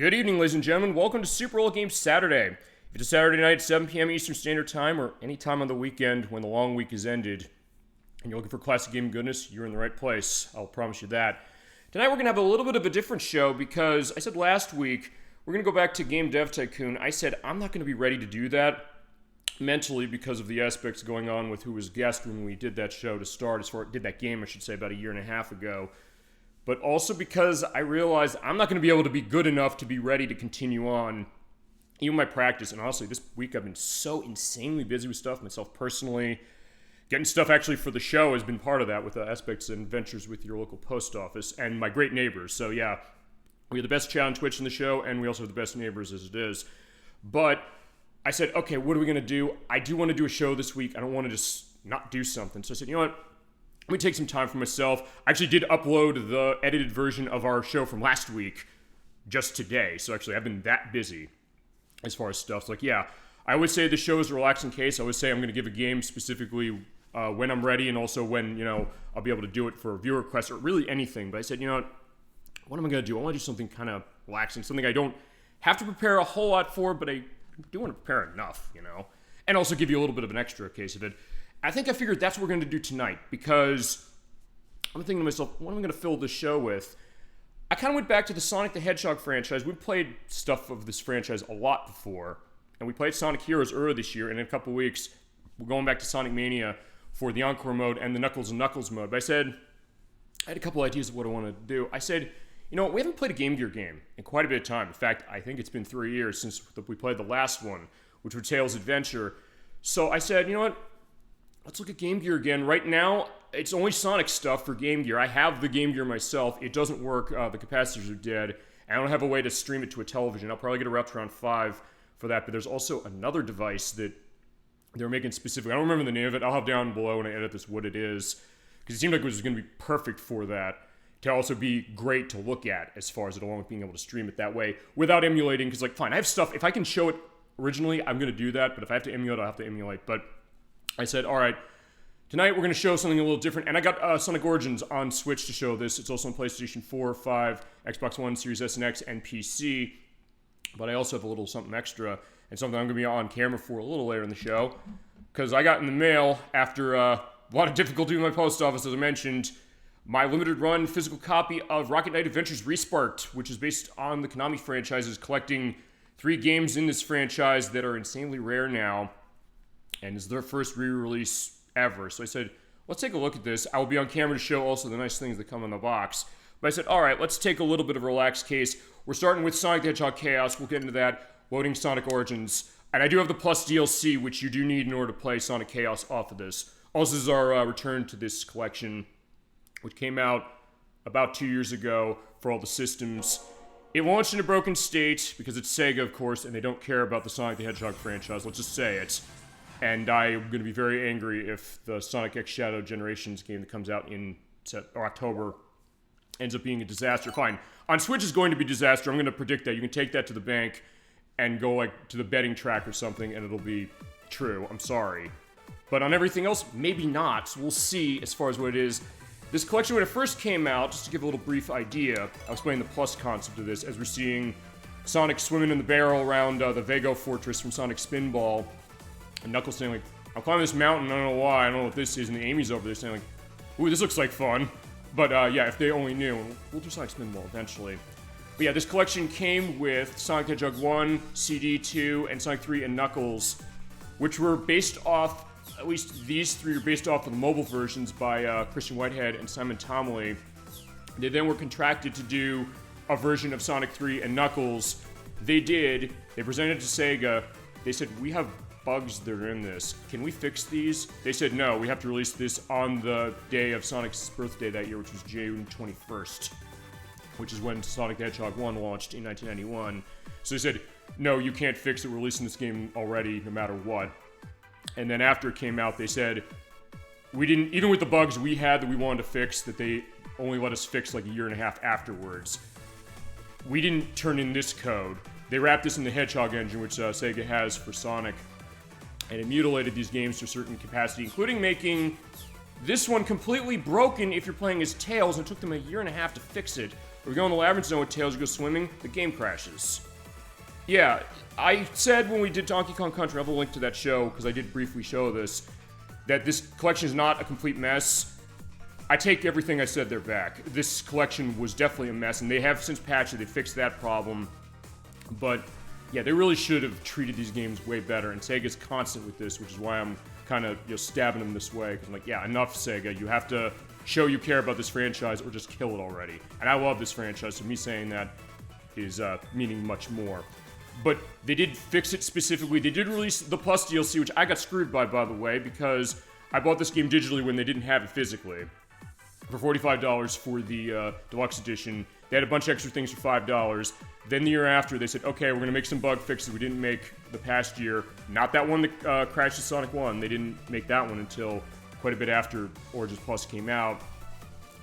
Good evening, ladies and gentlemen. Welcome to Super Old Game Saturday. If it's a Saturday night, 7 p.m. Eastern Standard Time, or any time on the weekend when the long week is ended, and you're looking for classic game goodness, you're in the right place. I'll promise you that. Tonight we're going to have a little bit of a different show because I said last week we're going to go back to Game Dev Tycoon. I said I'm not going to be ready to do that mentally because of the aspects going on with who was guest when we did that show to start, did that game, I should say, about a year and a half ago. But also because I realized I'm not going to be able to be good enough to be ready to continue on, even my practice. And honestly, this week I've been so insanely busy with stuff, myself personally. Getting stuff actually for the show has been part of that with the aspects and ventures with your local post office and my great neighbors. So yeah, we have the best chat on Twitch in the show, and we also have the best neighbors as it is. But I said, okay, what are we going to do? I do want to do a show this week. I don't want to just not do something. So I said, you know what? Let me take some time for myself. I actually did upload the edited version of our show from last week just today. So actually, I've been that busy as far as stuff. So like, yeah, I would say the show is a relaxing case. I would say I'm going to give a game specifically when I'm ready and also when, you know, I'll be able to do it for a viewer request or really anything. But I said, you know what am I going to do? I want to do something kind of relaxing, something I don't have to prepare a whole lot for, but I do want to prepare enough, you know, and also give you a little bit of an extra case of it. I think I figured that's what we're going to do tonight because I'm thinking to myself, what am I going to fill this show with? I kind of went back to the Sonic the Hedgehog franchise. We've played stuff of this franchise a lot before, and we played Sonic Heroes earlier this year, and in a couple weeks, we're going back to Sonic Mania for the Encore mode and the Knuckles and Knuckles mode. But I said, I had a couple ideas of what I wanted to do. I said, you know, we haven't played a Game Gear game in quite a bit of time. In fact, I think it's been 3 years since we played the last one, which was Tails Adventure. So I said, you know what? Let's look at Game Gear again. Right now, it's only Sonic stuff for Game Gear. I have the Game Gear myself. It doesn't work. The capacitors are dead. And I don't have a way to stream it to a television. I'll probably get a Reptron 5 for that. But there's also another device that they're making specific. I don't remember the name of it. I'll have down below when I edit this what it is. Because it seemed like it was going to be perfect for that. To also be great to look at as far as it, along with being able to stream it that way without emulating. Because, like, fine, I have stuff. If I can show it originally, I'm going to do that. But if I have to emulate, I'll have to emulate. But I said, all right, tonight we're going to show something a little different. And I got Sonic Origins on Switch to show this. It's also on PlayStation 4, 5, Xbox One, Series S and X, and PC. But I also have a little something extra and something I'm going to be on camera for a little later in the show. Because I got in the mail, after a lot of difficulty with my post office, as I mentioned, my limited run physical copy of Rocket Knight Adventures Resparked, which is based on the Konami franchises, collecting 3 games in this franchise that are insanely rare now. And it's their first re-release ever. So I said, let's take a look at this. I will be on camera to show also the nice things that come in the box. But I said, all right, let's take a little bit of a relaxed case. We're starting with Sonic the Hedgehog Chaos. We'll get into that. Loading Sonic Origins. And I do have the Plus DLC, which you do need in order to play Sonic Chaos off of this. Also, this is our return to this collection, which came out about 2 years ago for all the systems. It launched in a broken state because it's Sega, of course, and they don't care about the Sonic the Hedgehog franchise. Let's just say it. And I'm going to be very angry if the Sonic X Shadow Generations game that comes out in October ends up being a disaster. Fine. On Switch is going to be a disaster. I'm going to predict that. You can take that to the bank and go like to the betting track or something, and it'll be true. I'm sorry. But on everything else, maybe not. So we'll see as far as what it is. This collection, when it first came out, just to give a little brief idea, I was playing the Plus concept of this, as we're seeing Sonic swimming in the barrel around the Vago Fortress from Sonic Spinball. And Knuckles saying, like, I'm climbing this mountain, I don't know why, I don't know what this is, and Amy's over there saying, like, ooh, this looks like fun. But, yeah, if they only knew. We'll do Sonic Spinball eventually. But yeah, this collection came with Sonic the Hedgehog 1, CD 2, and Sonic 3 and Knuckles, which were based off, at least these 3 are based off of the mobile versions by Christian Whitehead and Simon Tomley. They then were contracted to do a version of Sonic 3 and Knuckles. They did. They presented it to Sega. They said, we have bugs that are in this. Can we fix these? They said, no, we have to release this on the day of Sonic's birthday that year, which was June 21st, which is when Sonic the Hedgehog 1 launched in 1991. So they said, no, you can't fix it. We're releasing this game already, no matter what. And then after it came out, they said, we didn't, even with the bugs we had that we wanted to fix, that they only let us fix like a year and a half afterwards, we didn't turn in this code. They wrapped this in the Hedgehog engine, which Sega has for Sonic, and it mutilated these games to a certain capacity, including making this one completely broken if you're playing as Tails, and it took them a year and a half to fix it. We go in the Labyrinth Zone with Tails, you go swimming, the game crashes. Yeah, I said when we did Donkey Kong Country, I'll have a link to that show, because I did briefly show this, that this collection is not a complete mess. I take everything I said there back. This collection was definitely a mess, and they have since patched it, they fixed that problem. But, yeah, they really should have treated these games way better, and Sega's constant with this, which is why I'm kind of, stabbing them this way, because I'm like, yeah, enough, Sega. You have to show you care about this franchise, or just kill it already. And I love this franchise, so me saying that is meaning much more. But they did fix it specifically. They did release the Plus DLC, which I got screwed by the way, because I bought this game digitally when they didn't have it physically. For $45 for the Deluxe Edition. They had a bunch of extra things for $5. Then the year after, they said, okay, we're going to make some bug fixes we didn't make the past year. Not that one that crashed the Sonic 1. They didn't make that one until quite a bit after Origins Plus came out.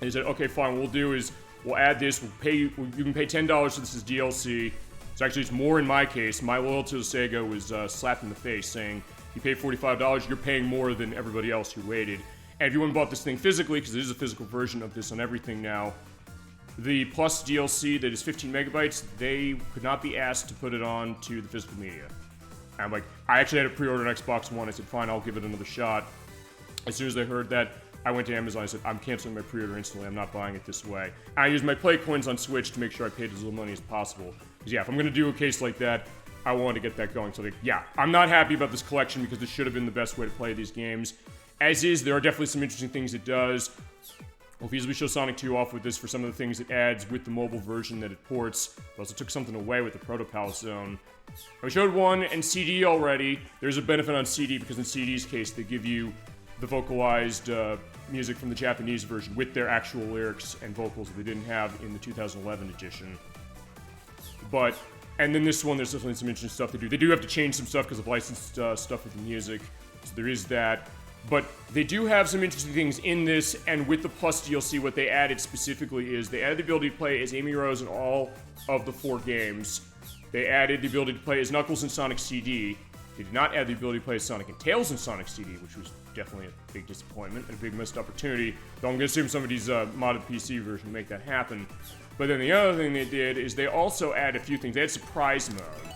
And they said, okay, fine, what we'll do is we'll add this. We'll pay you can pay $10 for this as DLC. So actually, it's more in my case. My loyalty to Sega was slapped in the face, saying, you pay $45, you're paying more than everybody else who waited. And if you went and bought this thing physically, because there is a physical version of this on everything now, the Plus DLC that is 15 megabytes, they could not be asked to put it on to the physical media. And I'm like, I actually had a pre-order on Xbox One. I said, fine, I'll give it another shot. As soon as I heard that, I went to Amazon. I said, I'm canceling my pre-order instantly. I'm not buying it this way. And I used my Play coins on Switch to make sure I paid as little money as possible. Because yeah, if I'm going to do a case like that, I want to get that going. So like, yeah, I'm not happy about this collection because this should have been the best way to play these games. As is, there are definitely some interesting things it does. We'll feasibly show Sonic 2 off with this for some of the things it adds with the mobile version that it ports. It also took something away with the Proto Palace Zone. We showed one and CD already. There's a benefit on CD because in CD's case, they give you the vocalized music from the Japanese version with their actual lyrics and vocals that they didn't have in the 2011 edition. And then this one, there's definitely some interesting stuff they do. They do have to change some stuff because of licensed stuff with the music. So there is that. But they do have some interesting things in this, and with the Plus DLC, what they added specifically is they added the ability to play as Amy Rose in all of the 4 games. They added the ability to play as Knuckles in Sonic CD. They did not add the ability to play as Sonic and Tails in Sonic CD, which was definitely a big disappointment and a big missed opportunity. Though I'm going to assume somebody's modded PC version to make that happen. But then the other thing they did is they also added a few things. They had Surprise Mode.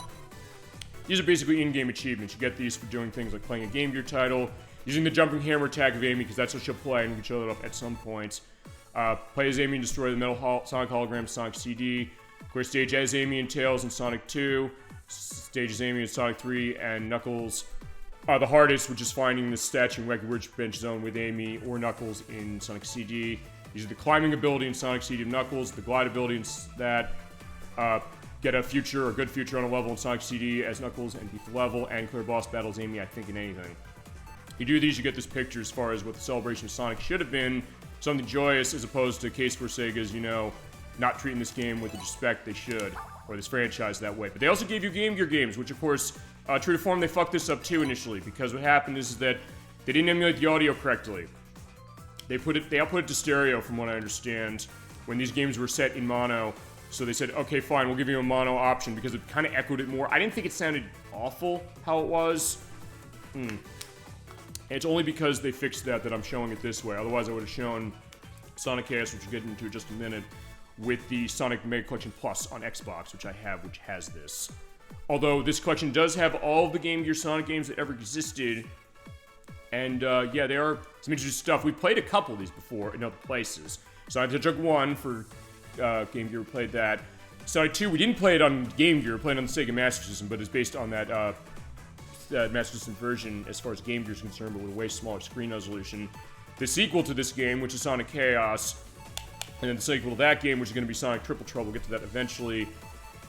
These are basically in-game achievements. You get these for doing things like playing a Game Gear title, using the jumping hammer tag of Amy, because that's what she'll play, and we can show that up at some points. Play as Amy and destroy the Metal Sonic Hologram Sonic CD. Clear stage as Amy and Tails in Sonic 2. Stage as Amy in Sonic 3 and Knuckles. The hardest, which is finding the statue in Wacky Workbench Zone with Amy or Knuckles in Sonic CD. Use the climbing ability in Sonic CD of Knuckles, the glide ability in that. Get a future or good future on a level in Sonic CD as Knuckles and beat the level, and clear boss battles Amy, I think, in anything. You do these, you get this picture as far as what the celebration of Sonic should have been. Something joyous as opposed to a case where Sega's, not treating this game with the respect they should, or this franchise that way. But they also gave you Game Gear games, which of course, true to form, they fucked this up too initially, because what happened is that they didn't emulate the audio correctly. They output it to stereo, from what I understand, when these games were set in mono. So they said, okay, fine, we'll give you a mono option, because it kind of echoed it more. I didn't think it sounded awful how it was. It's only because they fixed that I'm showing it this way. Otherwise, I would have shown Sonic Chaos, which we'll get into in just a minute, with the Sonic Mega Collection Plus on Xbox, which I have, which has this. Although this collection does have all of the Game Gear Sonic games that ever existed. And yeah, there are some interesting stuff. We played a couple of these before in other places. Sonic the Hedgehog 1 for Game Gear, we played that. Sonic 2, we didn't play it on Game Gear, we played it on the Sega Master System, but it's based on that Master System version as far as Game Gear is concerned, but with a way smaller screen resolution. The sequel to this game, which is Sonic Chaos, and then the sequel to that game, which is going to be Sonic Triple Trouble. We'll get to that eventually.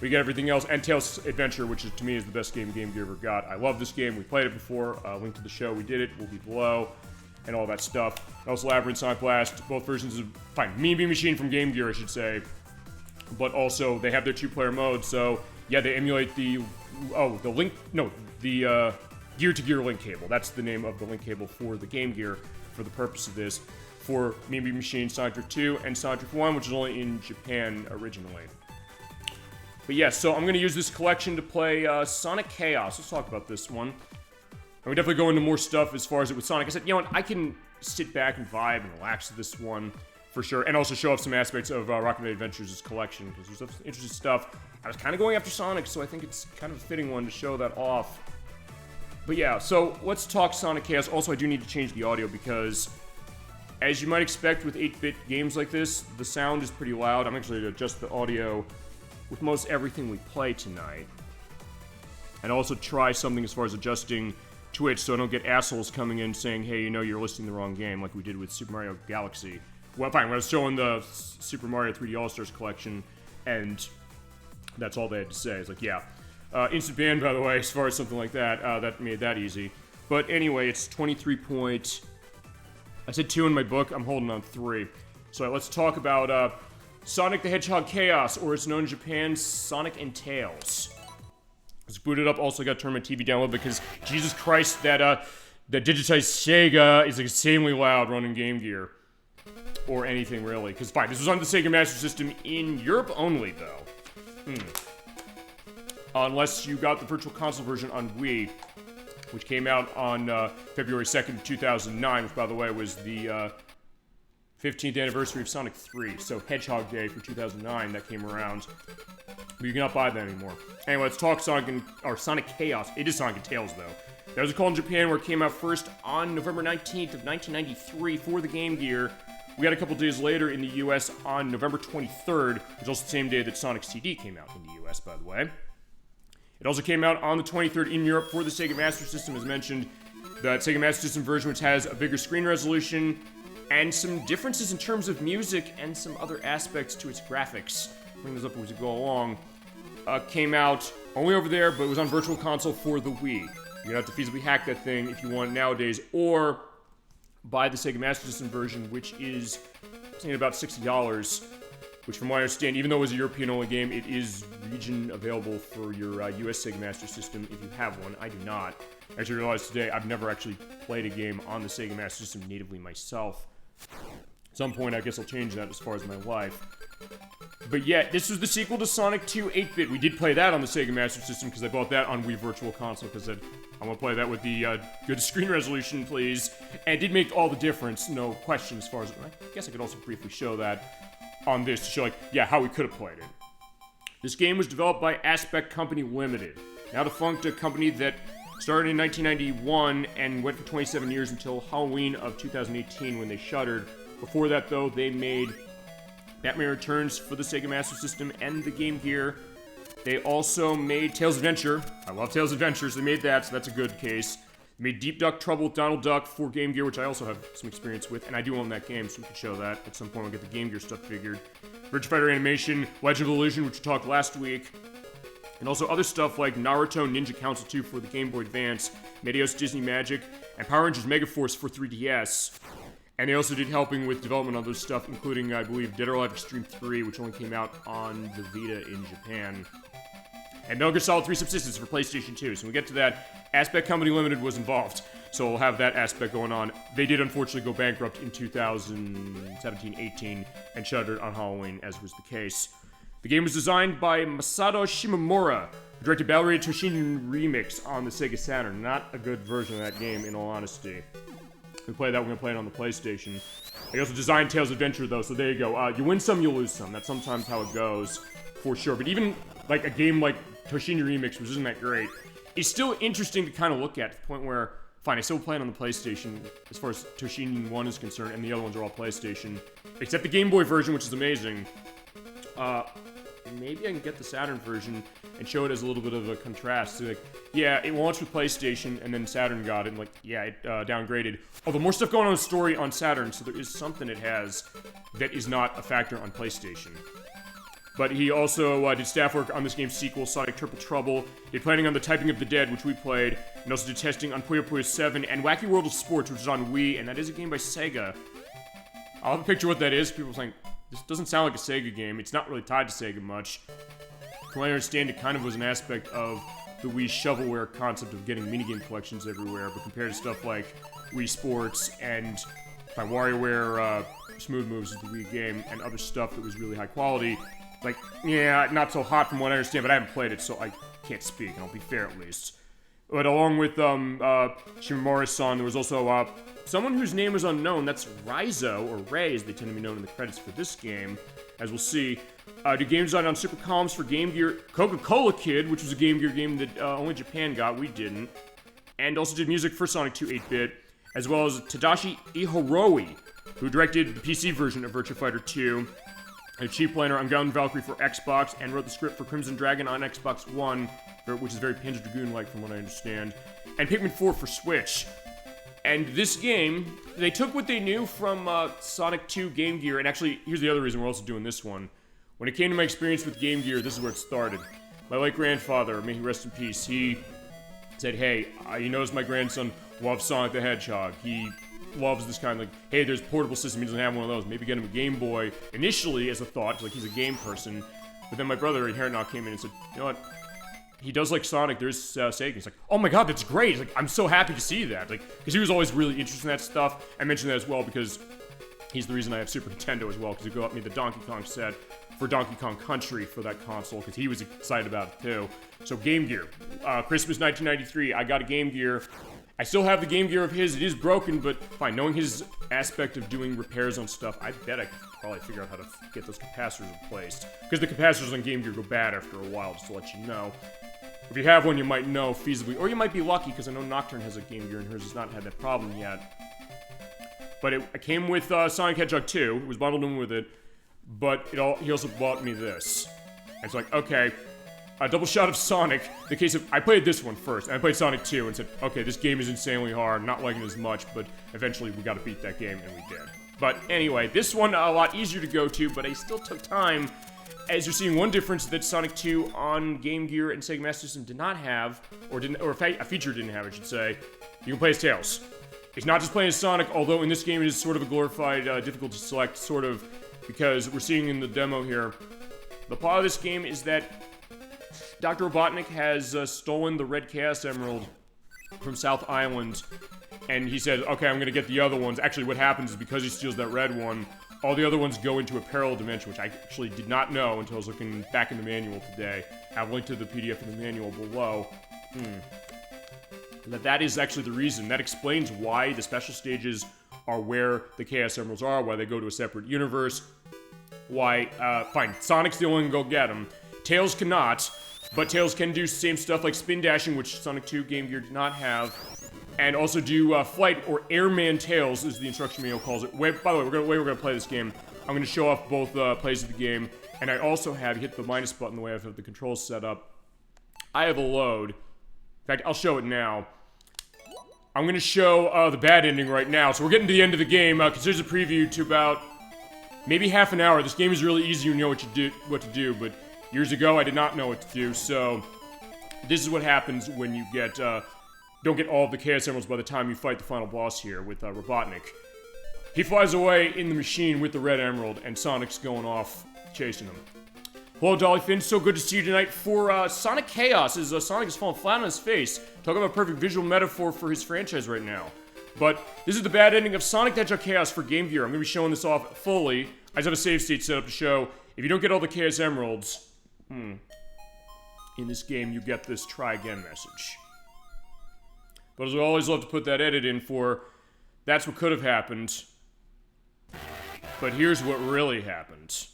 We get everything else, and Tails Adventure, which is, to me, is the best game Game Gear ever got. I love this game. We played it before. Link to the show. We did it. Will be below, and all that stuff. Also, Labyrinth, Sonic Blast, both versions of Mean Bean Machine from Game Gear, I should say. But also, they have their 2-player mode, so yeah, they emulate the Gear-to-Gear link cable. That's the name of the link cable for the Game Gear for the purpose of this. For Mean Bean Machine, Sonic Drift 2, and Sonic Drift 1, which is only in Japan originally. But yeah, so I'm going to use this collection to play Sonic Chaos. Let's talk about this one. And we definitely go into more stuff as far as it with Sonic. I said, you know what, I can sit back and vibe and relax to this one. for sure, and also show off some aspects of Rocket Knight Adventures' collection, because there's some interesting stuff. I was kind of going after Sonic, so I think it's kind of a fitting one to show that off. But yeah, so let's talk Sonic Chaos. Also, I do need to change the audio because, as you might expect with 8-bit games like this, the sound is pretty loud. I'm actually going to adjust the audio with most everything we play tonight. And also try something as far as adjusting Twitch so I don't get assholes coming in saying, hey, you know, you're listing the wrong game, like we did with Super Mario Galaxy. Well, fine, when I was showing the Super Mario 3D All-Stars collection, and that's all they had to say. It's like, yeah. Instant ban, by the way, as far as something like that. That made that easy. But anyway, it's 23 point... I said 2 in my book. I'm holding on 3. So let's talk about Sonic the Hedgehog Chaos, or it's known in Japan, Sonic and Tails. Let's boot it up. Also got to turn my TV down a little bit because, Jesus Christ, that digitized Sega is insanely loud running Game Gear. Or anything, really. Because, fine, this was on the Sega Master System in Europe only, though. Unless you got the Virtual Console version on Wii, which came out on February 2nd, 2009, which, by the way, was the 15th anniversary of Sonic 3. So, Hedgehog Day for 2009, that came around. But you cannot buy that anymore. Anyway, let's talk Sonic Chaos. It is Sonic and Tails, though. That was a call in Japan where it came out first on November 19th of 1993 for the Game Gear. We got a couple days later in the US on November 23rd, which is also the same day that Sonic CD came out in the US, by the way. It also came out on the 23rd in Europe for the Sega Master System, as mentioned. The Sega Master System version, which has a bigger screen resolution, and some differences in terms of music and some other aspects to its graphics. Bring those up as we go along. Came out only over there, but it was on Virtual Console for the Wii. You'd have to feasibly hack that thing if you want it nowadays, or buy the Sega Master System version, which is something about $60, which from what I understand, even though it was a European-only game, it is region available for your US Sega Master System if you have one. I do not. I actually realized today I've never actually played a game on the Sega Master System natively myself. At some point, I guess I'll change that as far as my life. But yeah, this was the sequel to Sonic 2 8-bit. We did play that on the Sega Master System because I bought that on Wii Virtual Console because I want to play that with the good screen resolution, please. And it did make all the difference, no question as far as... I guess I could also briefly show that on this to show, like, yeah, how we could have played it. This game was developed by Aspect Company Limited, now defunct, a company that started in 1991 and went for 27 years until Halloween of 2018 when they shuttered. Before that, though, they made Batman Returns for the Sega Master System and the Game Gear. They also made Tails Adventure. I love Tails Adventures. They made that, so that's a good case. They made Deep Duck Trouble with Donald Duck for Game Gear, which I also have some experience with, and I do own that game, so we can show that. At some point, we'll get the Game Gear stuff figured. Virtua Fighter Animation, Legend of Illusion, which we talked last week. And also other stuff like Naruto Ninja Council 2 for the Game Boy Advance, Meteos Disney Magic, and Power Rangers Megaforce for 3DS. And they also did helping with development on other stuff, including, I believe, Dead or Alive Extreme 3, which only came out on the Vita in Japan. And Metal Gear Solid 3 Subsistence for PlayStation 2. So when we get to that, Aspect Company Limited was involved. So we'll have that aspect going on. They did unfortunately go bankrupt in 2017-18 and shuttered on Halloween, as was the case. The game was designed by Masato Shimomura, who directed Ballerina Toshin Remix on the Sega Saturn. Not a good version of that game, in all honesty. We play that, we're going to play it on the PlayStation. They also designed Tails Adventure, though, so there you go. You win some, you lose some. That's sometimes how it goes, for sure. But even like a game like Toshin Remix, which isn't that great, is still interesting to kind of look at, to the point where, fine, I still play it on the PlayStation, as far as Toshin 1 is concerned, and the other ones are all PlayStation. Except the Game Boy version, which is amazing. Maybe I can get the Saturn version and show it as a little bit of a contrast. So, like, yeah, it launched with PlayStation, and then Saturn got it, and, like, yeah, it downgraded. Although more stuff going on in the story on Saturn, so there is something it has that is not a factor on PlayStation. But he also did staff work on this game's sequel, Sonic Triple Trouble. Did planning on the Typing of the Dead, which we played, and also did testing on Puyo Puyo 7 and Wacky World of Sports, which is on Wii, and that is a game by Sega. I'll have a picture of what that is. People are saying, this doesn't sound like a Sega game. It's not really tied to Sega much. From what I understand, it kind of was an aspect of the Wii shovelware concept of getting minigame collections everywhere, but compared to stuff like Wii Sports and WarioWare Smooth Moves is the Wii game, and other stuff that was really high quality, like, yeah, not so hot from what I understand, but I haven't played it, so I can't speak, and I'll be fair at least. But along with Shimomura-san, there was also someone whose name is unknown. That's Raizo, or Ray, as they tend to be known in the credits for this game, as we'll see. Did game design on Super Columns for Game Gear. Coca-Cola Kid, which was a Game Gear game that only Japan got, we didn't. And also did music for Sonic 2 8-bit, as well as Tadashi Ihoroe, who directed the PC version of Virtua Fighter 2, a Chief Planner on Gundam Valkyrie for Xbox, and wrote the script for Crimson Dragon on Xbox One, which is very Panzer Dragoon-like from what I understand, and Pikmin 4 for Switch. And this game, they took what they knew from Sonic 2 Game Gear, and actually, here's the other reason we're also doing this one. When it came to my experience with Game Gear, this is where it started. My late grandfather, may he rest in peace, he said, hey, he knows my grandson loves Sonic the Hedgehog. He loves this kind of, like, hey, there's a portable system, he doesn't have one of those. Maybe get him a Game Boy, initially as a thought, like he's a game person. But then my brother, Inherent, came in and said, you know what? He does like Sonic, there's Sega. He's like, oh my god, that's great. He's like, I'm so happy to see that. Like, because he was always really interested in that stuff. I mentioned that as well because he's the reason I have Super Nintendo as well, because he got me the Donkey Kong set for Donkey Kong Country for that console, because he was excited about it too. So Game Gear. Christmas 1993, I got a Game Gear. I still have the Game Gear of his. It is broken, but fine. Knowing his aspect of doing repairs on stuff, I bet I could probably figure out how to get those capacitors replaced. Because the capacitors on Game Gear go bad after a while, just to let you know. If you have one, you might know feasibly, or you might be lucky, because I know Nocturne has a Game Gear and hers has not had that problem yet. But it came with Sonic Hedgehog 2. It was bundled in with it, but he also bought me this. And it's like, okay, a double shot of Sonic. The case of, I played this one first, and I played Sonic 2 and said, okay, this game is insanely hard, not liking it as much, but eventually we gotta beat that game, and we did. But anyway, this one a lot easier to go to, but I still took time. As you're seeing, one difference that Sonic 2 on Game Gear and Sega Master System did not have, or a feature didn't have, I should say, you can play as Tails. It's not just playing as Sonic, although in this game it is sort of a glorified difficulty select, sort of, because we're seeing in the demo here, the plot of this game is that Dr. Robotnik has stolen the Red Chaos Emerald from South Island, and he said, okay, I'm gonna get the other ones. Actually, what happens is because he steals that red one, all the other ones go into a parallel dimension, which I actually did not know until I was looking back in the manual today. I have a link to the PDF in the manual below. That is actually the reason. That explains why the special stages are where the Chaos Emeralds are, why they go to a separate universe, why, fine, Sonic's the only one to go get them. Tails cannot, but Tails can do same stuff like spin dashing, which Sonic 2 Game Gear did not have. And also do flight or airman Tails, as the instruction manual calls it. By the way, we're gonna play this game. I'm gonna show off both plays of the game, and I also have hit the minus button the way I have the controls set up. I have a load. In fact, I'll show it now. I'm gonna show the bad ending right now. So we're getting to the end of the game. Consider the preview to about maybe half an hour. This game is really easy. You know what to do. But years ago, I did not know what to do. So this is what happens when you get. Don't get all of the Chaos Emeralds by the time you fight the final boss here with Robotnik. He flies away in the machine with the red emerald, and Sonic's going off chasing him. Hello, Dolly Finn. So good to see you tonight for Sonic Chaos, as Sonic is falling flat on his face. Talking about a perfect visual metaphor for his franchise right now. But this is the bad ending of Sonic the Hedgehog Chaos for Game Gear. I'm going to be showing this off fully. I just have a save state set up to show if you don't get all the Chaos Emeralds, in this game you get this try again message. But as we always love to put that edit in for, that's what could have happened. But here's what really happened.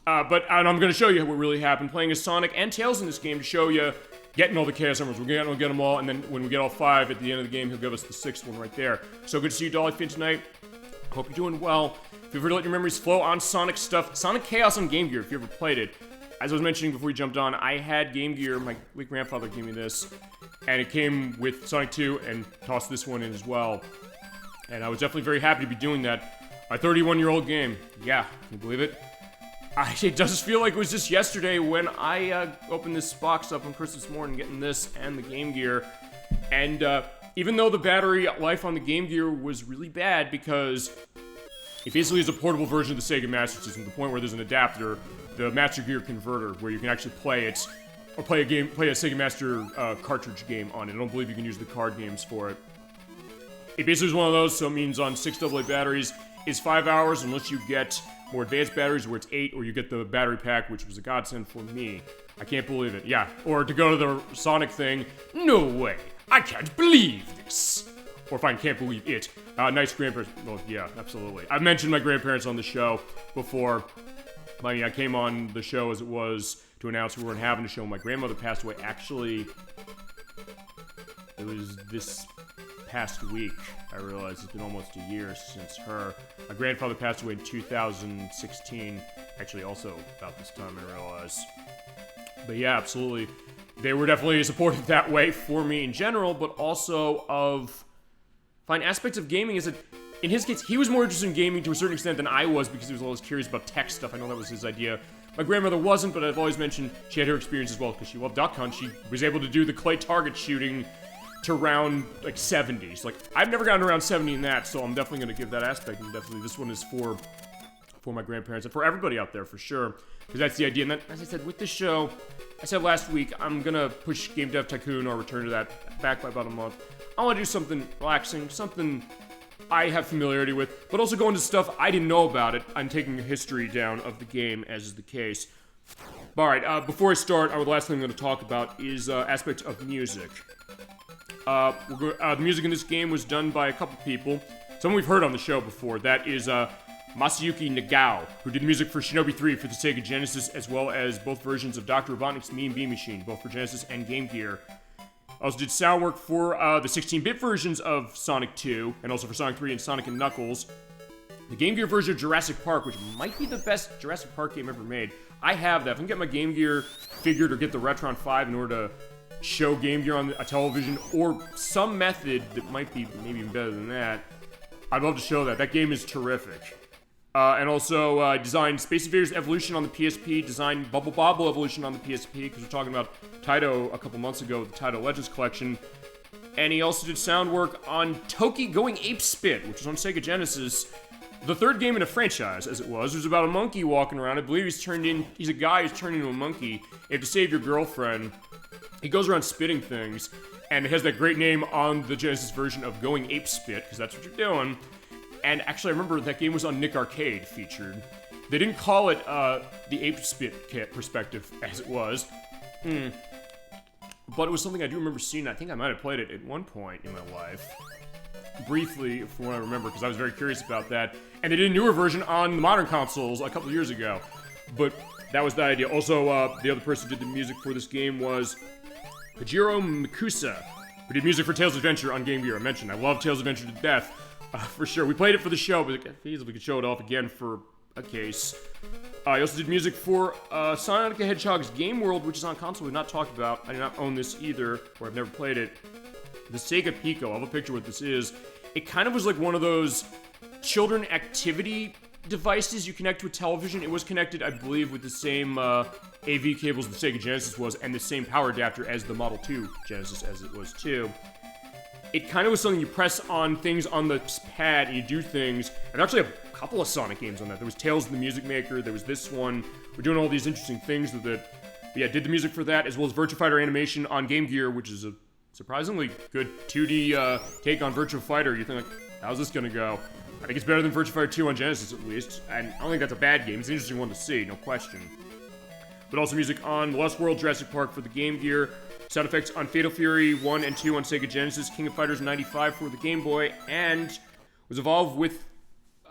And I'm going to show you what really happened playing as Sonic and Tails in this game to show you getting all the Chaos Emeralds. We're going to get them all, and then when we get all 5 at the end of the game, he'll give us the 6th one right there. So good to see you, Dolly Finn, tonight. Hope you're doing well. Feel free to let your memories flow on Sonic stuff. Sonic Chaos on Game Gear, if you ever played it. As I was mentioning before we jumped on, I had Game Gear. My late grandfather gave me this. And it came with Sonic 2 and tossed this one in as well. And I was definitely very happy to be doing that. My 31-year-old game. Yeah, can you believe it? It does feel like it was just yesterday when I opened this box up on Christmas morning, getting this and the Game Gear. And even though the battery life on the Game Gear was really bad because it basically is a portable version of the Sega Master System, to the point where there's an adapter, the Master Gear Converter, where you can actually play it, or play a Sega Master cartridge game on it. I don't believe you can use the card games for it. It basically is one of those, so it means on 6 AA batteries is 5 hours, unless you get more advanced batteries where it's 8, or you get the battery pack, which was a godsend for me. I can't believe it. Yeah, or to go to the Sonic thing, no way. I can't believe this. Or if I can't believe it. Nice grandparents. Well, yeah, absolutely. I've mentioned my grandparents on the show before. I came on the show as it was to announce we weren't having a show. My grandmother passed away. Actually, it was this past week. I realized it's been almost a year since her. My grandfather passed away in 2016. Actually, also about this time, I realized. But yeah, absolutely. They were definitely supportive that way for me in general, but also of fine aspects of gaming is that, in his case, he was more interested in gaming to a certain extent than I was because he was always curious about tech stuff. I know that was his idea. My grandmother wasn't, but I've always mentioned she had her experience as well because she loved duck hunt. She was able to do the clay target shooting to round, 70s. I've never gotten around 70 in that, so I'm definitely going to give that aspect, and definitely this one is for my grandparents and for everybody out there, for sure, because that's the idea. And then, as I said, with this show, I said last week, I'm going to push Game Dev Tycoon or return to that back by about a month. I want to do something relaxing, something I have familiarity with, but also go into stuff I didn't know about it. I'm taking a history down of the game, as is the case. Alright, before I start, the last thing I'm going to talk about is aspects of music. The music in this game was done by a couple people. Someone we've heard on the show before. That is Masayuki Nagao, who did the music for Shinobi 3 for the Sega Genesis, as well as both versions of Dr. Robotnik's Mean Bean Machine, both for Genesis and Game Gear. Also did sound work for the 16-bit versions of Sonic 2, and also for Sonic 3 and Sonic & Knuckles. The Game Gear version of Jurassic Park, which might be the best Jurassic Park game ever made. I have that. If I can get my Game Gear figured or get the Retron 5 in order to show Game Gear on a television, or some method that might be maybe even better than that, I'd love to show that. That game is terrific. And also designed Space Invaders Evolution on the PSP, designed Bubble Bobble Evolution on the PSP, because we're talking about Taito a couple months ago with the Taito Legends Collection. And he also did sound work on Toki Going Ape Spit, which was on Sega Genesis. The third game in a franchise, as it was. It was about a monkey walking around. I believe he's a guy who's turned into a monkey. You have to save your girlfriend. He goes around spitting things, and it has that great name on the Genesis version of Going Ape Spit, because that's what you're doing. And actually, I remember that game was on Nick Arcade featured. They didn't call it the Ape Spit kit perspective, as it was. But it was something I do remember seeing. I think I might have played it at one point in my life. Briefly, from what I remember, because I was very curious about that. And they did a newer version on the modern consoles a couple of years ago. But that was the idea. Also, the other person who did the music for this game was Kojiro Mikusa, who did music for Tales of Adventure on Game Gear. I mentioned I love Tales of Adventure to death. For sure. We played it for the show, but we could show it off again for a case. I also did music for Sonic the Hedgehog's Game World, which is on console we've not talked about. I do not own this either, or I've never played it. The Sega Pico. I'll have a picture of what this is. It kind of was like one of those children activity devices you connect to a television. It was connected, I believe, with the same AV cables the Sega Genesis was, and the same power adapter as the Model 2 Genesis as it was too. It kind of was something you press on things on the pad and you do things. I've actually have a couple of Sonic games on that. There was Tales of the Music Maker, there was this one. We're doing all these interesting things with it. But yeah, did the music for that, as well as Virtua Fighter Animation on Game Gear, which is a surprisingly good 2D take on Virtua Fighter. You think, how's this gonna go? I think it's better than Virtua Fighter 2 on Genesis, at least. And I don't think that's a bad game. It's an interesting one to see, no question. But also music on Lost World Jurassic Park for the Game Gear. Sound effects on Fatal Fury 1 and 2 on Sega Genesis, King of Fighters 95 for the Game Boy, and was involved with,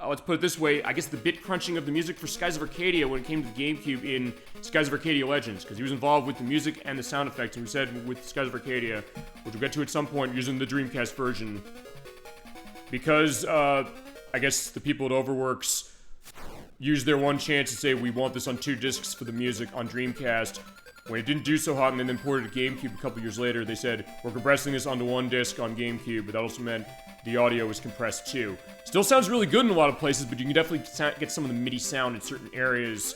let's put it this way, I guess the bit crunching of the music for Skies of Arcadia when it came to the GameCube in Skies of Arcadia Legends, because he was involved with the music and the sound effects, and we said with Skies of Arcadia, which we'll get to at some point using the Dreamcast version, because, I guess the people at Overworks used their one chance to say we want this on 2 discs for the music on Dreamcast. When it didn't do so hot and then ported to GameCube a couple years later, they said, we're compressing this onto 1 disc on GameCube, but that also meant the audio was compressed too. Still sounds really good in a lot of places, but you can definitely get some of the MIDI sound in certain areas,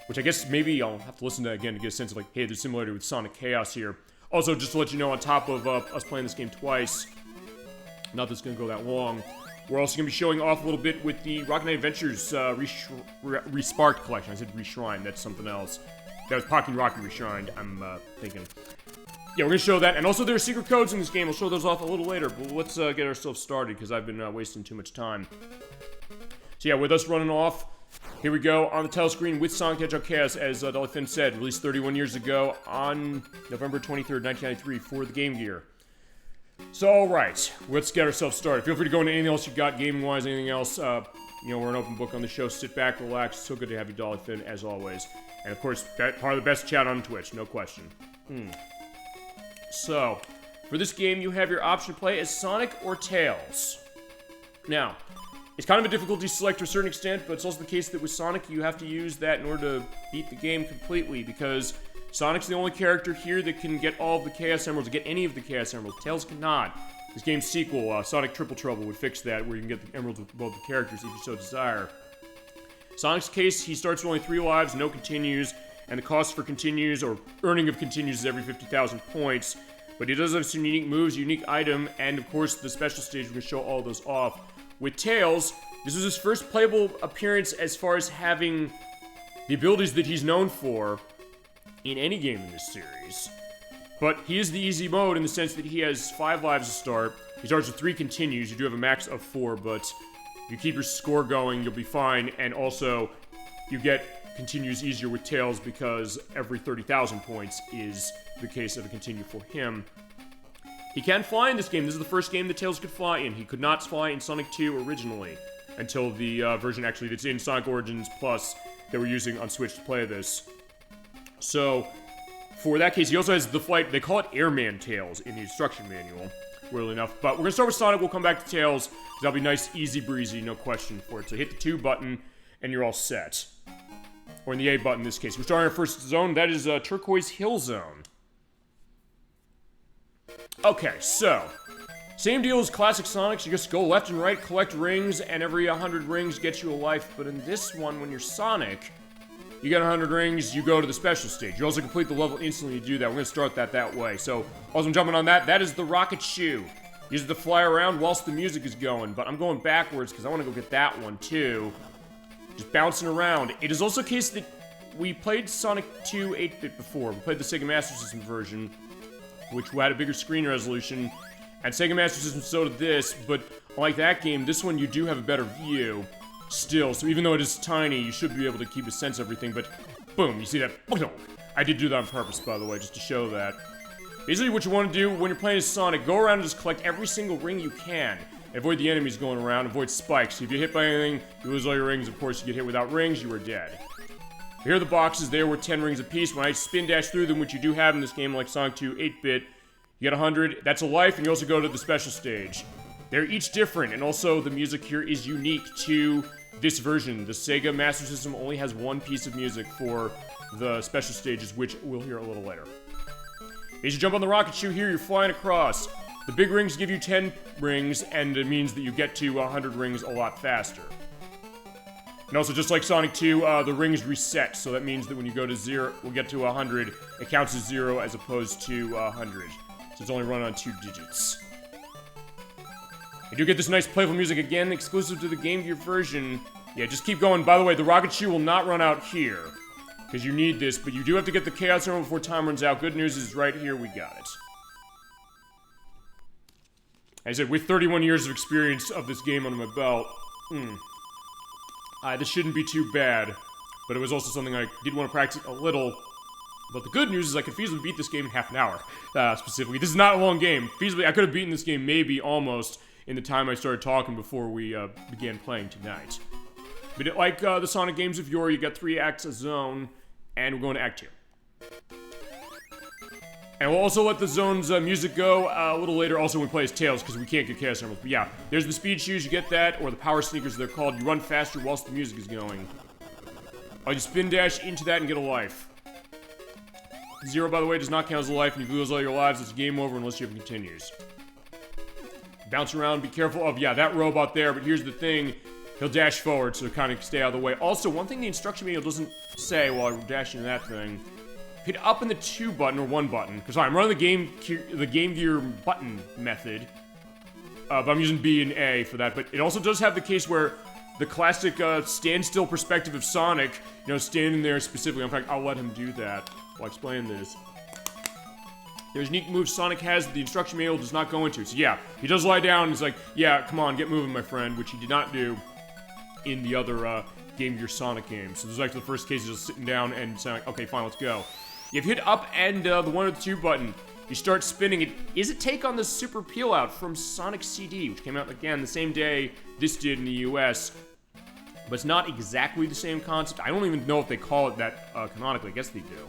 which I guess maybe I'll have to listen to again to get a sense of like, hey, there's similarity with Sonic Chaos here. Also, just to let you know, on top of us playing this game twice, not that it's going to go that long, we're also going to be showing off a little bit with the Rocket Knight Adventures Resparked collection. I said Reshrined, that's something else. That was Pocky Rocky Reshrined, I'm thinking. Yeah, we're going to show that. And also there are secret codes in this game. We'll show those off a little later. But let's get ourselves started, because I've been wasting too much time. So yeah, with us running off, here we go on the title screen with Sonic the Hedgehog Chaos, as Dolly Finn said, released 31 years ago on November 23rd, 1993 for the Game Gear. So, alright, let's get ourselves started. Feel free to go into anything else you've got, gaming-wise, anything else. We're an open book on the show. Sit back, relax. It's so good to have you, Dolly Finn, as always. And, of course, part of the best chat on Twitch, no question. So, for this game, you have your option to play as Sonic or Tails. Now, it's kind of a difficulty select to a certain extent, but it's also the case that with Sonic, you have to use that in order to beat the game completely, because Sonic's the only character here that can get all of the Chaos Emeralds, get any of the Chaos Emeralds. Tails cannot. This game's sequel, Sonic Triple Trouble, would fix that, where you can get the emeralds with both the characters if you so desire. Sonic's case, he starts with only 3 lives, no continues, and the cost for continues, or earning of continues, is every 50,000 points. But he does have some unique moves, unique item, and of course the special stage, we're going to show all those off. With Tails, this was his first playable appearance as far as having the abilities that he's known for in any game in this series. But he is the easy mode in the sense that he has 5 lives to start. He starts with 3 continues. You do have a max of 4, but if you keep your score going, you'll be fine. And also, you get continues easier with Tails because every 30,000 points is the case of a continue for him. He can fly in this game. This is the first game that Tails could fly in. He could not fly in Sonic 2 originally until the version actually that's in Sonic Origins Plus that we're using on Switch to play this. So, for that case, he also has the flight, they call it Airman Tails in the instruction manual, weirdly enough. But we're going to start with Sonic, we'll come back to Tails, because that'll be nice, easy breezy, no question for it. So hit the 2 button, and you're all set. Or in the A button in this case. We're starting our first zone, that is Turquoise Hill Zone. Okay, so, same deal as classic Sonics, you just go left and right, collect rings, and every 100 rings gets you a life. But in this one, when you're Sonic, you get 100 rings, you go to the special stage. You also complete the level instantly to do that. We're going to start that way. So, also I'm jumping on that is the Rocket Shoe. Use it to fly around whilst the music is going, but I'm going backwards because I want to go get that one too. Just bouncing around. It is also a case that we played Sonic 2 8-bit before. We played the Sega Master System version, which had a bigger screen resolution, and Sega Master System so did this, but unlike that game, this one you do have a better view still, so even though it is tiny, you should be able to keep a sense of everything, but boom, you see that? I did do that on purpose, by the way, just to show that. Basically, what you want to do when you're playing as Sonic, go around and just collect every single ring you can. Avoid the enemies going around, avoid spikes. If you get hit by anything, you lose all your rings. Of course, you get hit without rings, you are dead. Here are the boxes. They were 10 rings apiece. When I spin dash through them, which you do have in this game, like Sonic 2 8-bit, you get 100. That's a life, and you also go to the special stage. They're each different, and also the music here is unique to this version. The Sega Master System only has 1 piece of music for the special stages, which we'll hear a little later. As you jump on the rocket shoe here, you're flying across. The big rings give you 10 rings, and it means that you get to 100 rings a lot faster. And also, just like Sonic 2, the rings reset, so that means that when you go to 0, we'll get to 100, it counts as 0 as opposed to 100. So it's only run on 2 digits. You do get this nice playful music again, exclusive to the Game Gear version. Yeah, just keep going. By the way, the rocket shoe will not run out here, because you need this, but you do have to get the Chaos Emerald before time runs out. Good news is right here, we got it. As I said, with 31 years of experience of this game under my belt, this shouldn't be too bad, but it was also something I did want to practice a little. But the good news is I could feasibly beat this game in half an hour, specifically. This is not a long game. Feasibly, I could have beaten this game maybe almost in the time I started talking before we began playing tonight. But like the Sonic games of yore, you got 3 acts a zone, and we're going to Act 2. And we'll also let the zone's music go a little later, also when we play as Tails, because we can't get Chaos Emeralds. But yeah, there's the speed shoes, you get that, or the power sneakers they're called. You run faster whilst the music is going. You spin dash into that and get a life. 0, by the way, does not count as a life, and if you lose all your lives, it's game over unless you have continues. Bounce around, be careful of, yeah, that robot there, but here's the thing. He'll dash forward, so kind of stay out of the way. Also, one thing the instruction manual doesn't say while I'm dashing that thing, hit up in the 2 button, or 1 button, because I'm running the Game Gear button method, but I'm using B and A for that, but it also does have the case where the classic standstill perspective of Sonic, you know, standing there specifically. In fact, I'll let him do that while explaining this. There's unique moves Sonic has that the instruction manual does not go into. So yeah, he does lie down and he's like, yeah, come on, get moving, my friend, which he did not do in the other Game Gear Sonic games. So this is actually the first case, he's just sitting down and saying, like, okay, fine, let's go. If you hit up and the 1 or the 2 button, You start spinning. It is a take on the Super Peel Out from Sonic CD, which came out, again, the same day this did in the US. But it's not exactly the same concept. I don't even know if they call it that canonically. I guess they do.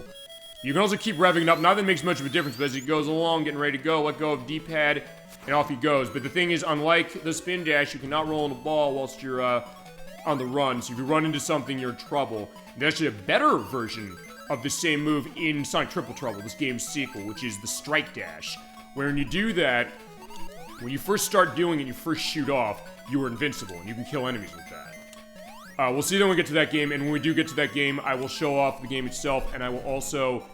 You can also keep revving it up. Not that it makes much of a difference, but as it goes along, getting ready to go, let go of D-pad, and off he goes. But the thing is, unlike the spin dash, you cannot roll on the ball whilst you're on the run. So if you run into something, you're in trouble. There's actually a better version of the same move in Sonic Triple Trouble, this game's sequel, which is the Strike Dash. Where when you do that, when you first start doing it, you first shoot off, you are invincible, and you can kill enemies with that. We'll see when we get to that game, and when we do get to that game, I will show off the game itself, and I will also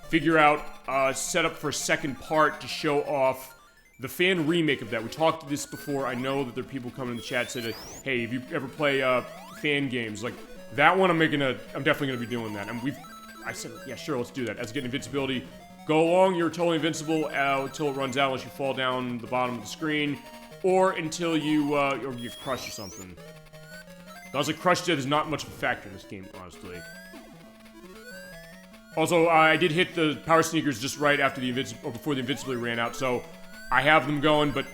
figure out a setup for a second part to show off the fan remake of that. We talked this before. I know that there are people coming in the chat said, hey, if you ever play fan games, like that one, I'm definitely gonna be doing that. And I said, yeah, sure, let's do that. As getting invincibility, go along, you're totally invincible until it runs out, unless you fall down the bottom of the screen, or until you crush or something. I was like, crush death is not much of a factor in this game, honestly. Also, I did hit the power sneakers just right after before the invincibility ran out, so I have them going, but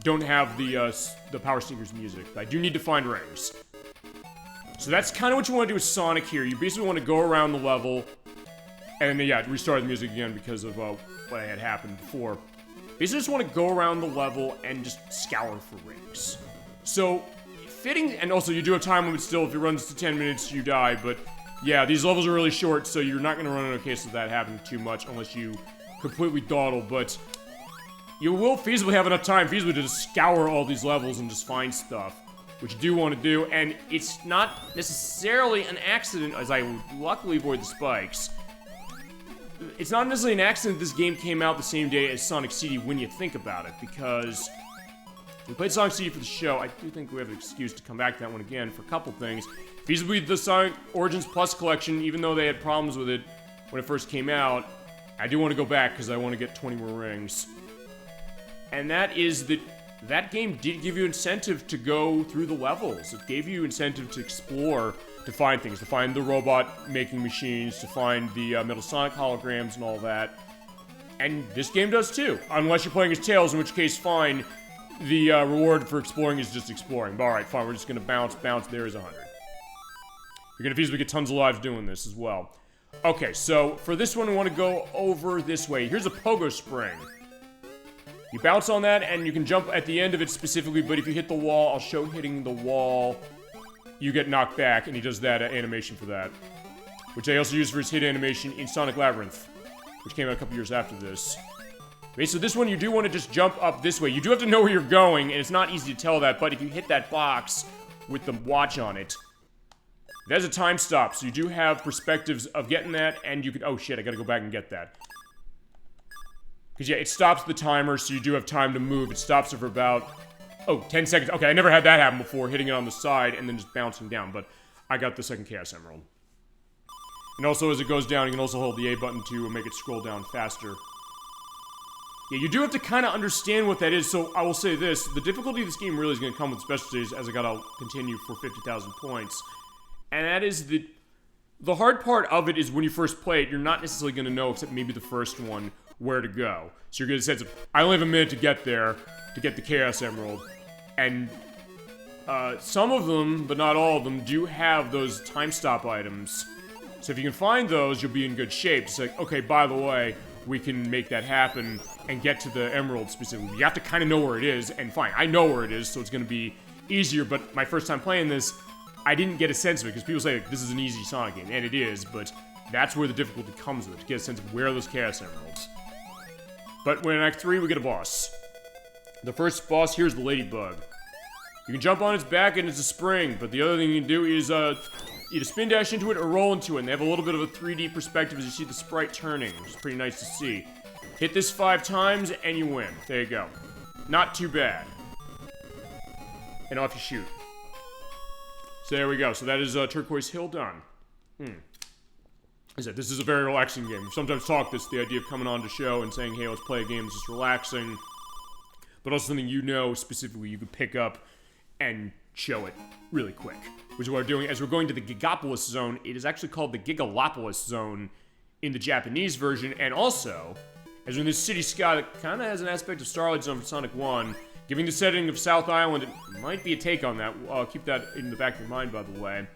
don't have the power sneakers music. I do need to find rings. So that's kind of what you want to do with Sonic here. You basically want to go around the level, and then, yeah, restart the music again because of what had happened before. Basically just want to go around the level and just scour for rings. So, fitting, and also you do have time limit still. If it runs to 10 minutes, you die, but yeah, these levels are really short, so you're not going to run into a case of that happening too much unless you completely dawdle, but you will feasibly have enough time feasibly to just scour all these levels and just find stuff, which you do want to do, and it's not necessarily an accident, as I would luckily avoid the spikes. It's not necessarily an accident this game came out the same day as Sonic CD when you think about it, because we played Sonic CD for the show. I do think we have an excuse to come back to that one again for a couple things. Feasibly, the Sonic Origins Plus collection, even though they had problems with it when it first came out, I do want to go back because I want to get 20 more rings. And that is that game did give you incentive to go through the levels. It gave you incentive to explore, to find things, to find the robot making machines, to find the Metal Sonic holograms and all that. And this game does too, unless you're playing as Tails, in which case, fine. The reward for exploring is just exploring. But alright, fine, we're just gonna bounce, there is 100. You're gonna feasibly get tons of lives doing this as well. Okay, so for this one, we want to go over this way. Here's a pogo spring. You bounce on that, and you can jump at the end of it specifically, but if you hit the wall, I'll show hitting the wall, you get knocked back, and he does that animation for that. Which I also use for his hit animation in Sonic Labyrinth, which came out a couple years after this. Okay, so this one, you do want to just jump up this way. You do have to know where you're going, and it's not easy to tell that, but if you hit that box with the watch on it, there's a time stop, so you do have perspectives of getting that, and you can... Oh, shit, I gotta go back and get that. Because, yeah, it stops the timer, so you do have time to move. It stops it for about... Oh, 10 seconds. Okay, I never had that happen before, hitting it on the side and then just bouncing down, but I got the second Chaos Emerald. And also, as it goes down, you can also hold the A button to make it scroll down faster. Yeah, you do have to kind of understand what that is, so I will say this. The difficulty of this game really is going to come with specialties, as I gotta continue for 50,000 points. And that is the hard part of it is when you first play it, you're not necessarily going to know, except maybe the first one, where to go. So you're going to sense of, I only have a minute to get there, to get the Chaos Emerald. And some of them, but not all of them, do have those time stop items. So if you can find those, you'll be in good shape. It's like, okay, by the way, we can make that happen and get to the Emerald specifically. You have to kind of know where it is, and fine, I know where it is, so it's going to be easier, but my first time playing this, I didn't get a sense of it, because people say, like, this is an easy Sonic game, and it is, but that's where the difficulty comes with it, to get a sense of where are those Chaos Emeralds. But when in Act 3, we get a boss. The first boss here is the Ladybug. You can jump on its back, and it's a spring, but the other thing you can do is, either spin dash into it or roll into it, and they have a little bit of a 3D perspective as you see the sprite turning, which is pretty nice to see. Hit this 5 times, and you win. There you go. Not too bad. And off you shoot. So there we go. So that is Turquoise Hill done. As I said, this is a very relaxing game. We've sometimes talked this, the idea of coming on to show and saying, hey, let's play a game that's just relaxing, but also something you know specifically you could pick up and show it really quick. Which is what we're doing. As we're going to the Gigapolis Zone, it is actually called the Gigalopolis Zone in the Japanese version, and also, As in this city sky that kind of has an aspect of Starlight Zone from Sonic 1. Giving the setting of South Island, it might be a take on that. Keep that in the back of your mind, by the way.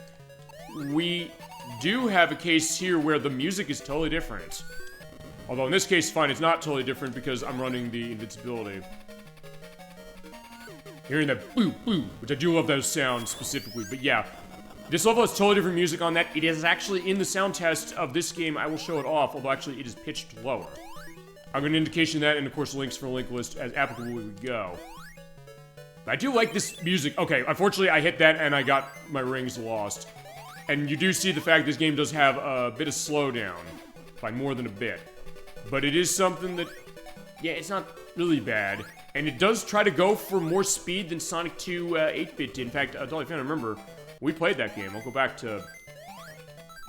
We do have a case here where the music is totally different. Although in this case, fine, it's not totally different because I'm running the invincibility. Hearing that boo, boo, which I do love those sounds specifically, but yeah. This level has totally different music on that. It is actually in the sound test of this game. I will show it off, although actually it is pitched lower. I'll give an indication of that, and of course links for a link list as applicable we go. But I do like this music. Okay, unfortunately I hit that and I got my rings lost. And you do see the fact this game does have a bit of slowdown. By more than a bit. But it is something that, yeah, it's not really bad. And it does try to go for more speed than Sonic 2 8-bit did. In fact, Dolly Fan, remember, we played that game. I'll go back to,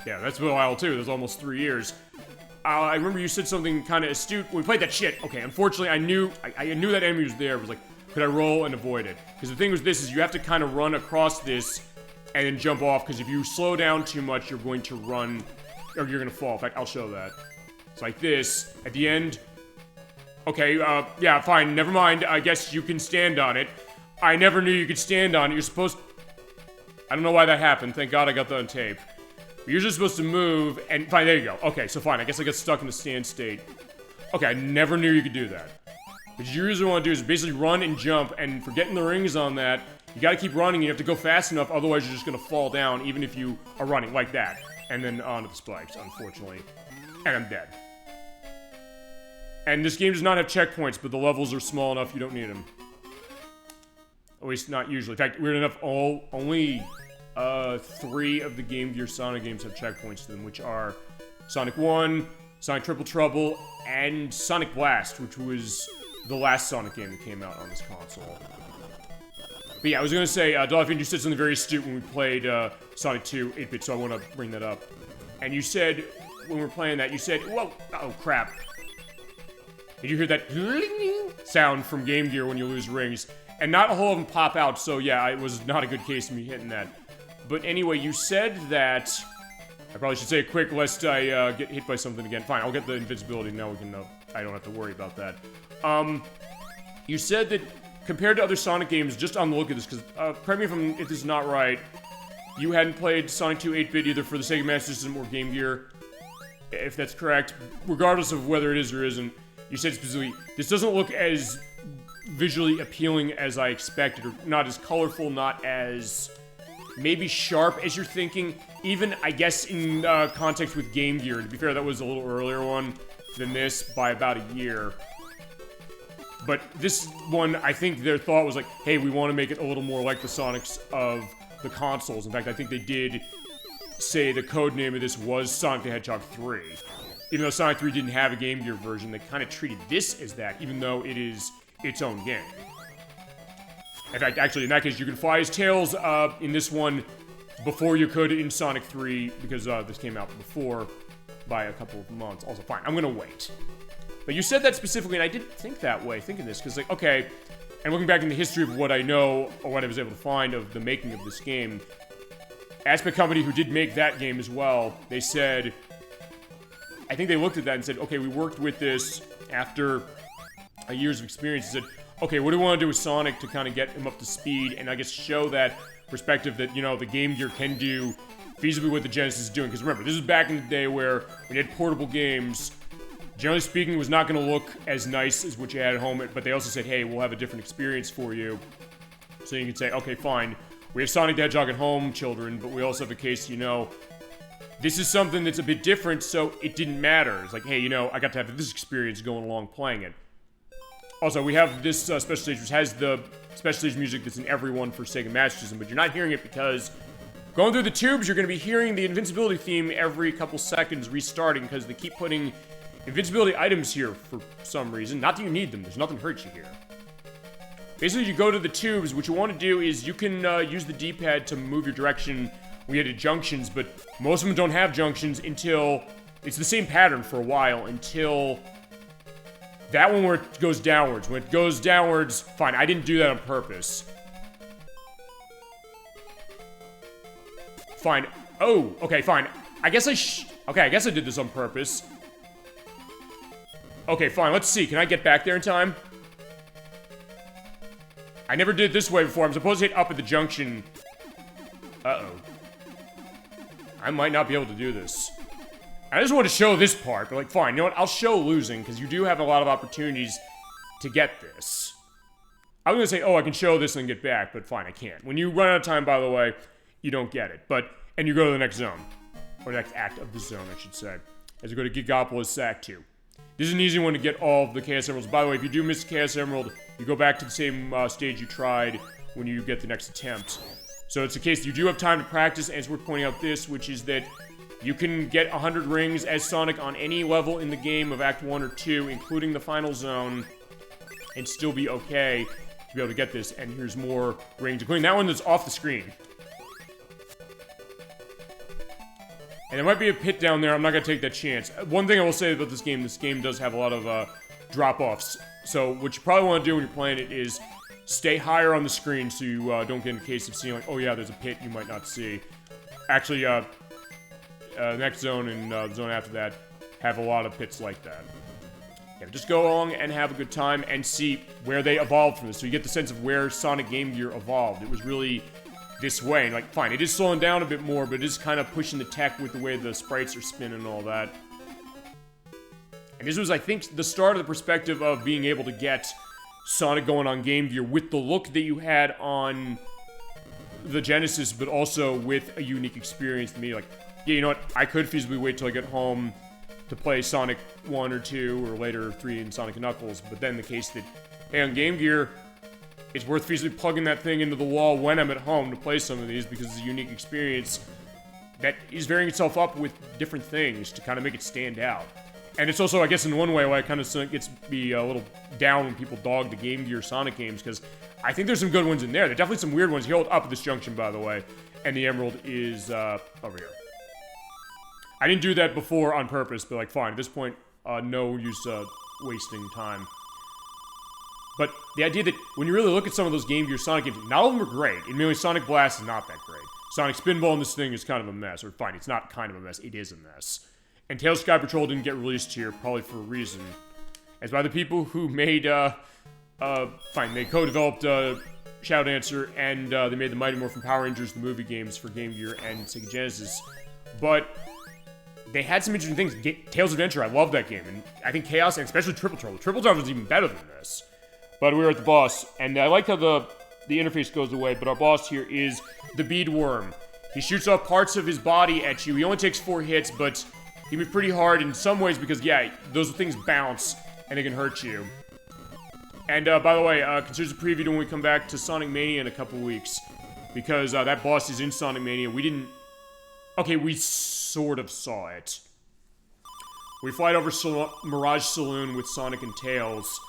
yeah, that's been a while too. That was almost 3 years. I remember you said something kind of astute. We played that shit. Okay, unfortunately, I knew that enemy was there. It was like, could I roll and avoid it? Because the thing with this is you have to kind of run across this and then jump off. Because if you slow down too much, you're going to run, or you're going to fall. In fact, I'll show that. It's like this. At the end. Okay, yeah, fine. Never mind. I guess you can stand on it. I never knew you could stand on it. You're supposed... I don't know why that happened. Thank God I got that on tape. You're just supposed to move, and fine, there you go. Okay, so fine, I guess I got stuck in the stand state. Okay, I never knew you could do that. What you usually want to do is basically run and jump, and for getting the rings on that, you gotta keep running, you have to go fast enough, otherwise you're just gonna fall down, even if you are running, like that. And then onto the spikes, unfortunately. And I'm dead. And this game does not have checkpoints, but the levels are small enough you don't need them. At least not usually. In fact, weird enough, only 3 of the Game Gear Sonic games have checkpoints to them, which are Sonic 1, Sonic Triple Trouble, and Sonic Blast, which was the last Sonic game that came out on this console. But yeah, I was gonna say, Dolphin, you said something very astute when we played Sonic 2 8-bit, so I want to bring that up. And you said, when we were playing that, you said, whoa, oh crap. Did you hear that sound from Game Gear when you lose rings? And not a whole of them pop out, so yeah, it was not a good case of me hitting that. But anyway, you said that... I probably should say it quick, lest I get hit by something again. Fine, I'll get the invincibility, now we can I don't have to worry about that. You said that compared to other Sonic games, just on the look at this, because, correct me if this is not right, you hadn't played Sonic 2 8-bit either for the Sega Master System or Game Gear. If that's correct, regardless of whether it is or isn't, you said specifically, this doesn't look as visually appealing as I expected, or not as colorful, not as maybe sharp as you're thinking, even, I guess, in context with Game Gear. To be fair, that was a little earlier one than this by about a year. But this one, I think their thought was like, hey, we want to make it a little more like the Sonics of the consoles. In fact, I think they did say the code name of this was Sonic the Hedgehog 3. Even though Sonic 3 didn't have a Game Gear version, they kind of treated this as that, even though it is its own game. In fact, actually, in that case, you can fly his tails in this one before you could in Sonic 3, because this came out before by a couple of months. Also, fine, I'm gonna wait. But you said that specifically, and I did think that way, thinking this, because, like, okay, and looking back in the history of what I know, or what I was able to find of the making of this game, Aspect Company, who did make that game as well, they said, I think they looked at that and said, okay, we worked with this after years of experience, and said, okay, what do we want to do with Sonic to kind of get him up to speed, and I guess show that perspective that, you know, the Game Gear can do feasibly what the Genesis is doing. Because remember, this is back in the day where when you had portable games, generally speaking, it was not going to look as nice as what you had at home, but they also said, hey, we'll have a different experience for you. So you can say, okay, fine, we have Sonic the Hedgehog at home, children, but we also have a case, you know, this is something that's a bit different, so it didn't matter. It's like, hey, you know, I got to have this experience going along playing it. Also, we have this special stage, which has the special stage music that's in every one for Sega Master System, but you're not hearing it because going through the tubes, you're going to be hearing the invincibility theme every couple seconds restarting, because they keep putting invincibility items here for some reason. Not that you need them, there's nothing hurts you here. Basically, you go to the tubes. What you want to do is you can use the D-pad to move your direction when you get to junctions, but most of them don't have junctions until... It's the same pattern for a while, until... That one where it goes downwards. When it goes downwards, fine, I didn't do that on purpose. Fine. Oh, okay, fine. I guess I did this on purpose. Okay, fine, let's see. Can I get back there in time? I never did it this way before. I'm supposed to hit up at the junction. Uh-oh. I might not be able to do this. I just want to show this part, but like, fine, you know what? I'll show losing, because you do have a lot of opportunities to get this. I was gonna say, oh, I can show this and get back, but fine, I can't. When you run out of time, by the way, you don't get it. And you go to the next zone. Or next act of the zone, I should say. As you go to Gigapolis Act 2. This is an easy one to get all of the Chaos Emeralds. By the way, if you do miss the Chaos Emerald, you go back to the same stage you tried when you get the next attempt. So it's a case that you do have time to practice, and it's worth pointing out this, which is that you can get 100 rings as Sonic on any level in the game of Act 1 or 2, including the final zone, and still be okay to be able to get this. And here's more rings, including that one that's off the screen. And there might be a pit down there. I'm not going to take that chance. One thing I will say about this game does have a lot of drop-offs. So what you probably want to do when you're playing it is stay higher on the screen so you don't get in the case of seeing like, oh yeah, there's a pit you might not see. Actually, next zone and the zone after that have a lot of pits like that. Yeah, just go along and have a good time and see where they evolved from this. So you get the sense of where Sonic Game Gear evolved. It was really this way. And like, fine, it is slowing down a bit more, but it is kind of pushing the tech with the way the sprites are spinning and all that. And this was, I think, the start of the perspective of being able to get Sonic going on Game Gear with the look that you had on the Genesis, but also with a unique experience to me. Like, yeah, you know what? I could feasibly wait till I get home to play Sonic 1 or 2, or later 3 in Sonic & Knuckles, but then the case that, hey, on Game Gear, it's worth feasibly plugging that thing into the wall when I'm at home to play some of these, because it's a unique experience that is varying itself up with different things to kind of make it stand out. And it's also, I guess, in one way, why it kind of gets me a little down when people dog the Game Gear Sonic games, because I think there's some good ones in there. There are definitely some weird ones. You hold up at this junction, by the way, and the Emerald is over here. I didn't do that before on purpose, but like, fine. At this point, no use wasting time. But the idea that when you really look at some of those Game Gear Sonic games, not all of them are great. Admittedly, Sonic Blast is not that great. Sonic Spinball in this thing is kind of a mess. Or fine, it's not kind of a mess, it is a mess. And Tails Sky Patrol didn't get released here, probably for a reason. As by the people who made, fine, they co-developed Shadow Dancer, and they made the Mighty Morphin Power Rangers, the movie games for Game Gear and Sega Genesis. But they had some interesting things. Tails Adventure, I love that game. And I think Chaos, and especially Triple Trouble. Triple Trouble is even better than this. But we were at the boss, and I like how the interface goes away, but our boss here is the Bead Worm. He shoots off parts of his body at you. He only takes 4 hits, but he can be pretty hard in some ways because, yeah, those things bounce, and they can hurt you. And, by the way, consider the preview to when we come back to Sonic Mania in a couple weeks, because that boss is in Sonic Mania. We didn't... Okay, we sort of saw it. We fly over Mirage Saloon with Sonic and Tails.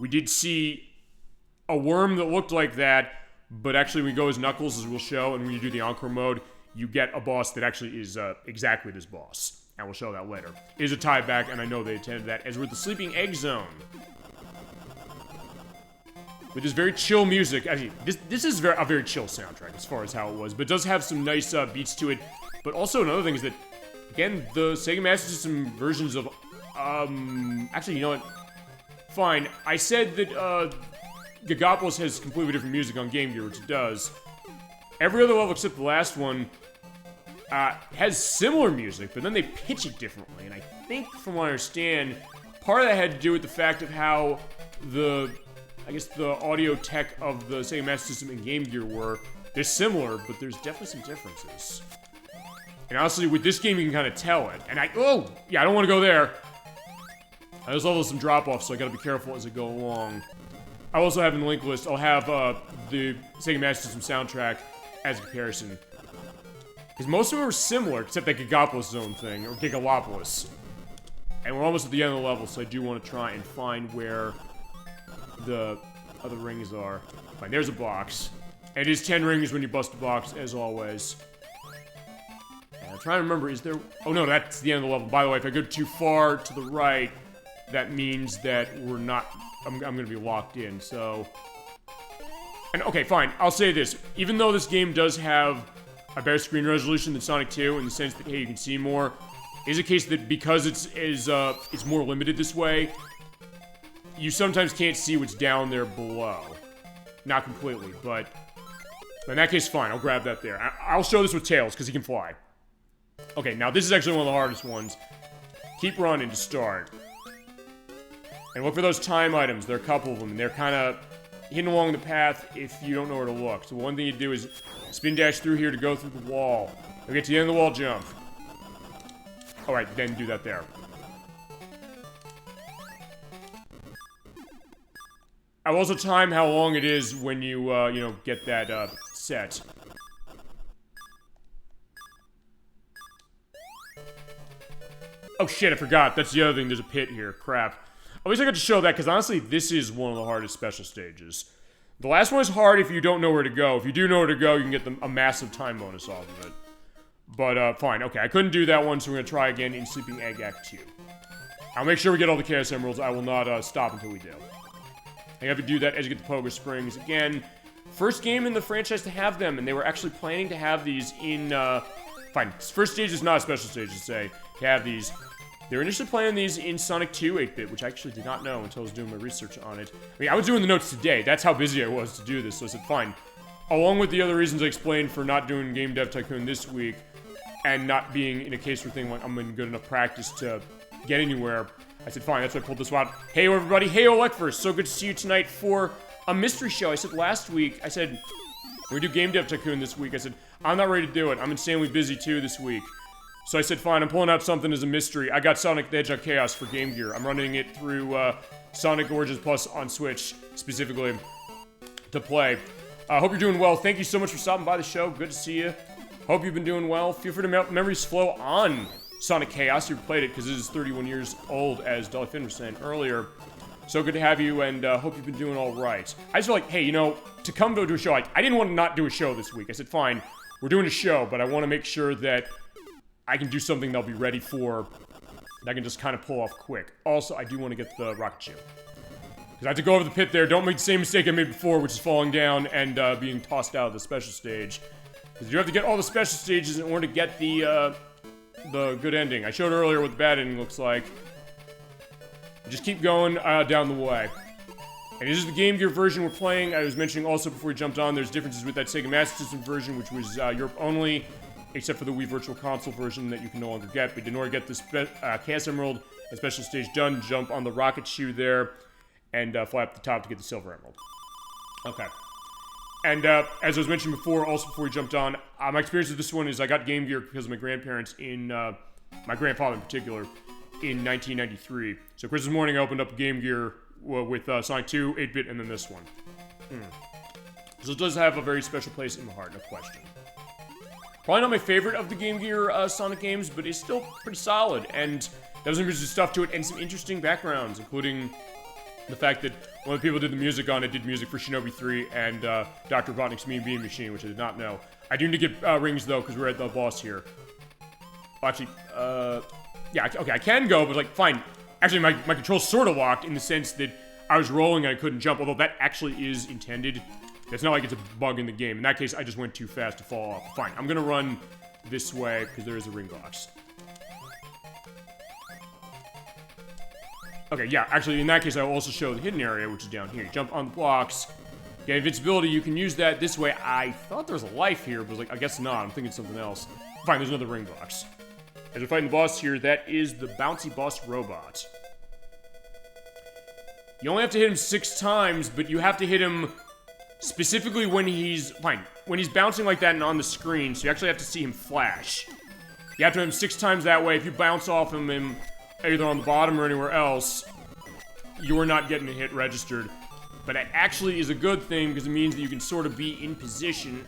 We did see a worm that looked like that, but actually when we go as Knuckles, as we'll show, and when you do the Encore mode, you get a boss that actually is exactly this boss. And we'll show that later. It is a tie back, and I know they intended that, as we're at the Sleeping Egg Zone. With this very chill music. Actually, this is a very chill soundtrack as far as how it was, but it does have some nice beats to it. But also another thing is that, again, the Sega Master System versions of, actually, you know what? Fine. I said that, Gigapolis has completely different music on Game Gear, which it does. Every other level except the last one, has similar music, but then they pitch it differently. And I think, from what I understand, part of that had to do with the fact of how the audio tech of the Sega Master System and Game Gear were. They're similar, but there's definitely some differences. And honestly, with this game, you can kind of tell it. And I don't want to go there. There's also some drop-offs, so I gotta be careful as I go along. I also have in the link list, I'll have the Sega Master System soundtrack as a comparison. Because most of them are similar, except that Gigapolis Zone thing, or Gigalopolis. And we're almost at the end of the level, so I do want to try and find where the other rings are. Fine, there's a box. And it is 10 rings when you bust a box, as always. And I'm trying to remember, is there... Oh no, that's the end of the level. By the way, if I go too far to the right, that means that we're not... I'm gonna be locked in, so... And okay, fine, I'll say this. Even though this game does have a better screen resolution than Sonic 2, in the sense that, hey, you can see more, is a case that because it's more limited this way, you sometimes can't see what's down there below. Not completely, but in that case, fine. I'll grab that there. I'll show this with Tails, because he can fly. Okay, now this is actually one of the hardest ones. Keep running to start. And look for those time items. There are a couple of them, and they're kind of hidden along the path if you don't know where to look. So one thing you do is spin dash through here to go through the wall. You'll get to the end of the wall, jump. Alright, then do that there. I will also time how long it is when you, you know, get that, set. Oh shit, I forgot. That's the other thing. There's a pit here. Crap. At least I got to show that, because honestly, this is one of the hardest special stages. The last one is hard if you don't know where to go. If you do know where to go, you can get a massive time bonus off of it. But, fine. Okay, I couldn't do that one, so we're gonna try again in Sleeping Egg Act 2. I'll make sure we get all the Chaos Emeralds. I will not, stop until we do. You have to do that as you get the Pogo Springs. Again, first game in the franchise to have them, and they were actually planning to have these in, fine, first stage is not a special stage to say, to have these. They were initially planning these in Sonic 2 8-bit, which I actually did not know until I was doing my research on it. I mean, I was doing the notes today. That's how busy I was to do this, so I said, fine. Along with the other reasons I explained for not doing Game Dev Tycoon this week, and not being in a case where thing like I'm in good enough practice to get anywhere, I said, fine, that's why I pulled this one out. Hey, everybody. Hey, Lekfors. So good to see you tonight for a mystery show. I said last week, I said, we do Game Dev Tycoon this week. I said, I'm not ready to do it. I'm insanely busy, too, this week. So I said, fine, I'm pulling out something as a mystery. I got Sonic the Hedgehog Chaos for Game Gear. I'm running it through Sonic Origins Plus on Switch, specifically, to play. Hope you're doing well. Thank you so much for stopping by the show. Good to see you. Hope you've been doing well. Feel free to memories flow on Sonic Chaos. You played it because it is 31 years old, as Dolly Finn was saying earlier. So good to have you, and hope you've been doing all right. I just feel like, hey, you know, to come to a show, I didn't want to not do a show this week. I said, fine, we're doing a show, but I want to make sure that I can do something they'll be ready for, that I can just kind of pull off quick. Also, I do want to get the rocket ship. Because I have to go over the pit there. Don't make the same mistake I made before, which is falling down and being tossed out of the special stage. Because you have to get all the special stages in order to get the good ending. I showed earlier what the bad ending looks like. Just keep going down the way. And this is the Game Gear version we're playing. I was mentioning also before we jumped on, there's differences with that Sega Master System version, which was Europe only, except for the Wii Virtual Console version that you can no longer get. But in order to get this Chaos Emerald and special stage done, jump on the rocket shoe there and fly up the top to get the Silver Emerald. Okay. And as I was mentioning before, also before we jumped on, my experience with this one is I got Game Gear because of my grandparents in, my grandfather in particular, in 1993. So Christmas morning I opened up Game Gear with Sonic 2, 8-bit, and then this one. So it does have a very special place in my heart, no question. Probably not my favorite of the Game Gear Sonic games, but it's still pretty solid, and there's some interesting stuff to it, and some interesting backgrounds, including the fact that one of the people who did the music on it did music for Shinobi 3 and Dr. Robotnik's Mean Bean Machine, which I did not know. I do need to get rings, though, because we're at the boss here. Well, actually, yeah, okay, I can go, but, like, fine. Actually, my control's sort of locked in the sense that I was rolling and I couldn't jump, although that actually is intended. It's not like it's a bug in the game. In that case, I just went too fast to fall off. Fine, I'm gonna run this way, because there is a ring box. Okay, yeah, actually, in that case, I will also show the hidden area, which is down here. You jump on the blocks, get invincibility, you can use that this way. I thought there was a life here, but like, I guess not. I'm thinking something else. Fine, there's another ring box. As we're fighting the boss here, that is the bouncy boss robot. You only have to hit him 6 times, but you have to hit him specifically when he's, when he's bouncing like that and on the screen, so you actually have to see him flash. You have to hit him 6 times that way. If you bounce off him either on the bottom or anywhere else, you're not getting a hit registered. But it actually is a good thing, because it means that you can sort of be in position.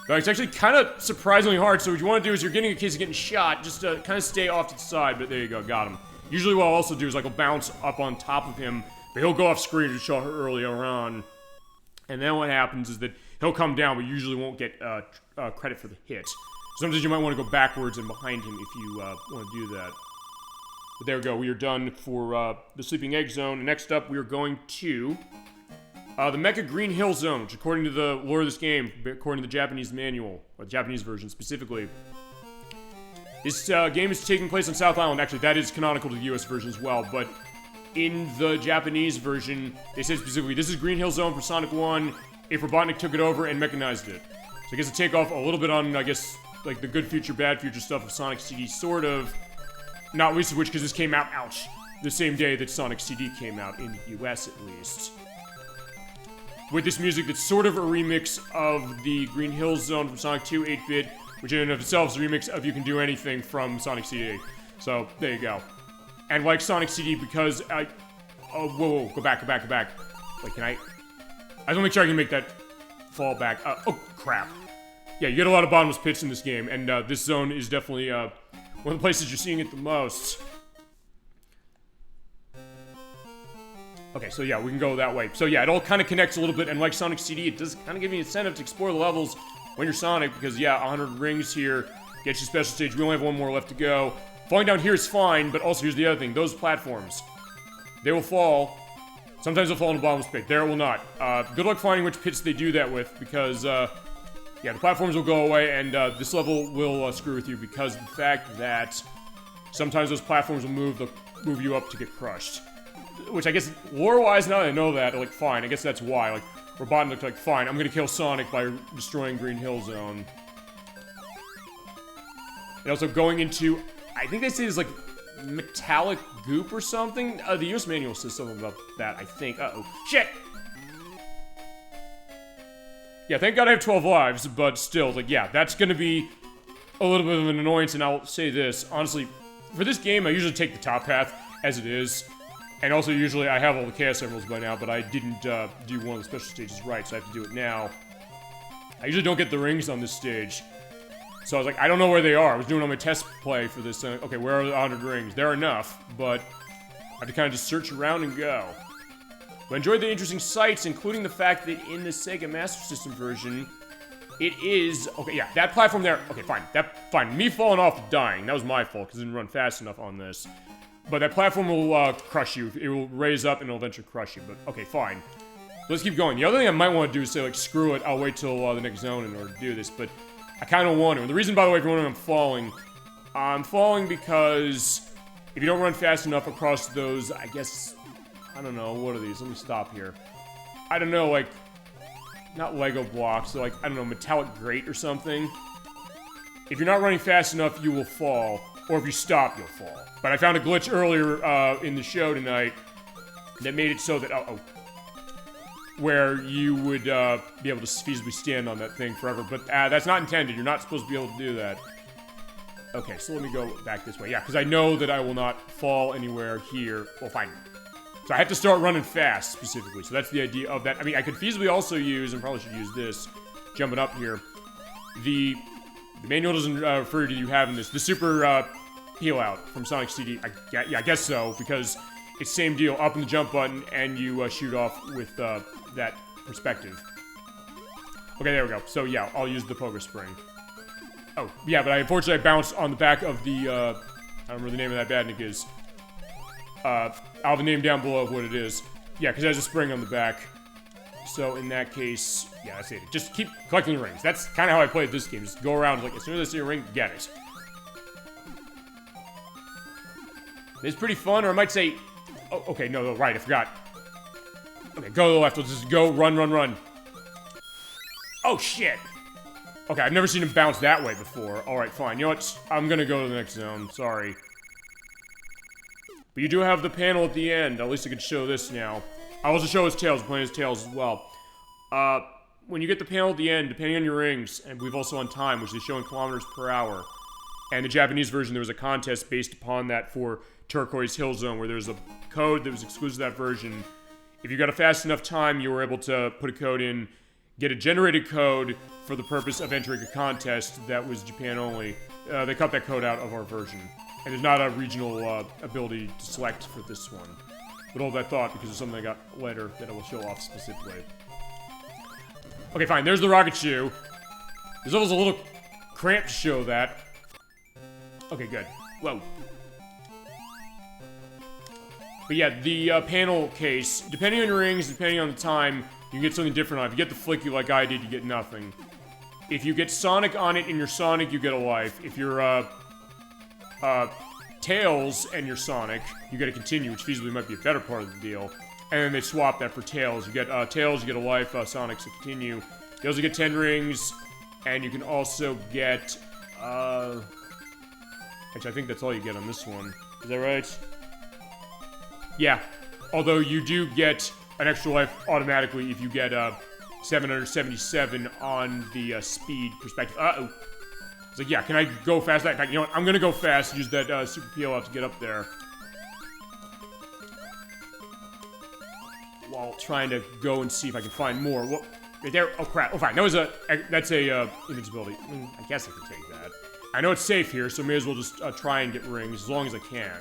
But it's actually kind of surprisingly hard, so what you want to do is you're getting in case of getting shot, just to kind of stay off to the side, but there you go, got him. Usually what I'll also do is like I'll bounce up on top of him, but he'll go off screen to show her earlier on. And then what happens is that he'll come down, but usually won't get credit for the hit. Sometimes you might want to go backwards and behind him if you want to do that. But there we go, we are done for the Sleeping Egg Zone. And next up, we are going to the Mecha Green Hill Zone, which according to the lore of this game, according to the Japanese manual, or the Japanese version specifically, this game is taking place on South Island. Actually, that is canonical to the US version as well, but in the Japanese version, they said specifically, this is Green Hill Zone for Sonic 1, if Robotnik took it over and mechanized it. So I guess a takeoff a little bit on, I guess, like the good future, bad future stuff of Sonic CD, sort of. Not least of which, because this came out, ouch, the same day that Sonic CD came out, in the US at least. With this music that's sort of a remix of the Green Hill Zone from Sonic 2 8-bit, which in and of itself is a remix of You Can Do Anything from Sonic CD. So, there you go. And like Sonic CD, because I... Oh, whoa, go back. Wait, can I... I just want to make sure I can make that fall back. Oh, crap. Yeah, you get a lot of bottomless pits in this game, and this zone is definitely one of the places you're seeing it the most. Okay, so yeah, we can go that way. So yeah, it all kind of connects a little bit, and like Sonic CD, it does kind of give you an incentive to explore the levels when you're Sonic, because yeah, 100 rings here gets you special stage. We only have one more left to go. Falling down here is fine, but also here's the other thing. Those platforms, they will fall. Sometimes they'll fall in the bottomless pit. There it will not. Good luck finding which pits they do that with, because yeah, the platforms will go away, and this level will screw with you because of the fact that sometimes those platforms will move you up to get crushed. Which I guess, lore-wise, now that I know that, like, fine, I guess that's why. Like, Robotnik, like, fine, I'm gonna kill Sonic by destroying Green Hill Zone. And also going into, I think they say it's like metallic goop or something. The US manual says something about that, I think. Uh-oh. Shit! Yeah, thank God I have 12 lives, but still, like, yeah, that's gonna be a little bit of an annoyance, and I'll say this, honestly, for this game, I usually take the top path as it is. And also, usually, I have all the Chaos Emeralds by now, but I didn't do one of the special stages right, so I have to do it now. I usually don't get the rings on this stage. So I was like, I don't know where they are. I was doing on my test play for this. Okay, where are the 100 rings? They're enough, but I have to kind of just search around and go. But I enjoyed the interesting sights, including the fact that in the Sega Master System version, it is... Okay, yeah, that platform there... Okay, fine. Me falling off dying. That was my fault, because I didn't run fast enough on this. But that platform will crush you. It will raise up and it'll eventually crush you. But, okay, fine. Let's keep going. The other thing I might want to do is say, like, screw it, I'll wait till the next zone in order to do this. But I kind of want to. And the reason, by the way, if you're wondering I'm falling because if you don't run fast enough across those, I guess, I don't know, what are these? Let me stop here. I don't know, like, not Lego blocks, so like, I don't know, metallic grate or something. If you're not running fast enough, you will fall. Or if you stop, you'll fall. But I found a glitch earlier in the show tonight that made it so that, where you would be able to feasibly stand on that thing forever. But that's not intended. You're not supposed to be able to do that. Okay, so let me go back this way. Yeah, because I know that I will not fall anywhere here. Well, fine. So I have to start running fast, specifically. So that's the idea of that. I mean, I could feasibly also use, and probably should use this, jumping up here. The manual doesn't refer to you having this. The super peel out from Sonic CD. I guess so, because it's same deal. Up in the jump button, and you shoot off with that perspective. Okay, there we go. So yeah, I'll use the pogo spring. Oh, yeah, but unfortunately I bounced on the back of the, I don't remember the name of that badnik is. I'll have the name down below of what it is. Yeah, because it has a spring on the back. So in that case, yeah, that's it. Just keep collecting the rings. That's kind of how I played this game. Just go around, like, as soon as I see a ring, get it. It's pretty fun, or I might say... Oh, okay, no, right, I forgot. Okay, go to the left. Let's just go, run. Oh, shit! Okay, I've never seen him bounce that way before. Alright, fine. You know what? I'm gonna go to the next zone. Sorry. But you do have the panel at the end. At least I can show this now. I also show his tails. I'm playing his tails as well. When you get the panel at the end, depending on your rings, and we've also on time, which they show in kilometers per hour, and the Japanese version, there was a contest based upon that for Turquoise Hill Zone, where there's a code that was exclusive to that version. If you got a fast enough time, you were able to put a code in, get a generated code for the purpose of entering a contest that was Japan only. They cut that code out of our version. And there's not a regional ability to select for this one. But hold that thought, because it's something I got later that I will show off specifically. Okay, fine, there's the rocket shoe. This level's a little cramped to show that. Okay, good. Whoa. But yeah, the panel case, depending on your rings, depending on the time, you can get something different on it. If you get the flicky like I did, you get nothing. If you get Sonic on it and you're Sonic, you get a life. If you're, Tails and your Sonic, you get a continue, which feasibly might be a better part of the deal. And then they swap that for Tails. You get Tails, you get a life, Sonic's a continue. You also get 10 rings, and you can also get, actually, I think that's all you get on this one. Is that right? Yeah. Although you do get an extra life automatically if you get 777 on the speed perspective. Uh-oh. It's like, yeah, can I go fast? In fact, you know what? I'm gonna go fast, use that super peel out to get up there. While trying to go and see if I can find more. What? Right there? Oh, crap. Oh, fine. That's a invincibility. I guess I can take that. I know it's safe here, so may as well just try and get rings as long as I can.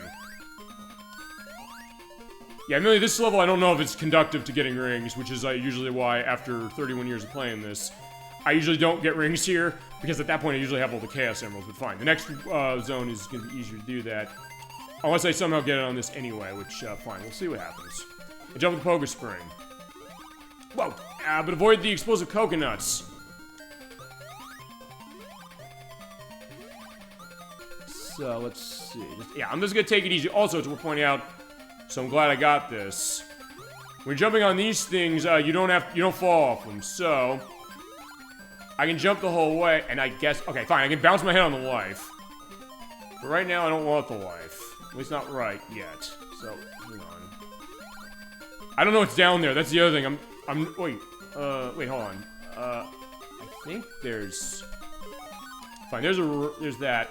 Yeah, admittedly, this level, I don't know if it's conductive to getting rings, which is usually why, after 31 years of playing this, I usually don't get rings here, because at that point I usually have all the Chaos Emeralds, but fine. The next zone is going to be easier to do that. Unless I somehow get it on this anyway, which, fine, we'll see what happens. I jump with the Pogo Spring. Whoa! But avoid the explosive coconuts. So, let's see. I'm just going to take it easy. Also, it's worth pointing out, so I'm glad I got this. When you're jumping on these things, you don't fall off them, so I can jump the whole way, and I guess, okay, fine, I can bounce my head on the life. But right now, I don't want the life. At least not right yet. So, hang on. I don't know what's down there. That's the other thing. Wait, hold on. I think there's, fine, there's that.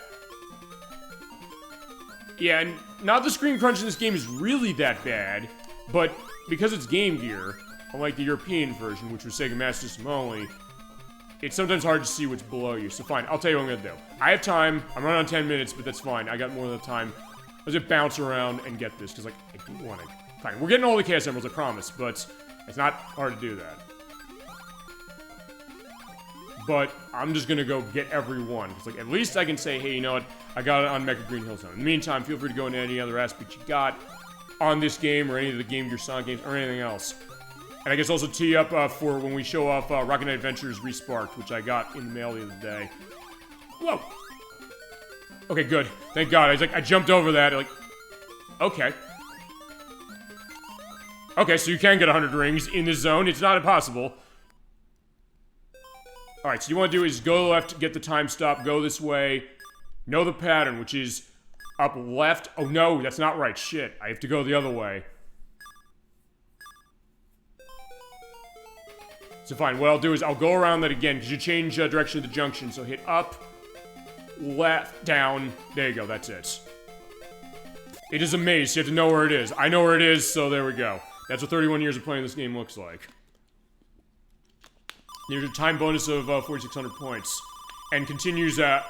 Yeah, and not the screen crunch in this game is really that bad, but because it's Game Gear, unlike the European version, which was Sega Master System only, it's sometimes hard to see what's below you. So fine, I'll tell you what I'm gonna do. I have time. I'm running on 10 minutes, but that's fine. I got more than time. Let's just bounce around and get this, because, like, I do want to. Fine, we're getting all the Chaos Emeralds, I promise, but it's not hard to do that. But I'm just gonna go get every one, because, like, at least I can say, hey, you know what? I got it on Mecha Green Hill Zone. In the meantime, feel free to go into any other aspect you got on this game, or any of the Game Gear Sonic games, or anything else. And I guess also tee up for when we show off Rocket Knight Adventures Resparked, which I got in the mail the other day. Whoa! Okay, good. Thank God. I jumped over that, like, okay. Okay, so you can get 100 rings in this zone. It's not impossible. Alright, so you want to do is go left, get the time stop, go this way. Know the pattern, which is up left. Oh no, that's not right. Shit, I have to go the other way. So fine, what I'll do is I'll go around that again, because you change direction of the junction. So hit up, left, down. There you go, that's it. It is a maze, you have to know where it is. I know where it is, so there we go. That's what 31 years of playing this game looks like. There's a time bonus of 4,600 points. And continues out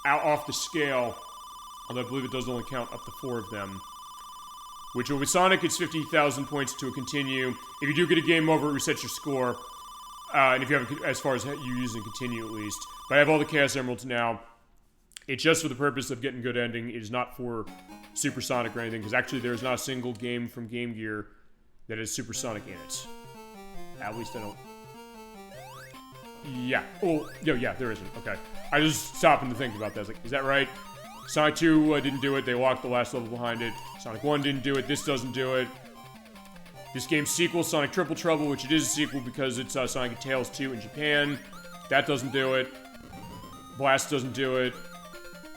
off the scale. Although I believe it does only count up to 4 of them. Which with Sonic, it's 50,000 points to a continue. If you do get a game over, it resets your score. And if you have, as far as you using continue at least. But I have all the Chaos Emeralds now. It's just for the purpose of getting good ending. It is not for Super Sonic or anything. Because actually there is not a single game from Game Gear that has Super Sonic in it. At least I don't... Yeah. Oh, yeah, there isn't. Okay. I just stopped to think about that. I was like, is that right? Sonic 2 didn't do it. They locked the last level behind it. Sonic 1 didn't do it. This doesn't do it. This game's sequel, Sonic Triple Trouble, which it is a sequel because it's Sonic and Tails 2 in Japan. That doesn't do it. Blast doesn't do it.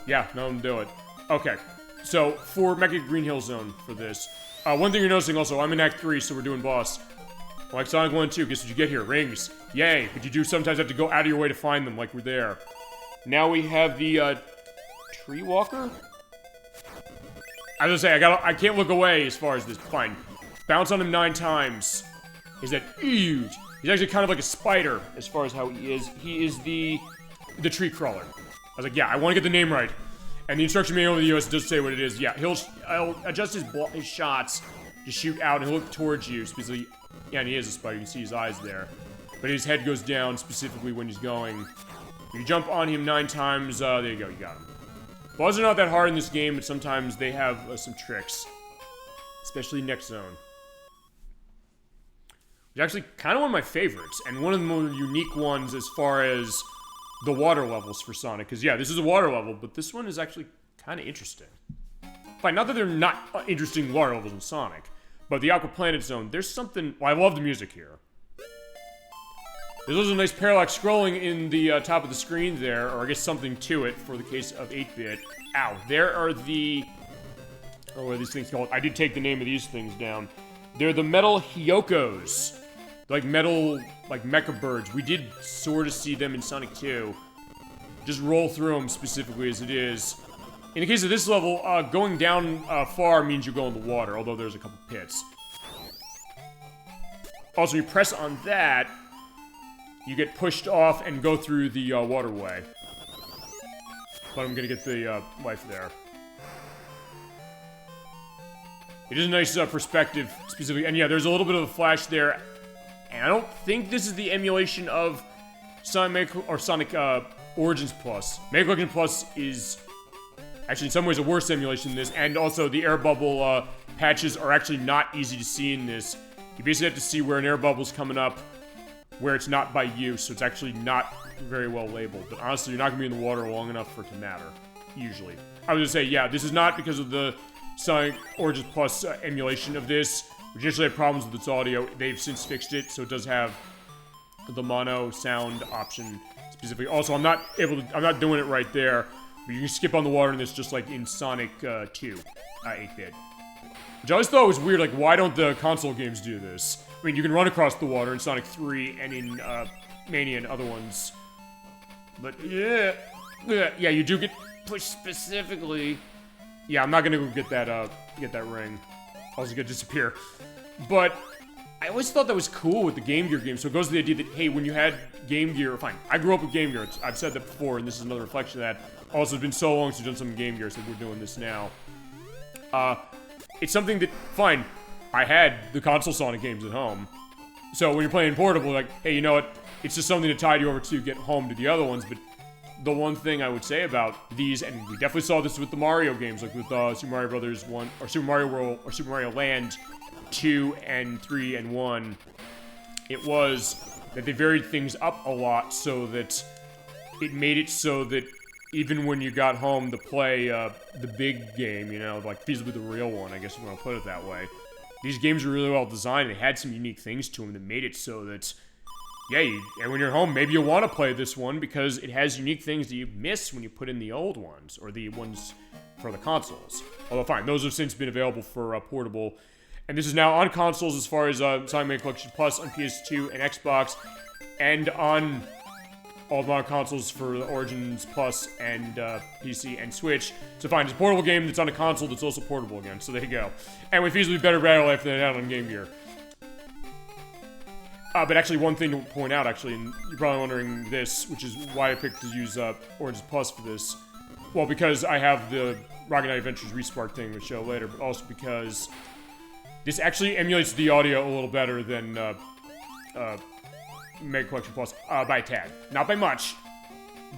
Yeah, none of them do it. Okay. So, for Mecha Green Hill Zone for this. One thing you're noticing also, I'm in Act 3, so we're doing boss. Like Sonic 1 and 2, guess what you get here? Rings. Yay! But you do sometimes have to go out of your way to find them, like we're there. Now we have the, Tree Walker? I was gonna say, I can't look away as far as this. Fine. Bounce on him 9 times. Is that huge? He's actually kind of like a spider, as far as how he is. He is the tree crawler. I was like, yeah, I want to get the name right. And the instruction manual of the US does say what it is. Yeah, I'll adjust his shots to shoot out, and he'll look towards you, specifically. Yeah, and he is a spider. You can see his eyes there. But his head goes down specifically when he's going. You jump on him 9 times. There you go. You got him. Bosses are not that hard in this game, but sometimes they have some tricks. Especially next zone. It's actually kind of one of my favorites, and one of the more unique ones as far as the water levels for Sonic. Because, yeah, this is a water level, but this one is actually kind of interesting. fine, not that they're not interesting water levels in Sonic, but the Aqua Planet Zone, there's something, well, I love the music here. There's also a nice parallax scrolling in the top of the screen there, or I guess something to it for the case of 8-bit. Ow, there are the, oh, what are these things called? I did take the name of these things down. They're the metal Hyokos. Like metal, like mecha birds. We did sort of see them in Sonic 2. Just roll through them specifically as it is. In the case of this level, going down far means you go in the water, although there's a couple pits. Also, you press on that, you get pushed off and go through the waterway. But I'm gonna get the life there. It is a nice perspective, specifically, and yeah, there's a little bit of a flash there. And I don't think this is the emulation of Sonic Origins Plus. Mega Collection Plus is actually in some ways a worse emulation than this, and also the air bubble patches are actually not easy to see in this. You basically have to see where an air bubble's coming up, where it's not by you, so it's actually not very well labeled. But honestly, you're not gonna be in the water long enough for it to matter, usually. I was gonna say, yeah, this is not because of the Sonic Origins Plus emulation of this. We initially had problems with its audio. They've since fixed it, so it does have the mono sound option specifically. Also, I'm not doing it right there, but you can skip on the water in this just like in Sonic 2, 8-bit. Which I always thought was weird, like, why don't the console games do this? I mean, you can run across the water in Sonic 3 and in Mania and other ones. But, yeah, you do get pushed specifically. Yeah, I'm not gonna go get that ring. I was gonna disappear. But I always thought that was cool with the Game Gear games. So it goes to the idea that, hey, when you had Game Gear, fine, I grew up with Game Gear. I've said that before, and this is another reflection of that. Also, it's been so long since we've done some Game Gear, so we're doing this now. It's something that, fine, I had the console Sonic games at home. So when you're playing portable, like, hey, you know what? It's just something to tide you over to get home to the other ones. But the one thing I would say about these, and we definitely saw this with the Mario games, like with Super Mario Brothers 1, or Super Mario World, or Super Mario Land 2 and 3 and 1, it was that they varied things up a lot so that it made it so that even when you got home to play the big game, you know, like feasibly the real one, I guess if you want to put it that way, these games were really well designed. They had some unique things to them that made it so that, yeah, and when you're home, maybe you want to play this one because it has unique things that you miss when you put in the old ones, or the ones for the consoles. Although, fine, those have since been available for portable. And this is now on consoles as far as Sonic Mega Collection Plus on PS2 and Xbox, and on all the consoles for the Origins Plus and PC and Switch. So fine, it's a portable game that's on a console that's also portable again, so there you go. And with feasibly better battery life than it had on Game Gear. But actually, one thing to point out, actually, and you're probably wondering this, which is why I picked to use Origins Plus for this. Well, because I have the Rocket Knight Adventures Respark thing we'll show later, but also because this actually emulates the audio a little better than Mega Collection Plus by a tad. Not by much,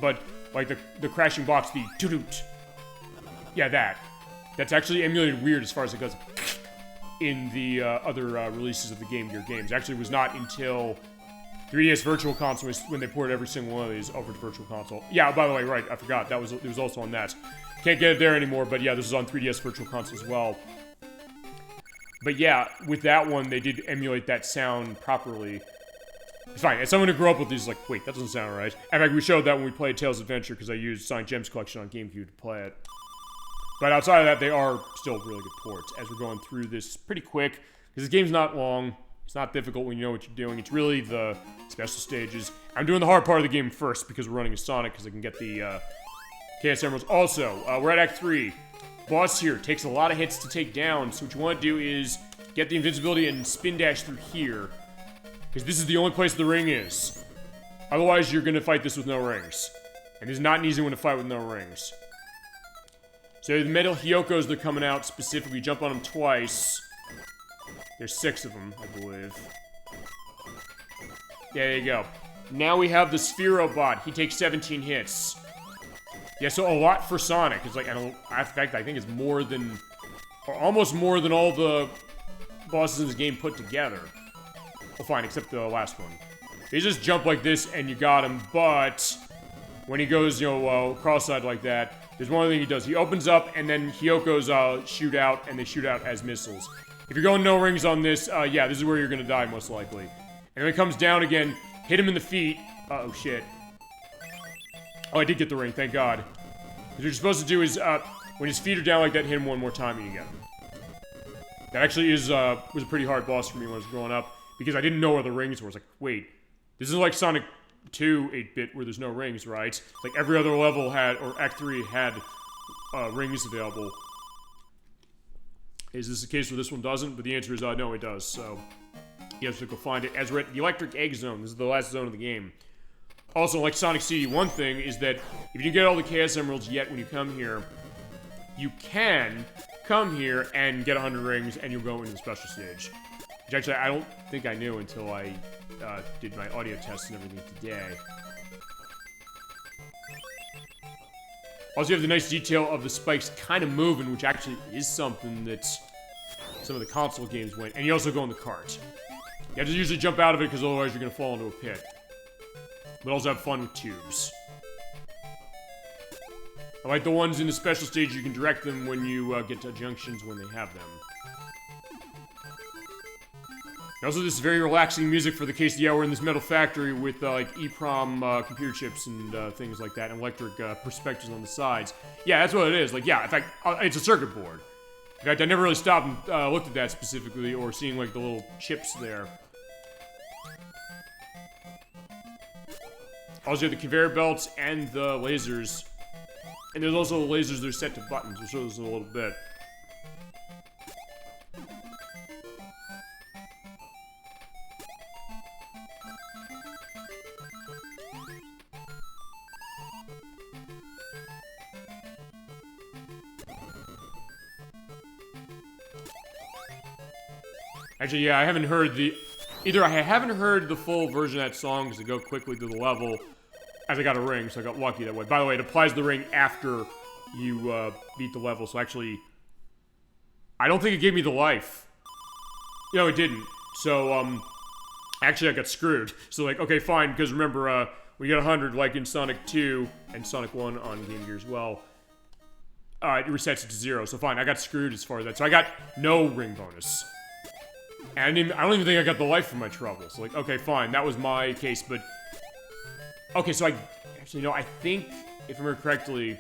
but like the crashing box, the toot-toot. Yeah, that's actually emulated weird as far as it goes in the other releases of the Game Gear games. Actually, it was not until 3DS Virtual Console when they ported every single one of these over to Virtual Console. Yeah, by the way, right, I forgot, it was also on that. Can't get it there anymore, but yeah, this is on 3DS Virtual Console as well. But yeah, with that one, they did emulate that sound properly. It's fine. As someone who grew up with these, like, wait, that doesn't sound right. In fact, we showed that when we played Tales of Adventure, because I used Sonic Gems Collection on GameCube to play it. But outside of that, they are still really good ports. As we're going through this pretty quick, because this game's not long. It's not difficult when you know what you're doing. It's really the special stages. I'm doing the hard part of the game first, because we're running a Sonic, because I can get the KS Emeralds. Also, we're at Act 3. Boss here takes a lot of hits to take down, so what you want to do is get the invincibility and spin dash through here. Because this is the only place the ring is. Otherwise, you're going to fight this with no rings. And this is not an easy one to fight with no rings. So the metal Hyokos that are coming out specifically, jump on them twice. There's 6 of them, I believe. Yeah, there you go. Now we have the Spherobot. He takes 17 hits. Yeah, so a lot for Sonic. It's like, in fact, I think it's more than, or almost more than all the bosses in this game put together. Well, fine, except the last one. They just jump like this and you got him, but when he goes, you know, cross-eyed like that, There's one other thing he does. He opens up, and then Hyoko's shoot out, and they shoot out as missiles. If you're going no rings on this, yeah, this is where you're gonna die, most likely. And when it comes down again, hit him in the feet. Uh-oh, shit. Oh, I did get the ring, thank God. What you're supposed to do is, when his feet are down like that, hit him one more time and you get him. That actually was a pretty hard boss for me when I was growing up, because I didn't know where the rings were. I was like, wait, this is like Sonic 2 8-bit where there's no rings, right? It's like every other level had, or Act 3 had, rings available. Is this the case where this one doesn't? But the answer is, no, it does, so you have to go find it. As we're at the Electric Egg Zone, this is the last zone of the game. Also, like Sonic CD, one thing is that if you get all the Chaos Emeralds yet when you come here, you can come here and get 100 rings and you'll go into the special stage. Which actually, I don't think I knew until I did my audio tests and everything today. Also, you have the nice detail of the spikes kind of moving, which actually is something that some of the console games went. And you also go in the cart. You have to usually jump out of it because otherwise you're going to fall into a pit. But also have fun with tubes. I like the ones in the special stage, you can direct them when you get to junctions when they have them. And also, this is very relaxing music for the case of the hour in this metal factory with like EEPROM computer chips and things like that, and electric perspectives on the sides. Yeah, that's what it is. Like, yeah, in fact, it's a circuit board. In fact, I never really stopped and looked at that specifically, or seeing like the little chips there. Also, you have the conveyor belts and the lasers. And there's also lasers that are set to buttons. We'll show this in a little bit. Actually, yeah, I haven't heard the... Either I haven't heard the full version of that song because I go quickly to the level as I got a ring, so I got lucky that way. By the way, it applies the ring after you beat the level, so actually... I don't think it gave me the life. No, it didn't. So, actually I got screwed. So, like, okay, fine, because remember, we got 100, like in Sonic 2 and Sonic 1 on Game Gear as well. It resets it to 0, so fine, I got screwed as far as that. So I got no ring bonus. And I don't even think I got the life from my trouble. So, like, okay, fine, that was my case, but... Okay, so actually, no, I think, if I remember correctly...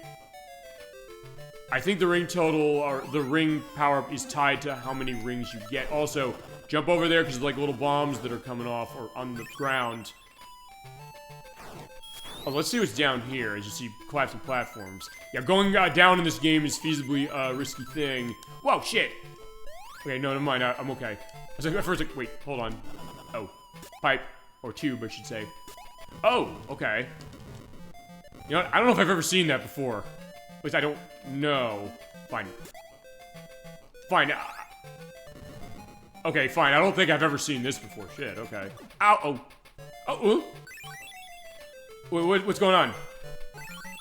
I think the ring total, or the ring power-up is tied to how many rings you get. Also, jump over there, because there's, like, little bombs that are coming off, or on the ground. Oh, let's see what's down here, as you see collapsing platforms. Yeah, going down in this game is feasibly a risky thing. Whoa, shit! Okay, no, never mind, I'm okay. I was like, at first, like, wait, hold on. Oh, pipe, or tube, I should say. Oh, okay. You know what? I don't know if I've ever seen that before. At least I don't know. Fine. Fine. Okay, fine. I don't think I've ever seen this before. Shit, okay. Ow, oh. Oh, what's going on?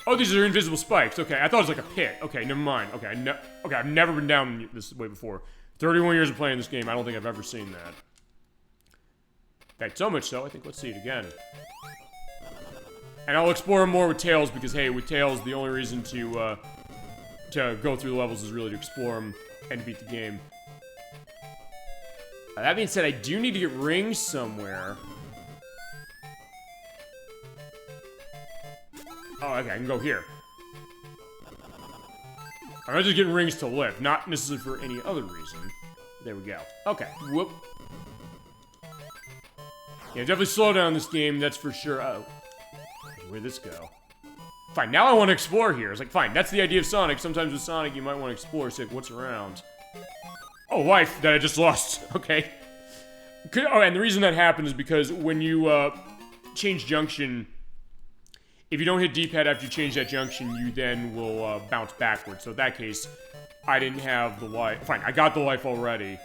Oh, these are invisible spikes. Okay, I thought it was like a pit. Okay, never mind. Okay, okay, I've never been down this way before. 31 years of playing this game, I don't think I've ever seen that. In fact, so much so, I think let's see it again. And I'll explore more with Tails, because, hey, with Tails, the only reason to go through the levels is really to explore them and to beat the game. That being said, I do need to get rings somewhere. Oh, okay, I can go here. I'm just getting rings to live, not necessarily for any other reason. There we go. Okay, whoop. Yeah, definitely slow down this game, that's for sure. Oh, where'd this go? Fine, now I want to explore here. It's like, fine, that's the idea of Sonic. Sometimes with Sonic, you might want to explore, see what's around. Oh, life that I just lost. Okay. Oh, and the reason that happened is because when you change junction, if you don't hit D-pad after you change that junction, you then will bounce backwards. So in that case, I didn't have the life. Fine, I got the life already.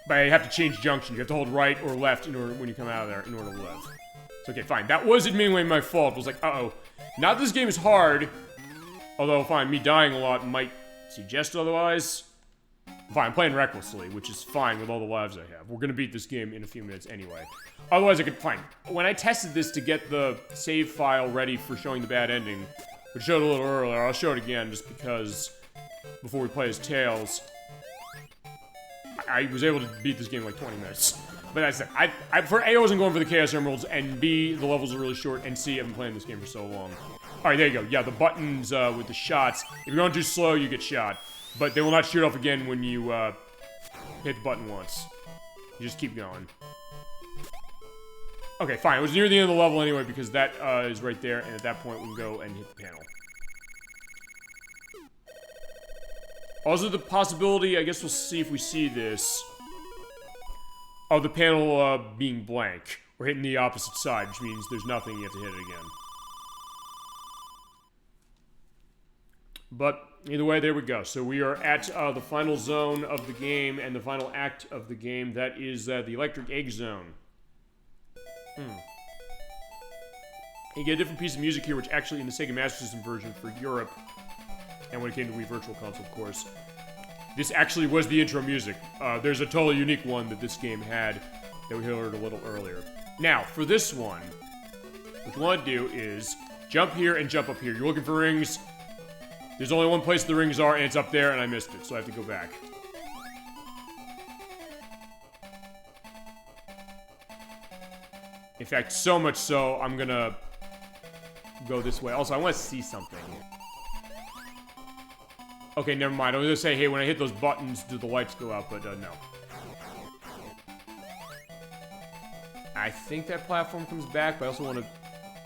But I have to change junction. You have to hold right or left in order when you come out of there in order to live. So, okay, fine. That was admittedly my fault. It was like, uh-oh. Not that this game is hard. Although, fine, me dying a lot might suggest otherwise. Fine, I'm playing recklessly, which is fine with all the lives I have. We're gonna beat this game in a few minutes anyway. Otherwise, I could, fine. When I tested this to get the save file ready for showing the bad ending, which showed a little earlier, I'll show it again just because before we play as Tails, I was able to beat this game in like 20 minutes. But that's it. For A, I wasn't going for the Chaos Emeralds, and B, the levels are really short, and C, I've been playing this game for so long. Alright, there you go. Yeah, the buttons with the shots. If you're going too slow, you get shot. But they will not shoot off again when you hit the button once. You just keep going. Okay, fine. It was near the end of the level anyway, because that is right there, and at that point we can go and hit the panel. Also, the possibility, I guess we'll see if we see this, of the panel being blank. We're hitting the opposite side, which means there's nothing, you have to hit it again. But, either way, there we go. So we are at the final zone of the game, and the final act of the game. That is the Electric Egg Zone. You get a different piece of music here, which actually in the Sega Master System version for Europe, and when it came to Wii Virtual Console, of course, this actually was the intro music. There's a totally unique one that this game had that we heard a little earlier. Now, for this one, what you want to do is jump here and jump up here. You're looking for rings. There's only one place the rings are, and it's up there, and I missed it, so I have to go back. In fact, so much so, I'm gonna go this way. Also, I want to see something. Okay, never mind. I was gonna say, hey, when I hit those buttons, do the lights go out? But, no. I think that platform comes back, but I also want to...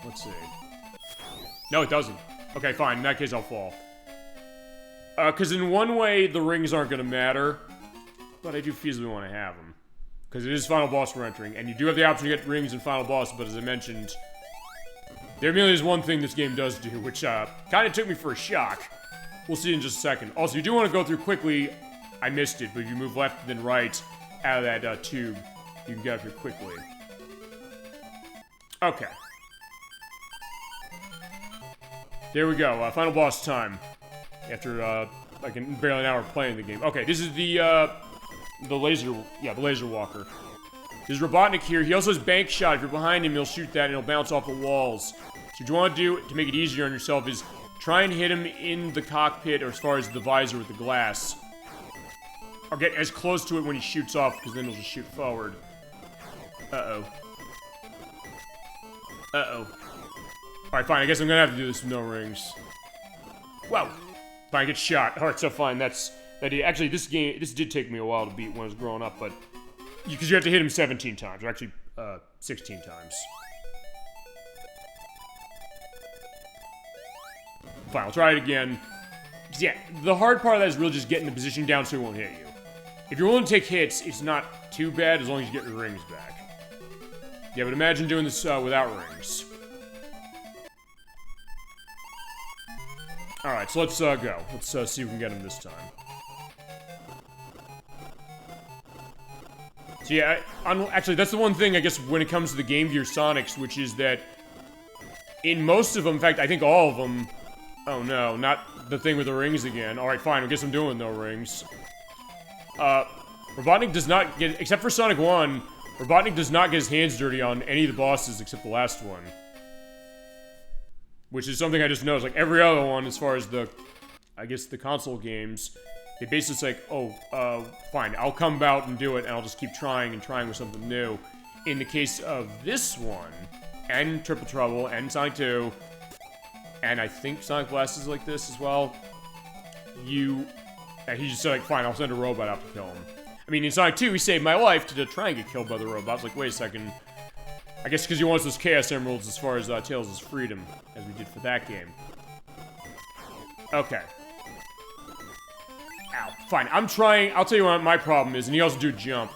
Let's see. No, it doesn't. Okay, fine. In that case, I'll fall. Because in one way, the rings aren't gonna matter. But I do feasibly want to have them. Because it is Final Boss we're entering, and you do have the option to get rings in Final Boss, but as I mentioned, there merely is one thing this game does do, which kind of took me for a shock. We'll see in just a second. Also, you do want to go through quickly. I missed it, but if you move left and then right out of that tube, you can get up here quickly. Okay. There we go. Final Boss time. After like barely an hour of playing the game. Okay, this is the laser, the laser walker. There's Robotnik here. He also has bank shot. If you're behind him, he'll shoot that and he'll bounce off the walls. So what you want to do to make it easier on yourself is try and hit him in the cockpit or as far as the visor with the glass. Or get as close to it when he shoots off, because then he'll just shoot forward. Uh-oh. Uh-oh. Alright, fine. I guess I'm gonna have to do this with no rings. Wow. Fine, get shot. Alright, so fine. Actually, this did take me a while to beat when I was growing up, but... Because you have to hit him 17 times, or actually, 16 times. Fine, I'll try it again. Yeah, the hard part of that is really just getting the position down so it won't hit you. If you're willing to take hits, it's not too bad as long as you get your rings back. Yeah, but imagine doing this without rings. Alright, so let's go. Let's see if we can get him this time. So yeah, actually, that's the one thing, I guess, when it comes to the Game Gear Sonics, which is that in most of them, in fact, I think all of them... Oh no, not the thing with the rings again. Alright, fine, I guess I'm doing no rings. Robotnik does not get... Except for Sonic 1, Robotnik does not get his hands dirty on any of the bosses except the last one. Which is something I just noticed. Like, every other one, as far as the... I guess the console games... They basically say, oh, fine, I'll come out and do it, and I'll just keep trying and trying with something new. In the case of this one, and Triple Trouble, and Sonic 2, and I think Sonic Blast is like this as well, he just said, like, fine, I'll send a robot out to kill him. I mean, in Sonic 2, he saved my life to try and get killed by the robot. I was like, wait a second. I guess because he wants those Chaos Emeralds as far as Tails' freedom, as we did for that game. Okay. Ow. Fine, I'm trying... I'll tell you what my problem is, and you also do jump.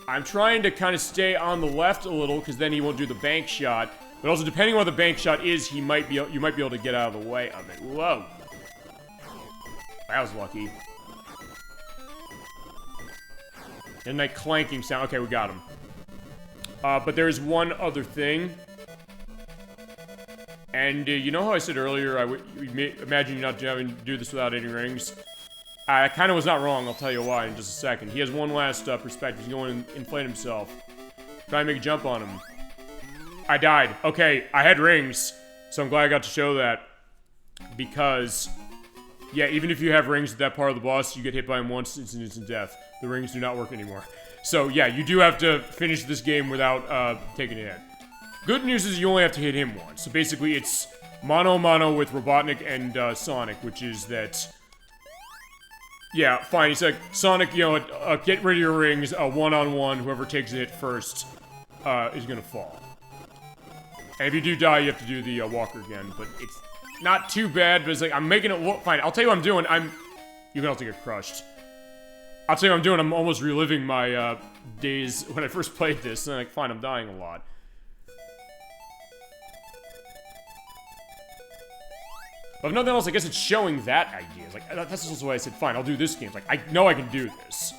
I'm trying to kind of stay on the left a little, because then he won't do the bank shot. But also, depending on what the bank shot is, you might be able to get out of the way of it. Whoa. That was lucky. And that clanking sound. Okay, we got him. But there's one other thing. And you know how I said earlier, imagine you not having to do this without any rings? I kind of was not wrong, I'll tell you why in just a second. He has one last perspective. He's going to inflate himself. Try and make a jump on him. I died. Okay, I had rings, so I'm glad I got to show that. Because, yeah, even if you have rings at that part of the boss, you get hit by him once, it's an instant death. The rings do not work anymore. So, yeah, you do have to finish this game without taking a hit. Good news is you only have to hit him once. So basically, it's mano-mano with Robotnik and Sonic, which is that... Yeah, fine. He's like, Sonic, you know, get rid of your rings, one-on-one, whoever takes a hit first is gonna fall. And if you do die, you have to do the walker again, but it's not too bad, but it's like, I'm making it look fine. I'll tell you what I'm doing, you're gonna have to get crushed. I'll tell you what I'm doing, I'm almost reliving my days when I first played this, and I'm like, fine, I'm dying a lot. But if nothing else, I guess it's showing that idea. It's like, that's also why I said, fine, I'll do this game. It's like, I know I can do this.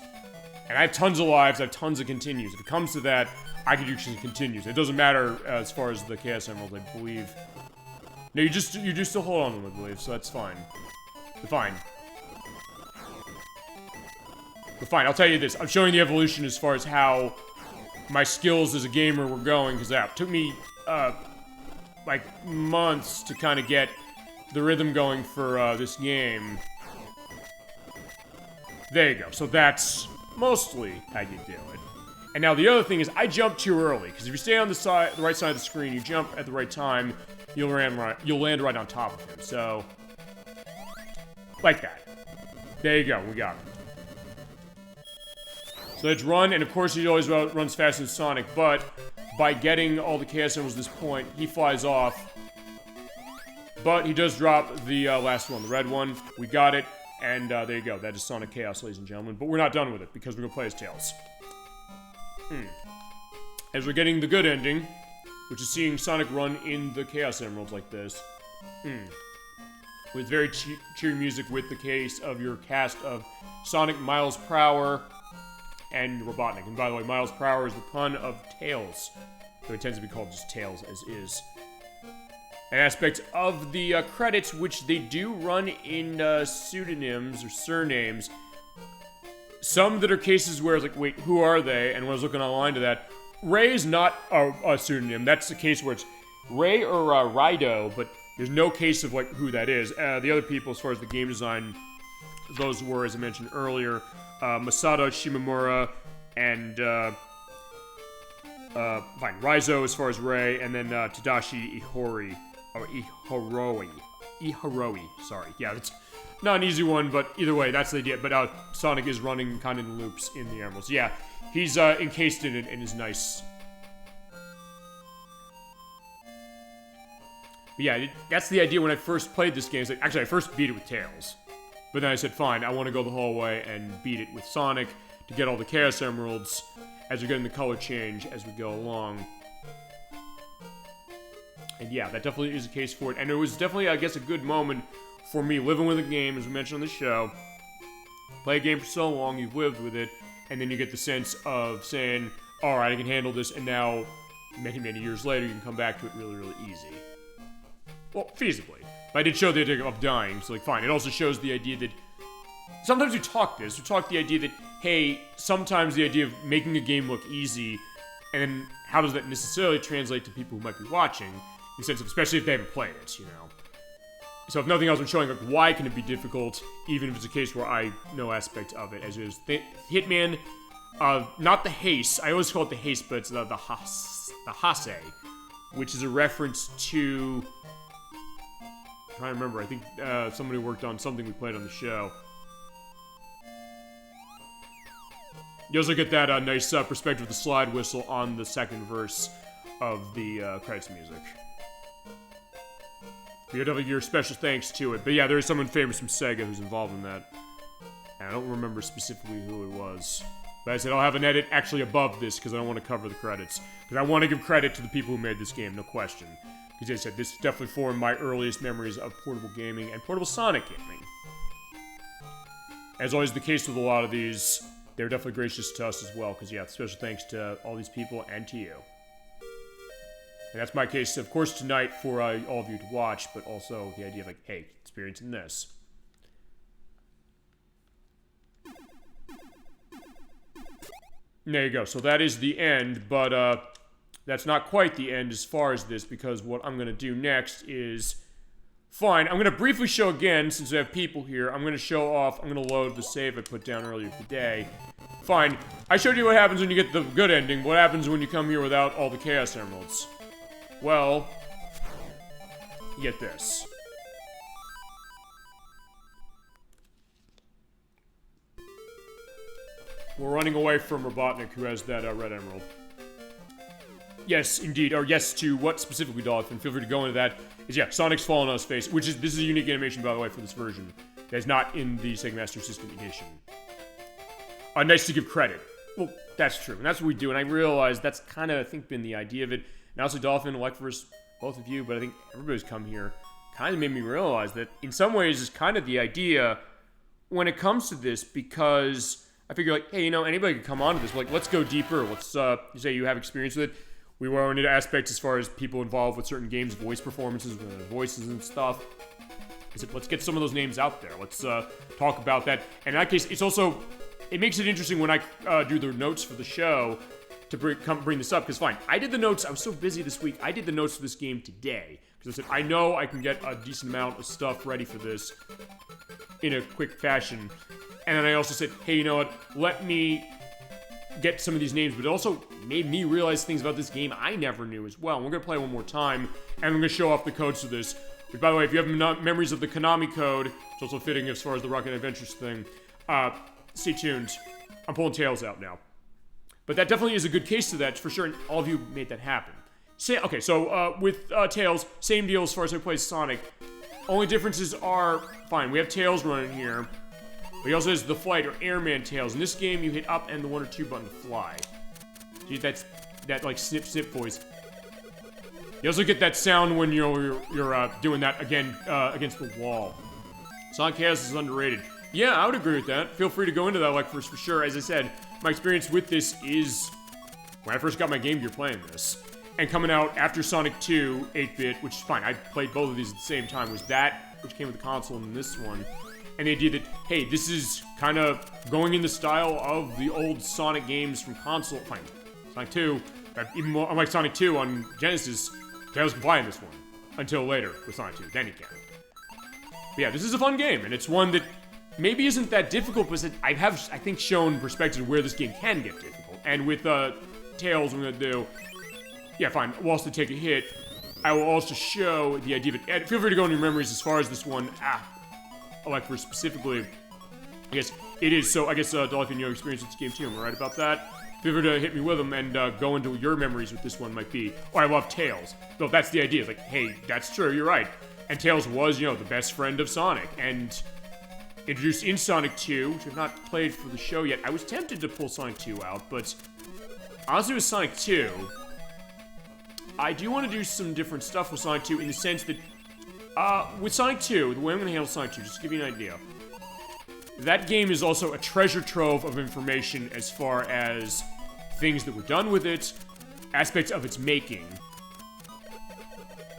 And I have tons of lives, I have tons of continues. If it comes to that, I can do some continues. It doesn't matter as far as the Chaos Emeralds, I believe. No, you do still hold on to them, I believe, so that's fine. But fine. But fine, I'll tell you this. I'm showing the evolution as far as how my skills as a gamer were going, because that took me, like, months to kind of get the rhythm going for this game. There you go. So that's mostly how you do it. And now the other thing is, I jumped too early, because if you stay on the right side of the screen, you jump at the right time, you'll land right on top of him. So, like that. There you go. We got him. So let's run, and of course he always runs faster than Sonic, but by getting all the Chaos Emeralds at this point, he flies off. But he does drop the last one, the red one. We got it, and there you go. That is Sonic Chaos, ladies and gentlemen. But we're not done with it, because we're going to play as Tails. As we're getting the good ending, which is seeing Sonic run in the Chaos Emeralds like this. With very cheery music with the case of your cast of Sonic, Miles Prower, and Robotnik. And by the way, Miles Prower is the pun of Tails. So it tends to be called just Tails as is. An aspect of the credits, which they do run in pseudonyms or surnames. Some that are cases where it's like, wait, who are they? And when I was looking online to that, Ray is not a pseudonym. That's the case where it's Ray or Rido, but there's no case of like who that is. The other people, as far as the game design, those were, as I mentioned earlier, Masato Shimamura and fine, Raizo as far as Ray, and then Tadashi Ihori. Or Ihoroi, sorry. Yeah, it's not an easy one, but either way, that's the idea. But Sonic is running kind of in loops in the emeralds. Yeah, he's encased in it and is nice. But yeah, that's the idea when I first played this game. It's like, actually, I first beat it with Tails. But then I said, fine, I want to go the whole way and beat it with Sonic to get all the Chaos Emeralds as we're getting the color change as we go along. And yeah, that definitely is the case for it. And it was definitely, I guess, a good moment for me living with a game, as we mentioned on the show. Play a game for so long, you've lived with it, and then you get the sense of saying, alright, I can handle this, and now, many, many years later, you can come back to it really, really easy. Well, feasibly. But I did show the idea of dying, so like, fine. It also shows the idea that sometimes we talk the idea that, hey, sometimes the idea of making a game look easy, and then how does that necessarily translate to people who might be watching? In the sense of, especially if they haven't played it, you know. So if nothing else, I'm showing like why can it be difficult, even if it's a case where I know aspect of it, as it is Hitman, not the haste. I always call it the haste, but it's the hase, which is a reference to. I'm trying to remember. I think somebody worked on something we played on the show. You also get that nice perspective of the slide whistle on the second verse of the credits music. You definitely your special thanks to it. But yeah, there is someone famous from Sega who's involved in that. And I don't remember specifically who it was. But I said I'll have an edit actually above this because I don't want to cover the credits. Because I want to give credit to the people who made this game, no question. Because as I said, this definitely formed my earliest memories of portable gaming and portable Sonic gaming. As always the case with a lot of these, they're definitely gracious to us as well. Because yeah, special thanks to all these people and to you. And that's my case, of course, tonight for all of you to watch, but also the idea of, like, hey, experiencing this. There you go. So that is the end, but that's not quite the end as far as this, because what I'm going to do next is... Fine, I'm going to briefly show again, since I have people here. I'm going to show off, I'm going to load the save I put down earlier today. Fine, I showed you what happens when you get the good ending. What happens when you come here without all the Chaos Emeralds? Well, you get this. We're running away from Robotnik, who has that red emerald. Yes, indeed. Or yes to what specifically, Dolphin? Feel free to go into that. Is, yeah, Sonic's falling on his face, which is, this is a unique animation, by the way, for this version. That's not in the Sega Master System edition. Nice to give credit. Well, that's true, and that's what we do, and I realize that's kind of, I think, been the idea of it. And also, Dolphin, like for both of you, but I think everybody's come here, kind of made me realize that, in some ways, is kind of the idea when it comes to this, because I figure, like, hey, you know, anybody could come onto this. Like, let's go deeper. Let's, you say you have experience with it. We went into aspects as far as people involved with certain games, voice performances, voices and stuff. I said, let's get some of those names out there. Let's talk about that. And in that case, it's also, it makes it interesting when I do the notes for the show to bring this up. Because fine, I did the notes, I was so busy this week, I did the notes for this game today. Because I said, I know I can get a decent amount of stuff ready for this in a quick fashion. And then I also said, hey, you know what, let me get some of these names, but it also made me realize things about this game I never knew as well. And we're going to play one more time, and I'm going to show off the codes for this. Which, by the way, if you have memories of the Konami code, it's also fitting as far as the Rocket Adventures thing, stay tuned. I'm pulling Tails out now. But that definitely is a good case to that, for sure, and all of you made that happen. Okay, so with Tails, same deal as far as I play Sonic. Only differences are, fine, we have Tails running here. But he also has the flight or airman Tails. In this game, you hit up and the 1 or 2 button to fly. You get that like snip snip voice. You also get that sound when you're doing that again against the wall. Sonic Chaos is underrated. Yeah, I would agree with that. Feel free to go into that like for sure. As I said, my experience with this is when I first got my Game Gear playing this. And coming out after Sonic 2, 8-bit, which is fine, I played both of these at the same time, was that, which came with the console, and this one. And the idea that, hey, this is kind of going in the style of the old Sonic games from console. Fine, Sonic 2, even more, unlike Sonic 2 on Genesis, Tails can fly in this one. Until later with Sonic 2, then he can. But yeah, this is a fun game, and it's one that maybe isn't that difficult, but I have, I think, shown perspective of where this game can get difficult. And with Tails, I'm going to do, yeah, fine, we'll also take a hit. I will also show the idea of it. And feel free to go into your memories as far as this one, like for specifically, I guess it is. So I guess Dolphin, you experience this game too. Am I right about that? Feel free to hit me with them and go into your memories with this one might be. Oh, I love Tails. So that's the idea. It's like, hey, that's true. You're right. And Tails was, you know, the best friend of Sonic and introduced in Sonic 2, which I've not played for the show yet. I was tempted to pull Sonic 2 out, but honestly, with Sonic 2, I do want to do some different stuff with Sonic 2 in the sense that with Sonic 2, the way I'm going to handle Sonic 2, just to give you an idea, that game is also a treasure trove of information as far as things that were done with it, aspects of its making.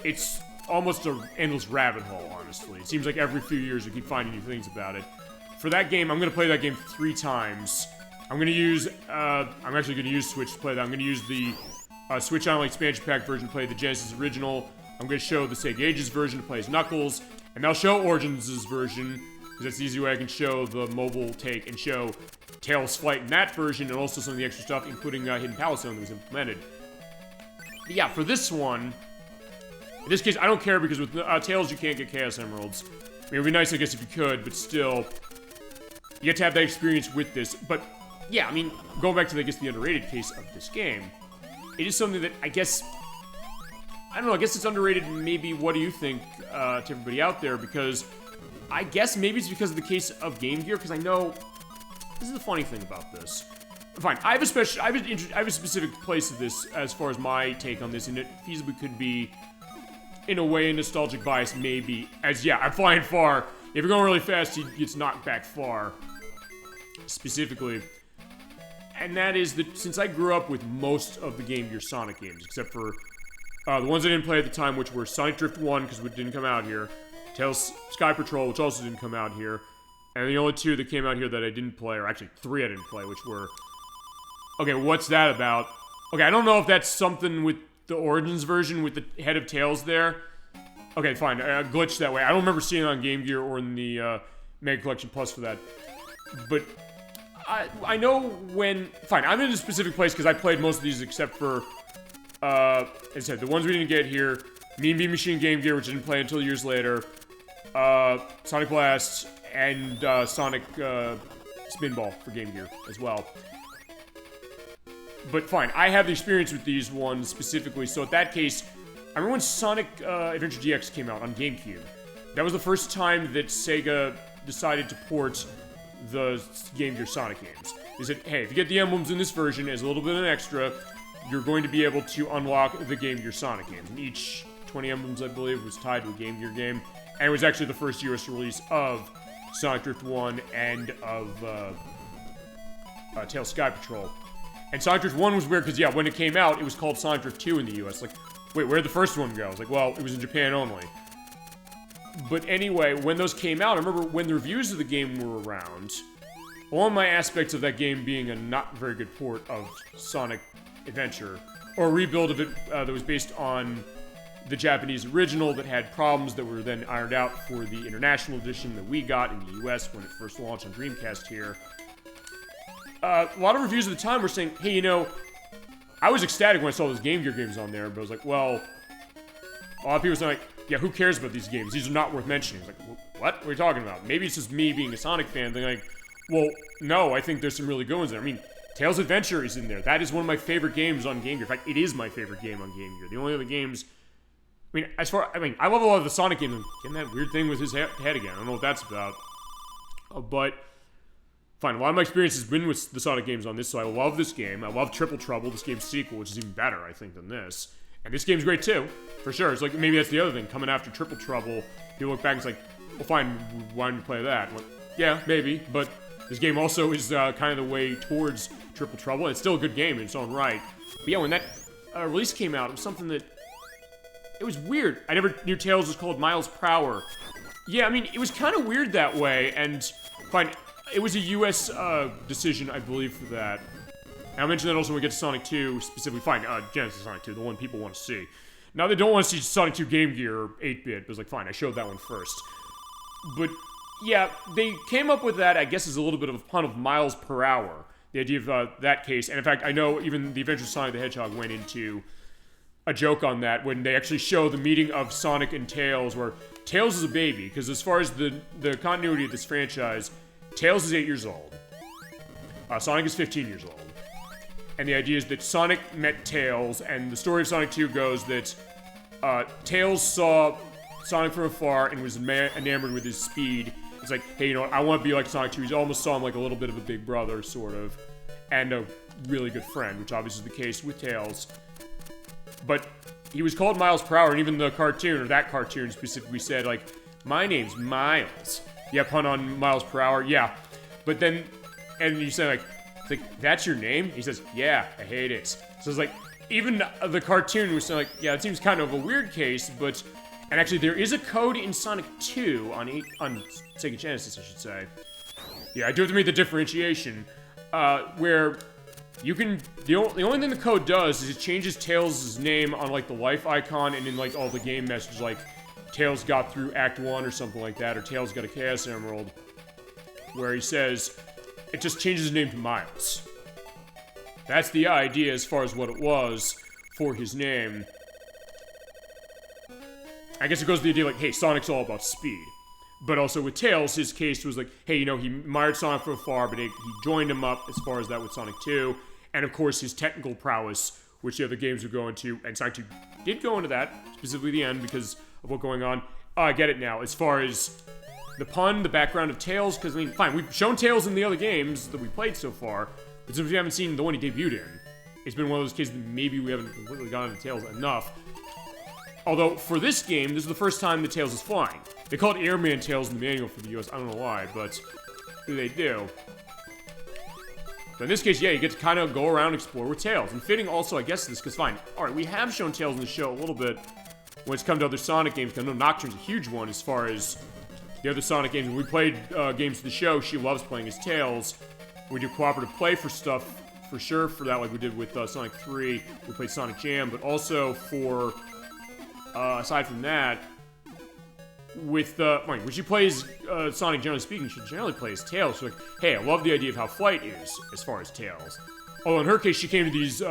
It's almost an endless rabbit hole, honestly. It seems like every few years you keep finding new things about it. For that game, I'm going to play that game 3 times. I'm going to use, I'm actually going to use Switch to play that. I'm going to use the Switch Online Expansion Pack version to play the Genesis original. I'm going to show the Sega Ages version to play as Knuckles, and I'll show Origins' version, because that's the easy way I can show the mobile take and show Tails' flight in that version, and also some of the extra stuff, including Hidden Palace Zone that was implemented. But yeah, for this one, in this case, I don't care, because with Tails you can't get Chaos Emeralds. I mean, it would be nice, I guess, if you could, but still, you get to have that experience with this. But yeah, I mean, going back to, I guess, the underrated case of this game, it is something that, I guess, I don't know, I guess it's underrated. Maybe, what do you think to everybody out there? Because I guess maybe it's because of the case of Game Gear, because I know, this is the funny thing about this. Fine, I have a specific place of this as far as my take on this, and it feasibly could be, in a way, a nostalgic bias, maybe. As, yeah, I'm flying far. If you're going really fast, he gets knocked back far. Specifically. And that is that since I grew up with most of the Game Gear Sonic games, except for The ones I didn't play at the time, which were Sonic Drift 1, because it didn't come out here, Tails Sky Patrol, which also didn't come out here, and the only 2 that came out here that I didn't play, or actually 3 I didn't play, which were... Okay, what's that about? Okay, I don't know if that's something with the Origins version with the head of Tails there. Okay, fine, I glitched that way. I don't remember seeing it on Game Gear or in the Mega Collection Plus for that. But I know when... Fine, I'm in a specific place because I played most of these except for... as I said, the ones we didn't get here, Mean Bean Machine Game Gear, which I didn't play until years later, Sonic Blast, and Sonic Spinball for Game Gear as well. But fine, I have the experience with these ones specifically, so in that case, I remember when Sonic Adventure GX came out on GameCube. That was the first time that Sega decided to port the Game Gear Sonic games. They said, hey, if you get the emblems in this version as a little bit of an extra, you're going to be able to unlock the Game Gear Sonic games. And each 20 emblems, I believe, was tied to a Game Gear game. And it was actually the first US release of Sonic Drift 1 and of Tails Sky Patrol. And Sonic Drift 1 was weird because, yeah, when it came out, it was called Sonic Drift 2 in the US. Like, wait, where'd the first one go? I was like, well, it was in Japan only. But anyway, when those came out, I remember when the reviews of the game were around, all my aspects of that game being a not very good port of Sonic Adventure, or a rebuild of it that was based on the Japanese original that had problems that were then ironed out for the international edition that we got in the US when it first launched on Dreamcast here. A lot of reviews at the time were saying, hey, you know, I was ecstatic when I saw those Game Gear games on there, but I was like, well, a lot of people were saying, like, yeah, who cares about these games? These are not worth mentioning. I was like, what are you talking about? Maybe it's just me being a Sonic fan. They're like, well, no, I think there's some really good ones there. I mean, Tails Adventure is in there. That is one of my favorite games on Game Gear. In fact, it is my favorite game on Game Gear. The only other games... I love a lot of the Sonic games. Getting that weird thing with his head again. I don't know what that's about. But... Fine, a lot of my experience has been with the Sonic games on this, so I love this game. I love Triple Trouble, this game's sequel, which is even better, I think, than this. And this game's great, too, for sure. It's like, maybe that's the other thing, coming after Triple Trouble, you look back and it's like, well, fine, why didn't you play that? Well, yeah, maybe, but this game also is kind of the way towards Triple Trouble. It's still a good game in its own right. But yeah, when that release came out, it was something that... It was weird. I never knew Tails was called Miles per Hour. Yeah, I mean, it was kind of weird that way, and fine... It was a US decision, I believe, for that. And I'll mention that also when we get to Sonic 2, specifically. Fine, Genesis Sonic 2, the one people want to see. Now, they don't want to see Sonic 2 Game Gear or 8-bit, but it's like, fine, I showed that one first. But, yeah, they came up with that, I guess, as a little bit of a pun of miles per hour. The idea of that case. And in fact, I know even the Adventures of Sonic the Hedgehog went into a joke on that when they actually show the meeting of Sonic and Tails, where Tails is a baby, because as far as the continuity of this franchise... Tails is 8 years old. Sonic is 15 years old. And the idea is that Sonic met Tails, and the story of Sonic 2 goes that Tails saw Sonic from afar and was enamored with his speed. It's like, hey, you know what, I want to be like Sonic 2. He almost saw him like a little bit of a big brother, sort of, and a really good friend, which obviously is the case with Tails. But he was called Miles per Hour, and even the cartoon, or that cartoon specifically said, like, my name's Miles. Yeah, pun on miles per hour, yeah. But then, and you say, like, that's your name? He says, yeah, I hate it. So it's like, even the cartoon was saying, like, yeah, it seems kind of a weird case, but, and actually there is a code in Sonic 2 on Sega Genesis, I should say. Yeah, I do have to make the differentiation, where you can, the only thing the code does is it changes Tails' name on, like, the life icon and in, like, all the game messages, like, Tails got through Act 1 or something like that, or Tails got a Chaos Emerald, where he says, it just changes his name to Miles. That's the idea as far as what it was for his name. I guess it goes to the idea like, hey, Sonic's all about speed. But also with Tails, his case was like, hey, you know, he admired Sonic from afar, but he joined him up as far as that with Sonic 2. And of course, his technical prowess, which the other games would go into, and Sonic 2 did go into that, specifically the end, because of what's going on. I get it now. As far as the pun, the background of Tails, because, I mean, fine, we've shown Tails in the other games that we played so far, but since we haven't seen the one he debuted in, it's been one of those cases that maybe we haven't completely gotten into Tails enough. Although, for this game, this is the first time that Tails is flying. They call it Airman Tails in the manual for the US, I don't know why, but they do. But in this case, yeah, you get to kind of go around and explore with Tails. And fitting also, I guess, this, because fine. Alright, we have shown Tails in the show a little bit when it's come to other Sonic games, because I know Nocturne's a huge one as far as the other Sonic games. When we played games for the show, she loves playing as Tails. We do cooperative play for stuff, for sure, for that, like we did with Sonic 3. We played Sonic Jam, but also for, aside from that, with, when she plays Sonic, generally speaking, she'll generally play as Tails. So like, hey, I love the idea of how Flight is, as far as Tails. Oh, in her case, she came to these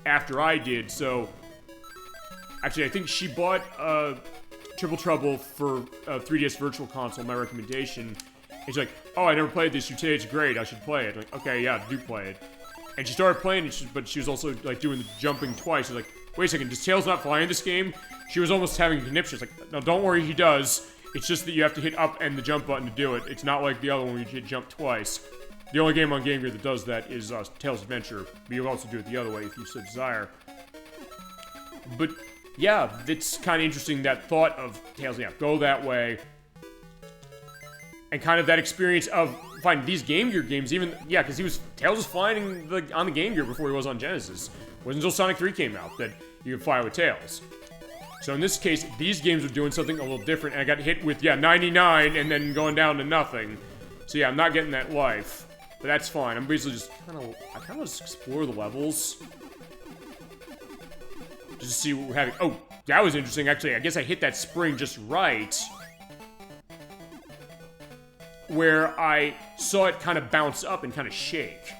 after I did, so... Actually, I think she bought Triple Trouble for 3DS Virtual Console, my recommendation. And she's like, oh, I never played this, you say it's great, I should play it. I'm like, okay, yeah, do play it. And she started playing it, but she was also, like, doing the jumping twice. She's like, wait a second, does Tails not fly in this game? She was almost having a conniption. She's like, no, don't worry, he does. It's just that you have to hit up and the jump button to do it. It's not like the other one where you hit jump twice. The only game on Game Gear that does that is Tails Adventure. But you can also do it the other way if you so desire. But, yeah, it's kind of interesting, that thought of Tails, yeah, go that way. And kind of that experience of, fine, these Game Gear games, even, yeah, because Tails was flying on the Game Gear before he was on Genesis. It wasn't until Sonic 3 came out that you could fly with Tails. So in this case, these games are doing something a little different, and I got hit with, yeah, 99, and then going down to nothing. So yeah, I'm not getting that life. But that's fine. I'm basically just I kind of just explore the levels. Just to see what we're having. Oh, that was interesting, actually. I guess I hit that spring just right. Where I saw it kind of bounce up and kind of shake.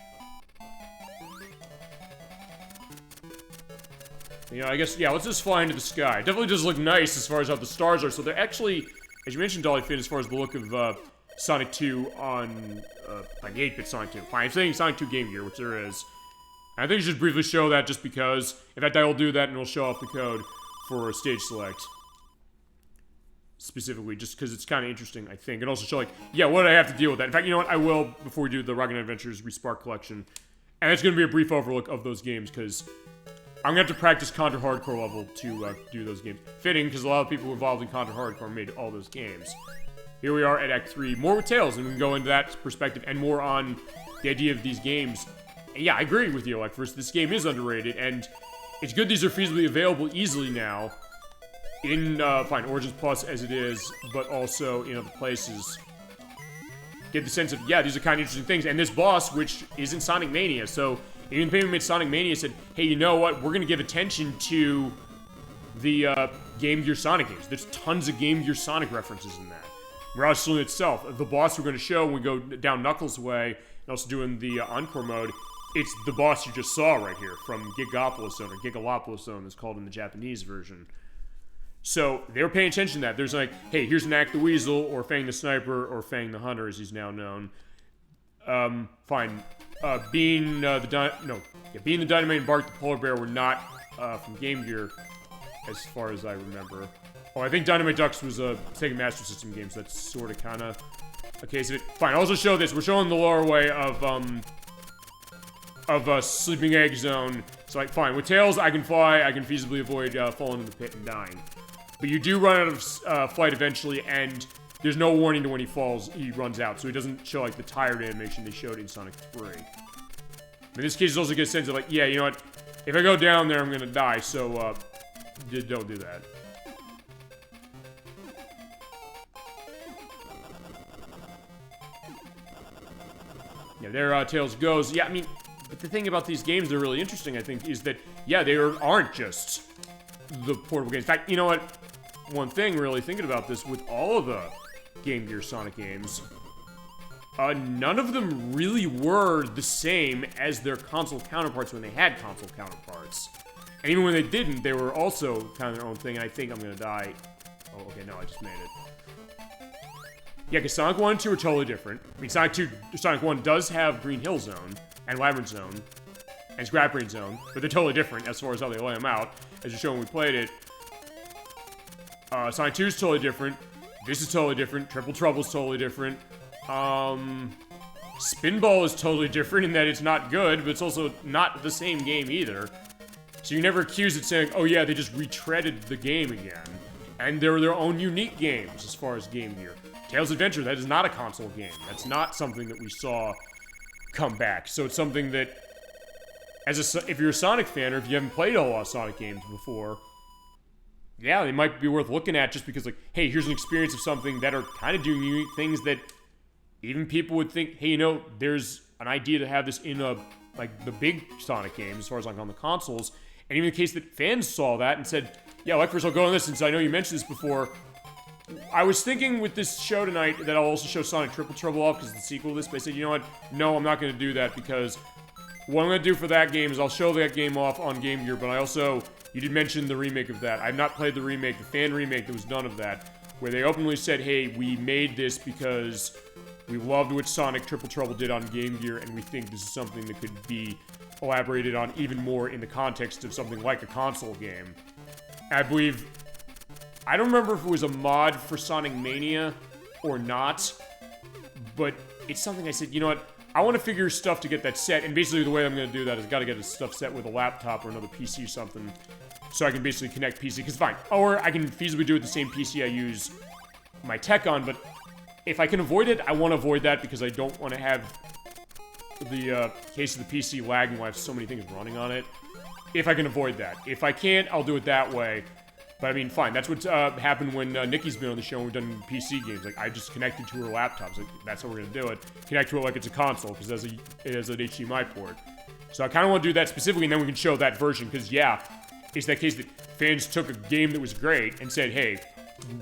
You know, I guess, yeah, let's just fly into the sky. It definitely does look nice as far as how the stars are. So they're actually, as you mentioned, Dolly Finn, as far as the look of Sonic 2 on, like, 8-bit Sonic 2. Fine, I'm saying Sonic 2 Game Gear, which there is. And I think you should briefly show that just because, in fact, I will do that and it'll show off the code for stage select. Specifically, just because it's kind of interesting, I think. And also show, like, yeah, what do I have to deal with that? In fact, you know what? I will, before we do the Rocket Adventures Respark Collection. And it's going to be a brief overlook of those games, because I'm going to have to practice Contra Hardcore level to do those games. Fitting, because a lot of people involved in Contra Hardcore made all those games. Here we are at Act 3. More with Tails, and we can go into that perspective and more on the idea of these games. And yeah, I agree with you, like, first, this game is underrated, and it's good these are feasibly available easily now. In, fine, Origins Plus as it is, but also in other places. Get the sense of, yeah, these are kind of interesting things. And this boss, which is in Sonic Mania, so even the people who made Sonic Mania said, hey, you know what, we're going to give attention to the Game Gear Sonic games. There's tons of Game Gear Sonic references in that. Mirage Saloon itself, the boss we're going to show when we go down Knuckles' way, and also doing the Encore mode, it's the boss you just saw right here from Gigapolis Zone, or Gigalopolis Zone, is called in the Japanese version. So, they were paying attention to that. There's like, hey, here's Knack the Weasel, or Fang the Sniper, or Fang the Hunter, as he's now known. Fine. Being the Dynamite and Bark the Polar Bear were not from Game Gear, as far as I remember. Oh, I think Dynamite Ducks was a Sega Master System game, so that's sort of kind of a case of it. Fine, I'll also show this. We're showing the lower way of Sleeping Egg Zone. So, like, fine. With Tails, I can fly. I can feasibly avoid falling in the pit and dying. But you do run out of flight eventually, and there's no warning to when he falls. He runs out, so he doesn't show, like, the tired animation they showed in Sonic 3. In this case, it's also get a sense of, like, yeah, you know what? If I go down there, I'm gonna die, so, don't do that. Yeah, there Tails goes. Yeah, I mean, but the thing about these games that are really interesting, I think, is that, yeah, they aren't just the portable games. In fact, you know what? One thing, really thinking about this, with all of the Game Gear Sonic games, none of them really were the same as their console counterparts when they had console counterparts. And even when they didn't, they were also kind of their own thing, and I think I'm gonna die. Oh, okay, no, I just made it. Yeah, because Sonic 1 and 2 are totally different. I mean, Sonic 1 does have Green Hill Zone, and Labyrinth Zone, and Scrap Brain Zone, but they're totally different as far as how they lay them out, as you showed when we played it. Sonic 2 is totally different. This is totally different. Triple Trouble is totally different. Spinball is totally different in that it's not good, but it's also not the same game either. So you never accuse it saying, oh yeah, they just retreaded the game again. And they're their own unique games as far as Game Gear. Tails Adventure, that is not a console game. That's not something that we saw come back. So it's something that, if you're a Sonic fan, or if you haven't played a lot of Sonic games before, yeah, they might be worth looking at just because, like, hey, here's an experience of something that are kind of doing unique things that even people would think, hey, there's an idea to have this in like the big Sonic games as far as like on the consoles. And even the case that fans saw that and said, yeah, like, first I'll go on this, since I know you mentioned this before. I was thinking with this show tonight that I'll also show Sonic Triple Trouble off because it's the sequel to this, but I said, you know what? No, I'm not going to do that because what I'm going to do for that game is I'll show that game off on Game Gear, but you did mention the remake of that. I've not played the remake, the fan remake that was done of that, where they openly said, hey, we made this because we loved what Sonic Triple Trouble did on Game Gear, and we think this is something that could be elaborated on even more in the context of something like a console game. I believe, I don't remember if it was a mod for Sonic Mania or not, but it's something I said, you know what, I want to figure stuff to get that set, and basically the way I'm going to do that is I've got to get this stuff set with a laptop or another PC or something, so I can basically connect PC, because fine, or I can feasibly do it with the same PC I use my tech on, but if I can avoid it, I want to avoid that because I don't want to have the case of the PC lagging while I have so many things running on it. If I can avoid that. If I can't, I'll do it that way. But I mean, fine. That's what happened when Nikki's been on the show and we've done PC games. Like, I just connected to her laptop. So that's how we're going to do it. Connect to it like it's a console, because it has an HDMI port. So I kind of want to do that specifically, and then we can show that version. Because, yeah, it's that case that fans took a game that was great and said, hey,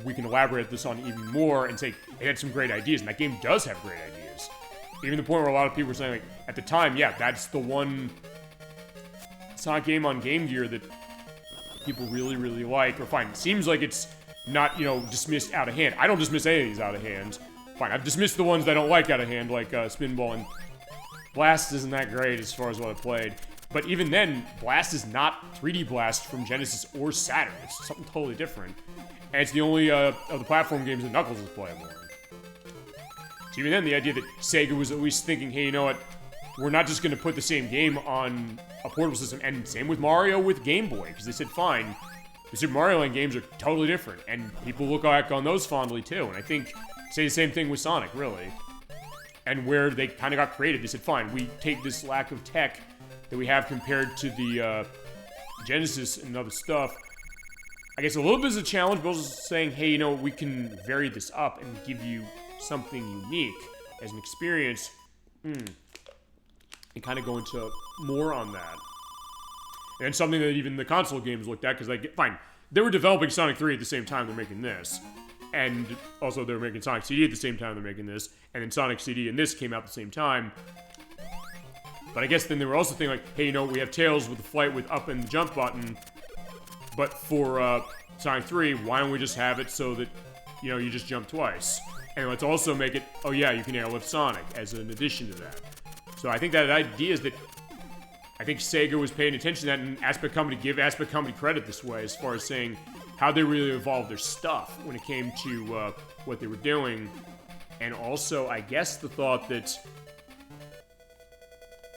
we can elaborate this on even more, and say it had some great ideas. And that game does have great ideas. Even the point where a lot of people were saying, like, at the time, yeah, that's the one Sonic game on Game Gear that people really, really like. Or fine, it seems like it's not, dismissed out of hand. I don't dismiss any of these out of hand. Fine, I've dismissed the ones that I don't like out of hand, like Spinball, and Blast isn't that great as far as what I've played. But even then, Blast is not 3D Blast from Genesis or Saturn. It's something totally different. And it's the only of the platform games that Knuckles is playable in. So even then, the idea that Sega was at least thinking, hey, you know what? We're not just going to put the same game on a portable system. And same with Mario with Game Boy, because they said, fine, the Super Mario Land games are totally different. And people look back on those fondly, too. And I think, say the same thing with Sonic, really. And where they kind of got creative, they said, fine, we take this lack of tech that we have compared to the Genesis and other stuff. I guess a little bit is a challenge, but also saying, hey, we can vary this up and give you something unique as an experience. And kind of go into more on that. And something that even the console games looked at, because, fine, they were developing Sonic 3 at the same time they're making this. And also they were making Sonic CD at the same time they're making this. And then Sonic CD and this came out at the same time. But I guess then they were also thinking, like, hey, we have Tails with the flight with up and the jump button. But for Sonic 3, why don't we just have it so that, you just jump twice? And let's also make it, oh yeah, you can airlift Sonic as an addition to that. So I think that idea is that I think Sega was paying attention to that, and Aspect Company give Aspect Company credit this way as far as saying how they really evolved their stuff when it came to what they were doing. And also, I guess the thought that,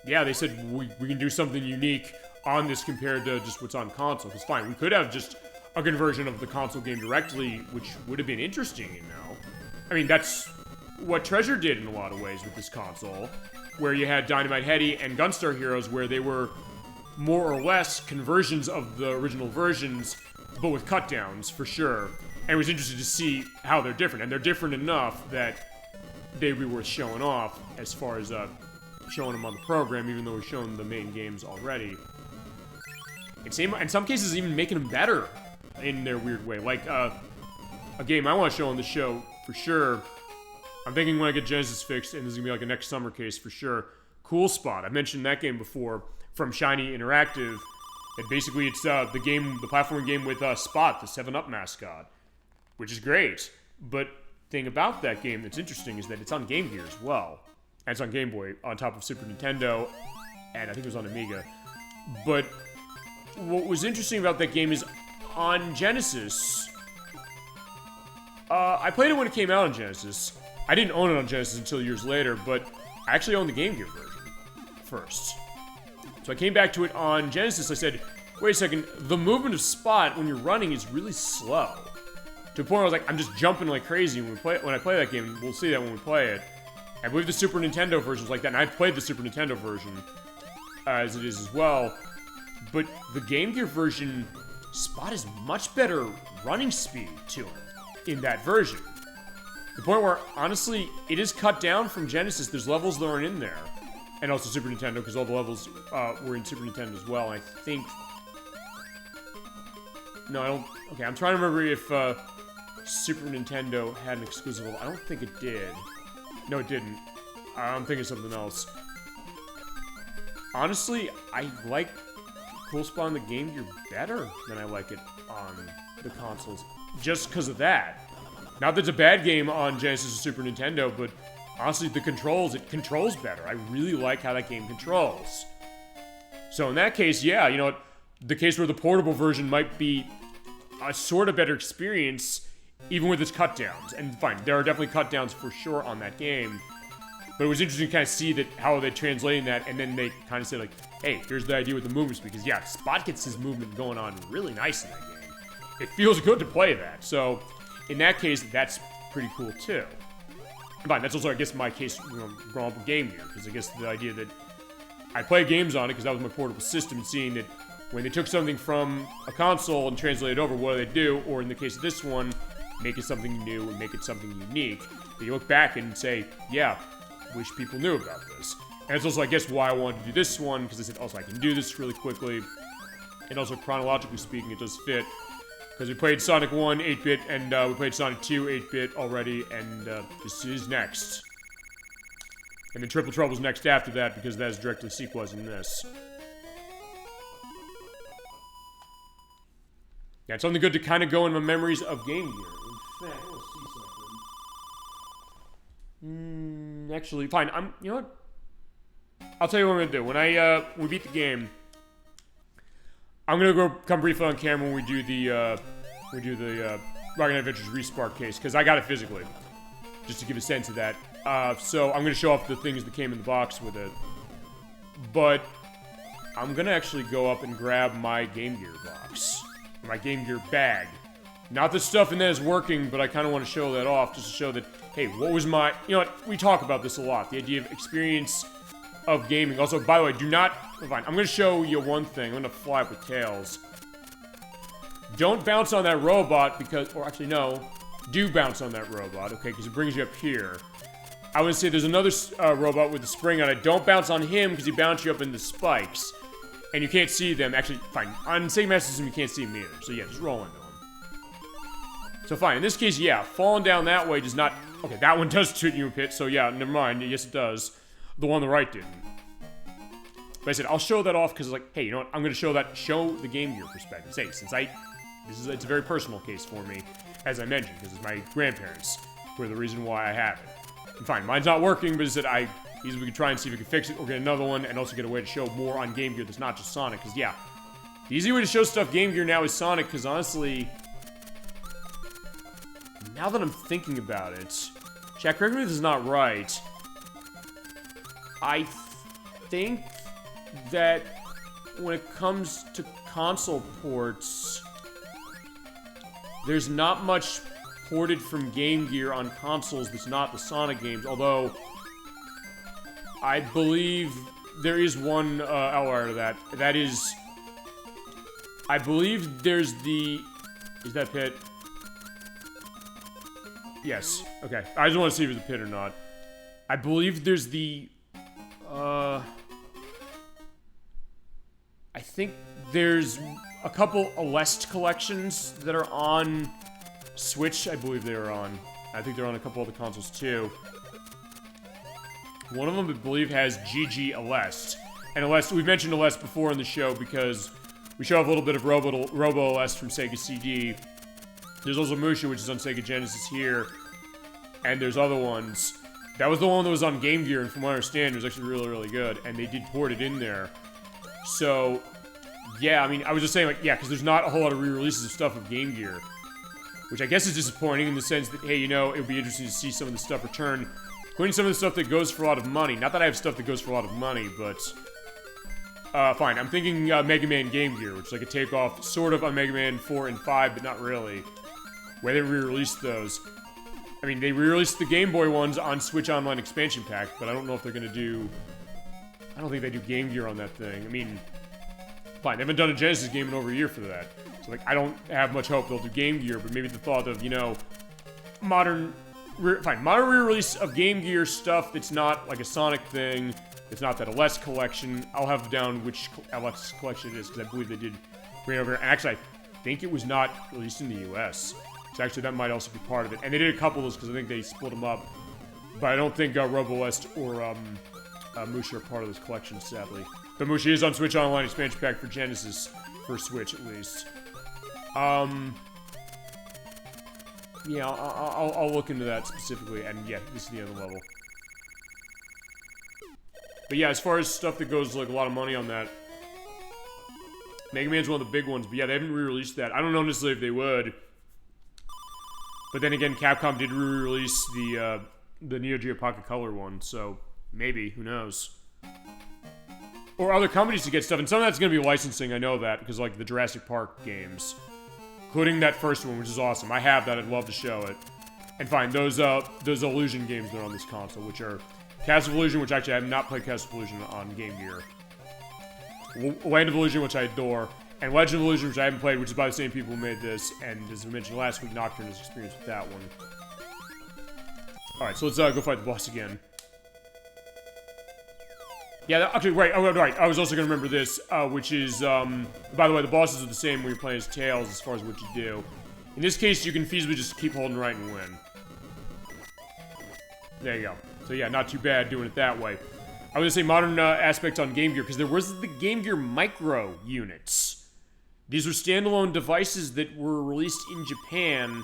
yeah, they said we can do something unique on this compared to just what's on console. Because fine, we could have just a conversion of the console game directly, which would have been interesting, I mean, that's what Treasure did in a lot of ways with this console, where you had Dynamite Headdy and Gunstar Heroes, where they were more or less conversions of the original versions, but with cut-downs, for sure. And it was interesting to see how they're different. And they're different enough that they'd be worth showing off as far as showing them on the program, even though we've shown the main games already. In some cases, even making them better in their weird way. Like, a game I want to show on the show, for sure. I'm thinking when I get Genesis fixed, and this is going to be like a next summer case for sure. Cool Spot. I mentioned that game before from Shiny Interactive. And basically it's the platform game with Spot, the 7-Up mascot, which is great. But thing about that game that's interesting is that it's on Game Gear as well. And it's on Game Boy, on top of Super Nintendo, and I think it was on Amiga. But what was interesting about that game is on Genesis, I played it when it came out on Genesis. I didn't own it on Genesis until years later, but I actually owned the Game Gear version first. So I came back to it on Genesis. I said, wait a second, the movement of Spot when you're running is really slow. To the point where I was like, I'm just jumping like crazy when I play that game. We'll see that when we play it. I believe the Super Nintendo version is like that, and I've played the Super Nintendo version as it is as well. But the Game Gear version, Spot has much better running speed to him in that version. The point where, honestly, it is cut down from Genesis. There's levels that aren't in there. And also Super Nintendo, because all the levels were in Super Nintendo as well. And I think... No, I don't... Okay, I'm trying to remember if Super Nintendo had an exclusive level. I don't think it did. No, it didn't. I'm thinking of something else. Honestly, I like Cool Spot on the Game Gear better than I like it on the consoles. Just because of that. Not that it's a bad game on Genesis or Super Nintendo, but honestly, the controls, it controls better. I really like how that game controls. So in that case, yeah, you know what? The case where the portable version might be a sort of better experience, even with its cut-downs. And fine, there are definitely cut-downs for sure on that game. But it was interesting to kind of see that how they translated that, and then they kind of said, like, hey, here's the idea with the movements, because, yeah, Spot gets his movement going on really nice in that game. It feels good to play that, so in that case, that's pretty cool, too. Fine, that's also, I guess, my case growing up with Game Gear, because I guess the idea that I play games on it, because that was my portable system, and seeing that when they took something from a console and translated it over, what do they do? Or in the case of this one, make it something new and make it something unique. But you look back and say, yeah, wish people knew about this. And it's also, I guess, why I wanted to do this one, because I said, also, I can do this really quickly. And also, chronologically speaking, it does fit. Because we played Sonic 1 8-bit, and we played Sonic 2 8-bit already, and this is next. And then Triple Trouble's next after that, because that is directly sequencing this. Yeah, it's something good to kind of go in my memories of Game Gear. In fact, I want to see something. Actually, fine. You know what? I'll tell you what I'm gonna do. When we beat the game, I'm gonna go come briefly on camera when we do the Rocket Adventures Respark case, because I got it physically, just to give a sense of that. So I'm gonna show off the things that came in the box with it, but I'm gonna actually go up and grab my Game Gear box, my Game Gear bag. Not that stuff in there is working, but I kind of want to show that off, just to show that, hey, what was my... You know what? We talk about this a lot, the idea of experience of gaming. Also, by the way, do not... Fine, I'm going to show you one thing. I'm going to fly up with tails. Don't bounce on that robot because... Or actually, no. Do bounce on that robot, okay? Because it brings you up here. I would say there's another robot with a spring on it. Don't bounce on him because he bounces you up into spikes. And you can't see them. Actually, fine. On Sega Master System, you can't see them either. So yeah, just roll into them. So fine. In this case, yeah, falling down that way does not... Okay, that one does shoot you a pit, so yeah, never mind. Yes, it does. The one on the right didn't. But I said, I'll show that off because it's like, hey, you know what? I'm going to show the Game Gear perspective. Say, since it's a very personal case for me, as I mentioned, because it's my grandparents who are the reason why I have it. And fine, mine's not working, but I said, we could try and see if we can fix it or get another one, and also get a way to show more on Game Gear that's not just Sonic, because yeah, the easy way to show stuff Game Gear now is Sonic, because honestly, now that I'm thinking about it, Jack, correct me if this is not right, I think that when it comes to console ports, there's not much ported from Game Gear on consoles that's not the Sonic games, although I believe there is one outlier to that. That is, I believe there's the... Is that pit? Yes. Okay. I just want to see if it's a pit or not. I believe there's the... I think there's a couple Alest collections that are on Switch. I believe they are on. I think they're on a couple other consoles too. One of them, I believe, has GG Alest. And Alest, we've mentioned Alest before in the show because we show off a little bit of Robo Alest from Sega CD. There's also Musha, which is on Sega Genesis here. And there's other ones. That was the one that was on Game Gear, and from what I understand, it was actually really, really good. And they did port it in there. So, yeah, I mean, I was just saying, like, yeah, because there's not a whole lot of re-releases of stuff of Game Gear. Which I guess is disappointing in the sense that, hey, you know, it would be interesting to see some of the stuff return. Including some of the stuff that goes for a lot of money. Not that I have stuff that goes for a lot of money, but... fine. I'm thinking Mega Man Game Gear, which is like a takeoff sort of on Mega Man 4 and 5, but not really. Where they re-released those. I mean, they re-released the Game Boy ones on Switch Online Expansion Pack, but I don't know if they're gonna do... I don't think they do Game Gear on that thing. I mean, fine, they haven't done a Genesis game in over a year for that. So, like, I don't have much hope they'll do Game Gear, but maybe the thought of, you know, modern re-release of Game Gear stuff that's not, like, a Sonic thing, it's not that LS collection. I'll have down which LS collection it is, because I believe they did bring it over here. And actually, I think it was not released in the US. So actually, that might also be part of it. And they did a couple of those, because I think they split them up. But I don't think RoboWest or Musha are part of this collection, sadly. But Musha is on Switch Online Expansion Pack for Genesis, for Switch at least. Yeah, I'll look into that specifically, and yeah, this is the other level. But yeah, as far as stuff that goes, like, a lot of money on that, Mega Man's one of the big ones, but yeah, they haven't re-released that. I don't know necessarily if they would. But then again, Capcom did re-release the Neo Geo Pocket Color one, so maybe, who knows. Or other companies to get stuff, and some of that's going to be licensing, I know that, because, like, the Jurassic Park games. Including that first one, which is awesome. I have that, I'd love to show it. And fine, those Illusion games that are on this console, which are Castle of Illusion, which actually I have not played Castle of Illusion on Game Gear. Land of Illusion, which I adore. And Legend of Illusion, which I haven't played, which is by the same people who made this. And as I mentioned last week, Nocturne has experience with that one. Alright, so let's go fight the boss again. Yeah, actually, right, I was also going to remember this, which is, by the way, the bosses are the same when you're playing as Tails as far as what you do. In this case, you can feasibly just keep holding right and win. There you go. So yeah, not too bad doing it that way. I was going to say modern aspects on Game Gear, because there was the Game Gear Micro units. These were standalone devices that were released in Japan.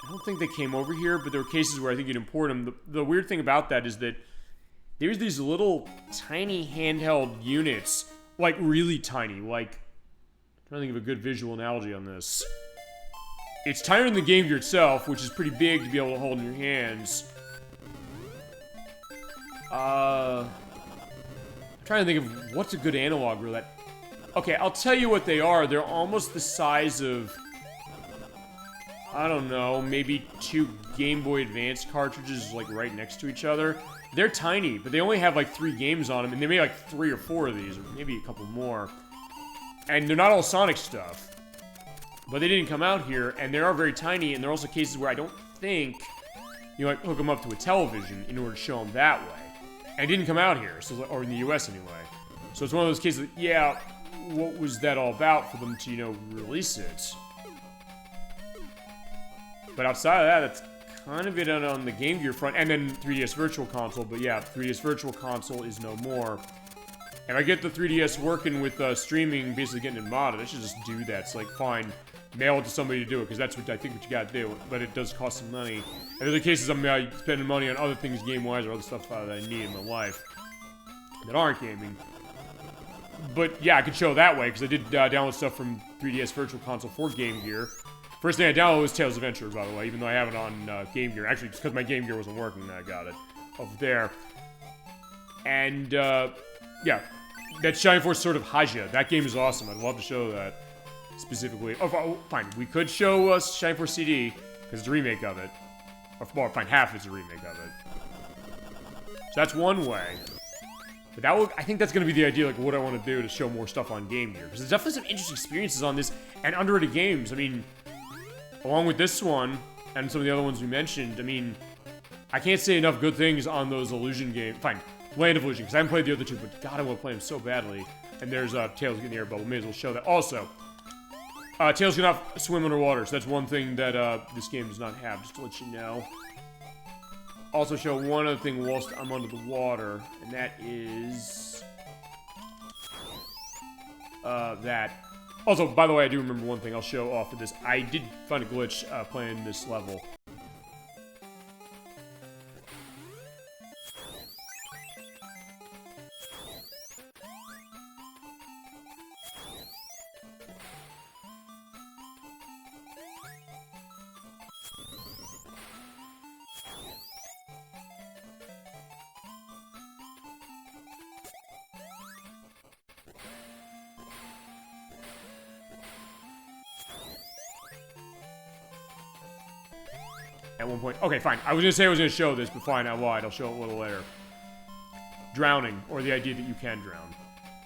I don't think they came over here, but there were cases where I think you'd import them. The weird thing about that is that there's these little tiny handheld units, like really tiny, like, I'm trying to think of a good visual analogy on this. It's tinier than the Game Gear itself, which is pretty big to be able to hold in your hands. I'm trying to think of what's a good analog reel that... Okay, I'll tell you what they are. They're almost the size of, I don't know, maybe 2 Game Boy Advance cartridges, like, right next to each other. They're tiny, but they only have, like, 3 games on them, and they made, like, 3 or 4 of these, or maybe a couple more. And they're not all Sonic stuff. But they didn't come out here, and they are very tiny, and there are also cases where I don't think you, like, hook them up to a television in order to show them that way. And it didn't come out here, so, or in the US anyway. So it's one of those cases that, yeah, what was that all about for them to, you know, release it? But outside of that, it's kind of it on the Game Gear front, and then 3DS Virtual Console, but yeah, 3DS Virtual Console is no more. And I get the 3DS working with streaming, basically getting it modded. I should just do that. It's like, fine, mail it to somebody to do it, because that's what I think what you gotta do, but it does cost some money. And in other cases, I'm spending money on other things game-wise, or other stuff that I need in my life that aren't gaming. But yeah, I could show that way, because I did download stuff from 3DS Virtual Console for Game Gear. First thing I downloaded was Tales of Adventure, by the way, even though I have it on Game Gear. Actually, just because my Game Gear wasn't working, I got it over there. And, yeah, that Shining Force Sword of Haja, that game is awesome. I'd love to show that, specifically. Oh, fine, we could show Shining Force CD, because it's a remake of it. Or, fine, half is a remake of it. So that's one way. But that I think that's going to be the idea, like, what I want to do to show more stuff on Game Gear. Because there's definitely some interesting experiences on this, and underrated games. I mean, along with this one, and some of the other ones we mentioned, I mean, I can't say enough good things on those Illusion games. Fine, Land of Illusion, because I haven't played the other two, but God, I want to play them so badly. And there's Tails getting the air bubble. May as well show that. Also, Tails cannot swim underwater, so that's one thing that this game does not have, just to let you know. Also show one other thing whilst I'm under the water, and that is... that. Also, by the way, I do remember one thing I'll show off of this. I did find a glitch playing this level. at one point. Okay, fine. I was gonna say I was gonna show this, but fine, I lied. I'll show it a little later. Drowning, or the idea that you can drown.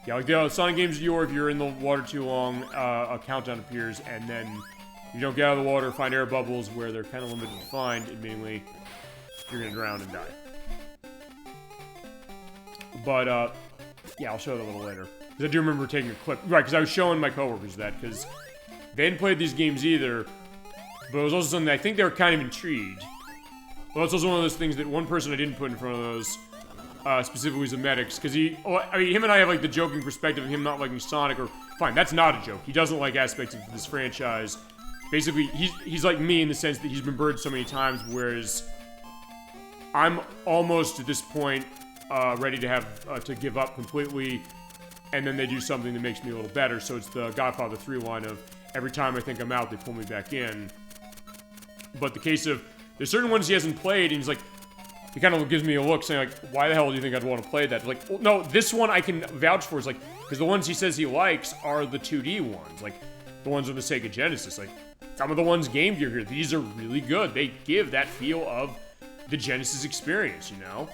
Yeah, like the Sonic games, if you're in the water too long, a countdown appears, and then you don't get out of the water, find air bubbles where they're kind of limited to find, admittingly, you're gonna drown and die. But, yeah, I'll show it a little later. Because I do remember taking a clip. Right, because I was showing my coworkers that, because they hadn't played these games either, but it was also something that I think they were kind of intrigued. Well, it's also one of those things that one person I didn't put in front of those, specifically was the medics, because I mean, him and I have, like, the joking perspective of him not liking Sonic, or, fine, that's not a joke. He doesn't like aspects of this franchise. Basically, he's like me in the sense that he's been burned so many times, whereas I'm almost, at this point, ready to have, to give up completely, and then they do something that makes me a little better, so it's the Godfather 3 line of, every time I think I'm out, they pull me back in. But the case of, there's certain ones he hasn't played, and he's like, he kind of gives me a look saying, like, why the hell do you think I'd want to play that? Like, well, no, this one I can vouch for. It's like, because the ones he says he likes are the 2D ones. Like, the ones on the Sega Genesis. Like, some of the ones Game Gear here, these are really good. They give that feel of the Genesis experience, you know?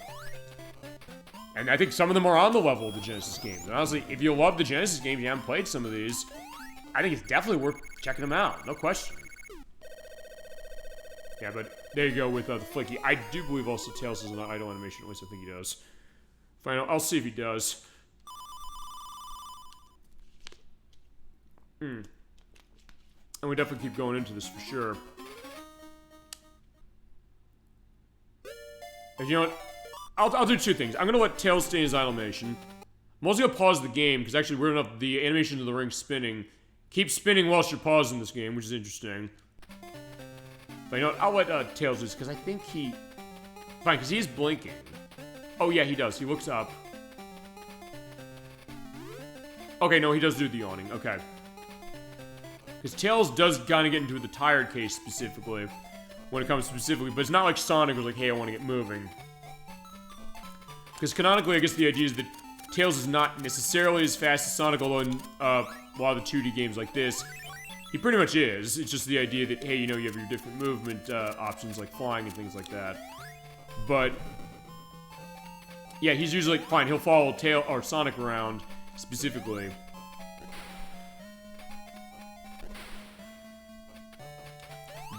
And I think some of them are on the level of the Genesis games. And honestly, if you love the Genesis games, you haven't played some of these, I think it's definitely worth checking them out. No question. Yeah, but there you go with the Flicky. I do believe also Tails is an idle animation. At least I think he does. Fine, I'll see if he does. And we definitely keep going into this for sure. And you know what? I'll do two things. I'm going to let Tails stay in his animation. I'm also going to pause the game, because actually weird enough, the animation of the ring spinning. Keep spinning whilst you're pausing this game, which is interesting. But you know what, I'll let Tails do this, because I think he... Fine, because he's blinking. Oh yeah, he does. He looks up. Okay, no, he does do the yawning. Okay. Because Tails does kind of get into the tired case specifically, when it comes specifically, but it's not like Sonic was like, hey, I want to get moving. Because canonically, I guess the idea is that Tails is not necessarily as fast as Sonic, although in a lot of the 2D games like this, he pretty much is. It's just the idea that, hey, you know, you have your different movement options, like flying and things like that. But, yeah, he's usually, like, fine, he'll follow Sonic around, specifically.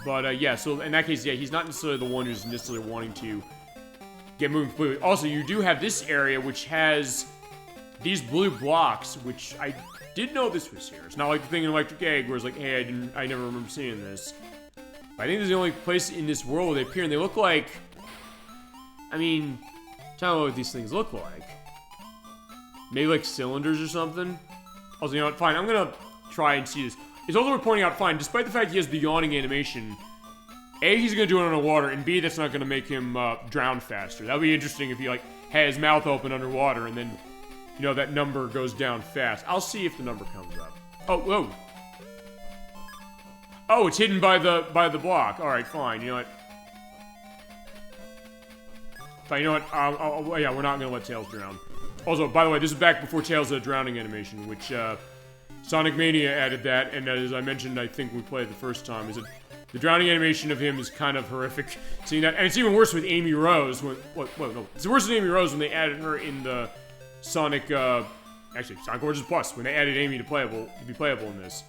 But, yeah, so in that case, yeah, he's not necessarily the one who's necessarily wanting to get moving completely. Also, you do have this area, which has these blue blocks, which I did know this was here. It's not like the thing in Electric Egg, where it's like, hey, I never remember seeing this. But I think this is the only place in this world where they appear, and they look like, I mean, tell me what these things look like. Maybe like cylinders or something? Also, you know what, fine, I'm gonna try and see this. It's also worth pointing out, fine, despite the fact he has the yawning animation, A, he's gonna do it underwater, and B, that's not gonna make him drown faster. That would be interesting if he, like, had his mouth open underwater, and then, you know, that number goes down fast. I'll see if the number comes up. Oh, whoa. Oh, it's hidden by the block. Alright, fine, you know what? Fine, you know what, yeah, we're not gonna let Tails drown. Also, by the way, this is back before Tails had a drowning animation, which, Sonic Mania added that, and as I mentioned, I think we played the first time, is that the drowning animation of him is kind of horrific. Seeing that, and it's even worse with Amy Rose. No, it's worse with Amy Rose when they added her in the Sonic, actually, Sonic Origins Plus, when they added Amy to be playable in this.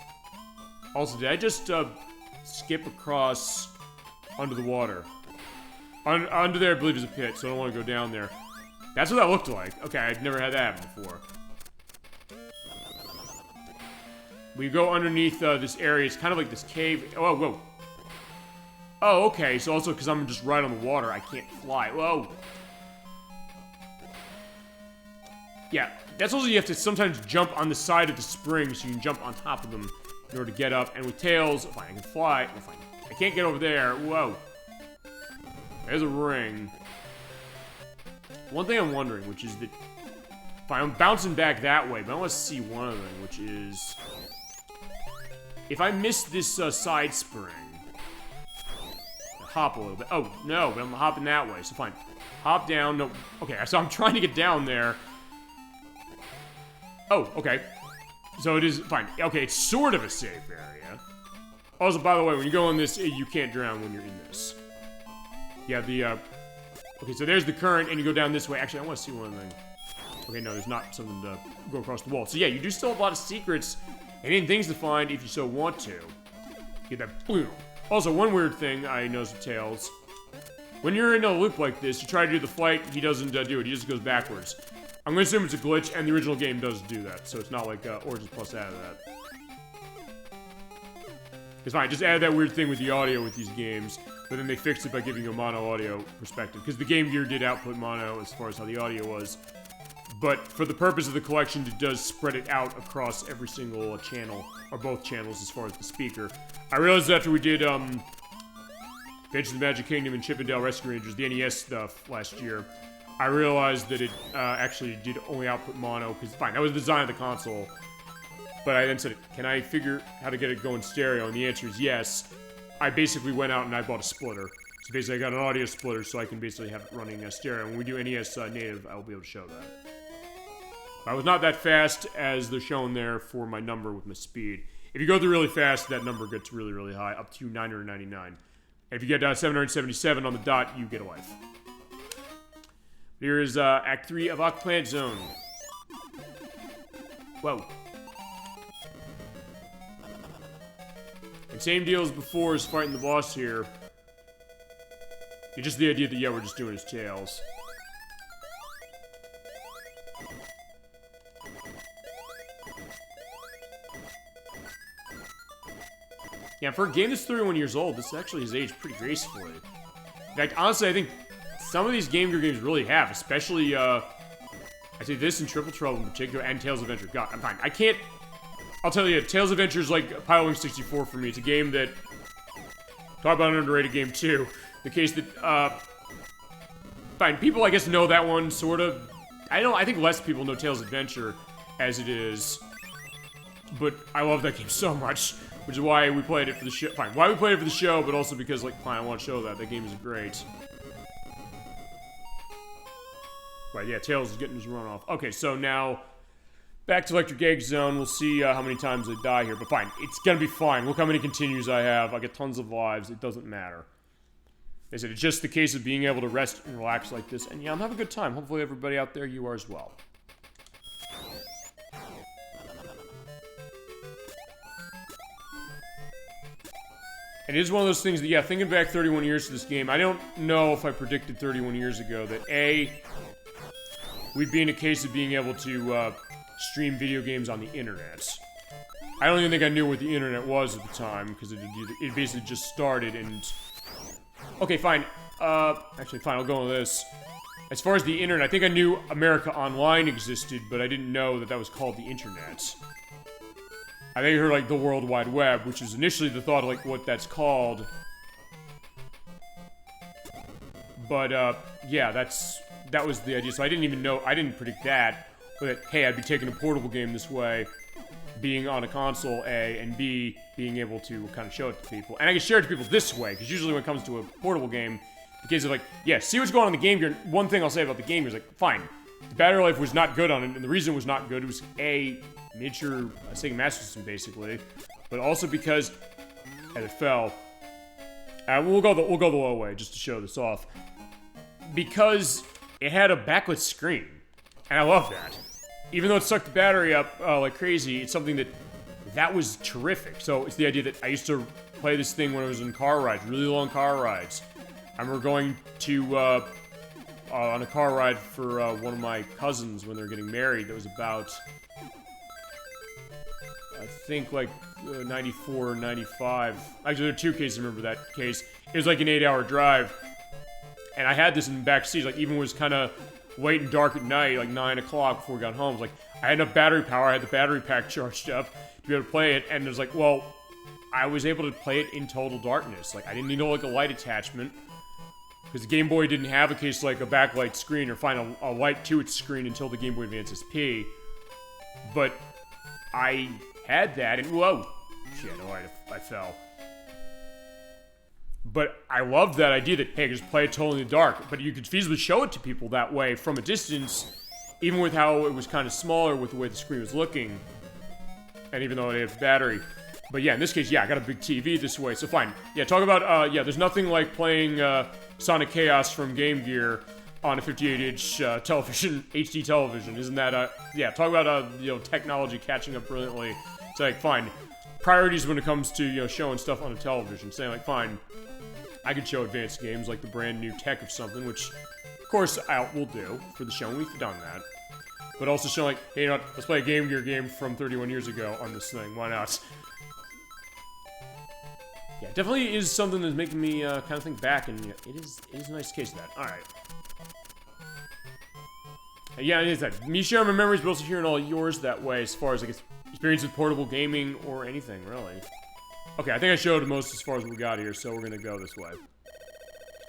Also, did I just, skip across under the water? Under there, I believe, is a pit, so I don't want to go down there. That's what that looked like. Okay, I've never had that happen before. We go underneath, this area. It's kind of like this cave. Oh, whoa. Oh, okay, so also because I'm just right on the water, I can't fly. Whoa. Yeah, that's also you have to sometimes jump on the side of the spring so you can jump on top of them in order to get up. And with Tails, fine, I can fly. Oh, fine. I can't get over there. Whoa. There's a ring. One thing I'm wondering, which is that... Fine, I'm bouncing back that way, but I want to see one other thing, which is... If I miss this side spring... Hop a little bit. Oh, no, but I'm hopping that way, so fine. Hop down. No. Okay, so I'm trying to get down there. Oh, okay. So it is... Fine. Okay, it's sort of a safe area. Also, by the way, when you go in this, you can't drown when you're in this. Yeah, the, okay, so there's the current, and you go down this way. Actually, I want to see one thing. Okay, no, there's not something to go across the wall. So yeah, you do still have a lot of secrets and hidden things to find if you so want to. Get that boom. Also, one weird thing I noticed with Tails. When you're in a loop like this, you try to do the flight, he doesn't do it. He just goes backwards. I'm going to assume it's a glitch, and the original game does do that. So it's not like Origins Plus added that. It's fine, just added that weird thing with the audio with these games, but then they fixed it by giving you a mono audio perspective. Because the Game Gear did output mono as far as how the audio was. But for the purpose of the collection, it does spread it out across every single channel, or both channels as far as the speaker. I realized after we did, Adventures of the Magic Kingdom and Chip and Dale Rescue Rangers, the NES stuff last year, I realized that it actually did only output mono, because fine, that was the design of the console. But I then said, can I figure how to get it going stereo? And the answer is yes. I basically went out and I bought a splitter. So basically I got an audio splitter so I can basically have it running stereo. When we do NES native, I will be able to show that. I was not that fast as they're showing there for my number with my speed. If you go through really fast, that number gets really, really high, up to 999. And if you get down 777 on the dot, you get a life. Here is Act 3 of Octoplant Zone. Whoa. And same deal as before as fighting the boss here. It's just the idea that, yeah, we're just doing his Tails. Yeah, for a game that's 31 years old, this actually has aged pretty gracefully. In fact, honestly, I think some of these Game Gear games really have, especially, I'd say this and Triple Trouble in particular, and Tails Adventure. God, I'm fine. I can't... I'll tell you, Tails Adventure is like Pilotwings 64 for me. It's a game that... Talk about an underrated game, too. The case that, fine, people, I guess, know that one, sort of. I think less people know Tails Adventure as it is. But I love that game so much, which is why we played it for the show. Fine, why we played it for the show, but also because, like, fine, I want to show that. That game is great. Right, yeah, Tails is getting his run off. Okay, so now, back to Electric Egg Zone. We'll see how many times I die here, but fine. It's gonna be fine. Look how many continues I have. I get tons of lives. It doesn't matter. They said it's just the case of being able to rest and relax like this. And yeah, I'm having a good time. Hopefully everybody out there, you are as well. And it is one of those things that, yeah, thinking back 31 years to this game, I don't know if I predicted 31 years ago that, A, we'd be in a case of being able to stream video games on the internet. I don't even think I knew what the internet was at the time, because it basically just started and... Okay, fine. Actually, fine, I'll go on this. As far as the internet, I think I knew America Online existed, but I didn't know that that was called the internet. I think I heard, like, the World Wide Web, which is initially the thought of, like, what that's called. But, yeah, that was the idea. So I didn't even know, I didn't predict that. But, hey, I'd be taking a portable game this way, being on a console, A, and B, being able to kind of show it to people. And I can share it to people this way, because usually when it comes to a portable game, the case of, like, yeah, see what's going on in the Game Gear. One thing I'll say about the Game Gear is, like, fine, the battery life was not good on it, and the reason it was not good, it was, A, miniature Sega Master System, basically, but also because, as it fell, we'll go the low way just to show this off, because it had a backlit screen, and I love that. Even though it sucked the battery up like crazy, it's something that was terrific. So it's the idea that I used to play this thing when I was in car rides, really long car rides. I remember going to on a car ride for one of my cousins when they were getting married. That was about, I think, like 94, 95. Actually, there are two cases I remember that case. It was like an 8-hour drive. And I had this in the back seat, like, even when it was kind of late and dark at night, like 9 o'clock before we got home. It was like, I had enough battery power, I had the battery pack charged up to be able to play it, and it was like, well, I was able to play it in total darkness. Like, I didn't need, like, a light attachment, because the Game Boy didn't have a case like a backlight screen or find a light to its screen until the Game Boy Advance SP. But I had that, and whoa, shit, alright, I fell. But I loved that idea that, hey, just play it totally in the dark. But you could feasibly show it to people that way from a distance, even with how it was kind of smaller with the way the screen was looking. And even though it had battery. But yeah, in this case, yeah, I got a big TV this way, so fine. Yeah, talk about, yeah, there's nothing like playing Sonic Chaos from Game Gear on a 58-inch television, HD television. Isn't that, yeah, talk about, you know, technology catching up brilliantly. It's like, fine, priorities when it comes to, you know, showing stuff on a television. Saying, like, fine, I could show advanced games like the brand new tech of something, which, of course, I will do for the show, and we've done that. But also show, like, hey, you know what, let's play a Game Gear game from 31 years ago on this thing. Why not? Yeah, it definitely is something that's making me kind of think back, and you know, it is a nice case of that. Alright. Yeah, it is that. Me sharing my memories, but also hearing all yours that way as far as, like, experience with portable gaming or anything, really. Okay, I think I showed most as far as we got here, so we're gonna go this way.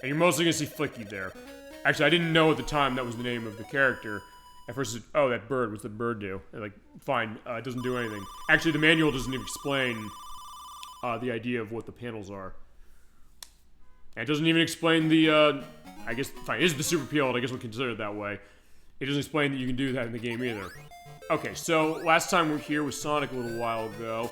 And you're mostly gonna see Flicky there. Actually, I didn't know at the time that was the name of the character. At first, oh, that bird. What's the bird do? And like, fine, it doesn't do anything. Actually, the manual doesn't even explain the idea of what the panels are. And it doesn't even explain the, I guess, fine, it is the super payload. I guess we'll consider it that way. It doesn't explain that you can do that in the game either. Okay, so last time we were here with Sonic a little while ago.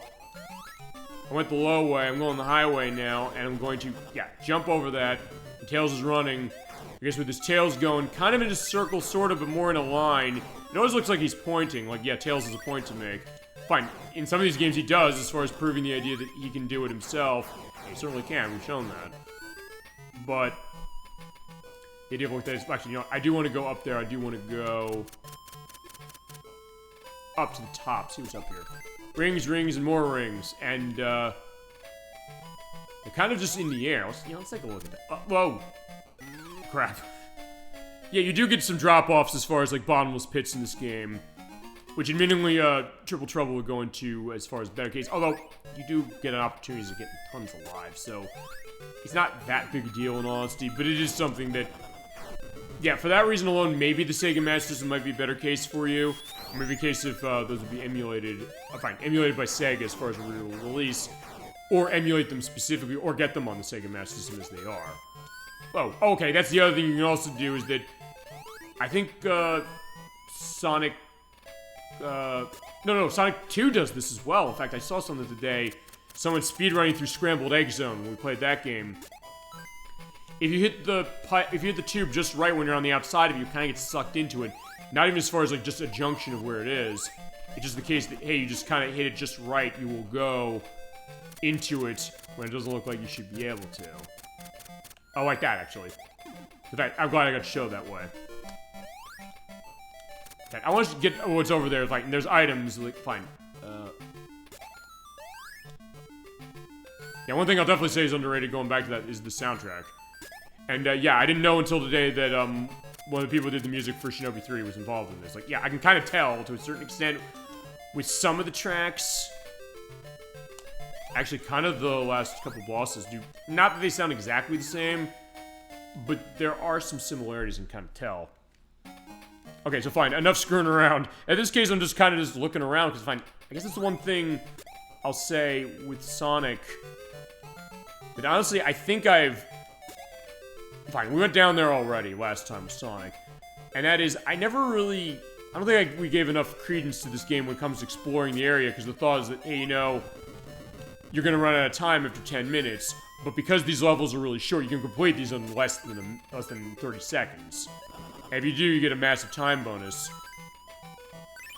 I went the low way. I'm going the highway now, and I'm going to, yeah, jump over that. And Tails is running. I guess with his tails going kind of in a circle, sort of, but more in a line. It always looks like he's pointing. Like, yeah, Tails has a point to make. Fine. In some of these games he does, as far as proving the idea that he can do it himself. He certainly can. We've shown that. But the idea of what that is... Actually, you know, I do want to go up there. I do want to go up to the top. See what's up here. Rings, rings, and more rings. And, they're kind of just in the air. Let's take a look at that. Whoa! Crap. Yeah, you do get some drop-offs as far as, like, bottomless pits in this game. Which, admittedly, Triple Trouble would go into as far as better case. Although, you do get an opportunity to get tons of lives, so... It's not that big a deal, in all honesty, but it is something that... Yeah, for that reason alone, maybe the Sega Master System might be a better case for you. Or maybe a case if those would be emulated... fine, emulated by Sega as far as a real release. Or emulate them specifically, or get them on the Sega Master System as they are. Oh, okay, that's the other thing you can also do is that... I think, Sonic... No, Sonic 2 does this as well. In fact, I saw something today. Someone speedrunning through Scrambled Egg Zone when we played that game. If you hit the tube just right when you're on the outside of it, you kind of get sucked into it. Not even as far as, like, just a junction of where it is. It's just the case that, hey, you just kind of hit it just right, you will go into it when it doesn't look like you should be able to. Oh, like that, actually. In fact, I'm glad I got to show that way. I want to get what's over there. Like, there's items. Like, fine. Yeah, one thing I'll definitely say is underrated. Going back to that is the soundtrack. And yeah, I didn't know until today that one of the people who did the music for Shinobi 3 was involved in this. Like, yeah, I can kind of tell to a certain extent with some of the tracks. Actually, kind of the last couple bosses do. Not that they sound exactly the same, but there are some similarities and kind of tell. Okay, so fine, enough screwing around. In this case, I'm just kind of just looking around, because fine, I guess that's the one thing I'll say with Sonic. But honestly, I think I've... Fine, we went down there already last time with Sonic. And that is, I never really... I don't think we gave enough credence to this game when it comes to exploring the area, because the thought is that, hey, you know, you're going to run out of time after 10 minutes. But because these levels are really short, you can complete these in less than 30 seconds. And if you do, you get a massive time bonus.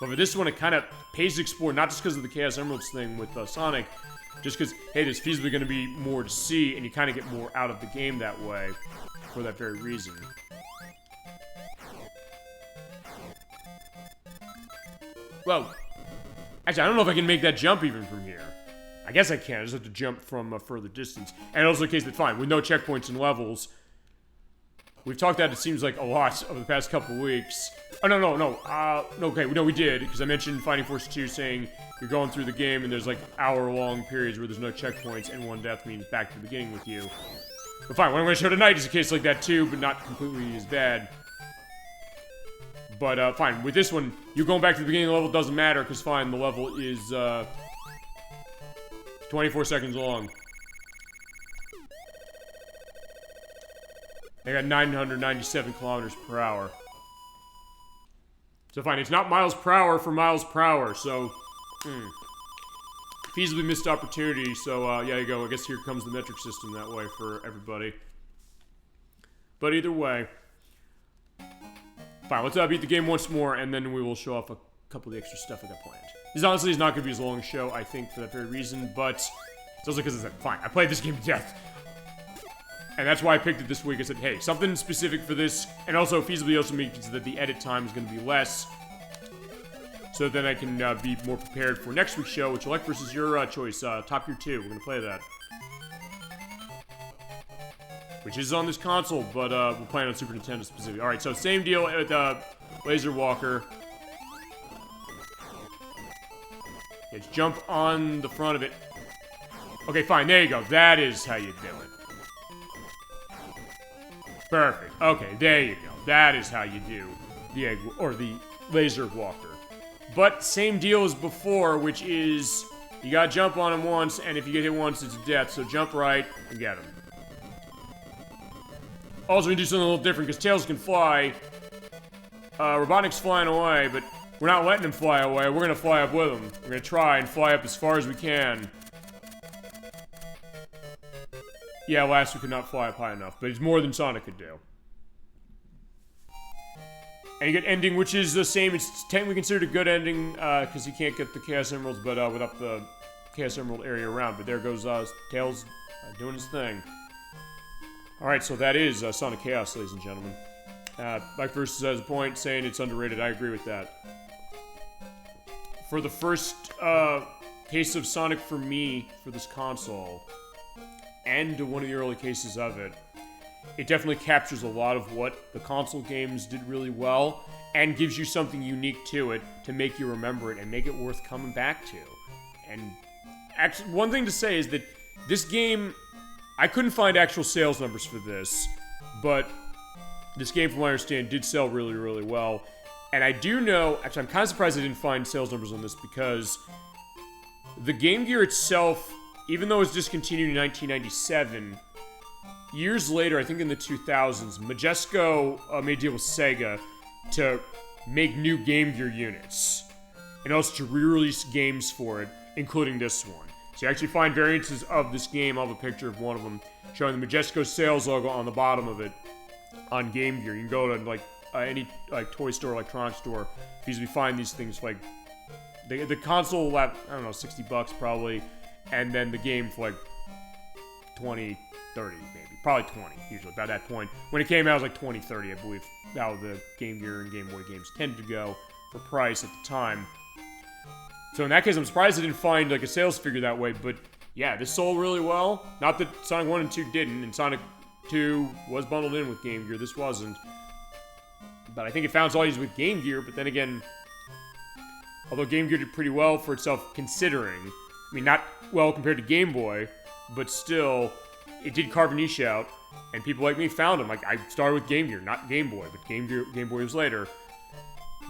But for this one, it kind of pays to explore, not just because of the Chaos Emeralds thing with Sonic, just because, hey, there's feasibly going to be more to see, and you kind of get more out of the game that way, for that very reason. Well, actually, I don't know if I can make that jump even from here. I guess I can, I just have to jump from a further distance. And also the case that, fine, with no checkpoints and levels, we've talked that, it seems like, a lot over the past couple weeks. Oh, no, we did, because I mentioned Fighting Force 2 saying you're going through the game and there's, like, hour-long periods where there's no checkpoints and one death means back to the beginning with you. But fine, what I'm going to show tonight is a case like that too, but not completely as bad. But, fine, with this one, you going back to the beginning of the level doesn't matter, because fine, the level is, 24 seconds long. They got 997 kilometers per hour. So fine, it's not miles per hour for miles per hour, so... feasibly missed opportunity, so, yeah, you go. I guess here comes the metric system that way for everybody. But either way, fine, let's beat the game once more, and then we will show off a couple of the extra stuff I got planned. This honestly is not going to be as long a show, I think, for that very reason, but it's also because I said, fine, I played this game to death. And that's why I picked it this week. I said, hey, something specific for this, and also feasibly also means that the edit time is going to be less, so then I can be more prepared for next week's show, which Elect versus your choice, Top Gear 2. We're going to play that. Which is on this console, but we're playing on Super Nintendo specifically. Alright, so same deal with Laser Walker. Yeah, just jump on the front of it. Okay, fine, there you go. That is how you do it. Perfect. Okay, there you go. That is how you do the egg, or the Laser Walker. But same deal as before, which is you gotta jump on him once, and if you get hit once, it's death. So jump right and get him. Also, we do something a little different because Tails can fly. Robotnik's flying away, but we're not letting him fly away. We're gonna fly up with him. We're gonna try and fly up as far as we can. Yeah, last we could not fly up high enough, but it's more than Sonic could do. And you get ending, which is the same. It's technically considered a good ending, because you can't get the Chaos Emeralds, but without the Chaos Emerald area around. But there goes Tails doing his thing. Alright, so that is Sonic Chaos, ladies and gentlemen. Mike first has a point saying it's underrated. I agree with that. For the first case of Sonic for me, for this console, and one of the early cases of it, it definitely captures a lot of what the console games did really well, and gives you something unique to it to make you remember it and make it worth coming back to. And actually, one thing to say is that this game, I couldn't find actual sales numbers for this, but this game, from what I understand, did sell really, really well. And I do know, actually, I'm kind of surprised I didn't find sales numbers on this, because the Game Gear itself, even though it was discontinued in 1997, years later, I think in the 2000s, Majesco made a deal with Sega to make new Game Gear units, and also to re-release games for it, including this one. So you actually find variances of this game. I'll have a picture of one of them showing the Majesco sales logo on the bottom of it on Game Gear. You can go to any toy store, electronics store, because we find these things like the console at, I don't know, $60 probably, and then the game for like 20, 30 maybe, probably 20 usually by that point. When it came out, it was like 20, 30, I believe. How the Game Gear and Game Boy games tended to go for price at the time. So in that case, I'm surprised I didn't find like a sales figure that way, but yeah, this sold really well. Not that Sonic 1 and 2 didn't, and Sonic 2 was bundled in with Game Gear, this wasn't. But I think it found its audience with Game Gear, but then again, although Game Gear did pretty well for itself considering, I mean, not well compared to Game Boy, but still, it did carve a niche out, and people like me found them. Like, I started with Game Gear, not Game Boy, but Game Boy was later.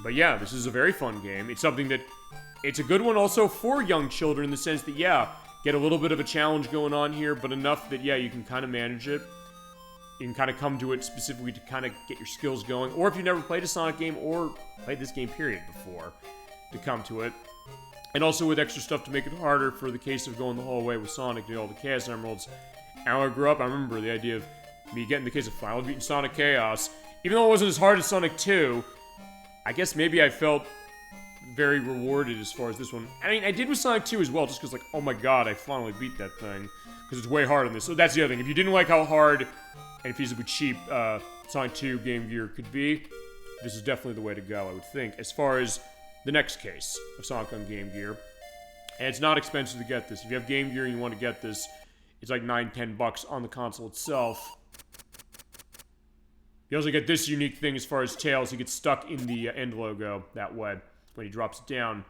But yeah, this is a very fun game. It's something that, it's a good one also for young children in the sense that, yeah, get a little bit of a challenge going on here, but enough that, yeah, you can kind of manage it. You can kind of come to it specifically to kind of get your skills going, or if you've never played a Sonic game or played this game period before, to come to it. And also with extra stuff to make it harder for the case of going the whole way with Sonic to get all the Chaos Emeralds. And when I grew up, I remember the idea of me getting the case of finally beating Sonic Chaos. Even though it wasn't as hard as Sonic 2, I guess maybe I felt very rewarded as far as this one. I mean, I did with Sonic 2 as well, just because, like, oh my god, I finally beat that thing. Because it's way harder than this. So that's the other thing. If you didn't like how hard and feasibly cheap Sonic 2 Game Gear could be, this is definitely the way to go, I would think, as far as the next case of Sonic on Game Gear. And it's not expensive to get this. If you have Game Gear and you want to get this, it's like $9-10 on the console itself. You also get this unique thing as far as Tails. He gets stuck in the end logo that way when he drops it down.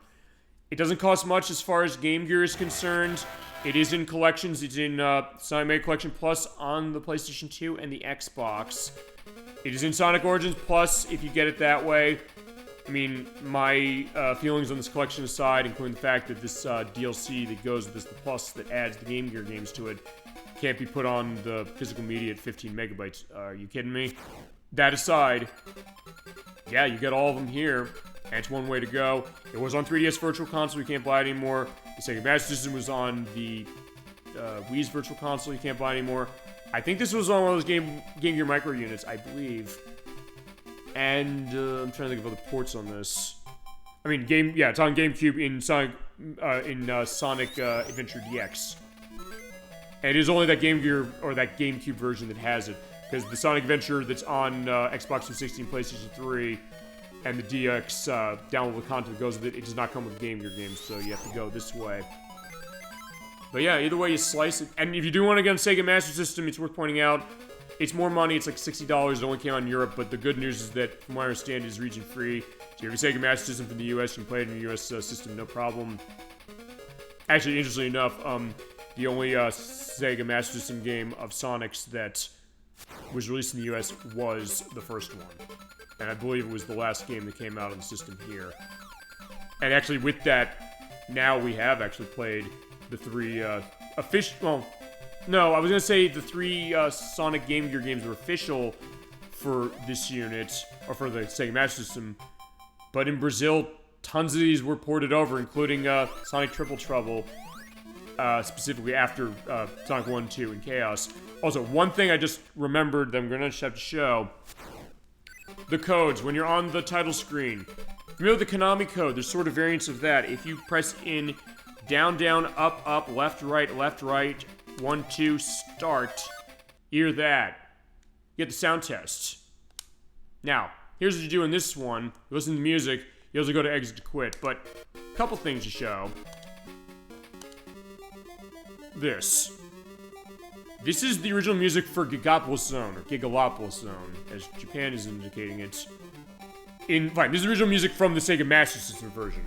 It doesn't cost much as far as Game Gear is concerned. It is in collections. It's in Sonic Mega Collection Plus on the PlayStation 2 and the Xbox. It is in Sonic Origins Plus if you get it that way. I mean, my feelings on this collection aside, including the fact that this DLC that goes with this, the Plus that adds the Game Gear games to it, can't be put on the physical media at 15 megabytes. Are you kidding me? That aside, yeah, you get all of them here, and it's one way to go. It was on 3DS Virtual Console, you can't buy it anymore. The Sega Master System was on the Wii's Virtual Console, you can't buy it anymore. I think this was on one of those Game Gear Micro units, I believe. And I'm trying to think of other ports on this. I mean, it's on GameCube in Sonic Adventure DX. And it is only that Game Gear or that GameCube version that has it, because the Sonic Adventure that's on Xbox 360 and PlayStation 3 and the DX downloadable content that goes with it, it does not come with Game Gear games, so you have to go this way. But yeah, either way you slice it. And if you do want to get on Sega Master System, it's worth pointing out, it's more money, it's like $60, it only came out in Europe, but the good news is that, from what I understand, it is region free. So if you have a Sega Master System from the US, you can play it in the US system, no problem. Actually, interestingly enough, the only Sega Master System game of Sonic's that was released in the US was the first one. And I believe it was the last game that came out on the system here. And actually, with that, now we have actually played the three official... No, I was going to say the three Sonic Game Gear games were official for this unit, or for the Sega Master System. But in Brazil, tons of these were ported over, including Sonic Triple Trouble, specifically after Sonic 1, 2, and Chaos. Also, one thing I just remembered that I'm going to have to show. The codes, when you're on the title screen. You know the Konami code, there's sort of variants of that. If you press in down, down, up, up, left, right, 1, 2, start, hear that. You get the sound test. Now, here's what you do in this one. You listen to the music, you also go to exit to quit. But, a couple things to show. This. This is the original music for Gigalopolis Zone, or Gigalopolis Zone, as Japan is indicating it. Fine, this is the original music from the Sega Master System version.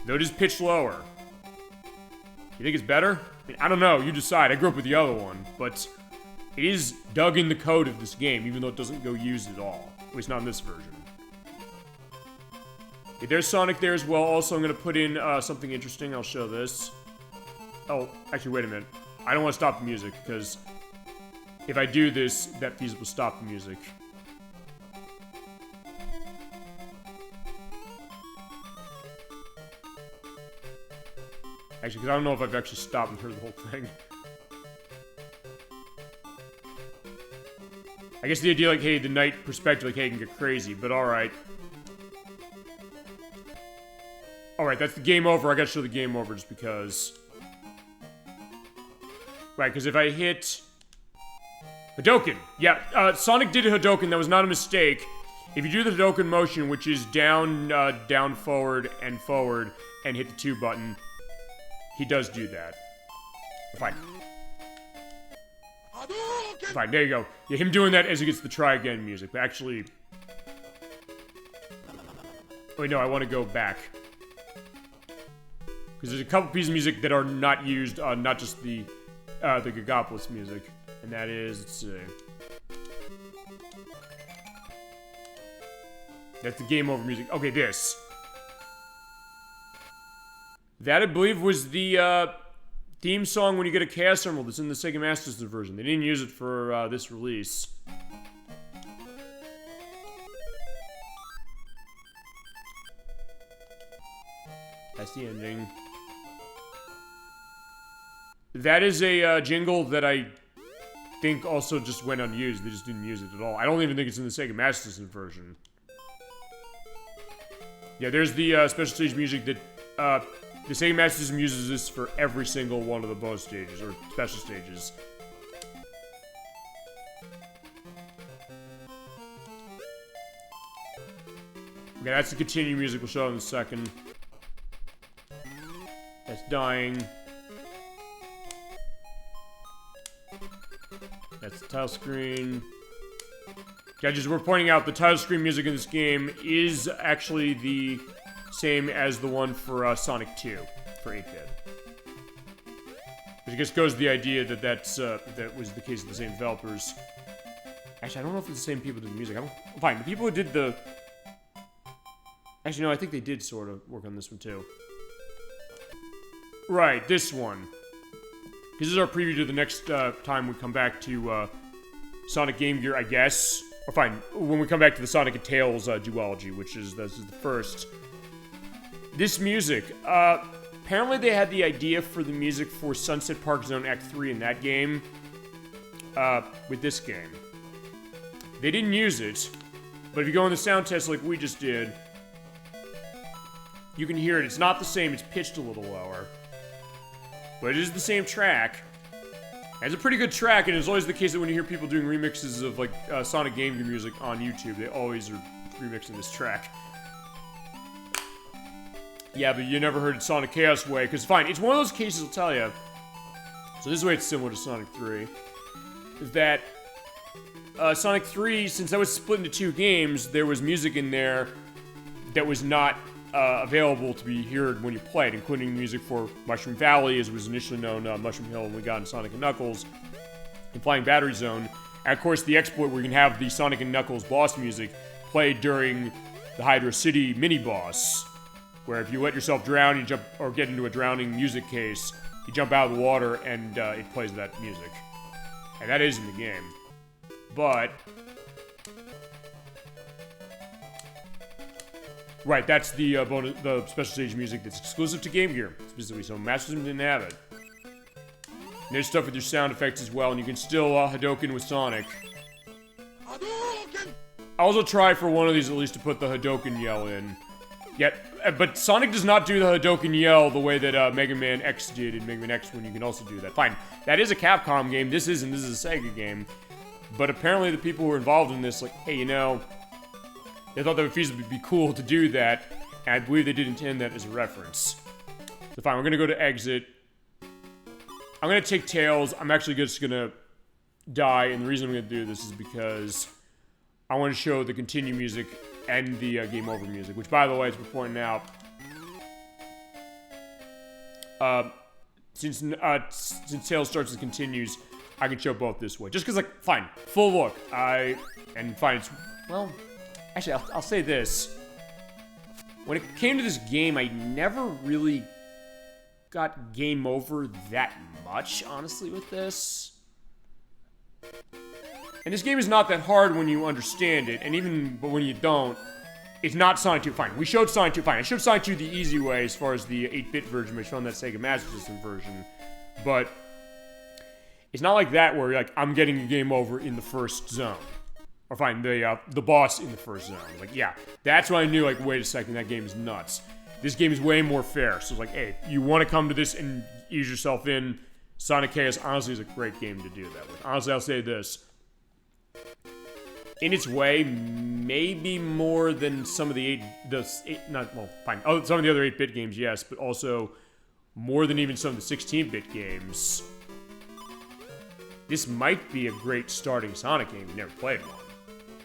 Though it is pitched lower. You think it's better? I mean, I don't know, you decide. I grew up with the other one, but it is dug in the code of this game, even though it doesn't go used at all. At least not in this version. Okay, there's Sonic there as well. Also, I'm going to put in something interesting. I'll show this. Oh, actually, wait a minute. I don't want to stop the music, because if I do this, that fuse will stop the music. Actually, because I don't know if I've actually stopped and heard the whole thing. I guess the idea, like, hey, the night perspective, like, hey, it can get crazy, but alright. Alright, that's the game over. I gotta show the game over just because. Right, because if I hit Hadouken. Yeah, Sonic did a Hadouken. That was not a mistake. If you do the Hadouken motion, which is down, down, forward, and hit the 2 button, he does do that. Fine. Fine, there you go. Yeah, him doing that as he gets the try again music. But actually... Wait, no, I want to go back. Because there's a couple pieces of music that are not used, not just the Gigalopolis music. And that is, let's see. That's the game over music. Okay, this. That, I believe, was the theme song when you get a Chaos Emerald that's in the Sega Master System version. They didn't use it for this release. That's the ending. That is a jingle that I think also just went unused. They just didn't use it at all. I don't even think it's in the Sega Master System version. Yeah, there's the special stage music that the Sega Master System uses this for every single one of the bonus stages, or special stages. Okay, that's the continuing music we'll show in a second. That's dying. That's the title screen. Judges, we're pointing out the title screen music in this game is actually the same as the one for Sonic 2 for 8-bit. Which I guess goes to the idea that that was the case of the same developers. Actually, I don't know if it's the same people who did the music. Fine, the people who did the... Actually, no, I think they did sort of work on this one too. Right, this one. This is our preview to the next time we come back to Sonic Game Gear, I guess. Or fine, when we come back to the Sonic and Tails duology, which is this is the first. This music, apparently they had the idea for the music for Sunset Park Zone Act 3 in that game, with this game. They didn't use it, but if you go in the sound test like we just did, you can hear it. It's not the same, it's pitched a little lower. But it is the same track. It's a pretty good track, and it's always the case that when you hear people doing remixes of, like, Sonic Game Gear music on YouTube, they always are remixing this track. Yeah, but you never heard it Sonic Chaos way, because fine, it's one of those cases, I'll tell you. So this is why it's similar to Sonic 3. Is that Sonic 3, since that was split into 2 games, there was music in there that was not available to be heard when you played, including music for Mushroom Valley, as it was initially known, Mushroom Hill when we got in Sonic & Knuckles, and Flying Battery Zone. And of course, the exploit where you can have the Sonic & Knuckles boss music played during the Hydra City mini-boss, where if you let yourself drown, you jump, or get into a drowning music case, you jump out of the water, and it plays that music. And that is in the game. But right, that's the the special stage music that's exclusive to Game Gear, specifically, so Master System didn't have it. And there's stuff with your sound effects as well, and you can still Hadouken with Sonic. Hadouken! I also try for one of these at least to put the Hadouken yell in. But Sonic does not do the Hadouken yell the way that Mega Man X did in Mega Man X, when you can also do that. Fine, that is a Capcom game, this isn't, this is a Sega game. But apparently the people who were involved in this, like, hey, you know, they thought that would feasibly be cool to do that, and I believe they did intend that as a reference. So fine, we're gonna go to exit. I'm gonna take Tails. I'm actually just gonna die, and the reason I'm gonna do this is because I want to show the continue music and the game over music, which, by the way, as we're pointing out, since Tails starts and continues, I can show both this way. Just because, like, fine, full look. And fine, it's, well, actually, I'll say this. When it came to this game, I never really got game over that much, honestly, with this. And this game is not that hard when you understand it, and even but when you don't, it's not Sonic 2. Fine, we showed Sonic 2. Fine, I showed Sonic 2 the easy way as far as the 8-bit version, which on that Sega Master System version. But it's not like that where, like, I'm getting a game over in the first zone. Or fine, the boss in the first zone. Like, yeah, that's when I knew, like, wait a second, that game is nuts. This game is way more fair. So it's like, hey, you want to come to this and ease yourself in, Sonic Chaos honestly is a great game to do that with. Honestly, I'll say this. In its way, maybe more than some of the some of the other 8-bit games, yes, but also more than even some of the 16-bit games. This might be a great starting Sonic game if you've never played one.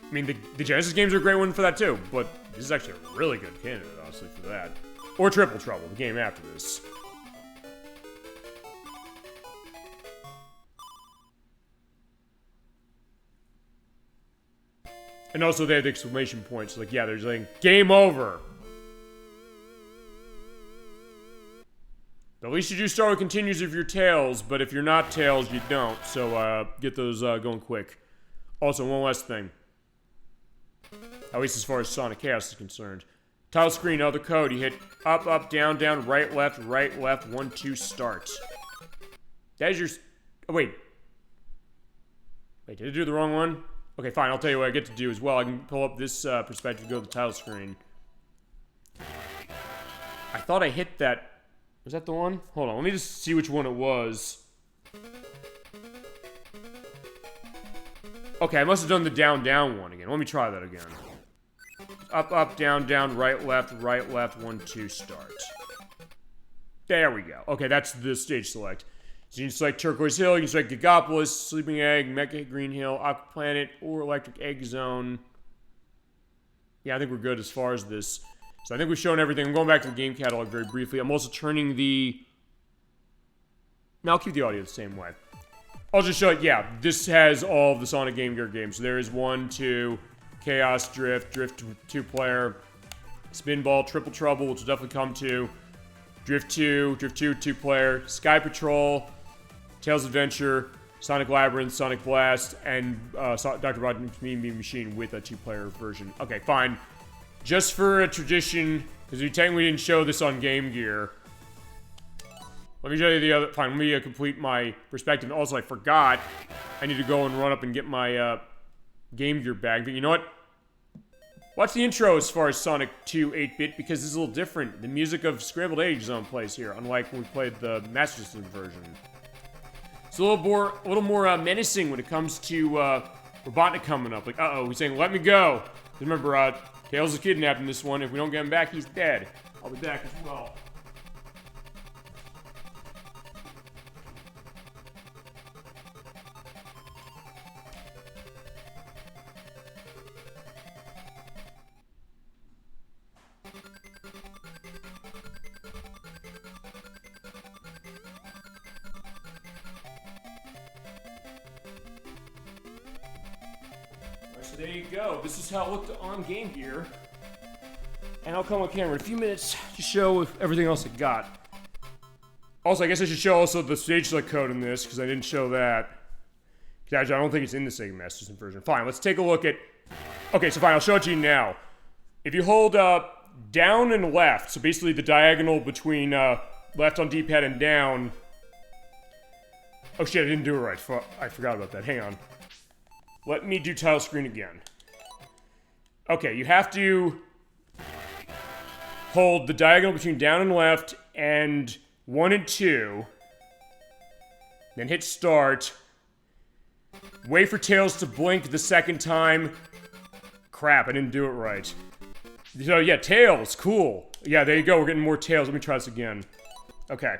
I mean, the Genesis games are a great one for that too, but this is actually a really good candidate, honestly, for that. Or Triple Trouble, the game after this. And also they have the exclamation points, like, yeah, they're like, game over! At least you do start with continues if you're Tails, but if you're not Tails, you don't. So, get those going quick. Also, one last thing. At least as far as Sonic Chaos is concerned. Title screen, other code. You hit up, up, down, down, right, left, 1, 2, start. That is your... Oh, wait. Wait, did I do the wrong one? Okay, fine, I'll tell you what I get to do as well. I can pull up this perspective, go to the title screen. I thought I hit that... Was that the one? Hold on, let me just see which one it was. Okay, I must have done the down, down one again. Let me try that again. Up, up, down, down, right, left, 1, 2, start. There we go. Okay, that's the stage select. So you can select Turquoise Hill, you can select Gigapolis, Sleeping Egg, Mecha Green Hill, Aqua Planet, or Electric Egg Zone. Yeah, I think we're good as far as this. So I think we've shown everything. I'm going back to the game catalog very briefly. I'm also turning the... No, I'll keep the audio the same way. I'll just show it. Yeah, this has all of the Sonic Game Gear games. So there is 1, 2, Chaos Drift, Drift 2-player, Spinball, Triple Trouble, which will definitely come to, Drift 2, 2-player, Sky Patrol, Tails Adventure, Sonic Labyrinth, Sonic Blast, and Dr. Robotnik's Mean Bean Machine with a 2-player version. Okay, fine. Just for a tradition, because we technically didn't show this on Game Gear. Let me show you the other... Fine, let me complete my perspective. Also, I forgot I need to go and run up and get my Game Gear bag. But you know what? Watch the intro as far as Sonic 2 8-bit, because it's a little different. The music of Scrambled Egg is on plays here, unlike when we played the Master System version. It's a little more menacing when it comes to Robotnik coming up. Like, uh-oh, he's saying, let me go. Remember, Tails is kidnapped in this one. If we don't get him back, he's dead. I'll be back as well. So there you go. This is how it looked on Game Gear. And I'll come on camera in a few minutes to show everything else I got. Also, I guess I should show also the stage select code in this, because I didn't show that. Actually, I don't think it's in the Sega Master System version. Fine, let's take a look at... Okay, so fine, I'll show it to you now. If you hold down and left, so basically the diagonal between left on D-pad and down... Oh shit, I didn't do it right. I forgot about that. Hang on. Let me do title screen again. Okay, you have to hold the diagonal between down and left and 1 and 2. Then hit start. Wait for Tails to blink the second time. Crap, I didn't do it right. So yeah, Tails, cool. Yeah, there you go, we're getting more Tails. Let me try this again. Okay.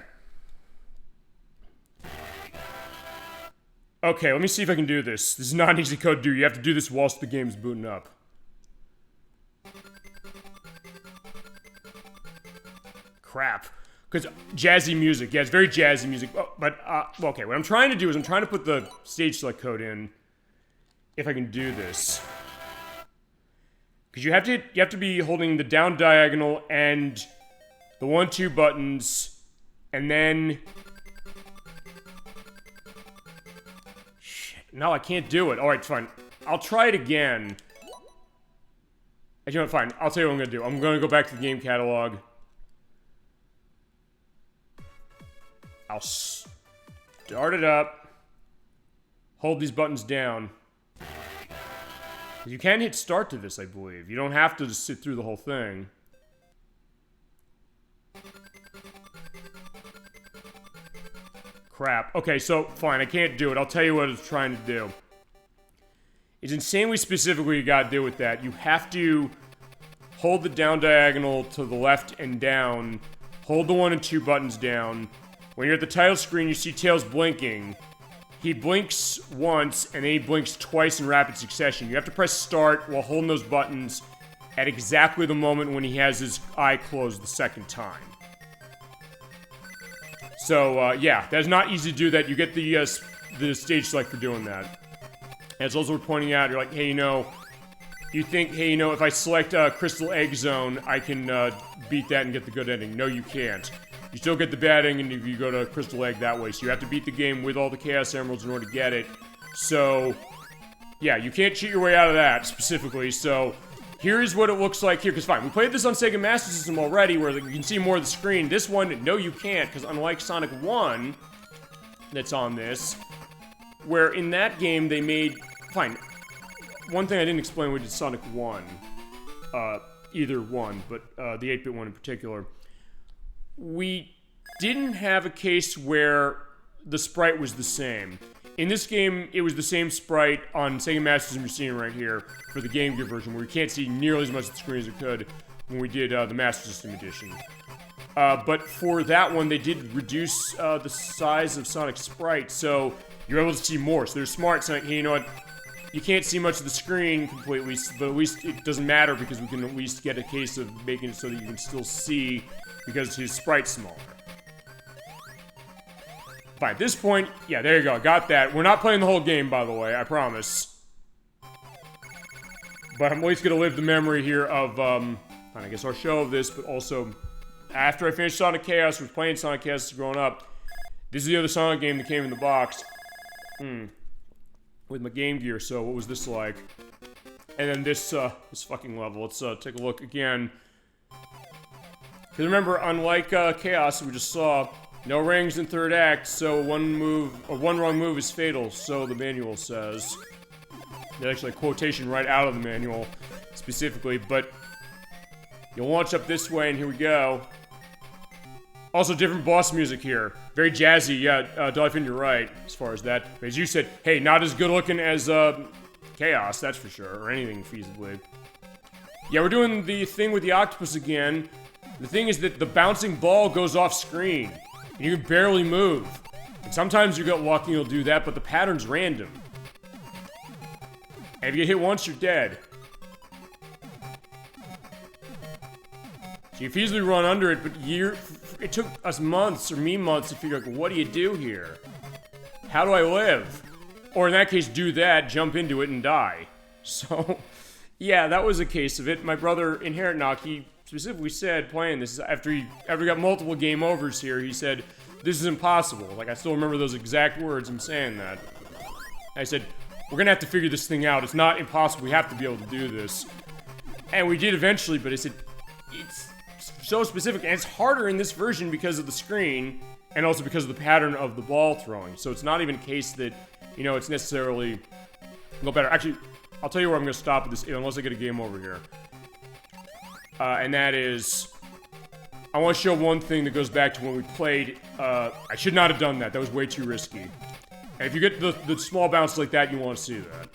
Okay, let me see if I can do this. This is not an easy code to do. You have to do this whilst the game's booting up. Crap. Because jazzy music. Yeah, it's very jazzy music. Oh, but, okay, what I'm trying to do is I'm trying to put the stage select code in. If I can do this. Because you have to be holding the down diagonal and the 1-2 buttons. And then... No, I can't do it. Alright, fine. I'll try it again. You know what, fine. I'll tell you what I'm gonna do. I'm gonna go back to the game catalog. I'll start it up. Hold these buttons down. You can hit start to this, I believe. You don't have to just sit through the whole thing. Crap. Okay, so, fine, I can't do it. I'll tell you what it's trying to do. It's insanely specific what you gotta do with that. You have to hold the down diagonal to the left and down. Hold the 1 and 2 buttons down. When you're at the title screen, you see Tails blinking. He blinks once, and then he blinks twice in rapid succession. You have to press start while holding those buttons at exactly the moment when he has his eye closed the second time. So, yeah, that's not easy to do that. You get the stage select for doing that. And it's also worth pointing out, you're like, hey, you know, you think, hey, you know, if I select Crystal Egg Zone, I can beat that and get the good ending. No, you can't. You still get the bad ending if you go to Crystal Egg that way. So you have to beat the game with all the Chaos Emeralds in order to get it. So, yeah, you can't cheat your way out of that, specifically. So, here's what it looks like here, because fine, we played this on Sega Master System already, where you can see more of the screen. This one, no you can't, because unlike Sonic 1, that's on this, where in that game they made, fine, one thing I didn't explain when we did Sonic 1, either one, but the 8-bit one in particular, we didn't have a case where the sprite was the same. In this game, it was the same sprite on Sega Master System you're seeing right here for the Game Gear version, where we can't see nearly as much of the screen as it could when we did the Master System edition. But for that one, they did reduce the size of Sonic's sprite, so you're able to see more. So they're smart, saying, hey, you know what? You can't see much of the screen completely, but at least it doesn't matter because we can at least get a case of making it so that you can still see because his sprite's smaller. Fine, at this point, yeah, there you go, got that. We're not playing the whole game, by the way, I promise. But I'm at least gonna live the memory here of, I guess our show of this, but also, after I finished Sonic Chaos, was playing Sonic Chaos growing up, this is the other Sonic game that came in the box. With my Game Gear, so what was this like? And then this fucking level, let's take a look again. Because remember, unlike Chaos we just saw, No rings in third act, so one wrong move is fatal, so the manual says. There's actually a quotation right out of the manual, specifically, but you'll launch up this way, and here we go. Also, different boss music here. Very jazzy, yeah, Dolphin, you're right, as far as that. As you said, hey, not as good looking as, Chaos, that's for sure, or anything feasibly. Yeah, we're doing the thing with the octopus again. The thing is that the bouncing ball goes off screen. And you can barely move. And sometimes you get lucky and you'll do that, but the pattern's random. And if you get hit once, you're dead. So you feasibly run under it, but it took us months, or me months, to figure out, what do you do here? How do I live? Or in that case, do that, jump into it, and die. So, yeah, that was a case of it. My brother, Inherent Knock, he specifically said, playing this, after he got multiple game overs here, he said, this is impossible. Like, I still remember those exact words, him saying that. I said, we're gonna have to figure this thing out. It's not impossible. We have to be able to do this. And we did eventually, but I said, it's so specific, and it's harder in this version because of the screen, and also because of the pattern of the ball throwing. So it's not even a case that, you know, it's necessarily go better. Actually, I'll tell you where I'm gonna stop with this, unless I get a game over here. And that is, I want to show one thing that goes back to when we played. I should not have done that. That was way too risky. And if you get the small bounce like that, you want to see that.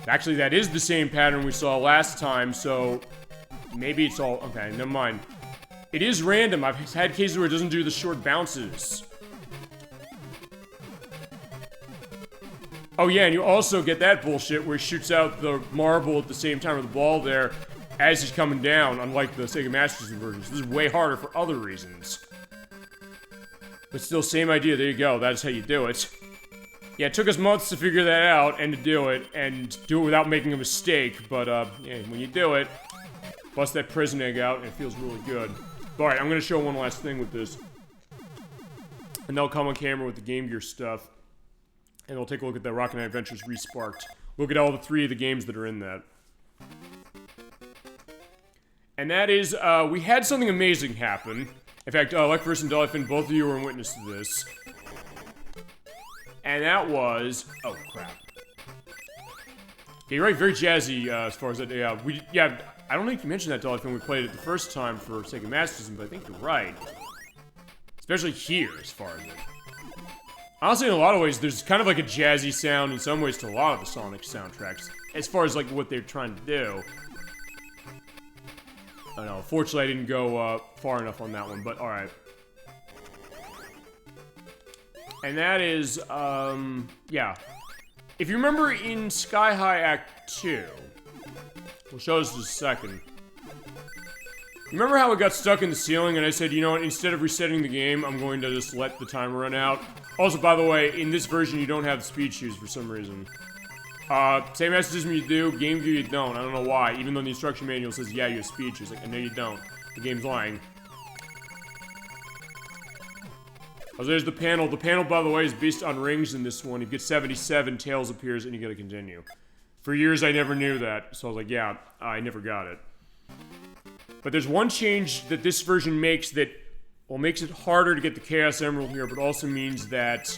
Actually, that is the same pattern we saw last time, so maybe it's all... Okay, never mind. It is random. I've had cases where it doesn't do the short bounces. Oh yeah, and you also get that bullshit where he shoots out the marble at the same time with the ball there as he's coming down, unlike the Sega Master System versions. This is way harder for other reasons. But still, same idea. There you go. That is how you do it. Yeah, it took us months to figure that out and to do it without making a mistake. But, yeah, when you do it, bust that prison egg out, and it feels really good. Alright, I'm going to show one last thing with this. And they'll come on camera with the Game Gear stuff. And we'll take a look at that Rocket Knight Adventures Resparked. Look at all the 3 of the games that are in that. And that is, we had something amazing happen. In fact, Leckverse and Dolphin, both of you were witness to this. And that was... Oh, crap. Okay, you're right, very jazzy, as far as that... Yeah, I don't think you mentioned that, Dolphin, when we played it the first time for Sega Master System, but I think you're right. Especially here, as far as it... Honestly, in a lot of ways, there's kind of like a jazzy sound in some ways to a lot of the Sonic soundtracks, as far as like what they're trying to do. I don't know, fortunately I didn't go far enough on that one, but alright. And that is, yeah. If you remember in Sky High Act 2, we'll show this in a second. Remember how it got stuck in the ceiling and I said, you know what, instead of resetting the game, I'm going to just let the timer run out? Also, by the way, in this version, you don't have speed shoes for some reason. Same Master System you do, Game Gear you don't. I don't know why, even though the instruction manual says, yeah, you have speed shoes. Like, I know you don't. The game's lying. Oh, there's the panel. The panel, by the way, is based on rings in this one. You get 77, Tails appears, and you gotta continue. For years, I never knew that, so I was like, yeah, I never got it. But there's one change that this version makes that, well, makes it harder to get the Chaos Emerald here, but also means that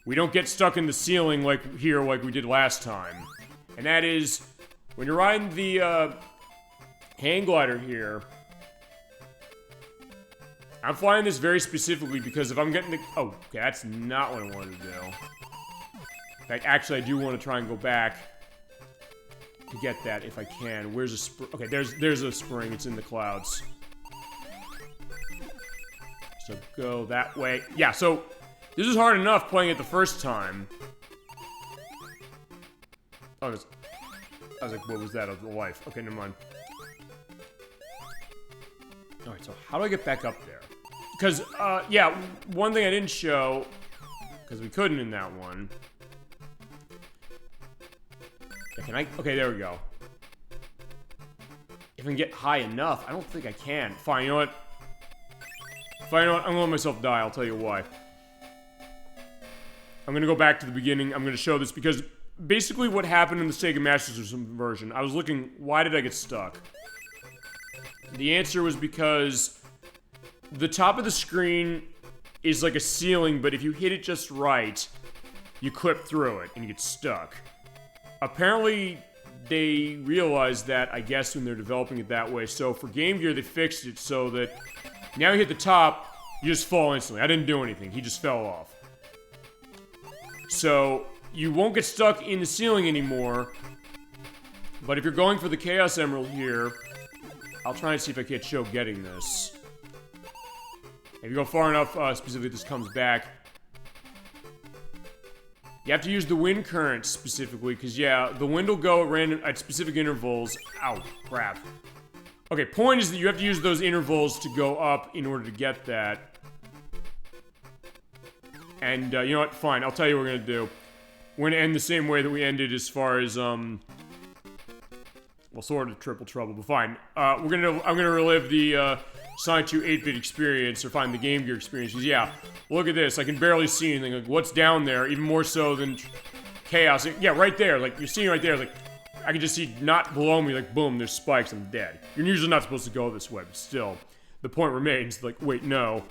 we don't get stuck in the ceiling like we did last time. And that is, when you're riding the, hang glider here, I'm flying this very specifically because if I'm getting the... Oh, okay, that's not what I wanted to do. In fact, actually, I do want to try and go back to get that if I can. Where's a spring? Okay, there's a spring. It's in the clouds. So go that way. Yeah, so this is hard enough playing it the first time. Oh, I was like, what was that? Of the life. Okay, never mind. Alright, so how do I get back up there? Because, yeah, one thing I didn't show, because we couldn't in that one. Can I? Okay, there we go. If I can get high enough, I don't think I can. Fine, you know what? Fine, you know what? I'm gonna let myself die, I'll tell you why. I'm gonna go back to the beginning, I'm gonna show this, because basically what happened in the Sega Master System version, I was looking, why did I get stuck? The answer was because the top of the screen is like a ceiling, but if you hit it just right, you clip through it and you get stuck. Apparently, they realized that, I guess, when they're developing it that way. So for Game Gear, they fixed it so that now you hit the top, you just fall instantly. I didn't do anything. He just fell off. So you won't get stuck in the ceiling anymore. But if you're going for the Chaos Emerald here, I'll try and see if I can't show getting this. If you go far enough, specifically, this comes back. You have to use the wind current specifically, because, yeah, the wind will go at specific intervals. Ow, crap. Okay, point is that you have to use those intervals to go up in order to get that. And, you know what? Fine, I'll tell you what we're gonna do. We're gonna end the same way that we ended as far as, well, sort of Triple Trouble, but fine. I'm gonna relive the, Sonic 2 8-bit experience, or find the Game Gear experience, because, yeah, look at this, I can barely see anything, like, what's down there, even more so than Chaos. Yeah, right there, like, you're seeing right there, like, I can just see not below me, like, boom, there's spikes, I'm dead. You're usually not supposed to go this way, but still, the point remains, like, wait, no,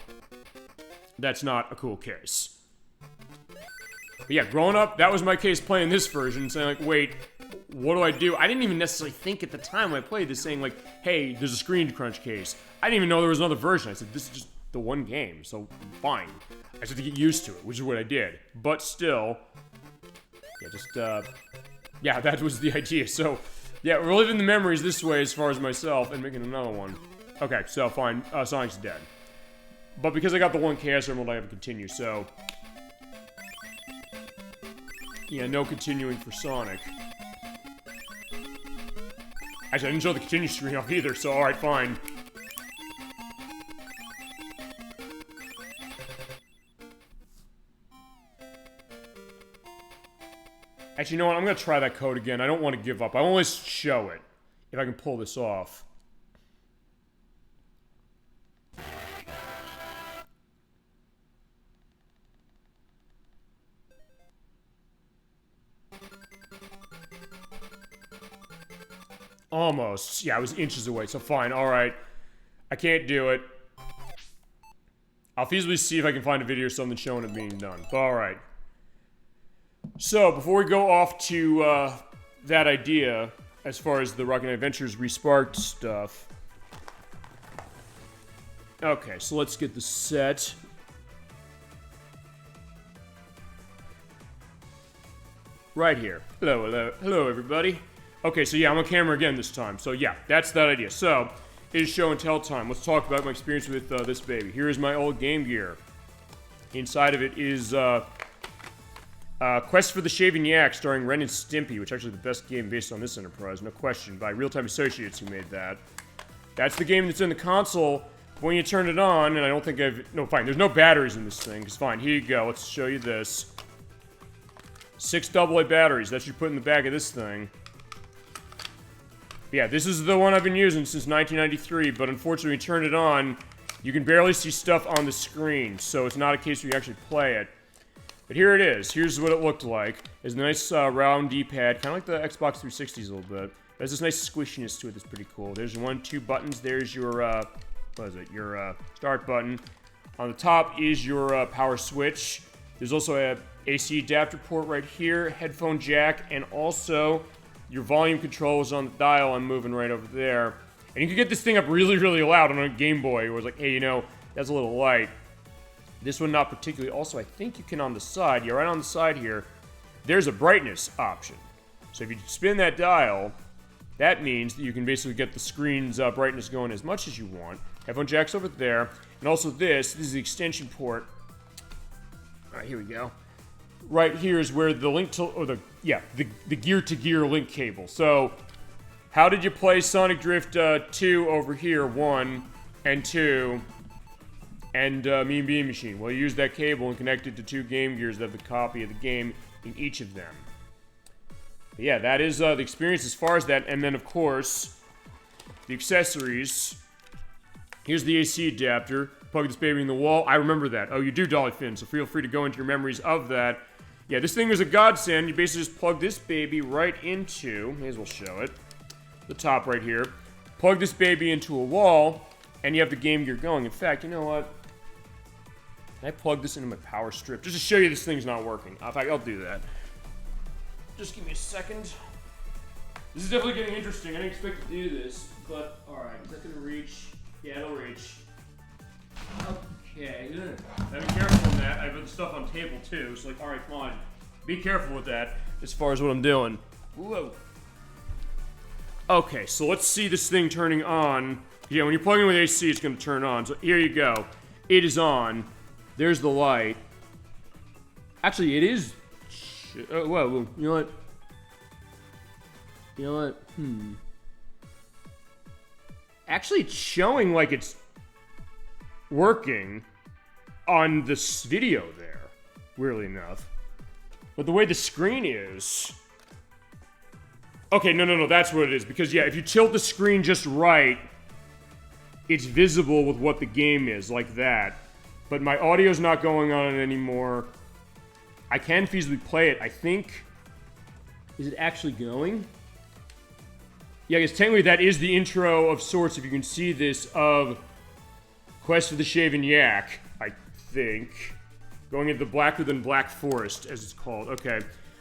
that's not a cool case. But yeah, growing up, that was my case playing this version, saying, like, wait, what do I do? I didn't even necessarily think at the time when I played this, saying, like, hey, there's a screen crunch case. I didn't even know there was another version. I said, this is just the one game, so fine. I just had to get used to it, which is what I did. But still, yeah, just, yeah, that was the idea. So, yeah, reliving the memories this way as far as myself and making another one. Okay, so fine, Sonic's dead. But because I got the one Chaos Emerald, I have to continue, so... yeah, no continuing for Sonic. Actually, I didn't show the continue screen off either, so alright, fine. Actually, you know what? I'm gonna try that code again. I don't want to give up. I want to show it. If I can pull this off. Almost. Yeah, I was inches away, so fine. Alright. I can't do it. I'll feasibly see if I can find a video or something showing it being done. But alright. So, before we go off to, that idea, as far as the Rocket Knight Adventures Resparked stuff. Okay, so let's get the set. Right here. Hello, hello, hello, everybody. Okay, so yeah, I'm on camera again this time. So yeah, that's that idea. So, it is show and tell time. Let's talk about my experience with this baby. Here is my old Game Gear. Inside of it is Quest for the Shaving Yak, starring Ren and Stimpy, which is actually the best game based on this enterprise, no question, by Real Time Associates who made that. That's the game that's in the console. When you turn it on, and I don't think no, fine, there's no batteries in this thing, because fine, here you go, let's show you this. 6 AA batteries, that should put in the back of this thing. Yeah, this is the one I've been using since 1993, but unfortunately, when you turn it on, you can barely see stuff on the screen, so it's not a case where you actually play it. But here it is. Here's what it looked like. It's a nice round D-pad, kind of like the Xbox 360s a little bit. There's this nice squishiness to it that's pretty cool. There's your 1, 2 buttons. There's your, what is it? Your start button. On the top is your power switch. There's also a AC adapter port right here, headphone jack, and also your volume control is on the dial. I'm moving right over there. And you can get this thing up really, really loud on a Game Boy, where it's like, hey, you know, that's a little light. This one not particularly. Also, I think you can on the side, yeah, right on the side here, there's a brightness option. So if you spin that dial, that means that you can basically get the screen's brightness going as much as you want. Headphone jack's over there. And also this is the extension port. Alright, here we go. Right here is where the link to, or the gear-to-gear link cable. So, how did you play Sonic Drift 2 over here, 1 and 2, and Mean Bean Machine? Well, you use that cable and connect it to 2 Game Gears that have the copy of the game in each of them. But yeah, that is the experience as far as that. And then, of course, the accessories. Here's the AC adapter. Plug this baby in the wall. I remember that. Oh, you do, Dolly Finn, so feel free to go into your memories of that. Yeah, this thing was a godsend. You basically just plug this baby right into, may as well show it, the top right here. plug this baby into a wall, and you have the Game Gear going. In fact, you know what? Can I plug this into my power strip? Just to show you this thing's not working. In fact, I'll do that. Just give me a second. This is definitely getting interesting. I didn't expect to do this, but alright. Is that gonna reach? Yeah, it'll reach. Okay. Now be careful on that. I put the stuff on table too, so like, alright, fine. Be careful with that as far as what I'm doing. Whoa. Okay, so let's see this thing turning on. Yeah, when you plug in with AC, it's gonna turn on. So here you go. It is on. There's the light. Actually, it is. Whoa. You know what? You know what? Actually, it's showing like it's working on this video there, weirdly enough. But the way the screen is... Okay, no, that's what it is. Because, yeah, if you tilt the screen just right, it's visible with what the game is, like that. But my audio's not going on it anymore. I can feasibly play it, I think. Is it actually going? Yeah, I guess technically that is the intro of sorts, if you can see this, of Quest of the Shaven Yak, I think. Going into the Blacker Than Black Forest, as it's called. Okay.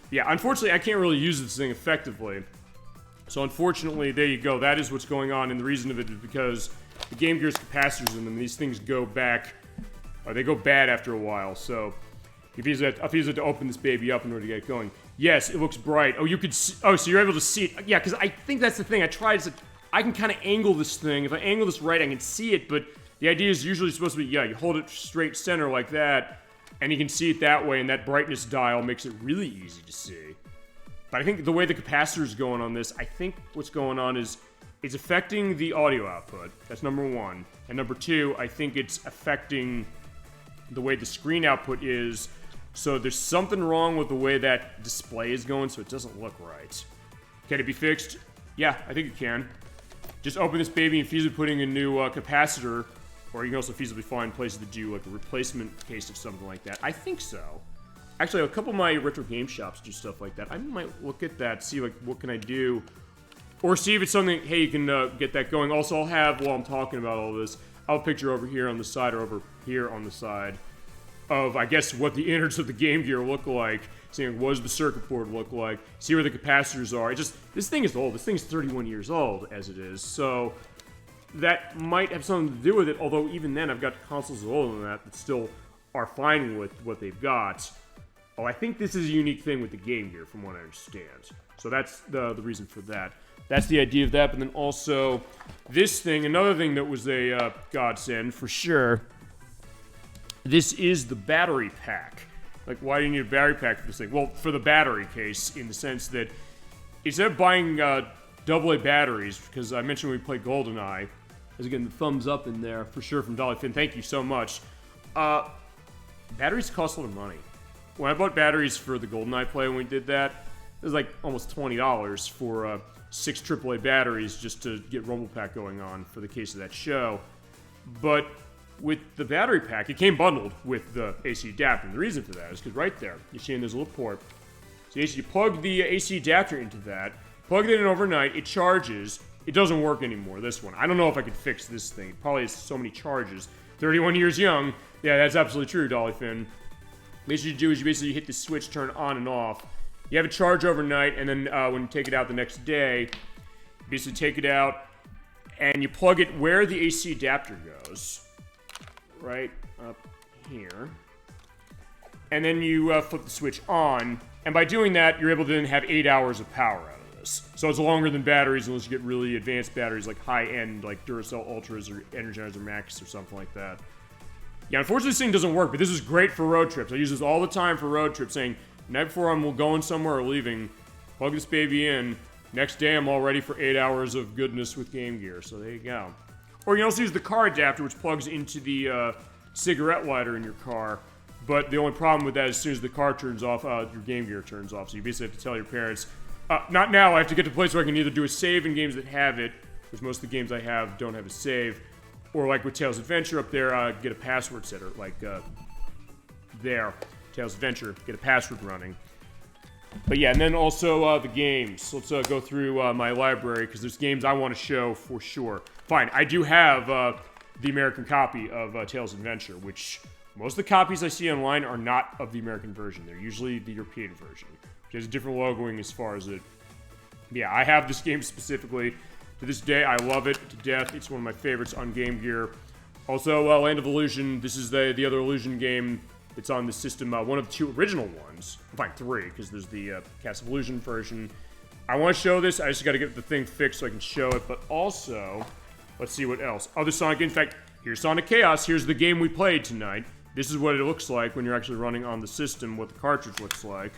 Yeah, unfortunately, I can't really use this thing effectively. So unfortunately, there you go. That is what's going on, and the reason of it is because the Game Gear's capacitors in them, these things go back, or they go bad after a while, so... I'll use it to open this baby up in order to get it going. Yes, it looks bright. Oh, you could see, oh, so you're able to see it. Yeah, because I think that's the thing. I tried to, I can kind of angle this thing. If I angle this right, I can see it, but the idea is usually supposed to be, yeah, you hold it straight center like that, and you can see it that way, and that brightness dial makes it really easy to see. But I think the way the capacitor is going on this, I think what's going on is it's affecting the audio output. That's number one. And number two, I think it's affecting the way the screen output is. So there's something wrong with the way that display is going, so it doesn't look right. Can it be fixed? Yeah, I think it can. Just open this baby and feasibly putting a new capacitor, or you can also feasibly find places to do like a replacement case of something like that. I think so. Actually, a couple of my retro game shops do stuff like that. I might look at that, see like what can I do, or see if it's something. Hey, you can get that going. Also, I'll have while I'm talking about all this, I'll have a picture over here on the side or over here on the side of, I guess, what the innards of the Game Gear look like, seeing what does the circuit board look like, see where the capacitors are. This thing is old. This thing's 31 years old, as it is, so that might have something to do with it, although even then, I've got consoles older than that still are fine with what they've got. Oh, I think this is a unique thing with the Game Gear, from what I understand. So that's the reason for that. That's the idea of that, but then also, this thing, another thing that was a godsend, for sure. This is the battery pack. Like, why do you need a battery pack for this thing? Well, for the battery case, in the sense that instead of buying AA batteries, because I mentioned when we played GoldenEye, as again, the thumbs up in there, for sure, from Dolly Finn, thank you so much. Batteries cost a lot of money. When I bought batteries for the GoldenEye play when we did that, it was like almost $20 for 6 AAA batteries just to get Rumble Pack going on for the case of that show. But with the battery pack, it came bundled with the AC adapter. And the reason for that is because right there, you're seeing there's a little port. So you plug the AC adapter into that, plug it in overnight, it charges. It doesn't work anymore, this one. I don't know if I could fix this thing. It probably has so many charges. 31 years young. Yeah, that's absolutely true, Dolly Finn. What you do is you basically hit the switch, turn on and off. You have it charge overnight, and then when you take it out the next day, you basically take it out, and you plug it where the AC adapter goes. Right up here. And then you flip the switch on, and by doing that, you're able to then have 8 hours of power out of this. So it's longer than batteries, unless you get really advanced batteries, like high-end, like Duracell Ultras or Energizer Max or something like that. Yeah, unfortunately this thing doesn't work, but this is great for road trips. I use this all the time for road trips, saying, night before I'm going somewhere or leaving, plug this baby in, next day I'm all ready for 8 hours of goodness with Game Gear, so there you go. Or you can also use the car adapter, which plugs into the cigarette lighter in your car, but the only problem with that is as soon as the car turns off, your Game Gear turns off, so you basically have to tell your parents, not now, I have to get to a place where I can either do a save in games that have it, which most of the games I have don't have a save, or like with Tails Adventure up there, get a password setter, like there, Tails Adventure, get a password running. But yeah, and then also the games. Let's go through my library, because there's games I want to show for sure. Fine, I do have the American copy of Tales of Adventure, which most of the copies I see online are not of the American version. They're usually the European version, which has a different logoing as far as it. Yeah, I have this game specifically. To this day, I love it to death. It's one of my favorites on Game Gear. Also, Land of Illusion. This is the other Illusion game. It's on the system, one of the two original ones. Fine, three, because there's the Castle of Illusion version. I want to show this. I just got to get the thing fixed so I can show it. But also, let's see what else. Other Sonic games. In fact, here's Sonic Chaos. Here's the game we played tonight. This is what it looks like when you're actually running on the system, what the cartridge looks like.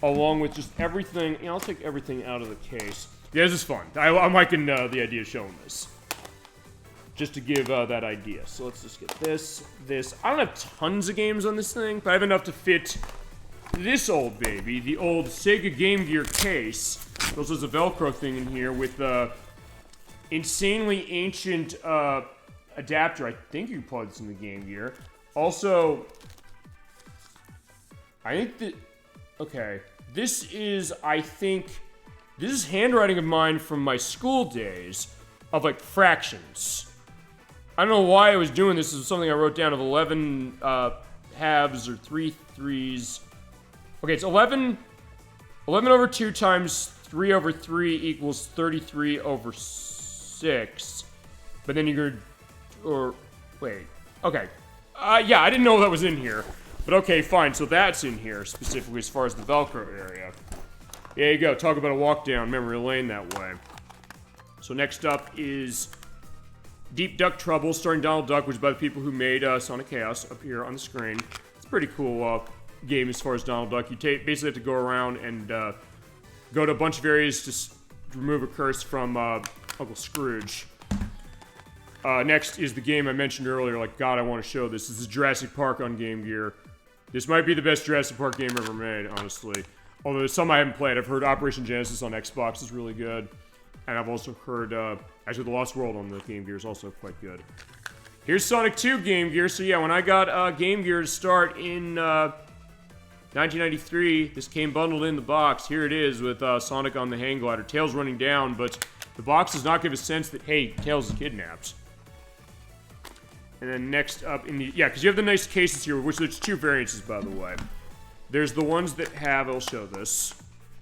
Along with just everything. You know, I'll take everything out of the case. Yeah, this is fun. I'm liking the idea of showing this. Just to give that idea. So let's just get this. I don't have tons of games on this thing, but I have enough to fit this old baby, the old Sega Game Gear case. Also has a Velcro thing in here with the insanely ancient adapter. I think you can plug this in the Game Gear. Also, I think that... Okay. This is handwriting of mine from my school days of, like, fractions. I don't know why I was doing this. This is something I wrote down of 11 halves or 3 threes. Okay, it's 11 over 2 times 3 over 3 equals 33 over 6. But then you're wait. Okay. Yeah, I didn't know that was in here. But okay, fine. So that's in here, specifically as far as the Velcro area. There you go. Talk about a walk down memory lane that way. So next up is Deep Duck Trouble, starring Donald Duck, which is by the people who made Sonic Chaos up here on the screen. It's a pretty cool game as far as Donald Duck. You basically have to go around and go to a bunch of areas to remove a curse from Uncle Scrooge. Next is the game I mentioned earlier. Like, God, I want to show this. This is Jurassic Park on Game Gear. This might be the best Jurassic Park game ever made, honestly. Although there's some I haven't played. I've heard Operation Genesis on Xbox is really good. And I've also heard, actually, The Lost World on the Game Gear is also quite good. Here's Sonic 2 Game Gear. So yeah, when I got Game Gear to start in 1993, this came bundled in the box. Here it is with Sonic on the hang glider. Tails running down, but the box does not give a sense that, hey, Tails is kidnapped. And then next up in the... Yeah, because you have the nice cases here, which there's 2 variances, by the way. There's the ones that have... I'll show this.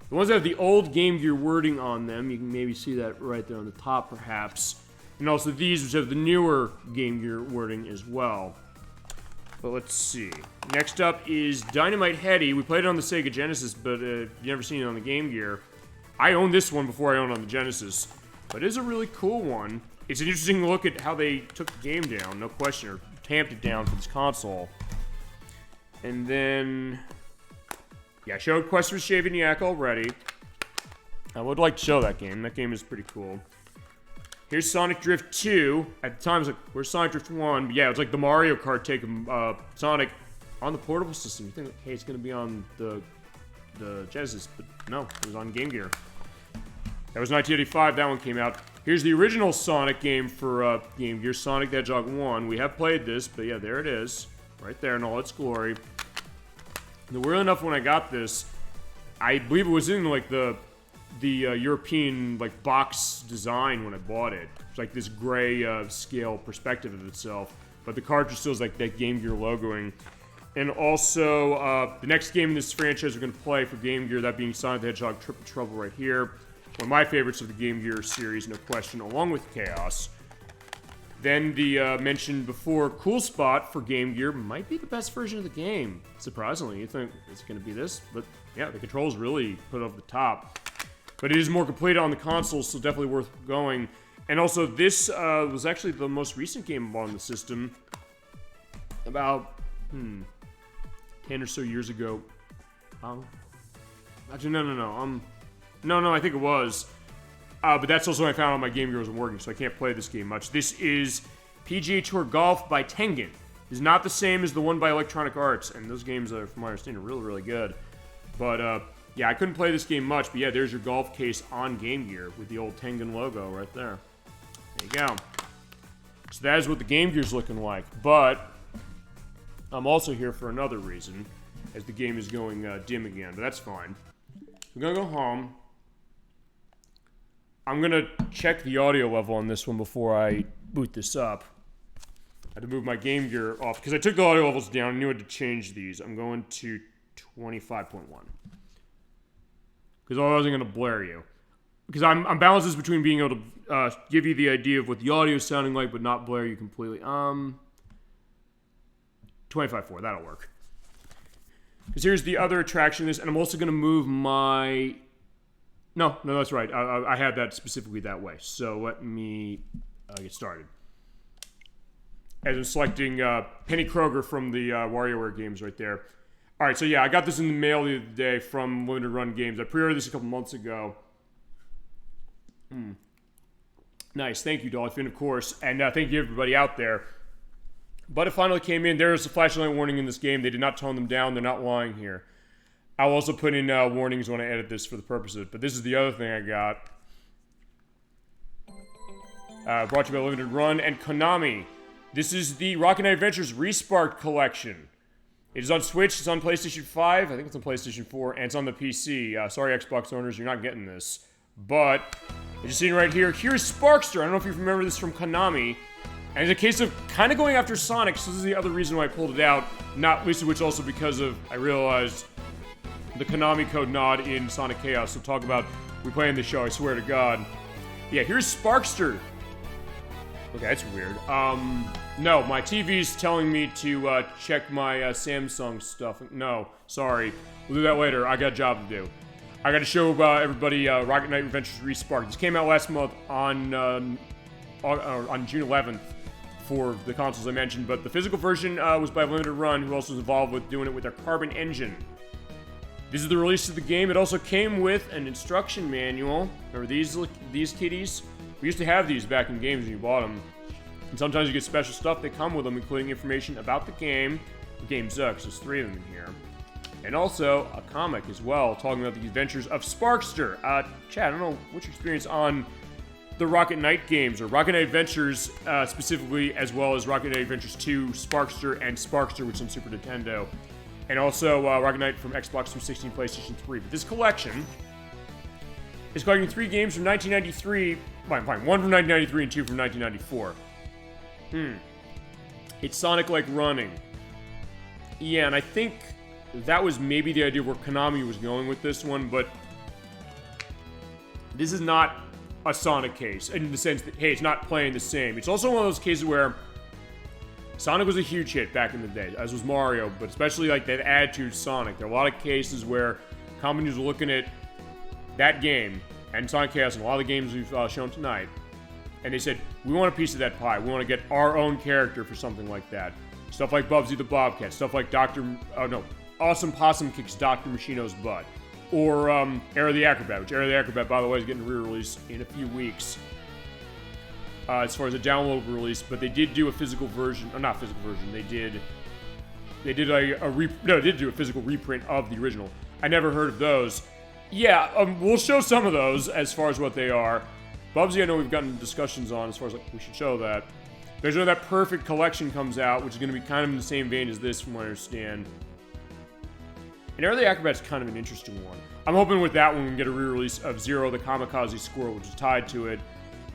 The ones that have the old Game Gear wording on them. You can maybe see that right there on the top, perhaps. And also these, which have the newer Game Gear wording as well. But let's see. Next up is Dynamite Headdy. We played it on the Sega Genesis, but you've never seen it on the Game Gear. I owned this one before I owned it on the Genesis. But it is a really cool one. It's an interesting look at how they took the game down, no question, or tamped it down for this console. And then... Yeah, I showed Quest for Shaving Yak already. I would like to show that game. That game is pretty cool. Here's Sonic Drift 2. At the time, I was like, where's Sonic Drift 1? But yeah, it's like the Mario Kart taking Sonic on the portable system. You think, hey, it's going to be on the Genesis. But no, it was on Game Gear. That was 1985. That one came out. Here's the original Sonic game for Game Gear, Sonic the Hedgehog 1. We have played this, but yeah, there it is. Right there in all its glory. And weird enough, when I got this, I believe it was in like the European like box design when I bought it. It's like this gray scale perspective of itself, but the cartridge still has like that Game Gear logoing. And also, the next game in this franchise we're going to play for Game Gear, that being Sonic the Hedgehog Triple Trouble right here. One of my favorites of the Game Gear series, no question, along with Chaos. Then the mentioned before Cool Spot for Game Gear might be the best version of the game. Surprisingly, you think it's going to be this, but yeah, the controls really put it over the top. But it is more complete on the console, so definitely worth going. And also, this was actually the most recent game on the system. About, 10 or so years ago. Actually, no. No, I think it was. But that's also when I found out my Game Gear wasn't working, so I can't play this game much. This is PGA Tour Golf by Tengen. It's not the same as the one by Electronic Arts, and those games, from my understanding, are really, really good. But, yeah, I couldn't play this game much, but yeah, there's your golf case on Game Gear with the old Tengen logo right there. There you go. So that is what the Game Gear's looking like. But I'm also here for another reason. as the game is going dim again, but that's fine. I'm gonna go home. I'm gonna check the audio level on this one before I boot this up. I had to move my Game Gear off because I took the audio levels down. I knew I had to change these. I'm going to 25.1 because otherwise I'm gonna blare you. Because I'm balanced this between being able to give you the idea of what the audio is sounding like, but not blare you completely. 25.4, that'll work. Because here's the other attraction of this, and I'm also going to move my... No, that's right. I had that specifically that way. So let me get started. As I'm selecting Penny Kroger from the WarioWare games right there. All right, so yeah, I got this in the mail the other day from Limited Run Games. I pre-ordered this a couple months ago. Nice, thank you, Dolphin, of course, and thank you everybody out there. But it finally came in. There is a flashlight warning in this game. They did not tone them down. They're not lying here. I'll also put in warnings when I edit this for the purpose of it. But this is the other thing I got. Brought to you by Limited Run and Konami. This is the Rocket Knight Adventures Resparked Collection. It is on Switch. It's on PlayStation 5. I think it's on PlayStation 4. And it's on the PC. Sorry, Xbox owners, you're not getting this. But, as you're seeing right here, here's Sparkster. I don't know if you remember this from Konami. And it's a case of kind of going after Sonic, so this is the other reason why I pulled it out. Not least of which also because of, I realized, the Konami code nod in Sonic Chaos. So talk about replaying the show, I swear to God. Yeah, here's Sparkster. Okay, that's weird. No, my TV's telling me to check my Samsung stuff. No, sorry. We'll do that later. I got a job to do. I got to show everybody Rocket Knight Adventures Resparked. This came out last month on June 11th for the consoles I mentioned, but the physical version was by Limited Run, who also was involved with doing it with their Carbon engine. This is the release of the game. It also came with an instruction manual. Remember these kitties? We used to have these back in games when you bought them. And sometimes you get special stuff that come with them, including information about the game. The game's because there's 3 of them in here. And also a comic as well, talking about the adventures of Sparkster. Chad, I don't know what's your experience on the Rocket Knight games, or Rocket Knight Adventures specifically, as well as Rocket Knight Adventures 2, Sparkster, and Sparkster, which is on Super Nintendo. And also Rocket Knight from Xbox 360 and PlayStation 3. But this collection is collecting 3 games from 1993. Fine, 1 from 1993 and 2 from 1994. It's Sonic-like running. Yeah, and I think that was maybe the idea where Konami was going with this one, but this is not a Sonic case, in the sense that, hey, it's not playing the same. It's also one of those cases where Sonic was a huge hit back in the day, as was Mario, but especially like that attitude Sonic. There are a lot of cases where companies were looking at that game, and Sonic Chaos, and a lot of the games we've shown tonight, and they said, we want a piece of that pie. We want to get our own character for something like that. Stuff like Bubsy the Bobcat, stuff like Awesome Possum kicks Dr. Machino's butt. Or Era the Acrobat, which Era the Acrobat, by the way, is getting re-released in a few weeks. As far as a downloadable release, but they did do a physical version, or not physical version, they did do a physical reprint of the original. I never heard of those. Yeah, we'll show some of those as far as what they are. Bubsy, I know we've gotten discussions on as far as like, we should show that. There's no that Perfect Collection comes out, which is going to be kind of in the same vein as this, from what I understand. And Era the Acrobat's kind of an interesting one. I'm hoping with that one we can get a re-release of Zero the Kamikaze Squirrel, which is tied to it.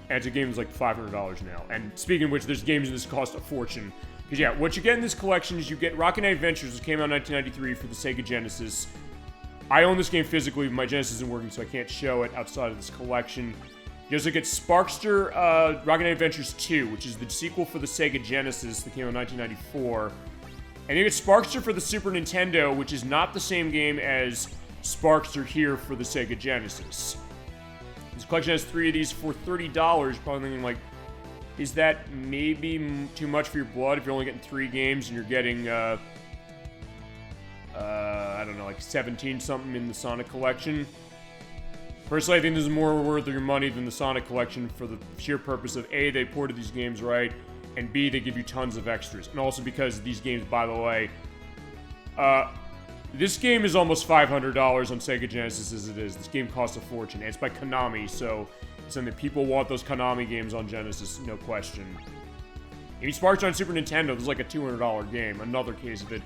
And it's a game that's like $500 now. And speaking of which, there's games in this cost a fortune. Because yeah, what you get in this collection is you get Rocket Knight Adventures, which came out in 1993 for the Sega Genesis. I own this game physically, but my Genesis isn't working, so I can't show it outside of this collection. You also get Sparkster Rocket Knight Adventures 2, which is the sequel for the Sega Genesis that came out in 1994. And you get Sparkster for the Super Nintendo, which is not the same game as Sparkster here for the Sega Genesis. This collection has 3 of these for $30. Probably thinking like, is that maybe too much for your blood if you're only getting 3 games and you're getting, I don't know, like 17 something in the Sonic collection? Personally, I think this is more worth your money than the Sonic collection for the sheer purpose of A, they ported these games right, and B, they give you tons of extras. And also because these games, by the way, this game is almost $500 on Sega Genesis as it is. This game costs a fortune, and it's by Konami, so it's something that people want those Konami games on Genesis, no question. If you Sparkster on Super Nintendo, this is like a $200 game, another case of it.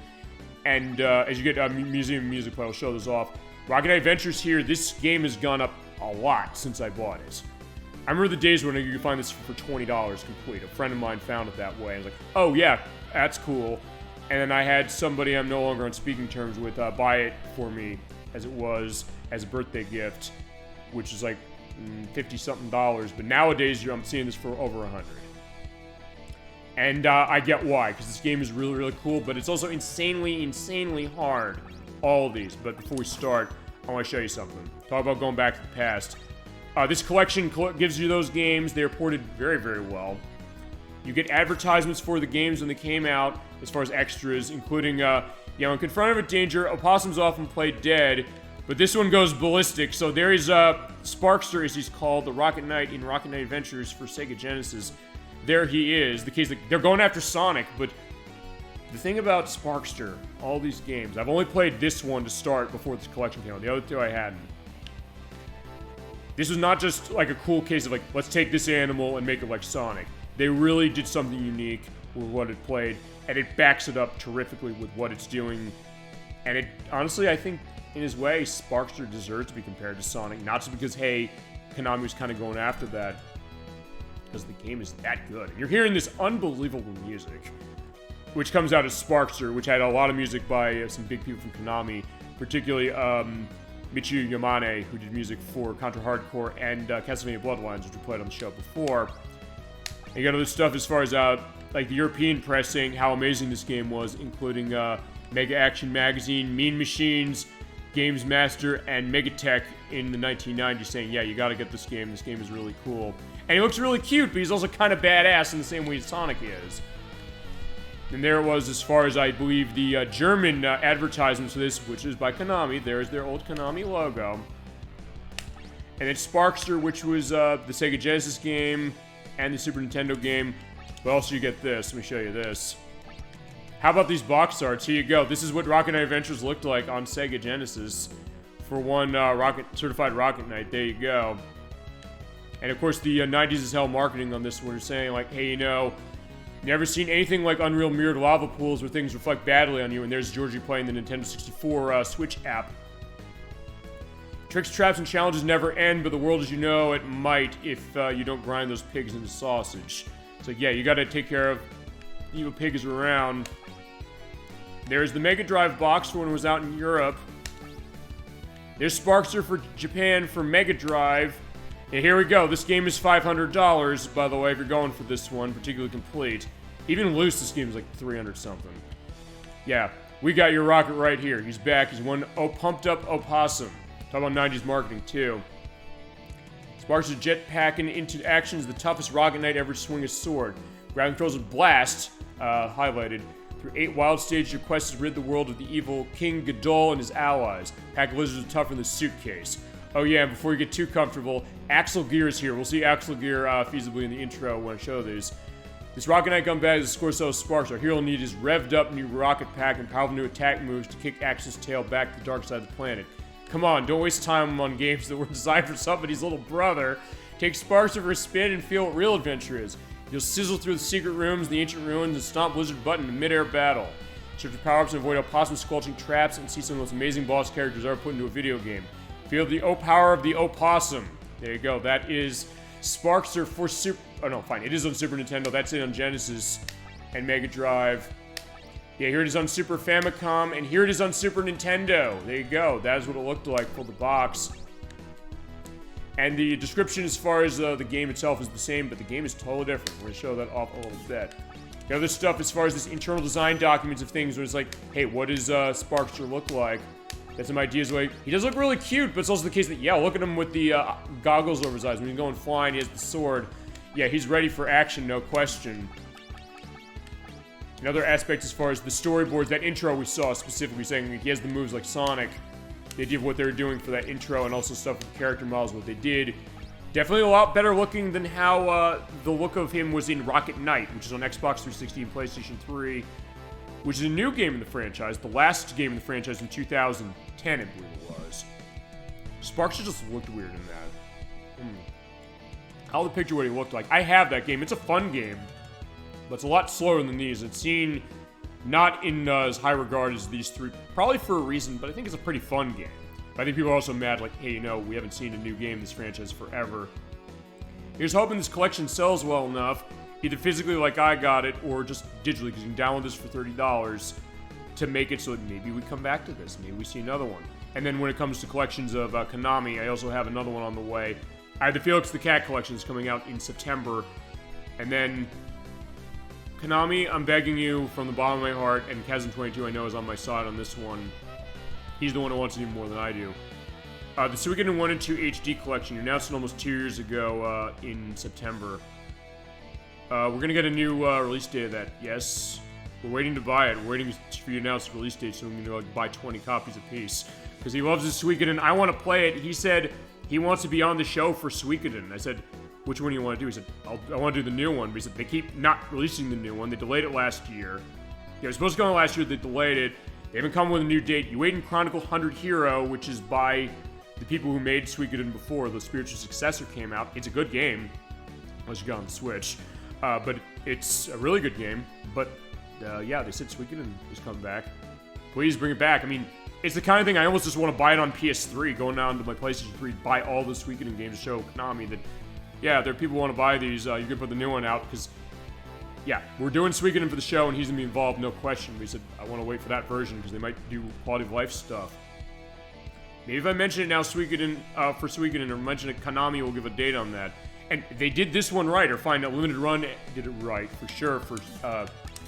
And as you get museum music play, I'll show this off. Rocket Knight Adventures here, this game has gone up a lot since I bought it. I remember the days when you could find this for $20 complete. A friend of mine found it that way. I was like, oh yeah, that's cool. And then I had somebody I'm no longer on speaking terms with buy it for me as it was as a birthday gift, which is like 50-something dollars. But nowadays, I'm seeing this for over 100. And I get why, because this game is really, really cool, but it's also insanely, insanely hard. All of these. But before we start, I want to show you something. Talk about going back to the past. This collection gives you those games. They are ported very, very well. You get advertisements for the games when they came out, as far as extras, including, in Confronted with Danger, opossums often play dead, but this one goes ballistic. So there is Sparkster, as he's called, the Rocket Knight in Rocket Knight Adventures for Sega Genesis. There he is. The case they're going after Sonic, but the thing about Sparkster, all these games, I've only played this one to start before this collection came out. The other two I hadn't. This was not just like a cool case of like, let's take this animal and make it like Sonic. They really did something unique with what it played, and it backs it up terrifically with what it's doing. And it, honestly, I think, in his way, Sparkster deserves to be compared to Sonic. Not just because, hey, Konami was kind of going after that, because the game is that good. And you're hearing this unbelievable music, which comes out of Sparkster, which had a lot of music by some big people from Konami, particularly Michiru Yamane, who did music for Contra Hardcore and Castlevania Bloodlines, which we played on the show before. And you got other stuff as far as like the European press saying how amazing this game was, including Mega Action Magazine, Mean Machines, Games Master, and Megatech in the 1990s saying, yeah, you gotta get this game is really cool. And he looks really cute, but he's also kind of badass in the same way Sonic is. And there it was as far as, I believe, the German advertisements for this, which is by Konami. There's their old Konami logo. And then Sparkster, which was the Sega Genesis game and the Super Nintendo game. But also you get this. Let me show you this. How about these box arts? Here you go. This is what Rocket Knight Adventures looked like on Sega Genesis for one certified Rocket Knight. There you go. And of course, the 90s as hell marketing on this one is saying, like, hey, never seen anything like Unreal Mirrored Lava Pools where things reflect badly on you, and there's Georgie playing the Nintendo 64 Switch app. Tricks, traps, and challenges never end, but the world as you know it might if you don't grind those pigs into sausage. So yeah, you gotta take care of evil pigs around. There's the Mega Drive box for when it was out in Europe. There's Sparkster for Japan for Mega Drive. And here we go. This game is $500, by the way, if you're going for this one, particularly complete. Even loose, this game is like 300 something. Yeah, we got your Rocket right here. He's back. He's one pumped up opossum. Talk about 90s marketing, too. Sparks is jetpacking into action as the toughest Rocket Knight ever to swing a sword. Ground controls of Blast, highlighted. Through 8 wild stages, your quest is rid the world of the evil King Godol and his allies. Pack of lizards are tougher than the suitcase. Oh yeah, and before you get too comfortable, Axel Gear is here. We'll see Axel Gear feasibly in the intro when I show these. This Rocket Knight gun bag is a Scorso Sparks. Our hero will need his revved up new rocket pack and powerful new attack moves to kick Axel's tail back to the dark side of the planet. Come on, don't waste time on games that were designed for somebody's little brother. Take Sparkster for a spin and feel what real adventure is. You'll sizzle through the secret rooms, the ancient ruins, and stomp Blizzard button in mid-air battle. Search for power-ups and avoid opossum squelching traps and see some of those amazing boss characters ever put into a video game. Feel the power of the opossum. There you go. That is Sparkster for Super... Oh, no, fine. It is on Super Nintendo. That's it on Genesis and Mega Drive. Yeah, here it is on Super Famicom, and here it is on Super Nintendo. There you go. That is what it looked like for the box. And the description as far as the game itself is the same, but the game is totally different. We're going to show that off a little bit. The other stuff as far as this internal design documents of things where it's like, hey, what does Sparkster look like? That's some ideas. Like, he does look really cute, but it's also the case that, yeah, look at him with the goggles over his eyes. When he's going flying, he has the sword. Yeah, he's ready for action, no question. Another aspect as far as the storyboards, that intro we saw specifically saying he has the moves like Sonic. The idea of what they were doing for that intro and also stuff with the character models, what they did. Definitely a lot better looking than how the look of him was in Rocket Knight, which is on Xbox 360 and PlayStation 3, which is a new game in the franchise, the last game in the franchise in 2010, I believe it was. Sparkster just looked weird in that. I'll picture what he looked like. I have that game. It's a fun game, but it's a lot slower than these. It's seen Not in as high regard as these three, probably for a reason, but I think it's a pretty fun game. I think people are also mad, like, hey, we haven't seen a new game in this franchise forever. Here's hoping this collection sells well enough, either physically like I got it, or just digitally, because you can download this for $30, to make it so that maybe we come back to this, maybe we see another one. And then when it comes to collections of Konami, I also have another one on the way. I have the Felix the Cat collection is coming out in September, and then Konami, I'm begging you from the bottom of my heart, and Kazan22 I know is on my side on this one. He's the one who wants it even more than I do. The Suikoden 1 and 2 HD collection, you announced it almost 2 years ago in September. We're going to get a new release date of that, yes. We're waiting to buy it. We're waiting for you to announce the release date so we can buy 20 copies apiece. Because he loves his Suikoden. I want to play it. He said he wants to be on the show for Suikoden. I said, which one do you want to do? He said, I want to do the new one. But he said, they keep not releasing the new one. They delayed it last year. Yeah, it was supposed to come out last year. They delayed it. They haven't come with a new date. You wait in Chronicle 100 Hero, which is by the people who made Suikoden before the spiritual successor came out. It's a good game, unless you got on the Switch. But it's a really good game. But yeah, they said Suikoden is coming back. Please bring it back. I mean, it's the kind of thing I almost just want to buy it on PS3, going down to my PlayStation 3, buy all the Suikoden games to show Konami that, yeah, there are people who want to buy these. You can put the new one out, because, yeah, we're doing Suikoden for the show, and he's going to be involved, no question. But he said, I want to wait for that version, because they might do quality of life stuff. Maybe if I mention it now, Suikoden, for Suikoden, or mention it, Konami will give a date on that. And they did this one right, or find a limited run did it right, for sure, for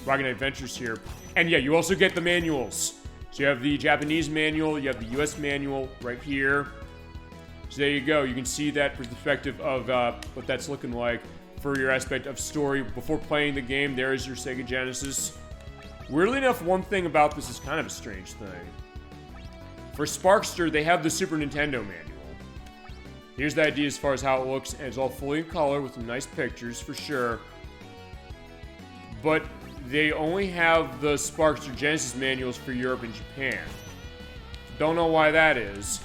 Rocket Knight Adventures here. And yeah, you also get the manuals. So you have the Japanese manual, you have the US manual right here. So there you go, you can see that perspective of what that's looking like for your aspect of story. Before playing the game, there is your Sega Genesis. Weirdly enough, one thing about this is kind of a strange thing. For Sparkster, they have the Super Nintendo manual. Here's the idea as far as how it looks, and it's all fully in color with some nice pictures for sure. But they only have the Sparkster Genesis manuals for Europe and Japan. Don't know why that is.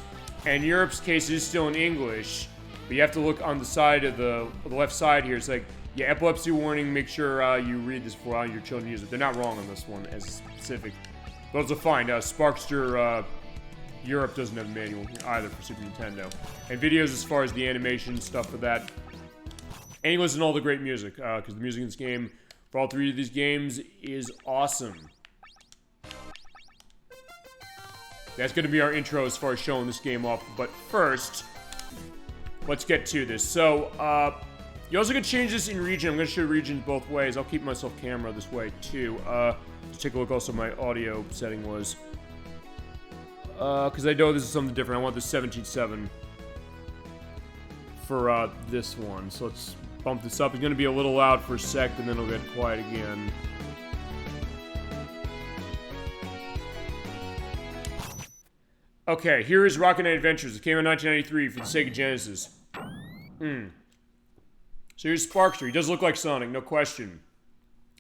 And Europe's case is still in English, but you have to look on the side of the left side here. It's like, yeah, epilepsy warning, make sure you read this before your children use it. They're not wrong on this one as specific. Those are fine. Sparkster Europe doesn't have a manual either for Super Nintendo. And videos as far as the animation stuff for that. And you listen to all the great music, because the music in this game, for all three of these games, is awesome. That's going to be our intro as far as showing this game off. But first, let's get to this. So, you also can change this in region. I'm going to show regions both ways. I'll keep myself camera this way, too. Let's take a look also my audio setting was. Because I know this is something different. I want this 17.7 for this one. So let's bump this up. It's going to be a little loud for a sec, and then it'll get quiet again. Okay, here is Rocket Knight Adventures. It came in 1993 for the Sega Genesis. So here's Sparkster. He does look like Sonic, no question.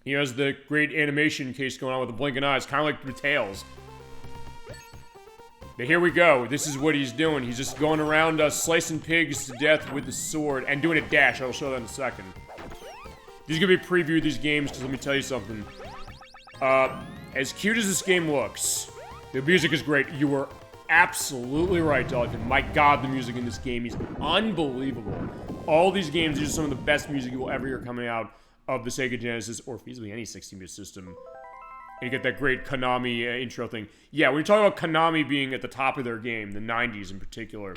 He has the great animation case going on with the blinking eyes, kind of like the Tails. But here we go. This is what he's doing. He's just going around slicing pigs to death with the sword and doing a dash. I'll show that in a second. This is going to be a preview of these games, because let me tell you something. As cute as this game looks, the music is great. You were absolutely right, Delican. My god, the music in this game is unbelievable. All these games, these are some of the best music you will ever hear coming out of the Sega Genesis, or feasibly any 16-bit system. And you get that great Konami intro thing. Yeah, when you talk about Konami being at the top of their game, the 90s in particular.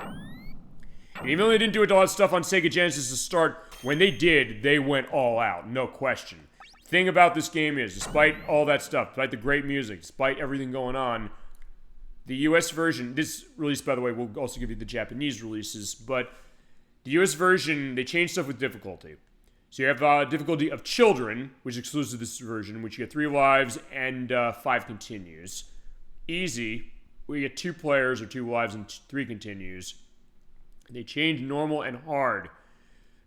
And even though they didn't do a lot of stuff on Sega Genesis to start, when they did, they went all out, no question. Thing about this game is, despite all that stuff, despite the great music, despite everything going on, the US version, this release, by the way, will also give you the Japanese releases, but the US version, they changed stuff with difficulty. So you have difficulty of children, which is exclusive to this version, which you get 3 lives and 5 continues. Easy, where you get 2 players or 2 lives and 3 continues. They changed normal and hard.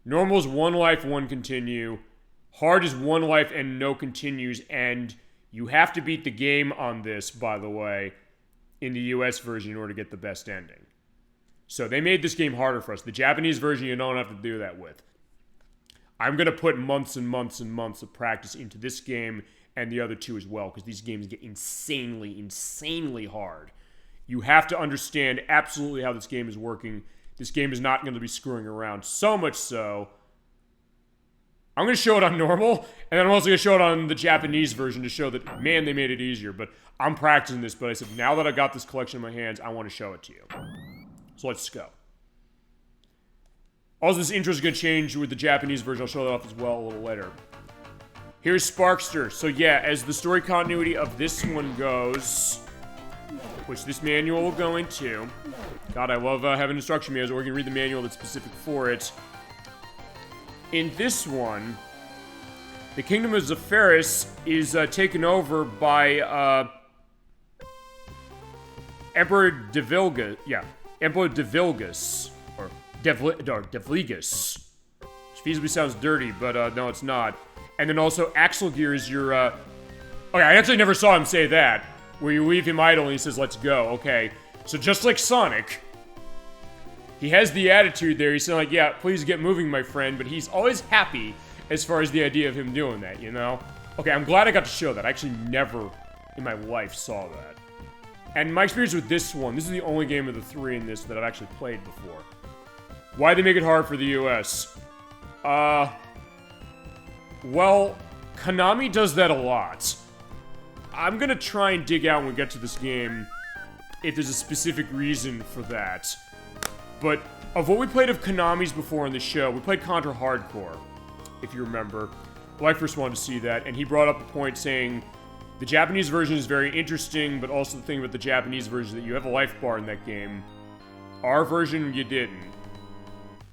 Normal is 1 life, 1 continue. Hard is 1 life and no continues, and you have to beat the game on this, by the way, in the US version in order to get the best ending. So they made this game harder for us. The Japanese version you don't have to do that with. I'm going to put months and months and months of practice into this game and the other two as well, because these games get insanely, insanely hard. You have to understand absolutely how this game is working. This game is not going to be screwing around. So much so, I'm going to show it on normal, and then I'm also going to show it on the Japanese version to show that, man, they made it easier. But I'm practicing this, but I said, now that I've got this collection in my hands, I want to show it to you. So let's go. Also, this intro is going to change with the Japanese version. I'll show that off as well a little later. Here's Sparkster. So yeah, as the story continuity of this one goes, which this manual will go into. God, I love having instruction manuals, or you can read the manual that's specific for it. In this one, the Kingdom of Zephyris is taken over by Emperor Devilgus. Yeah, Emperor Devilgus. Or Devligus. Which feasibly sounds dirty, but no, it's not. And then also, Axelgear is your, Okay, I actually never saw him say that. Where you leave him idle and he says, let's go. Okay, so just like Sonic, he has the attitude there. He's saying like, yeah, please get moving, my friend. But he's always happy as far as the idea of him doing that, you know? Okay, I'm glad I got to show that. I actually never in my life saw that. And my experience with this one, this is the only game of the three in this that I've actually played before. Why'd they make it hard for the US? Well, Konami does that a lot. I'm gonna try and dig out when we get to this game if there's a specific reason for that. But of what we played of Konami's before on the show, we played Contra Hardcore, if you remember. Well, I first wanted to see that, and he brought up a point saying the Japanese version is very interesting, but also the thing about the Japanese version is that you have a life bar in that game. Our version, you didn't.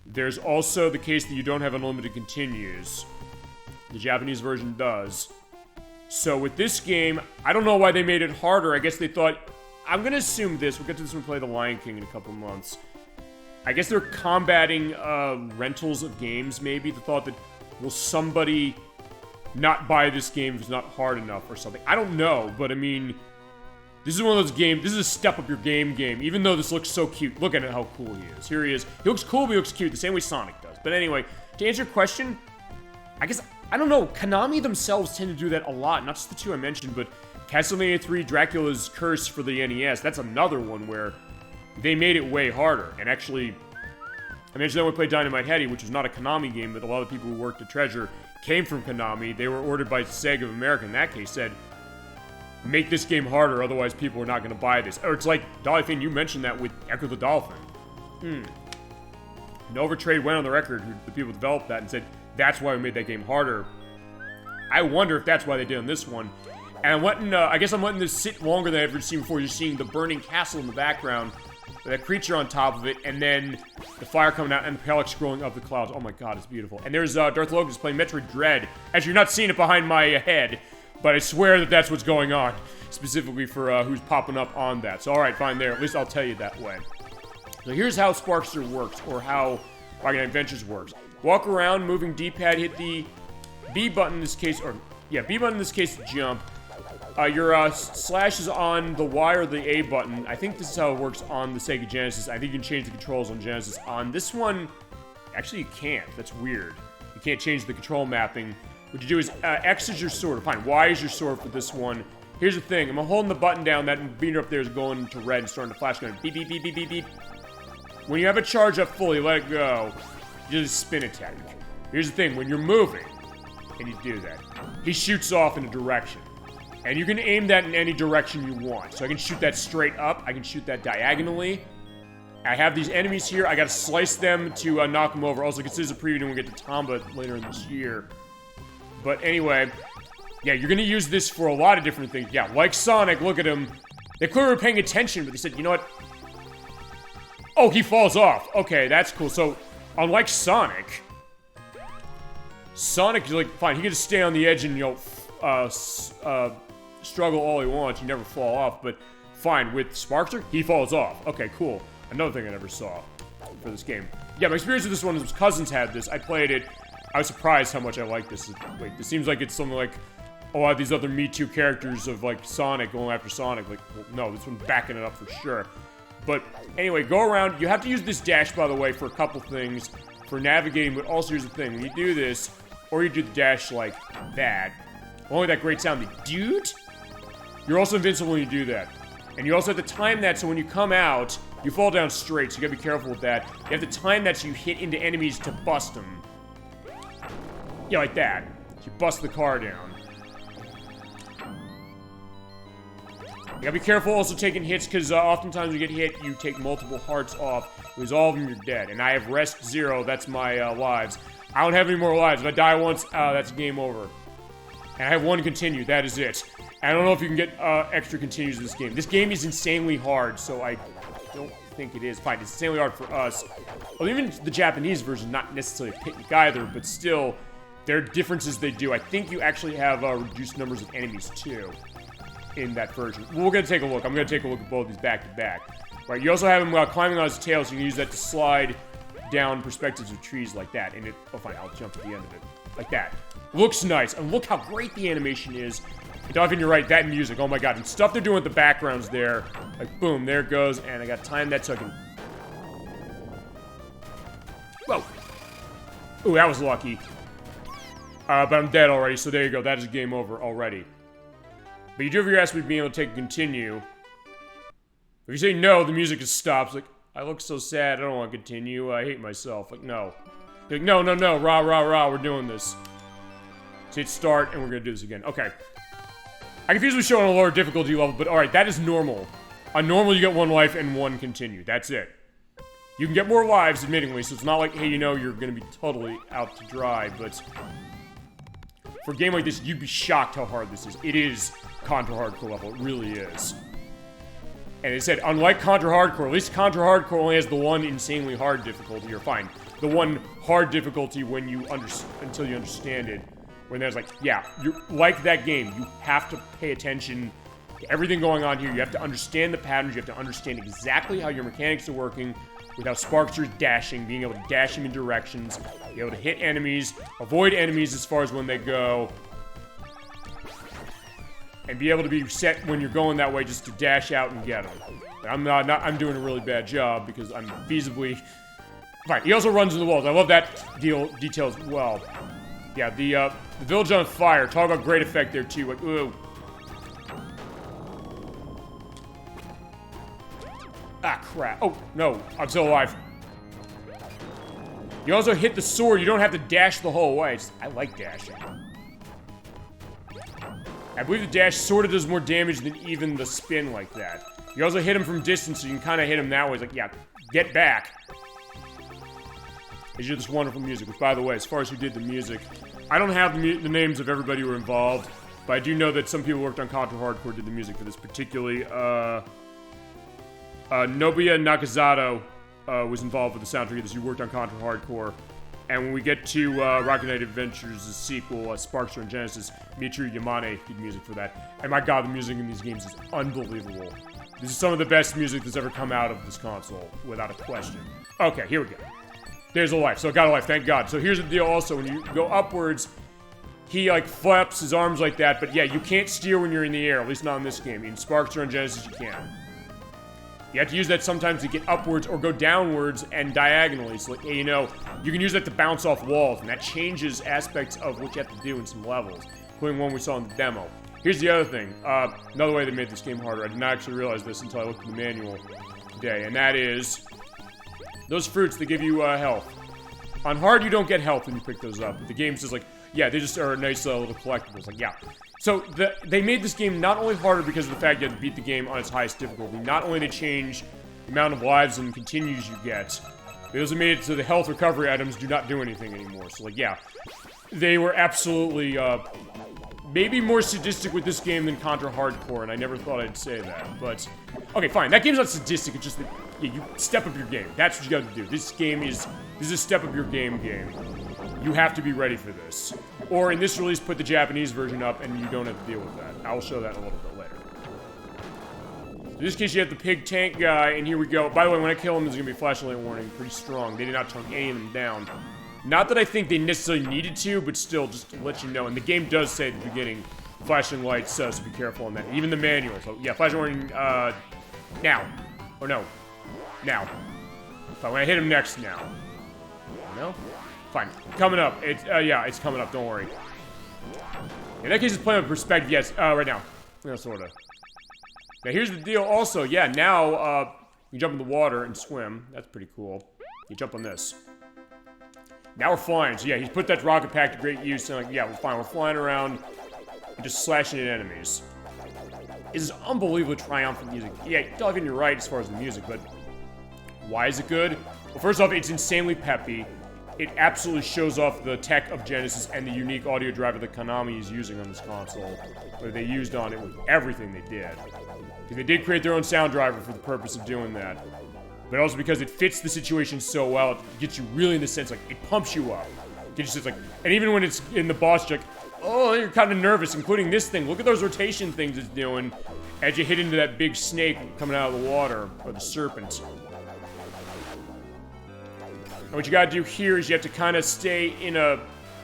There's also the case that you don't have unlimited continues. The Japanese version does. So with this game, I don't know why they made it harder. I guess they thought, I'm gonna assume this, we'll get to this when we play The Lion King in a couple months. I guess they're combating rentals of games, maybe. The thought that, will somebody not buy this game if it's not hard enough or something? I don't know, but I mean, this is one of those games, this is a step up your game, even though this looks so cute. Look at how cool he is. Here he is. He looks cool, but he looks cute, the same way Sonic does. But anyway, to answer your question, I guess, I don't know, Konami themselves tend to do that a lot, not just the two I mentioned, but Castlevania 3 Dracula's Curse for the NES, that's another one where they made it way harder. And actually, I mentioned that when we played Dynamite Headdy, which was not a Konami game, but a lot of the people who worked at Treasure came from Konami. They were ordered by Sega of America, in that case, said, make this game harder, otherwise people are not going to buy this. Or it's like, Dolphin, you mentioned that with Echo the Dolphin. Nova Trade went on the record, the people who developed that, and said, that's why we made that game harder. I wonder if that's why they did on this one. And I guess I'm letting this sit longer than I've ever seen before. You're seeing the burning castle in the background, with that creature on top of it, and then the fire coming out and the Palex scrolling up the clouds. Oh my god, it's beautiful. And there's Darth Logan's playing Metroid Dread. As you're not seeing it behind my head, but I swear that that's what's going on, specifically for who's popping up on that. So alright, fine there. At least I'll tell you that way. So here's how Sparkster works, or how Rocket Adventures works. Walk around, moving D-pad, hit the B button in this case, or, yeah, B button in this case to jump. Your slash is on the Y or the A button. I think this is how it works on the Sega Genesis. I think you can change the controls on Genesis. On this one, actually you can't. That's weird. You can't change the control mapping. What you do is, X is your sword. Fine, Y is your sword for this one. Here's the thing. I'm holding the button down. That beater up there is going to red and starting to flash, going beep, beep, beep, beep, beep, beep. When you have it charged up fully, let it go. You just spin attack. Here's the thing. When you're moving, and you do that, he shoots off in a direction. And you can aim that in any direction you want. So I can shoot that straight up. I can shoot that diagonally. I have these enemies here. I gotta slice them to knock them over. Also, consider a preview when we get to Tomba later in this year. But anyway, yeah, you're gonna use this for a lot of different things. Yeah, like Sonic, look at him. They clearly were paying attention, but they said, you know what? Oh, he falls off. Okay, that's cool. So, unlike Sonic, is like, fine, he can just stay on the edge and, you know, struggle all he wants. You never fall off, but fine. With Sparkster, he falls off. Okay, cool. Another thing I never saw for this game. Yeah, my experience with this one is cousins had this. I played it. I was surprised how much I liked this. Wait, this seems like it's something like a lot of these other Me Too characters of, like, Sonic going after Sonic. Like, well, no, this one's backing it up for sure. But anyway, go around. You have to use this dash, by the way, for a couple things. For navigating, but also here's the thing. When you do this, or you do the dash like that, Only that great sound, the dude. You're also invincible when you do that. And you also have to time that so when you come out, you fall down straight, so you gotta be careful with that. You have to time that so you hit into enemies to bust them. Yeah, like that. So you bust the car down. You gotta be careful also taking hits, because oftentimes you get hit, you take multiple hearts off. Lose all of them, you're dead. And I have rest 0, that's my lives. I don't have any more lives. If I die once, that's game over. And I have 1 continue, that is it. And I don't know if you can get extra continues in this game. This game is insanely hard, so I don't think it is. Fine, it's insanely hard for us. Well, even the Japanese version, not necessarily a picnic either, but still, there are differences they do. I think you actually have reduced numbers of enemies, too, in that version. We're gonna take a look. I'm gonna take a look at both of these back to back. Right, you also have him climbing on his tail, so you can use that to slide down perspectives of trees like that. And oh fine, I'll jump at the end of it. Like that. Looks nice, and look how great the animation is. Dolphin, you're right, that music, oh my god. And stuff they're doing with the backgrounds there. Like, boom, there it goes, and I got time that so I can... Whoa! Ooh, that was lucky. But I'm dead already, so there you go, that is game over already. But you do have your ass with being able to take a continue. If you say no, the music just stops. Like, I look so sad, I don't want to continue, I hate myself. Like, no. You're like, no, no, no, rah, rah, rah, we're doing this. So hit start, and we're gonna do this again. Okay. I confuse with showing a lower difficulty level, but alright, that is normal. On normal, you get 1 life and 1 continue. That's it. You can get more lives, admittingly, so it's not like, hey, you know, you're gonna be totally out to dry, but... For a game like this, you'd be shocked how hard this is. It is Contra Hardcore level. It really is. And it said, unlike Contra Hardcore, at least Contra Hardcore only has the 1 insanely hard difficulty. You're fine. The 1 hard difficulty when you until you understand it. When there's like, yeah, you're like that game. You have to pay attention to everything going on here. You have to understand the patterns. You have to understand exactly how your mechanics are working. With how Sparkster's dashing, being able to dash him in directions, be able to hit enemies, avoid enemies as far as when they go, and be able to be set when you're going that way just to dash out and get them. I'm doing a really bad job because I'm feasibly... Fine, he also runs in the walls. I love that detail as well. Yeah, the village on fire. Talk about great effect there too. Like, ooh. Ah, crap. Oh, no. I'm still alive. You also hit the sword. You don't have to dash the whole way. I like dashing. I believe the dash sort of does more damage than even the spin like that. You also hit him from distance, so you can kind of hit him that way. It's like, yeah, get back. As you hear this wonderful music, which, by the way, as far as who did the music, I don't have the names of everybody who were involved, but I do know that some people who worked on Contra Hardcore did the music for this, particularly, Nobuya Nakazato was involved with the soundtrack of this. He worked on Contra Hardcore. And when we get to Rocket Knight Adventures' sequel, Sparkster and Genesis, Michiru Yamane did music for that. And my god, the music in these games is unbelievable. This is some of the best music that's ever come out of this console, without a question. Okay, here we go. There's a life. So I got a life, thank god. So here's the deal also, when you go upwards, he, like, flaps his arms like that. But yeah, you can't steer when you're in the air, at least not in this game. In Sparkster and Genesis, you can. You have to use that sometimes to get upwards or go downwards and diagonally. So, like, you know, you can use that to bounce off walls, and that changes aspects of what you have to do in some levels, including one we saw in the demo. Here's the other thing. Another way they made this game harder. I did not actually realize this until I looked at the manual today, and that is those fruits that give you health. On hard, you don't get health when you pick those up, but the game says, like, yeah, they just are nice little collectibles. Like, yeah. So, they made this game not only harder because of the fact you have to beat the game on its highest difficulty, not only did they change the amount of lives and continues you get, they also made it so the health recovery items do not do anything anymore. So, like, yeah. They were absolutely, maybe more sadistic with this game than Contra Hardcore, and I never thought I'd say that, but... Okay, fine, that game's not sadistic, it's just that, yeah, you step up your game. That's what you gotta do. This is a step up your game. You have to be ready for this. Or in this release, put the Japanese version up and you don't have to deal with that. I will show that a little bit later. In this case, you have the pig tank guy, and here we go. By the way, when I kill him, there's gonna be a flashlight warning. Pretty strong. They did not chunk any of them down. Not that I think they necessarily needed to, but still, just to let you know. And the game does say at the beginning, flashing lights, so be careful on that. Even the manual. So, yeah, flashing warning, now. Or no. Now. But when I hit him next, now. No? Fine. Coming up. It's, yeah, it's coming up. Don't worry. In that case, it's playing with perspective, yes, right now. Yeah, sorta. Now, here's the deal also. Yeah, now, you jump in the water and swim. That's pretty cool. You jump on this. Now we're flying. So, yeah, he's put that rocket pack to great use. And, like, yeah, we're fine. We're flying around and just slashing at enemies. This is unbelievably triumphant music. Yeah, Doug, you're right as far as the music, but why is it good? Well, first off, it's insanely peppy. It absolutely shows off the tech of Genesis and the unique audio driver that Konami is using on this console. Or they used on it with everything they did. Because they did create their own sound driver for the purpose of doing that. But also because it fits the situation so well, it gets you really in the sense, like, it pumps you up. It gets you like, and even when it's in the boss, you're like, oh, you're kind of nervous, including this thing. Look at those rotation things it's doing as you hit into that big snake coming out of the water, or the serpent. And what you gotta do here is you have to kind of stay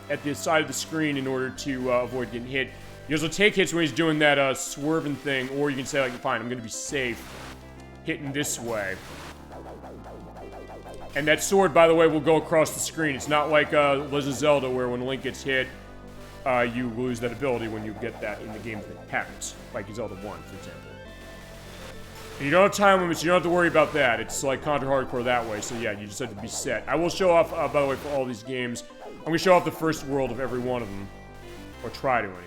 at the side of the screen in order to avoid getting hit. You also take hits when he's doing that swerving thing, or you can say, like, fine, I'm gonna be safe hitting this way. And that sword, by the way, will go across the screen. It's not like Legend of Zelda, where when Link gets hit, you lose that ability when you get that in the game that happens, like Zelda 1, for example. And you don't have time limits, you don't have to worry about that. It's like Contra Hardcore that way, so yeah, you just have to be set. I will show off, by the way, for all these games, I'm going to show off the first world of every one of them. Or try to, anyway.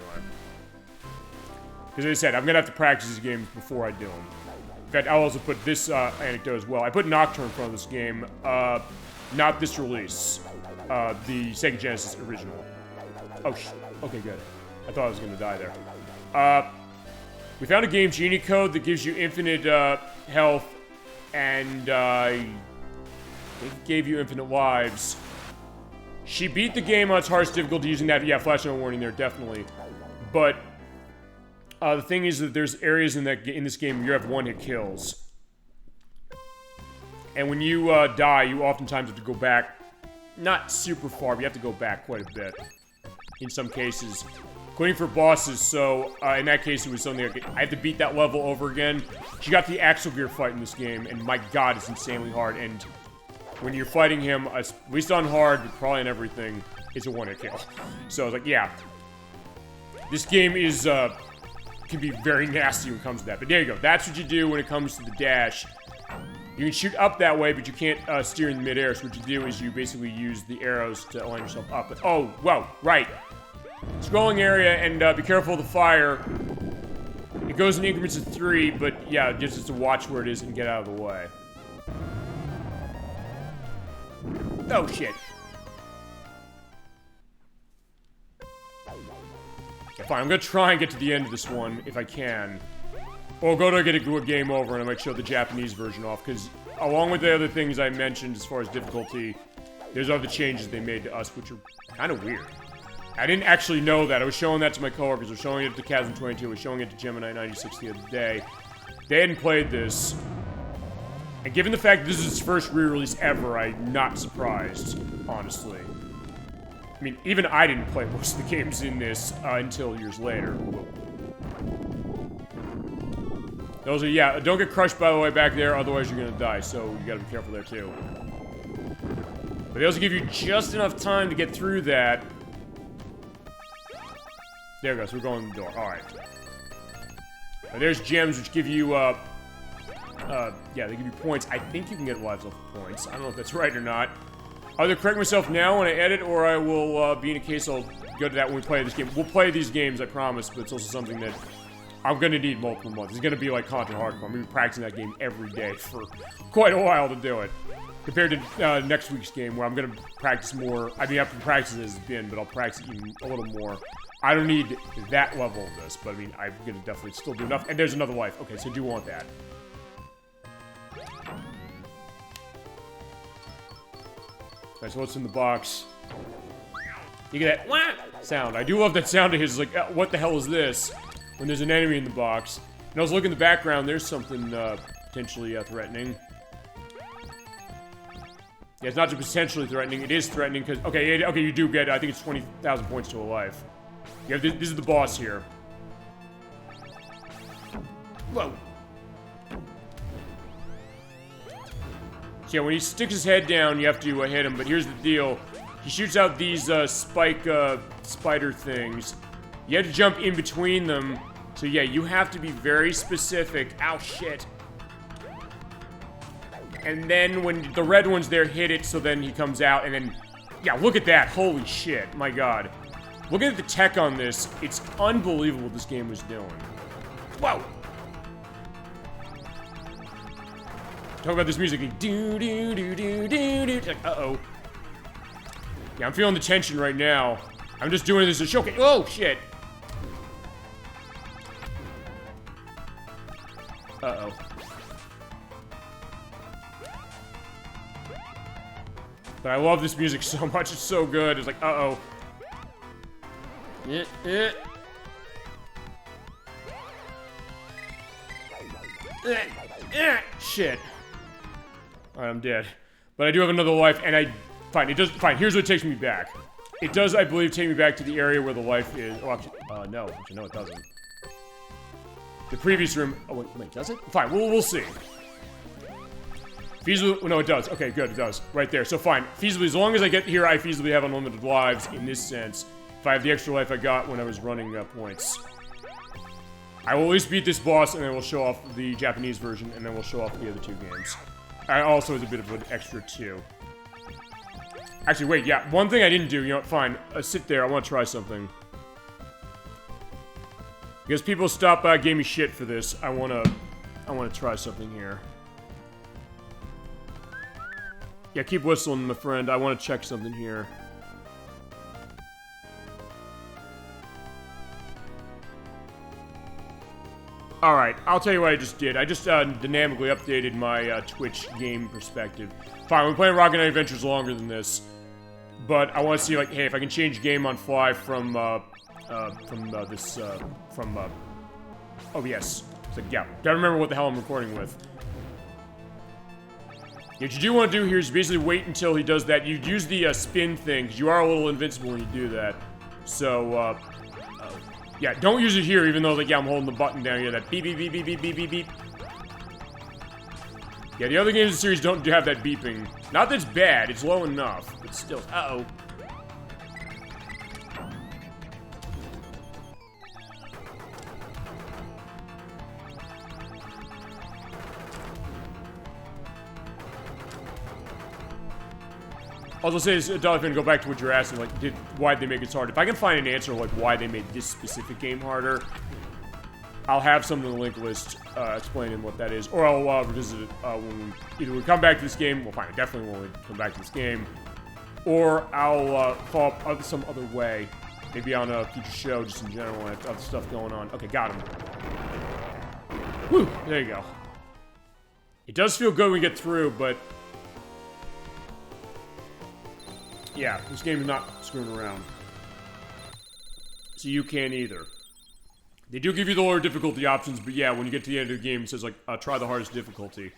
Because as I said, I'm going to have to practice these games before I do them. In fact, I'll also put this anecdote as well. I put Nocturne in front of this game, not this release. The Sega Genesis original. Oh, okay, good. I thought I was going to die there. We found a game genie code that gives you infinite health, and it gave you infinite lives. She beat the game on its hardest difficulty using that. Yeah, flash no warning there, definitely. But the thing is that there's areas in this game where you have one-hit kills, and when you die, you oftentimes have to go back, not super far, but you have to go back quite a bit in some cases. Including for bosses, so in that case it was something like, I had to beat that level over again. She got the Axel Gear fight in this game, and my god, it's insanely hard, and when you're fighting him, at least on hard, but probably on everything, it's a one-hit kill. So I was like, yeah. This game is, can be very nasty when it comes to that. But there you go, that's what you do when it comes to the dash. You can shoot up that way, but you can't steer in midair, so what you do is you basically use the arrows to line yourself up. But, oh, whoa, right. Scrolling area, and be careful of the fire. It goes in increments of 3, but yeah, it gives us to watch where it is and get out of the way. Oh, shit. Yeah, fine, I'm gonna try and get to the end of this one, if I can. Or go to get a game over, and I might show the Japanese version off, because along with the other things I mentioned as far as difficulty, there's other changes they made to us, which are kind of weird. I didn't actually know that. I was showing that to my coworkers. I was showing it to Chasm22. I was showing it to Gemini96 the other day. They hadn't played this. And given the fact that this is its first re-release ever, I'm not surprised, honestly. I mean, even I didn't play most of the games in this until years later. Those are, yeah, don't get crushed, by the way, back there, otherwise you're gonna die, so you gotta be careful there, too. But they also give you just enough time to get through that. There it goes, we're going in the door. Alright. There's gems which give you, yeah, they give you points. I think you can get lives off of points. I don't know if that's right or not. I'll either correct myself now when I edit, or I will be in a case I'll go to that when we play this game. We'll play these games, I promise, but it's also something that I'm gonna need multiple months. It's gonna be like Contra Hardcore. I'm gonna be practicing that game every day for quite a while to do it. Compared to next week's game, where I'm gonna practice more. I mean, I have to practice it as it's been, but I'll practice even a little more. I don't need that level of this, but I mean, I'm gonna definitely still do enough. And there's another life. Okay, so I do want that. Alright, so what's in the box? You get that wah sound. I do love that sound of his, like, what the hell is this? When there's an enemy in the box. And I was looking in the background, there's something potentially threatening. Yeah, it's not just potentially threatening, it is threatening, because, okay, okay, you do get, I think it's 20,000 points to a life. Yeah, this is the boss here. Whoa. So yeah, when he sticks his head down, you have to hit him, but here's the deal. He shoots out these spike spider things, You have to jump in between them. So yeah, you have to be very specific. Ow, shit. And then when the red one's there, hit it, so then he comes out, and then... Yeah, look at that. Holy shit. My god. Look at the tech on this. It's unbelievable what this game was doing. Whoa! Talk about this music. Do do do do do do. Like, uh-oh. Yeah, I'm feeling the tension right now. I'm just doing this as a showcase. Oh, shit. Uh-oh. But I love this music so much. It's so good. It's like, uh-oh. Shit. Alright, I'm dead. But I do have another life, and fine, it does, fine, here's what takes me back. It does, I believe, take me back to the area where the life is. Oh, actually, no. Actually, no, it doesn't. The previous room, oh, wait, does it? Fine, we'll see. Feasibly, no, it does. Okay, good, it does. Right there, so fine. Feasibly, as long as I get here, I feasibly have unlimited lives in this sense. If I have the extra life I got when I was running points. I will at least beat this boss, and then we'll show off the Japanese version, and then we'll show off the other two games. I also has a bit of an extra, too. Actually, wait, yeah, one thing I didn't do, you know what, fine. Sit there, I want to try something. Because people stop by, gave me shit for this. I wanna try something here. Yeah, keep whistling, my friend. I want to check something here. Alright, I'll tell you what I just did. I just dynamically updated my Twitch game perspective. Fine, we're playing Rocket Knight Adventures longer than this. But I want to see, like, hey, if I can change game on fly from OBS. So, yeah, gotta remember what the hell I'm recording with. What you do want to do here is basically wait until he does that. You use the spin thing, because you are a little invincible when you do that. So, yeah, don't use it here, even though, like, yeah, I'm holding the button down here. That beep, beep, beep, beep, beep, beep, beep, beep. Yeah, the other games in the series don't have that beeping. Not that it's bad, it's low enough, but still. Uh-oh. I was gonna say this, Dolphin, go back to what you're asking, like, why'd they make it so hard? If I can find an answer, like, why they made this specific game harder, I'll have something in the link list explaining what that is, or I'll revisit it when we come back to this game. Well, fine, definitely when we come back to this game, or I'll follow up some other way, maybe on a future show, just in general, and other stuff going on. Okay, got him. Whew, there you go. It does feel good when we get through, but yeah, this game is not screwing around. So you can't either. They do give you the lower difficulty options, but yeah, when you get to the end of the game, it says, like, try the hardest difficulty.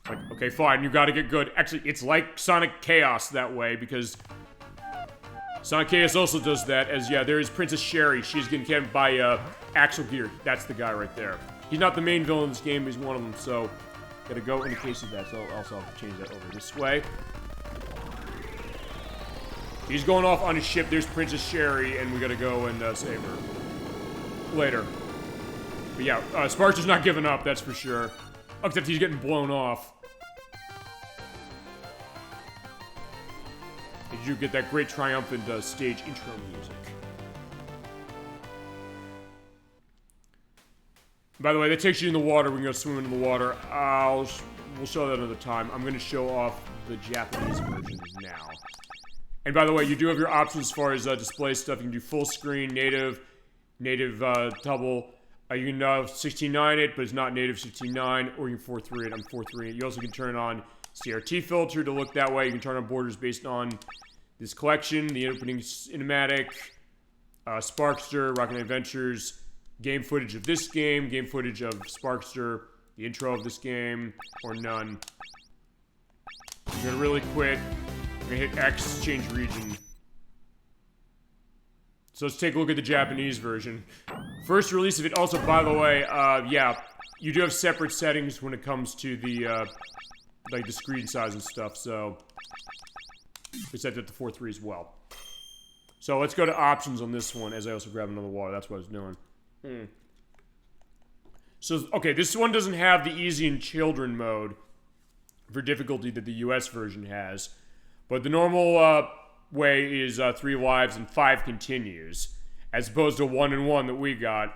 Like, okay, fine, you gotta get good. Actually, it's like Sonic Chaos that way, because Sonic Chaos also does that, as, yeah, there is Princess Sherry. She's getting camped by, Axel Gear. That's the guy right there. He's not the main villain in this game, but he's one of them, so gotta go in the case of that, so I'll also have to change that over this way. He's going off on his ship. There's Princess Sherry, and we gotta go and save her later. But yeah, Sparkster's not giving up, that's for sure. Except he's getting blown off. Did you get that great triumphant stage intro music? By the way, that takes you in the water. We can go swimming in the water. We'll show that another time. I'm gonna show off the Japanese version now. And by the way, you do have your options as far as display stuff. You can do full screen, native double. You can 16:9 it, but it's not native 16:9, or you can 4:3 it. I'm 4:3 it. You also can turn on CRT filter to look that way. You can turn on borders based on this collection, the opening cinematic, Sparkster, Rocket Knight Adventures, game footage of this game, game footage of Sparkster, the intro of this game, or none. I'm gonna really quit. I'm gonna hit X, change region. So let's take a look at the Japanese version. First release of it, also, by the way, yeah, you do have separate settings when it comes to the, like, the screen size and stuff, so we set that to 4:3 as well. So let's go to options on this one as I also grab another water. That's what I was doing. So, okay, this one doesn't have the easy and children mode for difficulty that the US version has. But the normal way is 3 lives and 5 continues, as opposed to 1 and 1 that we got.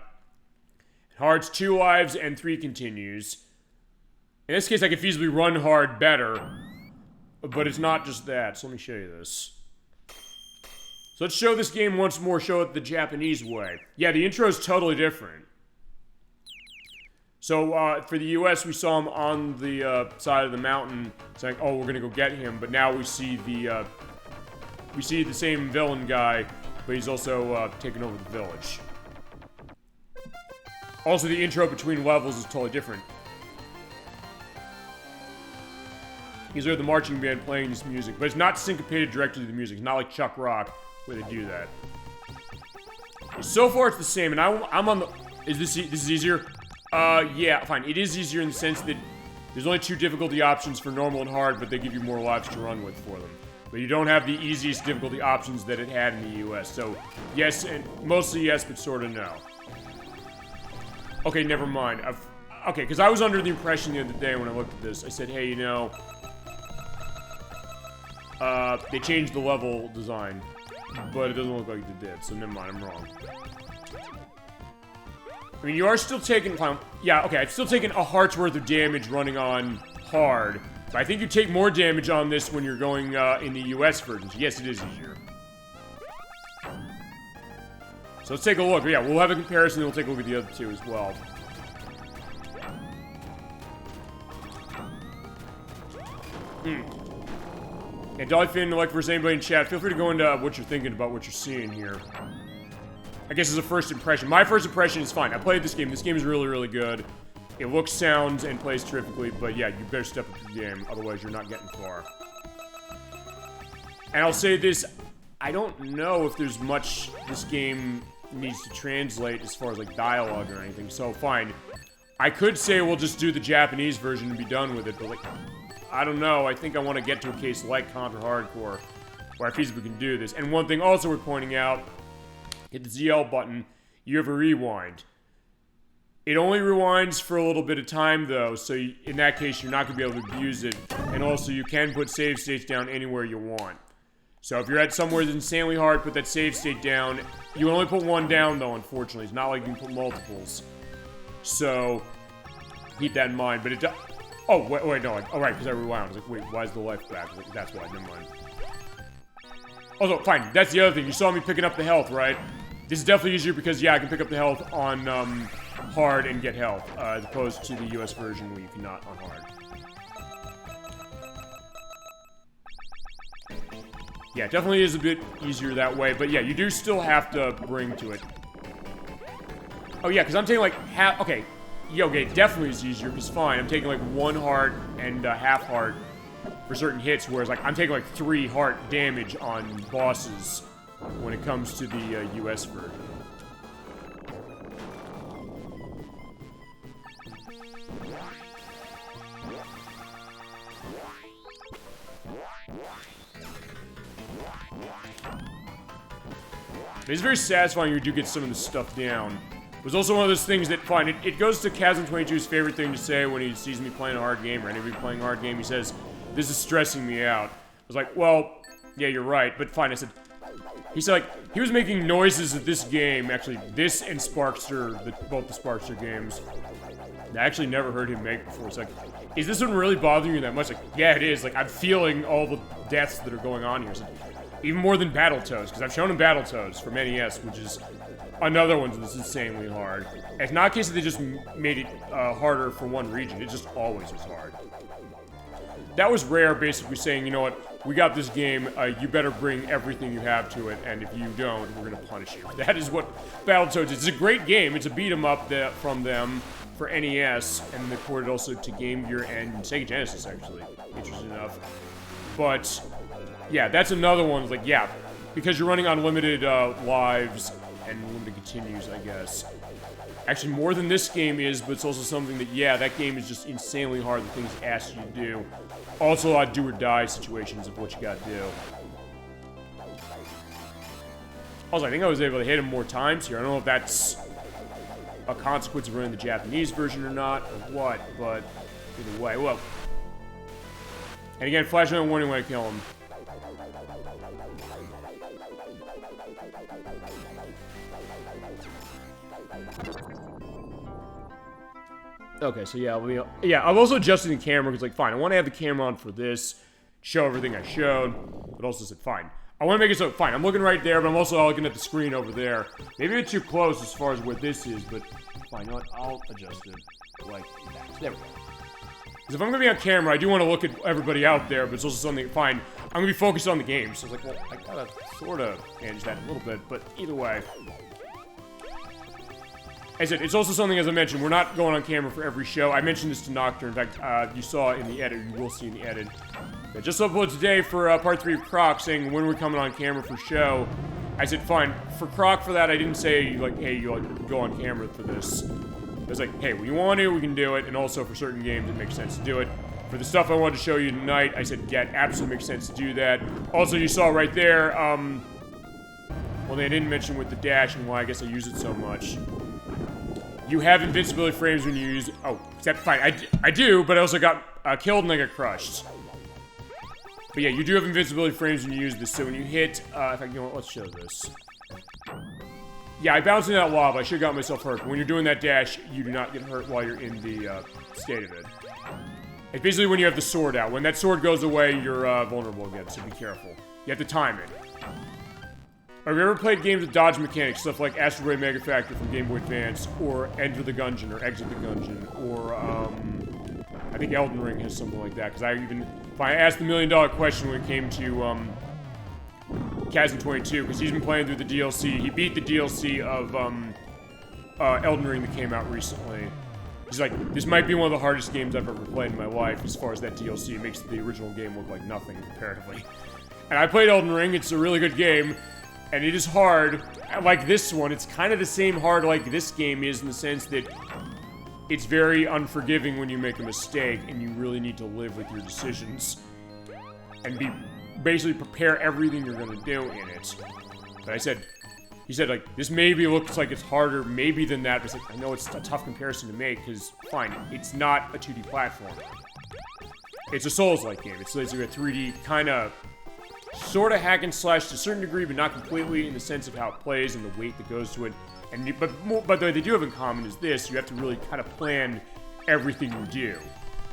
Hard's 2 lives and 3 continues. In this case, I could feasibly run hard better, but it's not just that. So let me show you this. So let's show this game once more, show it the Japanese way. Yeah, the intro is totally different. So, for the US, we saw him on the side of the mountain saying, oh, we're gonna go get him, but now we see the same villain guy, but he's also taken over the village. Also, the intro between levels is totally different. These are the marching band playing this music, but it's not syncopated directly to the music. It's not like Chuck Rock, where they do that. So far, it's the same, and I'm on the... This is easier? Yeah, fine. It is easier in the sense that there's only 2 difficulty options for normal and hard, but they give you more lives to run with for them. But you don't have the easiest difficulty options that it had in the US. So, yes, and mostly yes, but sort of no. Okay, never mind. Okay, because I was under the impression the other day when I looked at this. I said, hey, you know... they changed the level design. But it doesn't look like they did, so never mind, I'm wrong. I mean, you are still taking... Yeah, okay, I've still taken a heart's worth of damage running on hard. But I think you take more damage on this when you're going in the US version. So yes, it is easier. So let's take a look. Yeah, we'll have a comparison, and we'll take a look at the other 2 as well. Yeah, Dollyfin, like, for anybody in chat, feel free to go into what you're thinking about what you're seeing here. I guess as a first impression. My first impression is fine. I played this game. This game is really, really good. It looks, sounds, and plays terrifically, but yeah, you better step up the game, otherwise you're not getting far. And I'll say this, I don't know if there's much this game needs to translate as far as, like, dialogue or anything, so fine. I could say we'll just do the Japanese version and be done with it, but, like, I don't know. I think I want to get to a case like Contra Hardcore, where I feasibly can do this. And one thing also worth pointing out, hit the ZL button, you have a rewind. It only rewinds for a little bit of time, though, so in that case, you're not going to be able to abuse it. And also, you can put save states down anywhere you want. So if you're at somewhere that's insanely hard, put that save state down. You can only put 1 down, though, unfortunately. It's not like you can put multiples. So, keep that in mind. But it does... Oh, wait, no. Oh, right, because I rewound. I was like, wait, why is the life back? Like, that's why. Never mind. Also, fine. That's the other thing. You saw me picking up the health, right? This is definitely easier because, yeah, I can pick up the health on hard and get health, as opposed to the US version where you cannot on hard. Yeah, it definitely is a bit easier that way, but yeah, you do still have to bring to it. Oh, yeah, because I'm taking, like, half... Okay. Yeah, okay, it definitely is easier, because fine, I'm taking, like, 1 heart and half heart for certain hits, whereas, like, I'm taking, like, 3 heart damage on bosses when it comes to the US version. It's very satisfying you do get some of this stuff down. It was also one of those things that, fine, it goes to Chasm22's favorite thing to say when he sees me playing a hard game, or anybody playing a hard game, he says, this is stressing me out. I was like, well, yeah, you're right, but fine, I said, he said, like, he was making noises at this game, actually, this and Sparkster, both the Sparkster games, I actually never heard him make before. It's like, is this one really bothering you that much? Like, yeah, it is. Like, I'm feeling all the deaths that are going on here. So, even more than Battletoads, because I've shown him Battletoads from NES, which is another one that's insanely hard. And it's not a case that they just made it harder for one region. It just always was hard. That was Rare basically saying, you know what, we got this game, you better bring everything you have to it, and if you don't, we're gonna punish you. That is what Battletoads is. It's a great game. It's a beat-em-up from them for NES, and they ported also to Game Gear and Sega Genesis, actually, interesting enough. But, yeah, that's another one, like, yeah, because you're running on limited lives and limited continues, I guess. Actually, more than this game is, but it's also something that, yeah, that game is just insanely hard, the things it asks you to do. Also, a lot of do-or-die situations of what you gotta do. Also, I think I was able to hit him more times here. I don't know if that's a consequence of running the Japanese version or not, or what, but either way, whoa. And again, flash on warning when I kill him. Okay, so yeah, I've also adjusted the camera because, like, fine, I want to have the camera on for this, show everything I showed, but also said, fine. I want to make it so, fine, I'm looking right there, but I'm also looking at the screen over there. Maybe it's too close as far as where this is, but fine, you know what, I'll adjust it like that. There we go. Because if I'm going to be on camera, I do want to look at everybody out there, but it's also something, fine, I'm going to be focused on the game. So it's like, well, I gotta sort of manage that a little bit, but either way. As I said, it's also something, as I mentioned, we're not going on camera for every show. I mentioned this to Nocturne. In fact, you saw in the edit, you will see in the edit. I just uploaded today for part 3 of Croc, saying when we're coming on camera for show. I said, fine. For Croc, for that, I didn't say, like, hey, you like, go on camera for this. I was like, hey, when you want to, we can do it. And also, for certain games, it makes sense to do it. For the stuff I wanted to show you tonight, I said, yeah, it absolutely makes sense to do that. Also, you saw right there, well, they didn't mention with the dash and why I guess I use it so much. You have invincibility frames when you use... Oh, except fine. I do, but I also got killed and I got crushed. But yeah, you do have invincibility frames when you use this. So when you hit... if I can... You know what, let's show this. Yeah, I bounced into that lava. I should have got myself hurt. But when you're doing that dash, you do not get hurt while you're in the state of it. It's basically when you have the sword out. When that sword goes away, you're vulnerable again, so be careful. You have to time it. Have you ever played games with dodge mechanics, stuff like Asteroid Mega Factor from Game Boy Advance, or Enter the Gungeon, or Exit the Gungeon, or, I think Elden Ring has something like that, because I asked the $1 million question when it came to, Chasm 22, because he's been playing through the DLC. He beat the DLC of, Elden Ring that came out recently. He's like, this might be one of the hardest games I've ever played in my life, as far as that DLC. It makes the original game look like nothing, comparatively. And I played Elden Ring, it's a really good game. And it is hard, like this one, it's kind of the same hard like this game is in the sense that it's very unforgiving when you make a mistake and you really need to live with your decisions. And basically prepare everything you're gonna do in it. But he said like, this maybe looks like it's harder maybe than that, but it's like, I know it's a tough comparison to make, because, fine, it's not a 2D platform. It's a Souls-like game, it's basically a 3D kind of... sort of hack and slash to a certain degree, but not completely in the sense of how it plays and the weight that goes to it. And but what they do have in common is this: you have to really kind of plan everything you do,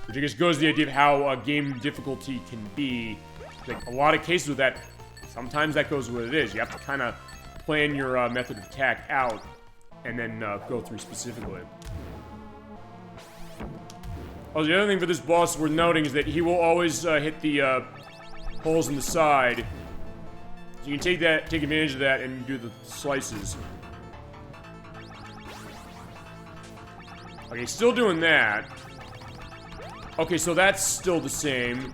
which I guess goes to the idea of how game difficulty can be. Like a lot of cases with that, sometimes that goes with what it is. You have to kind of plan your method of attack out, and then go through specifically. Oh, the other thing for this boss worth noting is that he will always hit the holes in the side. So you can take advantage of that and do the slices. Okay, still doing that. Okay, so that's still the same.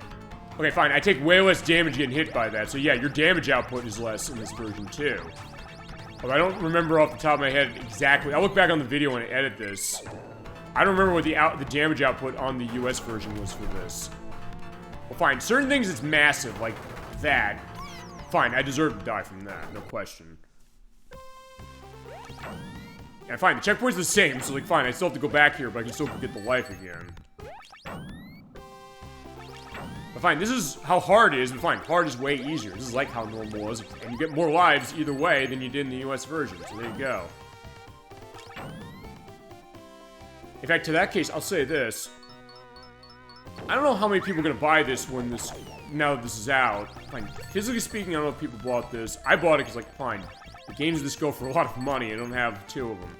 Okay, fine. I take way less damage getting hit by that. So yeah, your damage output is less in this version too. But I don't remember off the top of my head exactly. I'll look back on the video and edit this. I don't remember what the damage output on the US version was for this. Well, fine. Certain things it's massive, like that. Fine, I deserve to die from that, no question. And fine, the checkpoint's the same, so like, fine, I still have to go back here, but I can still get the life again. But fine, this is how hard it is, but fine, hard is way easier. This is like how normal is, and you get more lives either way than you did in the US version, so there you go. In fact, to that case, I'll say this. I don't know how many people are gonna buy this now that this is out. Fine, physically speaking, I don't know if people bought this. I bought it because, like, fine, the games of this go for a lot of money. I don't have 2 of them.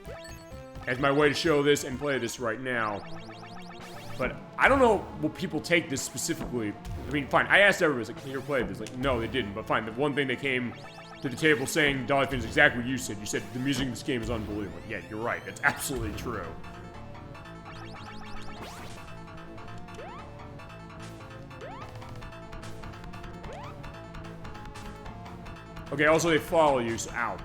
As my way to show this and play this right now. But I don't know will people take this specifically. I mean, fine, I asked everybody, like, can you ever play this? Like, no, they didn't. But fine, the one thing they came to the table saying, Dolphin, is exactly what you said. You said, the music in this game is unbelievable. Yeah, you're right. That's absolutely true. Okay, also they follow you, so ow.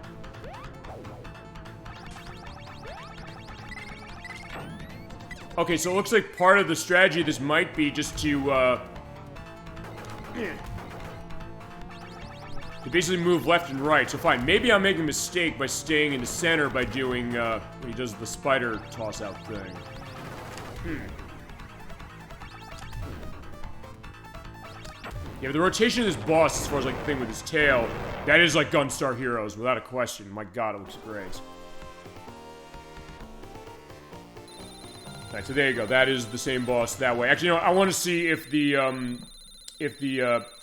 Okay, so it looks like part of the strategy of this might be just to, They basically move left and right. So fine, maybe I'm making a mistake by staying in the center by doing, when he does the spider toss-out thing. Yeah, but the rotation of this boss, as far as, like, the thing with his tail, that is, like, Gunstar Heroes, without a question. My god, it looks great. Alright, so there you go. That is the same boss that way. Actually, you know, I want to see if the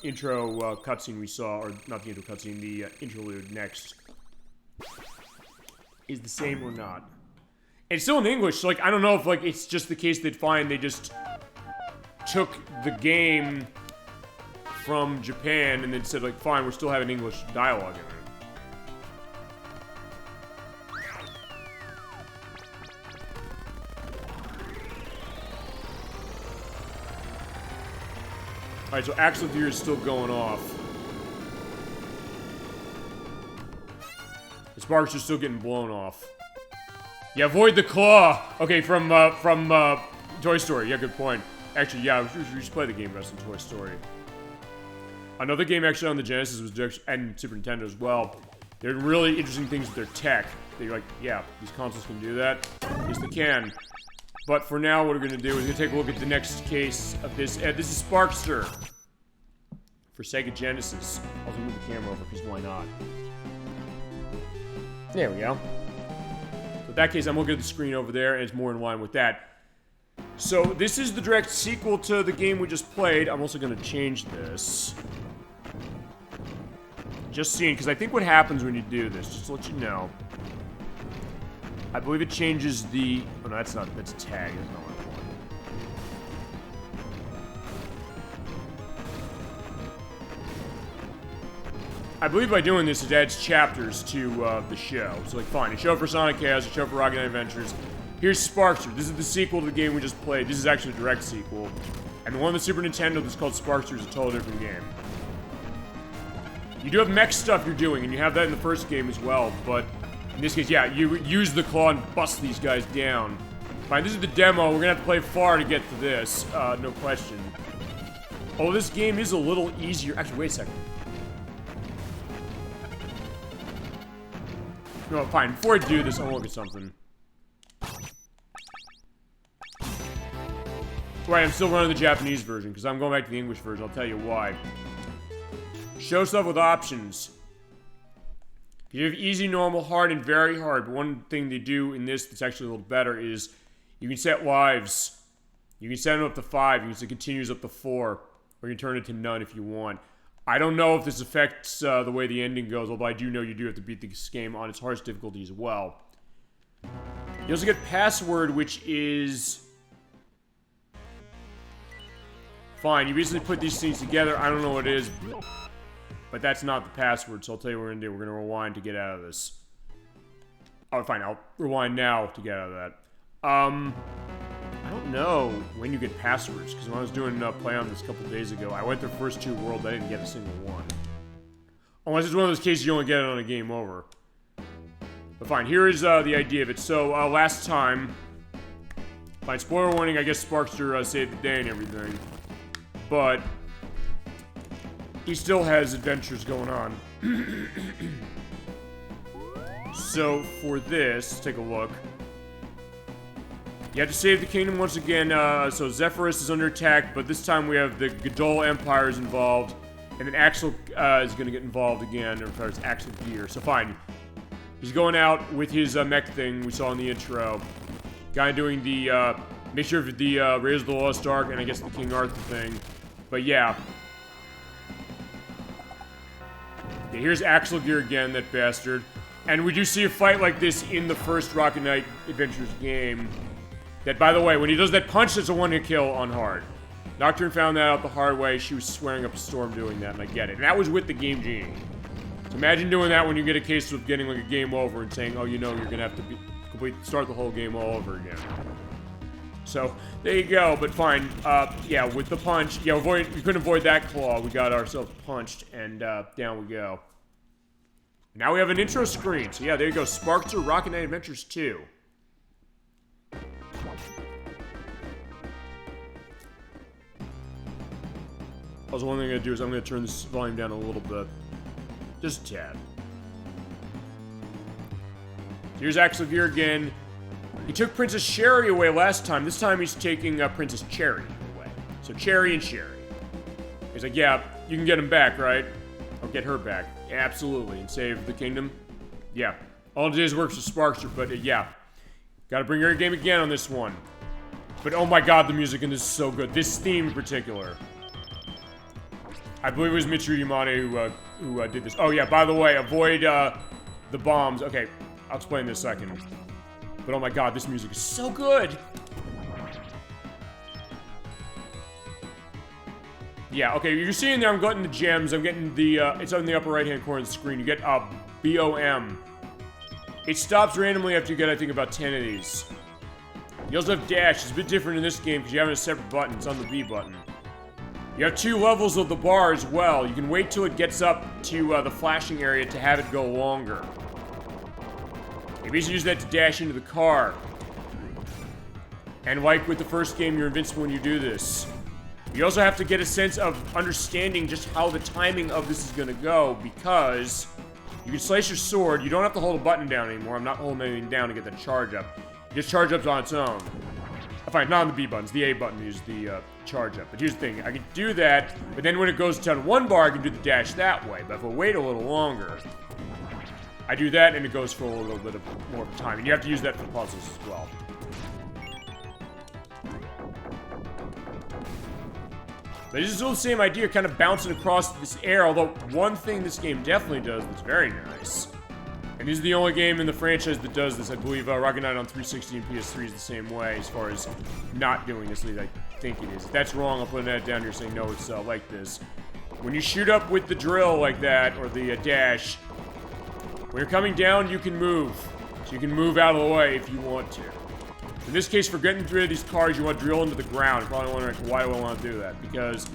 intro cutscene we saw, or not the intro cutscene, the interlude next, is the same or not. And it's still in English, so, like, I don't know if, like, it's just the case they'd find they just took the game from Japan and then said, like, fine, we're still having English dialogue in it. Alright, so Axle Gear is still going off. The sparks are still getting blown off. Yeah, avoid the claw! Okay, from Toy Story. Yeah, good point. Actually, yeah, we should play the game best in Toy Story. Another game actually on the Genesis was and Super Nintendo as well. They're really interesting things with their tech. They're like, yeah, these consoles can do that. Yes, they can. But for now, what we're going to do is we're going to take a look at the next case of this. This is Sparkster for Sega Genesis. I'll just move the camera over because why not? There we go. So in that case, I'm looking at the screen over there, and it's more in line with that. So this is the direct sequel to the game we just played. I'm also going to change this. Just seeing, because I think what happens when you do this, just to let you know, I believe it changes the... Oh, no, that's not... That's tag. That's not what I want. I believe by doing this, it adds chapters to the show. So, like, fine. A show for Sonic Chaos, a show for Rocket Knight Adventures. Here's Sparkster. This is the sequel to the game we just played. This is actually a direct sequel. And the one on the Super Nintendo that's called Sparkster is a totally different game. You do have mech stuff you're doing, and you have that in the first game as well, but... In this case, yeah, you use the claw and bust these guys down. Fine, this is the demo. We're gonna have to play far to get to this. No question. Oh, this game is a little easier. Actually, wait a second. No, fine. Before I do this, I want to look at something. Right, I'm still running the Japanese version, because I'm going back to the English version. I'll tell you why. Show stuff with options. You have easy, normal, hard, and very hard. But one thing they do in this that's actually a little better is you can set lives. You can set them up to 5. You can set continues up to 4. Or you can turn it to none if you want. I don't know if this affects the way the ending goes, although I do know you do have to beat this game on its hardest difficulty as well. You also get password, which is... Fine, you basically put these things together. I don't know what it is. But that's not the password, so I'll tell you what we're going to do. We're going to rewind to get out of this. Oh, fine. I'll rewind now to get out of that. I don't know when you get passwords, because when I was doing play on this a couple days ago, I went through the first 2 worlds, I didn't get a single one. Unless it's one of those cases you only get it on a game over. But fine, here is the idea of it. So, last time... Fine, spoiler warning, I guess Sparkster saved the day and everything. But... he still has adventures going on. So, for this, let's take a look. You have to save the kingdom once again. So Zephyrus is under attack, but this time we have the Gadol Empire is involved. And then Axel is going to get involved again, or it's Axel Gear. So fine. He's going out with his mech thing we saw in the intro. Guy doing the, make sure of the Raiders of the Lost Ark, and I guess the King Arthur thing. But yeah. Okay, here's Axel Gear again, that bastard. And we do see a fight like this in the first Rocket Knight Adventures game. That, by the way, when he does that punch, it's a one-hit kill on hard. Nocturne found that out the hard way. She was swearing up a storm doing that, and I get it. And that was with the Game Genie. So imagine doing that when you get a case of getting like a game over and saying, oh, you know, you're gonna have to start the whole game all over again. So, there you go, but fine. Yeah, with the punch, yeah, we couldn't avoid that claw. We got ourselves punched, and down we go. Now we have an intro screen. So yeah, there you go. Sparkster Rocket Knight Adventures 2. Also, one thing I'm going to do is I'm going to turn this volume down a little bit. Just a tad. Here's Axel Gear again. He took Princess Sherry away last time. This time he's taking Princess Cherry away. So Cherry and Sherry. He's like, yeah, you can get him back, right? Or get her back. Yeah, absolutely. And save the kingdom. Yeah. All it is works with Sparkster, but yeah. Gotta bring your game again on this one. But oh my god, the music in this is so good. This theme in particular. I believe it was Michiru Yamane who did this. Oh yeah, by the way, avoid the bombs. Okay, I'll explain in a second. But oh my god, this music is so good! Yeah, okay, you're seeing there I'm getting the gems. I'm getting the, it's on the upper right-hand corner of the screen. You get, BOM. It stops randomly after you get, I think, about 10 of these. You also have dash. It's a bit different in this game because you have a separate button. It's on the B button. You have 2 levels of the bar as well. You can wait till it gets up to the flashing area to have it go longer. You basically use that to dash into the car. And like with the first game, you're invincible when you do this. You also have to get a sense of understanding just how the timing of this is going to go, because you can slice your sword. You don't have to hold a button down anymore. I'm not holding anything down to get that charge up. It just charge ups on its own. Fine, not on the B buttons. The A button is the charge up. But here's the thing. I can do that, but then when it goes down 1 bar, I can do the dash that way. But if I wait a little longer, I do that, and it goes for a little bit of more time. And you have to use that for puzzles as well. But it's still the same idea, kind of bouncing across this air, although one thing this game definitely does that's very nice, and this is the only game in the franchise that does this. I believe Rocket Knight on 360 and PS3 is the same way as far as not doing this, at least I think it is. If that's wrong, I'll put that down here saying no, it's like this. When you shoot up with the drill like that, or the dash, when you're coming down, you can move. So you can move out of the way if you want to. In this case, for getting rid of these cars, you want to drill into the ground. You're probably wondering, why do I want to do that? Because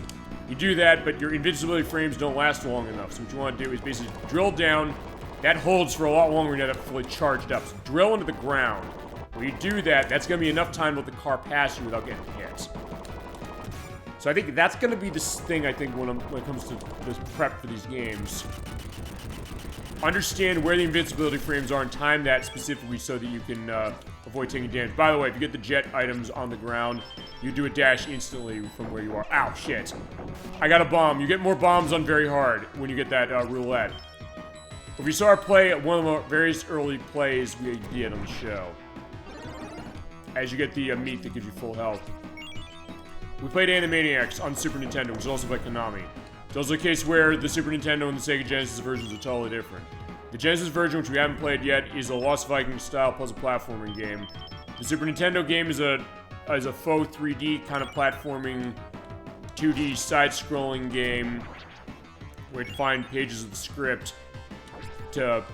you do that, but your invincibility frames don't last long enough. So what you want to do is basically drill down. That holds for a lot longer when you have that fully charged up. So drill into the ground. When you do that, that's going to be enough time to let the car pass you without getting hit. So I think that's going to be this thing, I think, when it comes to this prep for these games. Understand where the invincibility frames are and time that specifically so that you can avoid taking damage. By the way, if you get the jet items on the ground, you do a dash instantly from where you are. Ow, shit. I got a bomb. You get more bombs on very hard when you get that roulette. If you saw our play at one of the various early plays we did on the show, as you get the meat that gives you full health. We played Animaniacs on Super Nintendo, which is also by Konami. It's also a case where the Super Nintendo and the Sega Genesis versions are totally different. The Genesis version, which we haven't played yet, is a Lost Vikings style puzzle platforming game. The Super Nintendo game is a faux 3D kind of platforming 2D side-scrolling game where you have to find pages of the script to,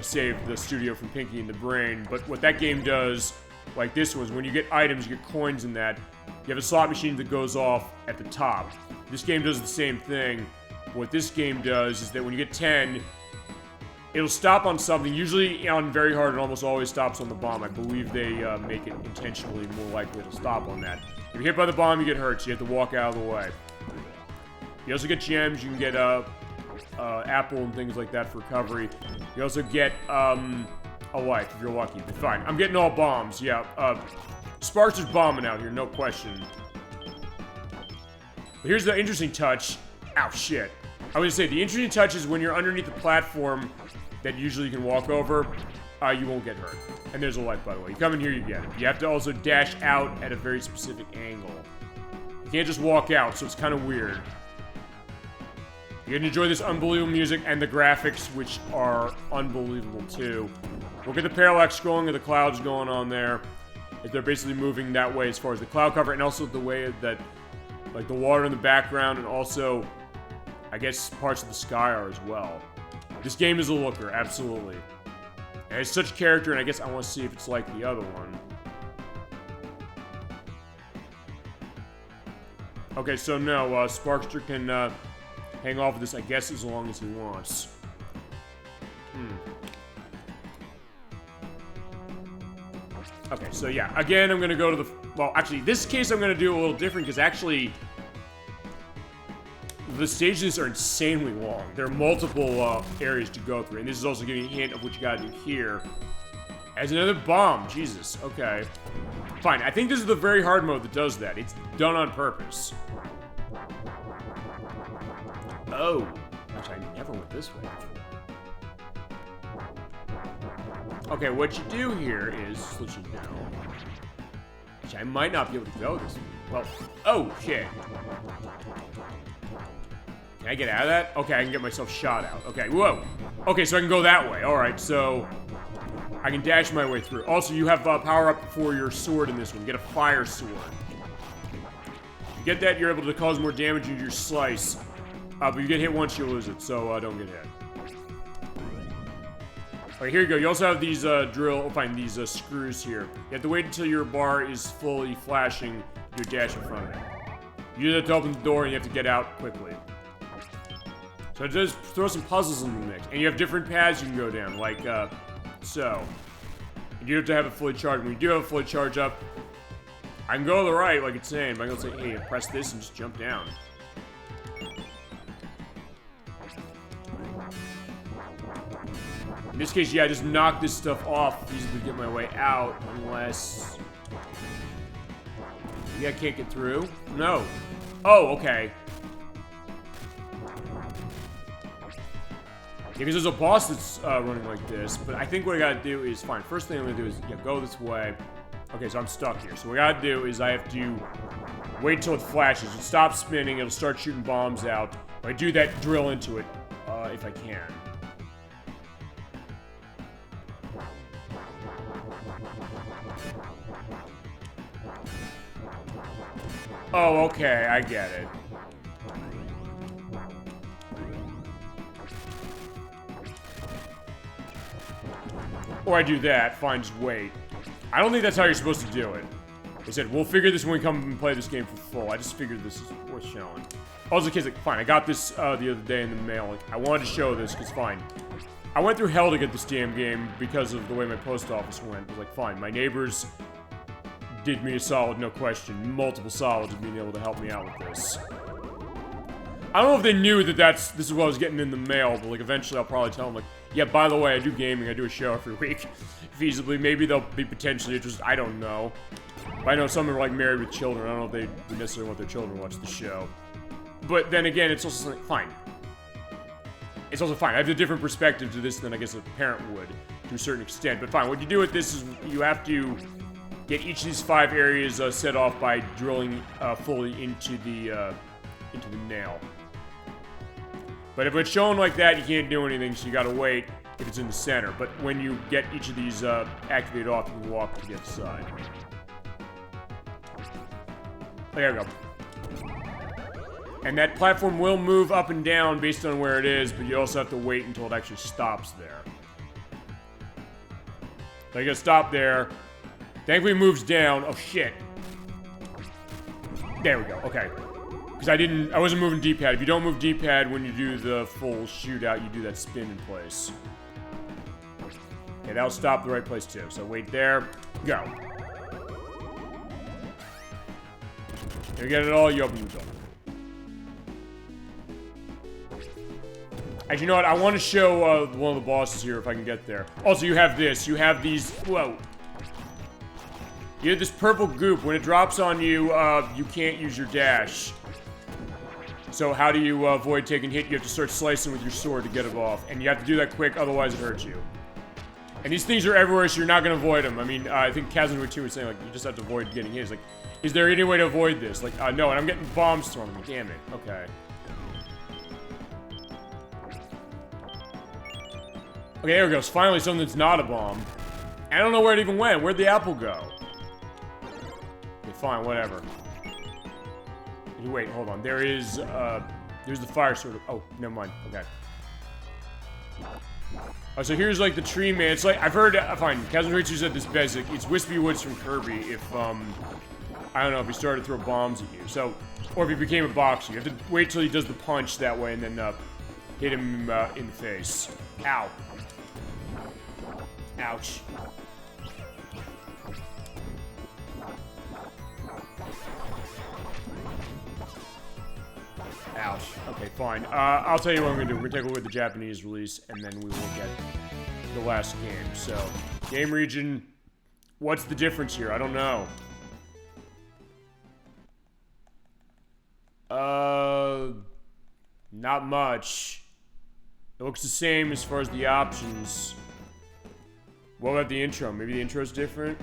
save the studio from Pinky and the Brain. But what that game does, like this was, when you get items, you get coins in that. You have a slot machine that goes off at the top. This game does the same thing. What this game does is that when you get 10, it'll stop on something. Usually on very hard, it almost always stops on the bomb. I believe they make it intentionally more likely to stop on that. If you're hit by the bomb, you get hurt, so you have to walk out of the way. You also get gems. You can get apple and things like that for recovery. You also get a life if you're lucky. But fine, I'm getting all bombs. Yeah, Sparkster's bombing out here, no question. But here's the interesting touch. Ow, shit. I was gonna say, the interesting touch is when you're underneath the platform that usually you can walk over, you won't get hurt. And there's a life, by the way. You come in here, you get it. You have to also dash out at a very specific angle. You can't just walk out, so it's kind of weird. You can enjoy this unbelievable music and the graphics, which are unbelievable, too. Look at the parallax scrolling of the clouds going on there. They're basically moving that way as far as the cloud cover, and also the way that, like, the water in the background, and also, I guess, parts of the sky are as well. This game is a looker, absolutely. And it's such character, and I guess I want to see if it's like the other one. Okay, so no, Sparkster can hang off of this, I guess, as long as he wants. Okay, so yeah, again, I'm gonna go to the... Well, actually, this case I'm gonna do a little different, because actually... the stages are insanely long. There are multiple areas to go through, and this is also giving you a hint of what you gotta do here. As another bomb, Jesus, okay. Fine, I think this is the very hard mode that does that. It's done on purpose. Oh, actually, I never went this way before. Okay, what you do here is, let you know. Actually, I might not be able to go this way. Well, oh, shit. Can I get out of that? Okay, I can get myself shot out. Okay, whoa. Okay, so I can go that way. Alright, so I can dash my way through. Also, you have power up for your sword in this one. You get a fire sword. If you get that, you're able to cause more damage in your slice. But you get hit once, you lose it, so don't get hit. Alright, here you go. You also have these these screws here. You have to wait until your bar is fully flashing your dash in front of it. You have to open the door and you have to get out quickly. So it does throw some puzzles in the mix. And you have different paths you can go down, like, so. And you have to have it fully charged. When you do have it fully charged up, I can go to the right, like it's saying, but I can say, hey, press this and just jump down. In this case, yeah, I just knock this stuff off easily to get my way out, unless... Yeah, I can't get through? No. Oh, okay. Yeah, because there's a boss that's running like this, but I think what I gotta do is, fine, first thing I'm gonna do is, yeah, go this way. Okay, so I'm stuck here. So what I gotta do is I have to wait until it flashes. It stops spinning, it'll start shooting bombs out. When I do that, drill into it, if I can. Oh, okay, I get it. Or I do that, fine, just wait. I don't think that's how you're supposed to do it. They said, we'll figure this when we come and play this game for full. I just figured this is worth showing. Also, kids, like, fine, I got this the other day in the mail. Like, I wanted to show this, because fine. I went through hell to get this damn game because of the way my post office went. It was like, fine, my neighbors did me a solid, no question. Multiple solids of being able to help me out with this. I don't know if they knew that this is what I was getting in the mail, but like eventually I'll probably tell them like, yeah, by the way, I do gaming, I do a show every week. Feasibly, maybe they'll be potentially interested, I don't know. But I know some are like married with children, I don't know if they necessarily want their children to watch the show. But then again, it's also something, fine. It's also fine, I have a different perspective to this than I guess a parent would, to a certain extent. But fine, what you do with this is you have to get each of these 5 areas set off by drilling fully into the nail. But if it's shown like that, you can't do anything, so you gotta wait if it's in the center. But when you get each of these activated off, you can walk to the other side. There we go. And that platform will move up and down based on where it is, but you also have to wait until it actually stops there. So you gotta stop there. Thankfully it moves down. Oh shit. There we go, okay. Because I wasn't moving D-pad. If you don't move D-pad when you do the full shootout, you do that spin in place. Okay, that'll stop the right place too. So wait there, go. You get it all, you open the door. Actually, you know what? I want to show one of the bosses here if I can get there. Also, you have this. You have these, whoa. You have this purple goop. When it drops on you, you can't use your dash. So how do you avoid taking hit? You have to start slicing with your sword to get it off. And you have to do that quick, otherwise it hurts you. And these things are everywhere, so you're not going to avoid them. I mean, I think Kazanoid 2 was saying, like, you just have to avoid getting hit. He's like, is there any way to avoid this? Like, no, and I'm getting bombs thrown at me. Damn it. Okay. Okay, there we go. So finally something that's not a bomb. I don't know where it even went. Where'd the apple go? Okay, fine, whatever. Wait, hold on. There's the fire sword. Oh, never mind. Okay. Oh, so here's like the tree man. It's like, I've heard, fine, Kazanoid said this basic. It's Wispy Woods from Kirby if, I don't know, if he started to throw bombs at you. So, or if he became a boxer. You have to wait till he does the punch that way and then, hit him, in the face. Ow. Ouch. Ouch. Okay, fine. I'll tell you what I'm gonna do. We're gonna take a look at the Japanese release, and then we will get the last game. So, game region. What's the difference here? I don't know. Not much. It looks the same as far as the options. What about the intro? Maybe the intro's different?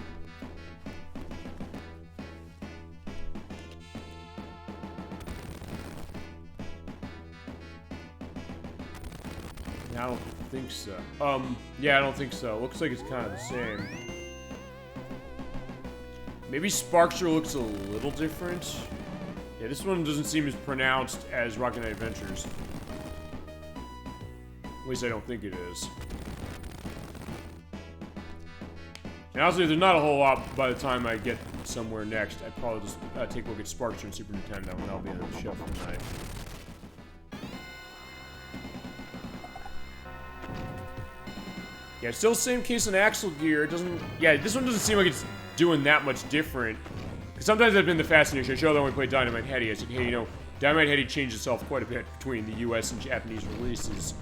I don't think so. Yeah, I don't think so. Looks like it's kind of the same. Maybe Sparkster looks a little different. Yeah, this one doesn't seem as pronounced as Rocket Knight Adventures. At least I don't think it is. And honestly, there's not a whole lot by the time I get somewhere next. I'd probably just take a look at Sparkster and Super Nintendo, and that'll be the show for tonight. Yeah, still same case on Axle Gear. It doesn't... Yeah, this one doesn't seem like it's doing that much different. Because sometimes I've been the fascination. I showed that when we played Dynamite Heady. I said, hey, you know, Dynamite Heady changed itself quite a bit between the US and Japanese releases.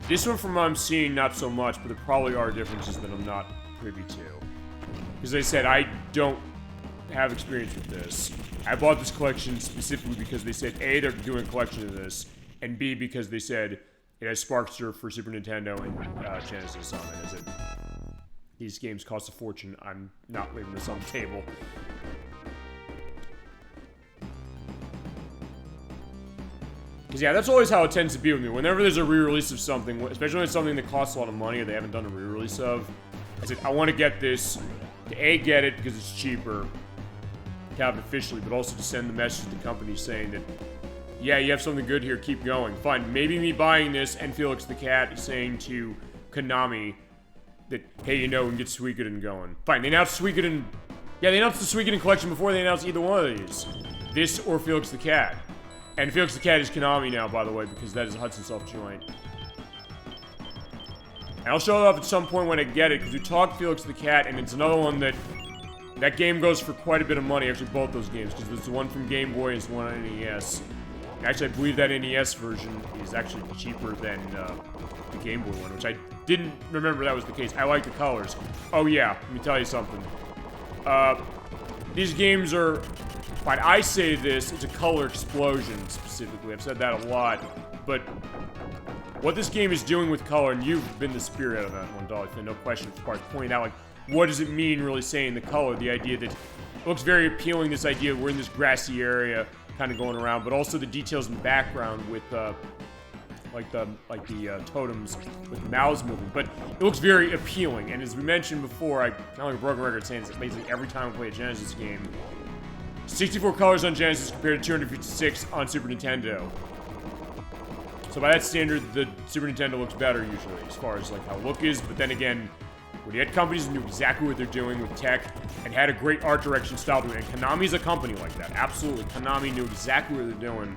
This one, from what I'm seeing, not so much, but there probably are differences that I'm not privy to. Because I said, I don't have experience with this. I bought this collection specifically because they said, A, they're doing a collection of this, and B, because they said it has Sparkster for Super Nintendo and Genesis on it. As it, these games cost a fortune. I'm not leaving this on the table. Because, yeah, that's always how it tends to be with me. Whenever there's a re-release of something, especially when it's something that costs a lot of money or they haven't done a re-release of, I said, I want to get this, to A, get it because it's cheaper, to have it officially, but also to send the message to the company saying that, yeah, you have something good here, keep going. Fine, maybe me buying this and Felix the Cat saying to Konami that, hey, you know, we can get Suikoden going. Fine, they announced Suikoden, yeah, they announced the Suikoden collection before they announced either one of these. This or Felix the Cat. And Felix the Cat is Konami now, by the way, because that is a Hudson Soft joint. And I'll show it off at some point when I get it, because we talked Felix the Cat, and it's another one that game goes for quite a bit of money, actually both those games, because there's the one from Game Boy and there's one on NES. Actually, I believe that NES version is actually cheaper than the Game Boy one, which I didn't remember that was the case. I like the colors. Oh yeah, let me tell you something. These games are... Fine, I say this, it's a color explosion, specifically. I've said that a lot, but what this game is doing with color, and you've been the spirit of that one, Dolly, no question, as far as pointing out, like, what does it mean, really, saying the color? The idea that it looks very appealing, this idea we're in this grassy area, kind of going around, but also the details in the background with, like the totems with the mouths moving, but it looks very appealing, and as we mentioned before, I kind of like a broken record saying this, basically every time I play a Genesis game, 64 colors on Genesis compared to 256 on Super Nintendo. So by that standard, the Super Nintendo looks better usually, as far as like how look is, but then again, when you had companies that knew exactly what they're doing with tech, and had a great art direction style to it, and Konami's a company like that, absolutely, Konami knew exactly what they're doing.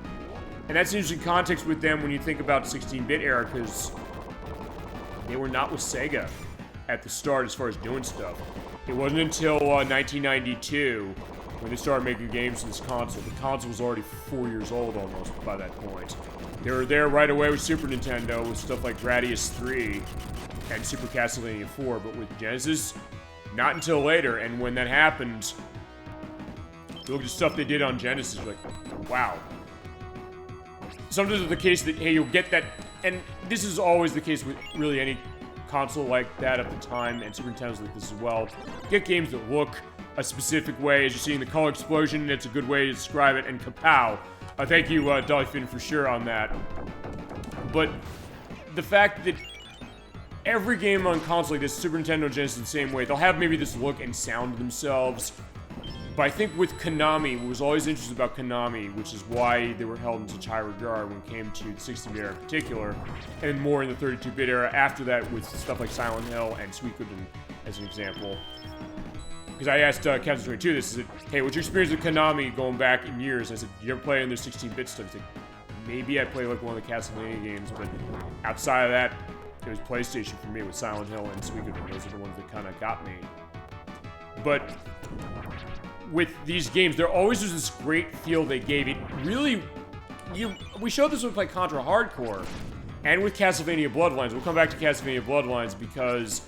And that's an interesting context with them when you think about 16-bit era, because they were not with Sega at the start as far as doing stuff. It wasn't until 1992 when they started making games for this console. The console was already 4 years old almost by that point. They were there right away with Super Nintendo with stuff like Gradius 3 and Super Castlevania 4, but with Genesis, not until later. And when that happened, you look at the stuff they did on Genesis, you're like, wow. Sometimes it's the case that, hey, you'll get that, and this is always the case with really any console like that at the time, and Super Nintendo's like this as well. Get games that look a specific way, as you're seeing the color explosion, and it's a good way to describe it, and kapow. Thank you, Dolly Finn, for sure on that. But the fact that every game on console like this, Super Nintendo, Genesis, the same way, they'll have maybe this look and sound to themselves. But I think with Konami, what was always interesting about Konami, which is why they were held in such high regard when it came to the 16-bit era in particular, and more in the 32-bit era after that with stuff like Silent Hill and Suikoden, as an example. Because I asked Captain 22 this, I said, hey, what's your experience with Konami going back in years? I said, you ever play in their 16-bit stuff? He said, maybe I played like one of the Castlevania games, but outside of that, it was PlayStation for me with Silent Hill and Suikoden. Those are the ones that kind of got me. But with these games, there always was this great feel they gave. It really, we showed this with like Contra Hardcore, and with Castlevania Bloodlines. We'll come back to Castlevania Bloodlines because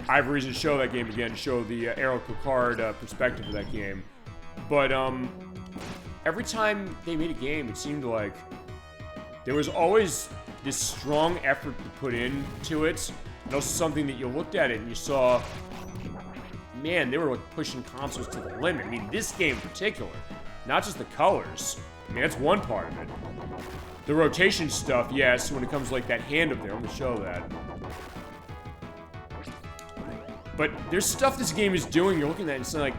I have a reason to show that game again, show the Errol Picard perspective of that game. But every time they made a game, it seemed like there was always this strong effort to put into it, and also something that you looked at it and you saw, man, they were like pushing consoles to the limit. I mean, this game in particular, not just the colors. I mean, that's one part of it. The rotation stuff, yes, when it comes to like that hand up there, I'm gonna show that. But there's stuff this game is doing, you're looking at it and it's like,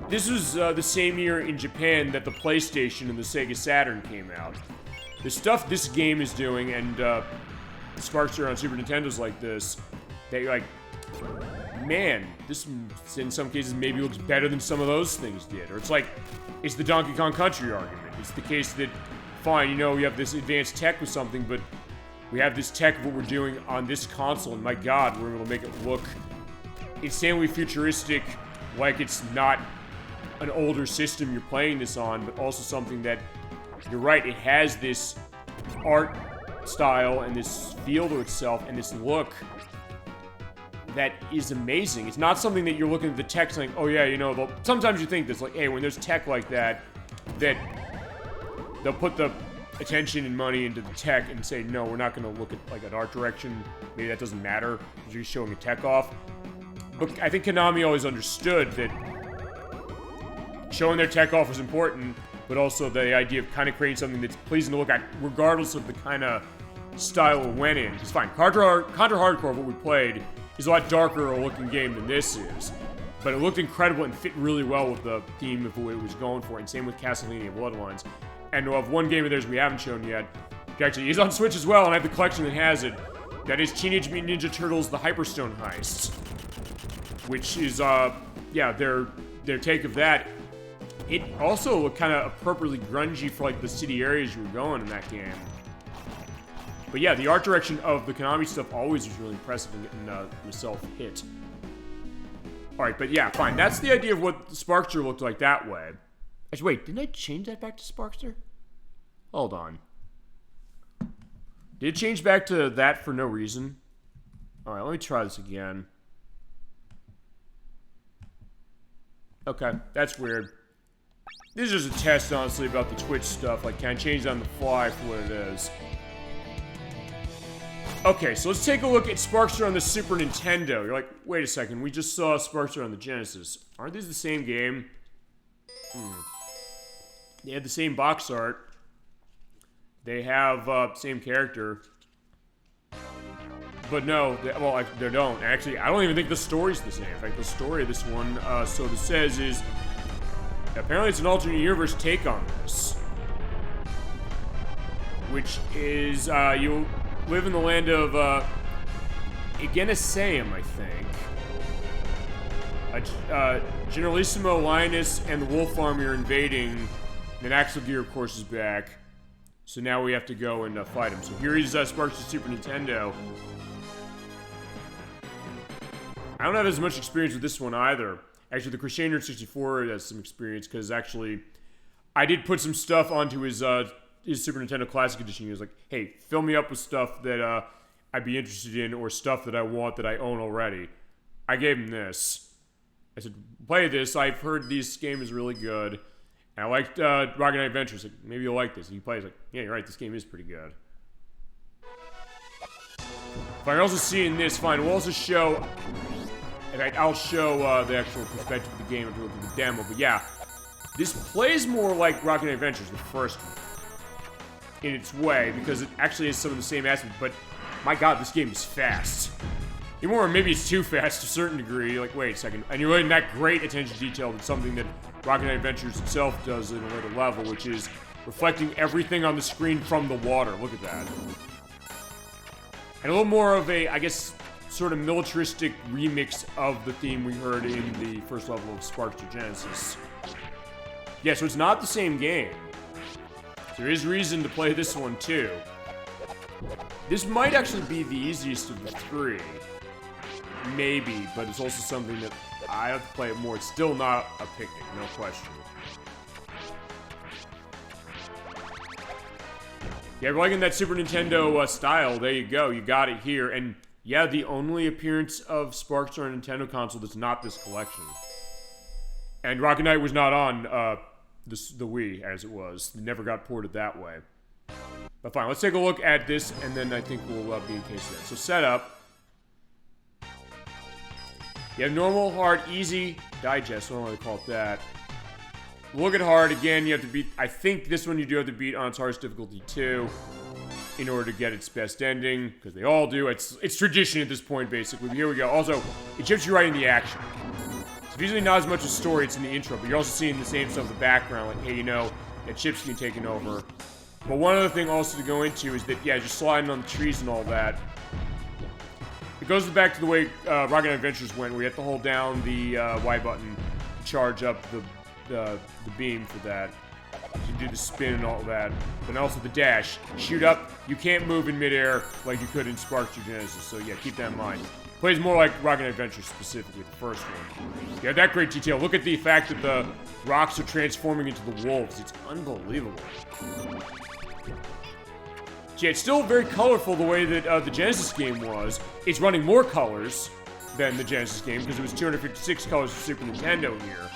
this was the same year in Japan that the PlayStation and the Sega Saturn came out. The stuff this game is doing, and Sparkster on Super Nintendo's like this, that you're like, man, this in some cases maybe looks better than some of those things did. Or it's like, it's the Donkey Kong Country argument. It's the case that, fine, you know, we have this advanced tech with something, but we have this tech of what we're doing on this console, and my god, we're able to make it look insanely futuristic, like it's not an older system you're playing this on, but also something that, you're right, it has this art style and this feel to itself and this look that is amazing. It's not something that you're looking at the tech saying, oh yeah, you know, sometimes you think this, like, hey, when there's tech like that, that they'll put the attention and money into the tech and say, no, we're not going to look at like an art direction. Maybe that doesn't matter because you're showing a tech off. But I think Konami always understood that showing their tech off was important, but also the idea of kind of creating something that's pleasing to look at, regardless of the kind of style it went in. It's fine. Contra Hardcore, what we played, is a lot darker a looking game than this is. But it looked incredible and fit really well with the theme of what it was going for, and same with Castlevania Bloodlines. And we'll have one game of theirs we haven't shown yet, which actually is on Switch as well, and I have the collection that has it. That is Teenage Mutant Ninja Turtles: The Hyperstone Heist, which is, yeah, their take of that. It also looked kind of appropriately grungy for, like, the city areas you were going in that game. But yeah, the art direction of the Konami stuff always was really impressive in getting myself hit. Alright, but yeah, fine. That's the idea of what Sparkster looked like that way. Actually, wait, didn't I change that back to Sparkster? Hold on. Did it change back to that for no reason? Alright, let me try this again. Okay, that's weird. This is just a test, honestly, about the Twitch stuff. Like, can I change it on the fly for what it is? Okay, so let's take a look at Sparkster on the Super Nintendo. You're like, wait a second, we just saw Sparkster on the Genesis. Aren't these the same game? They had the same box art. They have same character. But no, they don't. Actually, I don't even think the story's the same. In fact, the story of this one, so it says, is apparently it's an alternate universe take on this. Which is, you live in the land of, Genesis, I think. Generalissimo Linus and the Wolf Army are invading, and then Axel Gear, of course, is back. So now we have to go and fight him. So here is Sparkster Super Nintendo. I don't have as much experience with this one either. Actually, the Crusader 64 has some experience, because actually, I did put some stuff onto his Super Nintendo Classic Edition. He was like, hey, fill me up with stuff that I'd be interested in, or stuff that I want that I own already. I gave him this. I said, play this. I've heard this game is really good. And I liked Rocket Knight Adventures. Like, maybe you'll like this. And he plays like, yeah, you're right, this game is pretty good. Fine, you're also seeing this. Fine, we'll also show... In fact, I'll show the actual perspective of the game if you look at the demo. But yeah, this plays more like Rocket Knight Adventures, the first one, in its way, because it actually has some of the same aspects. But my god, this game is fast. Or maybe it's too fast to a certain degree. You're like, wait a second. And you're letting that great attention to detail to something that Rocket Knight Adventures itself does at a later level, which is reflecting everything on the screen from the water. Look at that. And a little more of a, I guess, sort of militaristic remix of the theme we heard in the first level of Sparkster Genesis. Yeah, so it's not the same game. There is reason to play this one too. This might actually be the easiest of the three. maybe, but it's also something that I have to play it more. It's still not a picnic, no question. Yeah, if you're liking that Super Nintendo style, there you go. You got it here. And yeah, the only appearance of Sparkster on a Nintendo console that's not this collection. And Rocket Knight was not on the Wii, as it was. It never got ported that way. But fine, let's take a look at this, and then I think we'll be in case of that. So setup. You have normal, hard, easy, digest. I don't know why they call it that. Look at hard. Again, you have to beat... I think this one you do have to beat on its hardest difficulty, too, in order to get its best ending, because they all do. It's tradition at this point, basically. But here we go. Also, it chips you right in the action. It's usually not as much a story, it's in the intro, but you're also seeing the same stuff in the background, like, hey, you know, that chip's being taken over. But one other thing also to go into is that, yeah, just sliding on the trees and all that. It goes back to the way Rocket Knight Adventures went, where you have to hold down the Y button to charge up the beam for that. You do the spin and all that. But also the dash. Shoot up, you can't move in midair like you could in Sparkster Genesis, so yeah, keep that in mind. Plays more like Rocket Knight Adventures specifically, the first one. Yeah, that great detail. Look at the fact that the rocks are transforming into the wolves. It's unbelievable. Yeah, it's still very colorful the way that the Genesis game was. It's running more colors than the Genesis game because it was 256 colors for Super Nintendo here.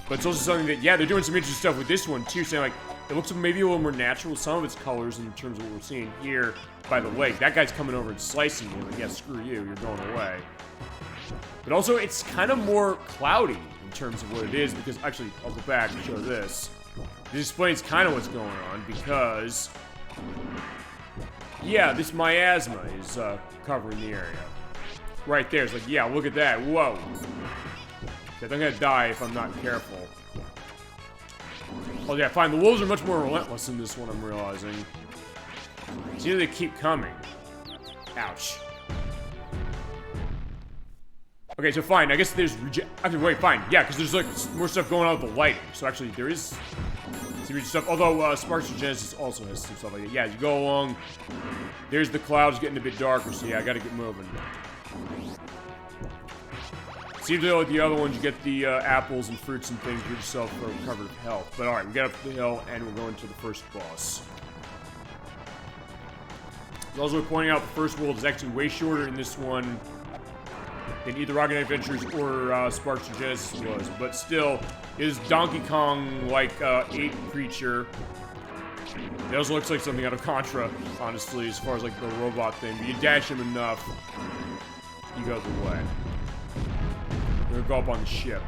But it's also something that, yeah, they're doing some interesting stuff with this one too, saying like, it looks maybe a little more natural with some of its colors in terms of what we're seeing here by the lake. That guy's coming over and slicing you, like, yeah, screw you, you're going away. But also, it's kind of more cloudy in terms of what it is, because, actually, I'll go back and show this. This explains kind of what's going on, because... yeah, this miasma is covering the area. Right there. It's like, yeah, look at that. Whoa. I'm gonna die if I'm not careful. Oh, yeah, fine. The wolves are much more relentless in this one, I'm realizing. See, they keep coming. Ouch. Okay, so fine. I guess there's... actually, wait, fine. Yeah, because there's, like, more stuff going on with the lighting. So, actually, there is... some stuff. Although, Sparkster Genesis also has some stuff like that. Yeah, as you go along, there's the clouds getting a bit darker, so yeah, I gotta get moving. Seems like the other ones, you get the apples and fruits and things, get yourself covered with health. But alright, we got up the hill, and we're going to the first boss. Also pointing out the first world is actually way shorter in this one than either Rocket Knight Adventures or Sparkster Genesis was. But still, it is Donkey Kong-like ape creature. It also looks like something out of Contra, honestly, as far as like the robot thing. But you dash him enough, you go the way. We're gonna go up on the ship.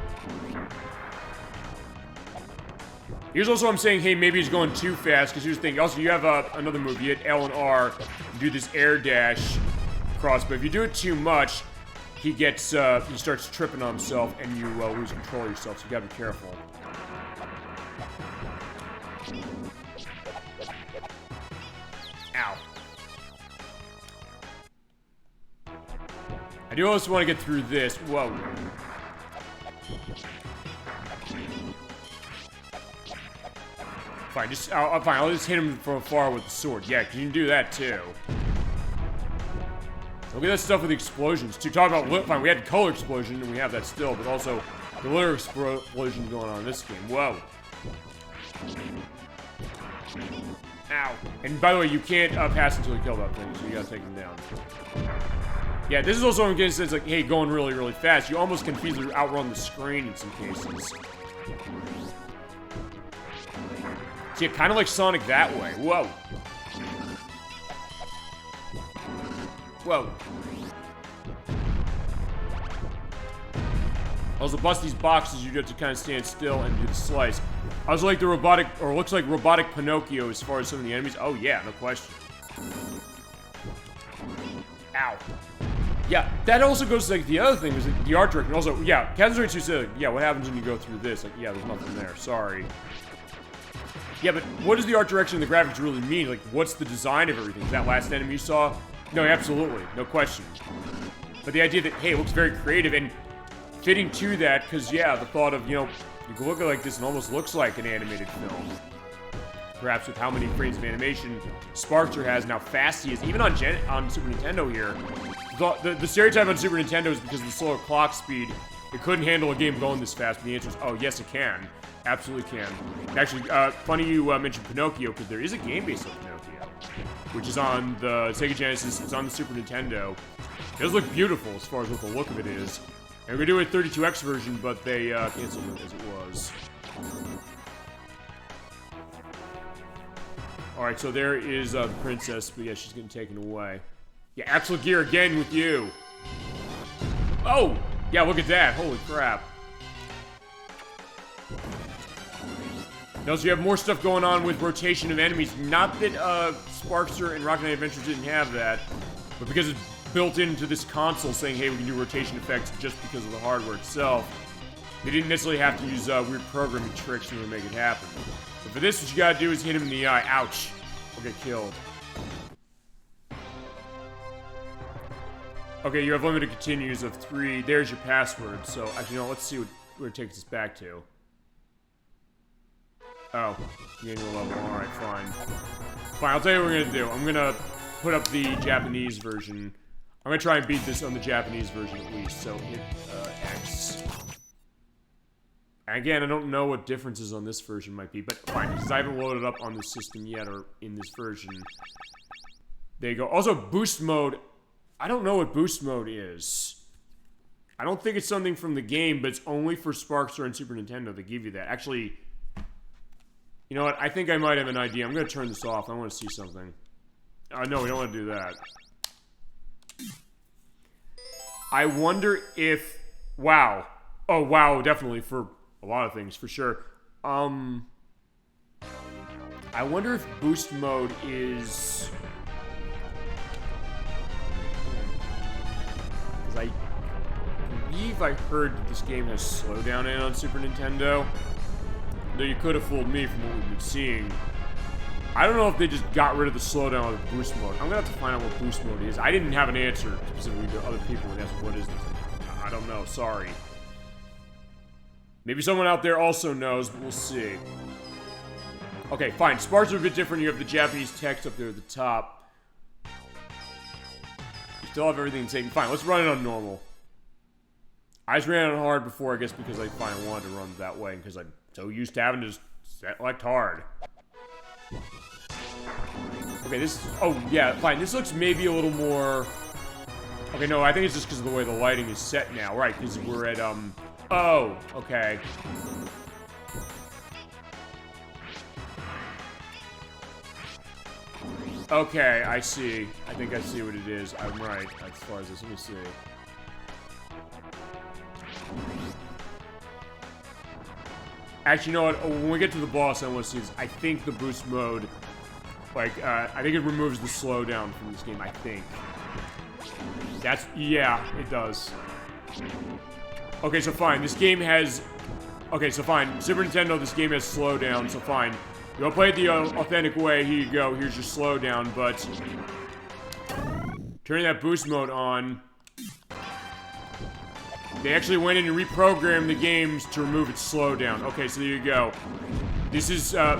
Here's also I'm saying, hey, maybe he's going too fast, because here's the thing. Also, you have another move. You hit L and R, you do this air dash across, but if you do it too much, he starts tripping on himself, and you lose control of yourself, so you gotta be careful. Ow. I do also want to get through this. Whoa. Fine, fine, I'll just hit him from afar with the sword. Yeah, you can do that too. Look at that stuff with the explosions. To talk about, fine, we had color explosion, and we have that still, but also the litter explosion going on in this game. Whoa. Ow. And by the way, you can't pass until you kill that thing, so you gotta take him down. Yeah, this is also in case it's like, hey, going really, really fast. You almost can easily outrun the screen in some cases. See, kind of like Sonic that way. Whoa. Whoa. Also, bust these boxes, you have to kind of stand still and do the slice. I also like the robotic, or looks like robotic Pinocchio as far as some of the enemies. Oh yeah, no question. Ow. Yeah, that also goes to like the other thing, was like, the art direction. Also, yeah, Captain Story 2 said, like, yeah, what happens when you go through this? Like, yeah, there's nothing there, sorry. Yeah, but what does the art direction and the graphics really mean? Like, what's the design of everything? Is that last enemy you saw? No, absolutely, no question. But the idea that, hey, it looks very creative and fitting to that, because, yeah, the thought of, you know, you can look at it like this and almost looks like an animated film. Perhaps with how many frames of animation Sparkster has and how fast he is, even on Super Nintendo here, The stereotype on Super Nintendo is because of the slower clock speed, it couldn't handle a game going this fast. But the answer is, oh, yes, it can. Absolutely can. Actually, funny you mentioned Pinocchio, because there is a game based on Pinocchio, which is on the Sega Genesis. It's on the Super Nintendo. It does look beautiful as far as what the look of it is. And we're going to do a 32X version, but they canceled it as it was. Alright, so there is the princess, but yeah, she's getting taken away. Yeah, Axel Gear again with you. Oh! Yeah, look at that. Holy crap. Notice you have more stuff going on with rotation of enemies. Not that Sparkster and Rocket Knight Adventures didn't have that, but because it's built into this console saying, hey, we can do rotation effects just because of the hardware itself, they didn't necessarily have to use weird programming tricks to make it happen. But for this, what you gotta do is hit him in the eye. Ouch. Or get killed. Okay, you have limited continues of 3. There's your password. So, actually, no, let's see where it takes us back to. Oh, manual level. Alright, fine. Fine, I'll tell you what we're gonna do. I'm gonna put up the Japanese version. I'm gonna try and beat this on the Japanese version at least. So, hit X. And again, I don't know what differences on this version might be, but fine, because I haven't loaded up on this system yet, or in this version. There you go. Also, boost mode. I don't know what boost mode is. I don't think it's something from the game, but it's only for Sparkster and Super Nintendo that give you that. Actually, you know what? I think I might have an idea. I'm going to turn this off. I want to see something. No, we don't want to do that. I wonder if... Wow. Oh, wow, definitely, for a lot of things, for sure. I wonder if boost mode is... Because I believe I heard that this game has slowdown in it on Super Nintendo. Though you could have fooled me from what we've been seeing. I don't know if they just got rid of the slowdown with boost mode. I'm gonna have to find out what boost mode is. I didn't have an answer specifically to other people and asked what is this. I don't know, sorry. Maybe someone out there also knows, but we'll see. Okay, fine. Sparks are a bit different. You have the Japanese text up there at the top. You still have everything the same. Fine, let's run it on normal. I just ran it on hard before, I guess, because I finally wanted to run that way, because I'm so used to having to select hard. Okay, this is... Oh, yeah, fine. This looks maybe a little more... Okay, no, I think it's just because of the way the lighting is set now. Right, because we're at, Oh, okay. Okay, I see. I think I see what it is. I'm right as far as this. Let me see. Actually, you know what? When we get to the boss, I want to see this. I think the boost mode, like, I think it removes the slowdown from this game, I think. That's... Yeah, it does. Okay, so fine. This game has... Okay, so fine. Super Nintendo, this game has slowdown, so fine. You want to play it the authentic way, here you go. Here's your slowdown, but... Turning that boost mode on... They actually went in and reprogrammed the games to remove its slowdown. Okay, so there you go. This is, well,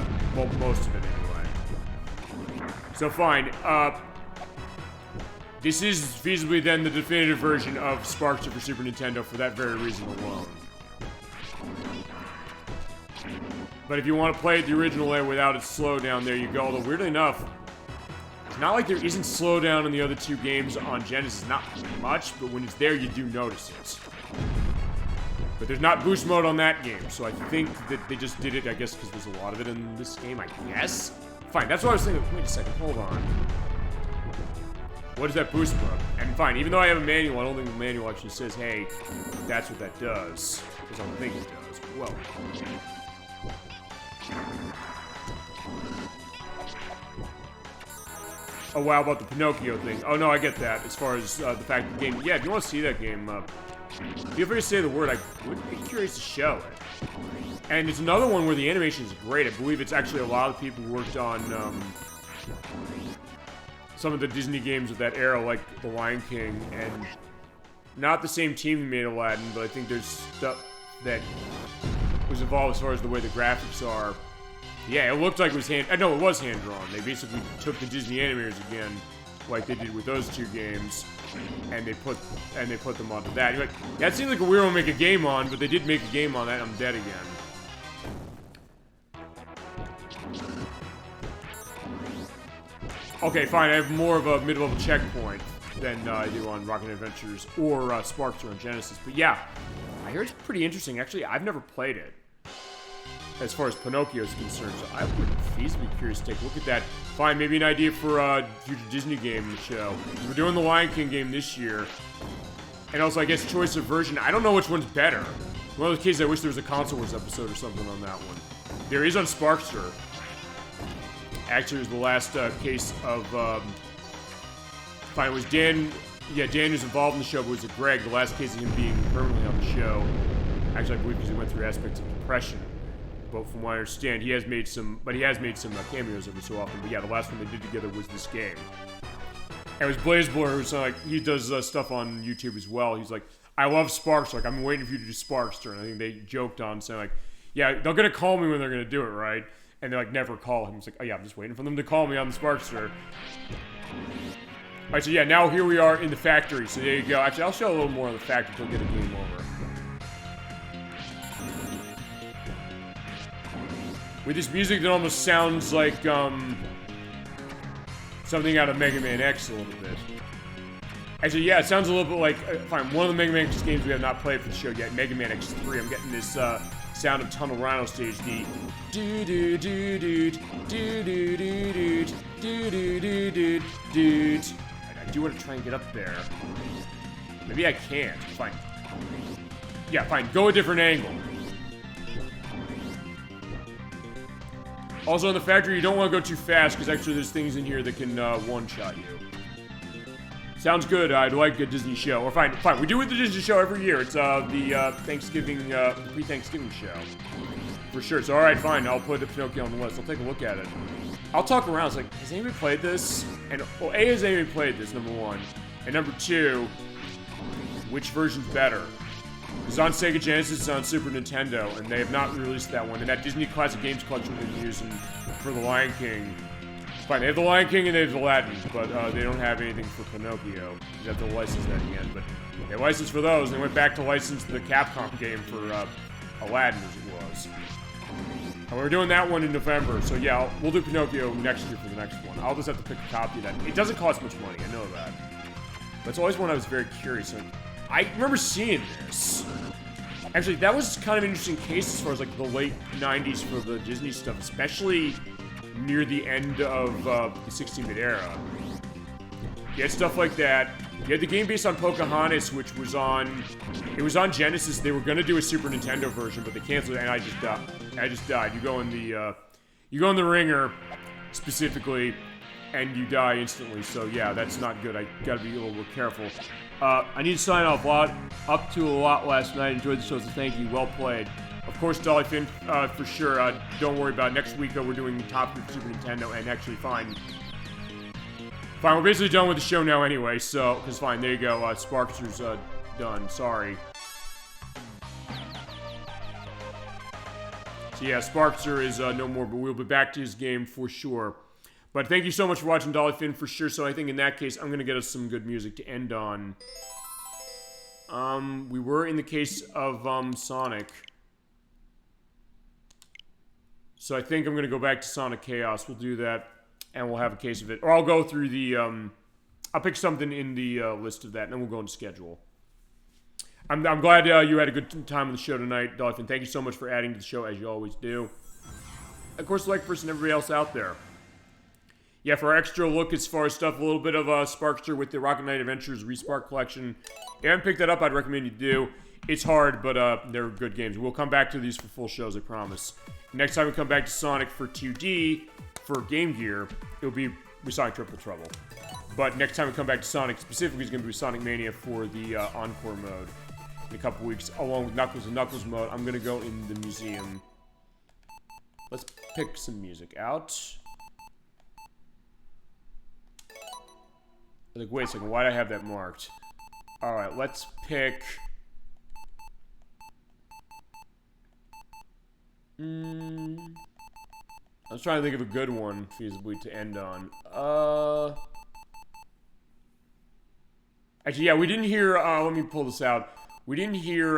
most of it anyway. So fine, this is feasibly then the definitive version of Sparkster for Super Nintendo for that very reason alone. But if you want to play it the original way without its slowdown, there you go. Although, weirdly enough, it's not like there isn't slowdown in the other two games on Genesis. Not much, but when it's there, you do notice it. But there's not boost mode on that game, so I think that they just did it, I guess, because there's a lot of it in this game, I guess? Fine, that's what I was thinking. Wait a second, hold on. What is that boost mode? And fine, even though I have a manual, I don't think the manual actually says, hey, that's what that does. Because I don't think it does. Well. Oh, wow, about the Pinocchio thing. Oh, no, I get that. As far as the fact that the game... Yeah, if you want to see that game, feel free to say the word. I would be curious to show it. And it's another one where the animation is great. I believe it's actually a lot of people who worked on some of the Disney games of that era, like The Lion King, and not the same team who made Aladdin, but I think there's stuff that was involved as far as the way the graphics are. Yeah, it looked like it was no, it was hand-drawn. They basically took the Disney animators again like they did with those two games, and they put them onto that. You're like, yeah, it seems like a weird one to make a game on, but they did make a game on that. And I'm dead again. Okay, fine. I have more of a mid-level checkpoint than I do on Rocket Adventures or Sparkster on Genesis. But yeah, I hear it's pretty interesting. Actually, I've never played it as far as Pinocchio is concerned, so I would feasibly be curious to take a look at that. Fine, maybe an idea for a future Disney game show. We're doing the Lion King game this year. And also, I guess, choice of version. I don't know which one's better. One of those cases, I wish there was a Console Wars episode or something on that one. There is on Sparkster. Actually, it was the last case of, fine, it was Dan, yeah, Dan was involved in the show, but it was Greg, the last case of him being permanently on the show. Actually, I believe because he went through aspects of depression. But from what I understand, he has made some cameos every so often. But yeah, the last one they did together was this game. And it was BlazBlur, who's like, he does stuff on YouTube as well. He's like, I love Sparkster, like, I'm waiting for you to do Sparkster. And I think they joked on saying like, yeah, they're gonna call me when they're gonna do it, right? And they like never call him. He's like, oh yeah, I'm just waiting for them to call me on the Sparkster. Alright, so yeah, now here we are in the factory. So there you go. Actually, I'll show a little more of the factory until we get a game over. With this music that almost sounds like, something out of Mega Man X a little bit. Actually, yeah, it sounds a little bit like, fine, one of the Mega Man X games we have not played for the show yet, Mega Man X3. I'm getting this, sound of Tunnel Rhino stage, the I do want to try and get up there. Maybe I can't. Fine. Yeah, fine. Go a different angle. Also, in the factory, you don't want to go too fast, because actually there's things in here that can one-shot you. Sounds good. I'd like a Disney show. Or fine, we do it the Disney show every year. It's the Thanksgiving, pre-Thanksgiving show. For sure. So, alright, fine. I'll put the Pinocchio on the list. I'll take a look at it. I'll talk around. It's like, has anybody played this? And, well, A, has anybody played this, number one. And number two, which version's better? It's on Sega Genesis, it's on Super Nintendo, and they have not released that one. And that Disney Classic Games Collection they've been using for the Lion King. Fine, they have the Lion King and they have Aladdin, but they don't have anything for Pinocchio. You have to license that again, but they licensed for those, and they went back to license the Capcom game for Aladdin, as it was. And we're doing that one in November, so yeah, we'll do Pinocchio next year for the next one. I'll just have to pick a copy of that. It doesn't cost much money, I know that. But it's always one I was very curious of. I remember seeing this. Actually, that was kind of an interesting case as far as like the late 90s for the Disney stuff, especially near the end of the 16-bit era. You had stuff like that. You had the game based on Pocahontas, which was on... It was on Genesis. They were going to do a Super Nintendo version, but they canceled it, and I just died. You go in the ringer, specifically, and you die instantly. So yeah, that's not good. I gotta be a little more careful. I need to sign off. Up to a lot last night. Enjoyed the show, so thank you. Well played. Of course, Dolly Finn, for sure. Don't worry about it. Next week, we're doing Top of Super Nintendo, and actually, fine, we're basically done with the show now anyway, so, because fine, there you go. Sparkster's done. Sorry. So yeah, Sparkster is no more, but we'll be back to his game for sure. But thank you so much for watching Dolly Finn for sure. So I think in that case, I'm going to get us some good music to end on. We were in the case of Sonic. So I think I'm going to go back to Sonic Chaos. We'll do that, and we'll have a case of it. Or I'll go through the... I'll pick something in the list of that, and then we'll go into schedule. I'm glad you had a good time on the show tonight, Dolly Finn. Thank you so much for adding to the show, as you always do. Of course, like for everybody else out there. Yeah, for our extra look as far as stuff, a little bit of Sparkster with the Rocket Knight Adventures Respark Collection. If you haven't picked that up, I'd recommend you do. It's hard, but they're good games. We'll come back to these for full shows, I promise. Next time we come back to Sonic for 2D, for Game Gear, it'll be Sonic Triple Trouble. But next time we come back to Sonic, specifically, it's going to be Sonic Mania for the Encore mode in a couple weeks, along with Knuckles and Knuckles mode. I'm going to go in the museum. Let's pick some music out. Like, wait a second, why'd I have that marked? Alright, let's pick... I was trying to think of a good one, feasibly, to end on. Actually, yeah, we didn't hear, let me pull this out. We didn't hear,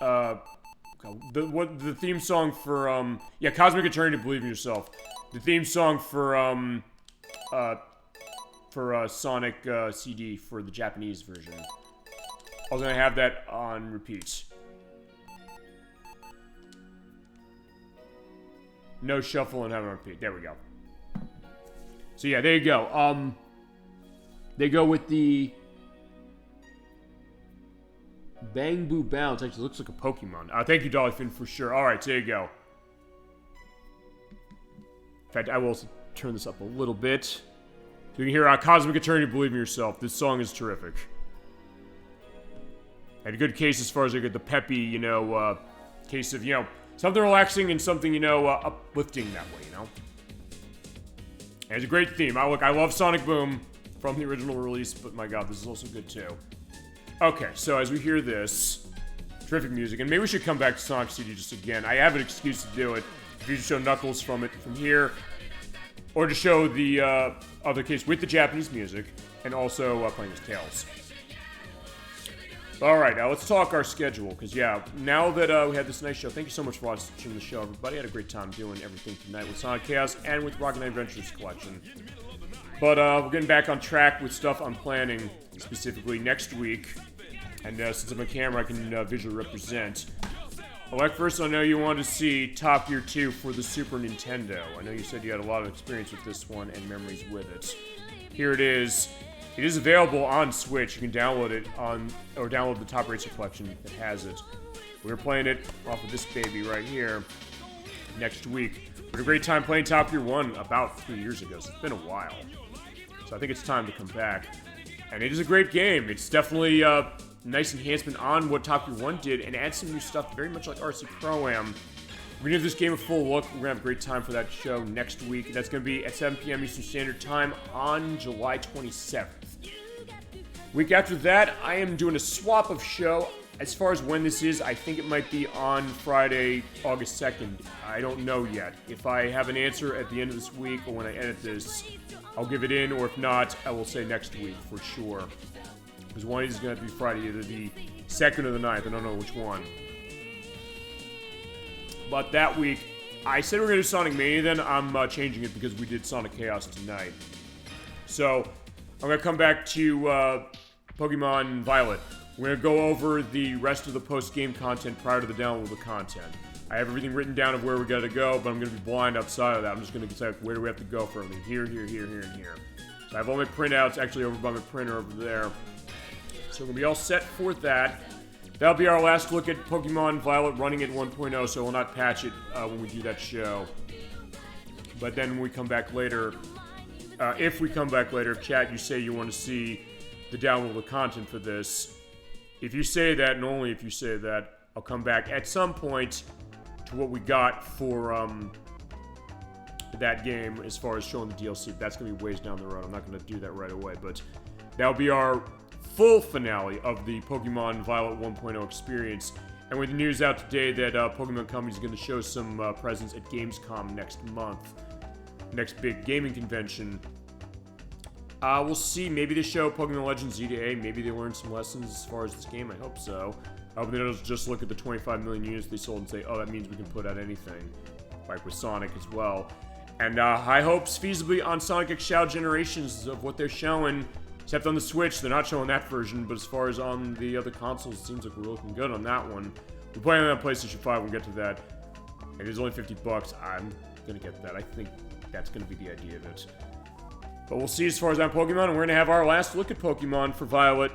the theme song for, yeah, Cosmic Eternity, Believe in Yourself. The theme song for Sonic, CD for the Japanese version. I was gonna have that on repeat. No shuffle and have it on repeat. There we go. So yeah, there you go. They go with the Bang Boo Bounce. Actually, looks like a Pokemon. Thank you, Dollyfin, for sure. All right, so there you go. In fact, I will also turn this up a little bit. So you can hear Cosmic Eternity, Believe in Yourself. This song is terrific. And a good case as far as I get the peppy, you know, case of, you know, something relaxing and something, you know, uplifting that way, you know? And it's a great theme. I love Sonic Boom from the original release, but my god, this is also good too. Okay, so as we hear this, terrific music, and maybe we should come back to Sonic CD just again. I have an excuse to do it. If you just show Knuckles from it from here, or to show the other case with the Japanese music, and also playing as Tails. Alright, now let's talk our schedule, because yeah, now that we had this nice show, thank you so much for watching the show, everybody. I had a great time doing everything tonight with Sonic Chaos and with Rocket Knight Adventures Collection. But we're getting back on track with stuff I'm planning, specifically next week. And since I'm a camera, I can visually represent. Alec, first I know you wanted to see Top Gear 2 for the Super Nintendo. I know you said you had a lot of experience with this one and memories with it. Here it is. It is available on Switch. You can download it or download the Top Racer collection that has it. We were playing it off of this baby right here next week. We had a great time playing Top Gear 1 about 3 years ago, so it's been a while. So I think it's time to come back. And it is a great game. It's definitely a nice enhancement on what Top Gear 1 did and adds some new stuff, very much like RC Pro-Am. We're going to give this game a full look. We're going to have a great time for that show next week. That's going to be at 7 p.m. Eastern Standard Time on July 27th. Week after that, I am doing a swap of show. As far as when this is, I think it might be on Friday, August 2nd. I don't know yet. If I have an answer at the end of this week or when I edit this, I'll give it in, or if not, I will say next week for sure. Because one is going to be Friday, either the 2nd or the 9th. I don't know which one. But that week, I said we were going to do Sonic Mania, then I'm changing it because we did Sonic Chaos tonight. So, I'm going to come back to Pokemon Violet. We're going to go over the rest of the post-game content prior to the download of the content. I have everything written down of where we got to go, but I'm going to be blind outside of that. I'm just going to decide where do we have to go for everything. Here, here, here, here, and here. So I have all my printouts actually over by my printer over there. So we're going to be all set for that. That'll be our last look at Pokemon Violet running at 1.0, so we'll not patch it when we do that show. But then when we come back later, if we come back later, if chat, you say you want to see the download of the content for this, if you say that, and only if you say that, I'll come back at some point to what we got for that game as far as showing the DLC. That's going to be ways down the road. I'm not going to do that right away, but that'll be our full finale of the Pokemon Violet 1.0 experience. And with the news out today that Pokemon Company is going to show some presence at Gamescom next month, next big gaming convention. We'll see. Maybe they show Pokemon Legends Z to A. Maybe they learn some lessons as far as this game. I hope so. I hope they don't just look at the 25 million units they sold and say, oh, that means we can put out anything. Like with Sonic as well. And high hopes feasibly on Sonic XL Generations of what they're showing. Except on the Switch, they're not showing that version. But as far as on the other consoles, it seems like we're looking good on that one. We're playing on PlayStation 5. We'll get to that. It is only $50. I'm going to get that. I think that's going to be the idea of it. But we'll see as far as that Pokemon, and we're going to have our last look at Pokemon for Violet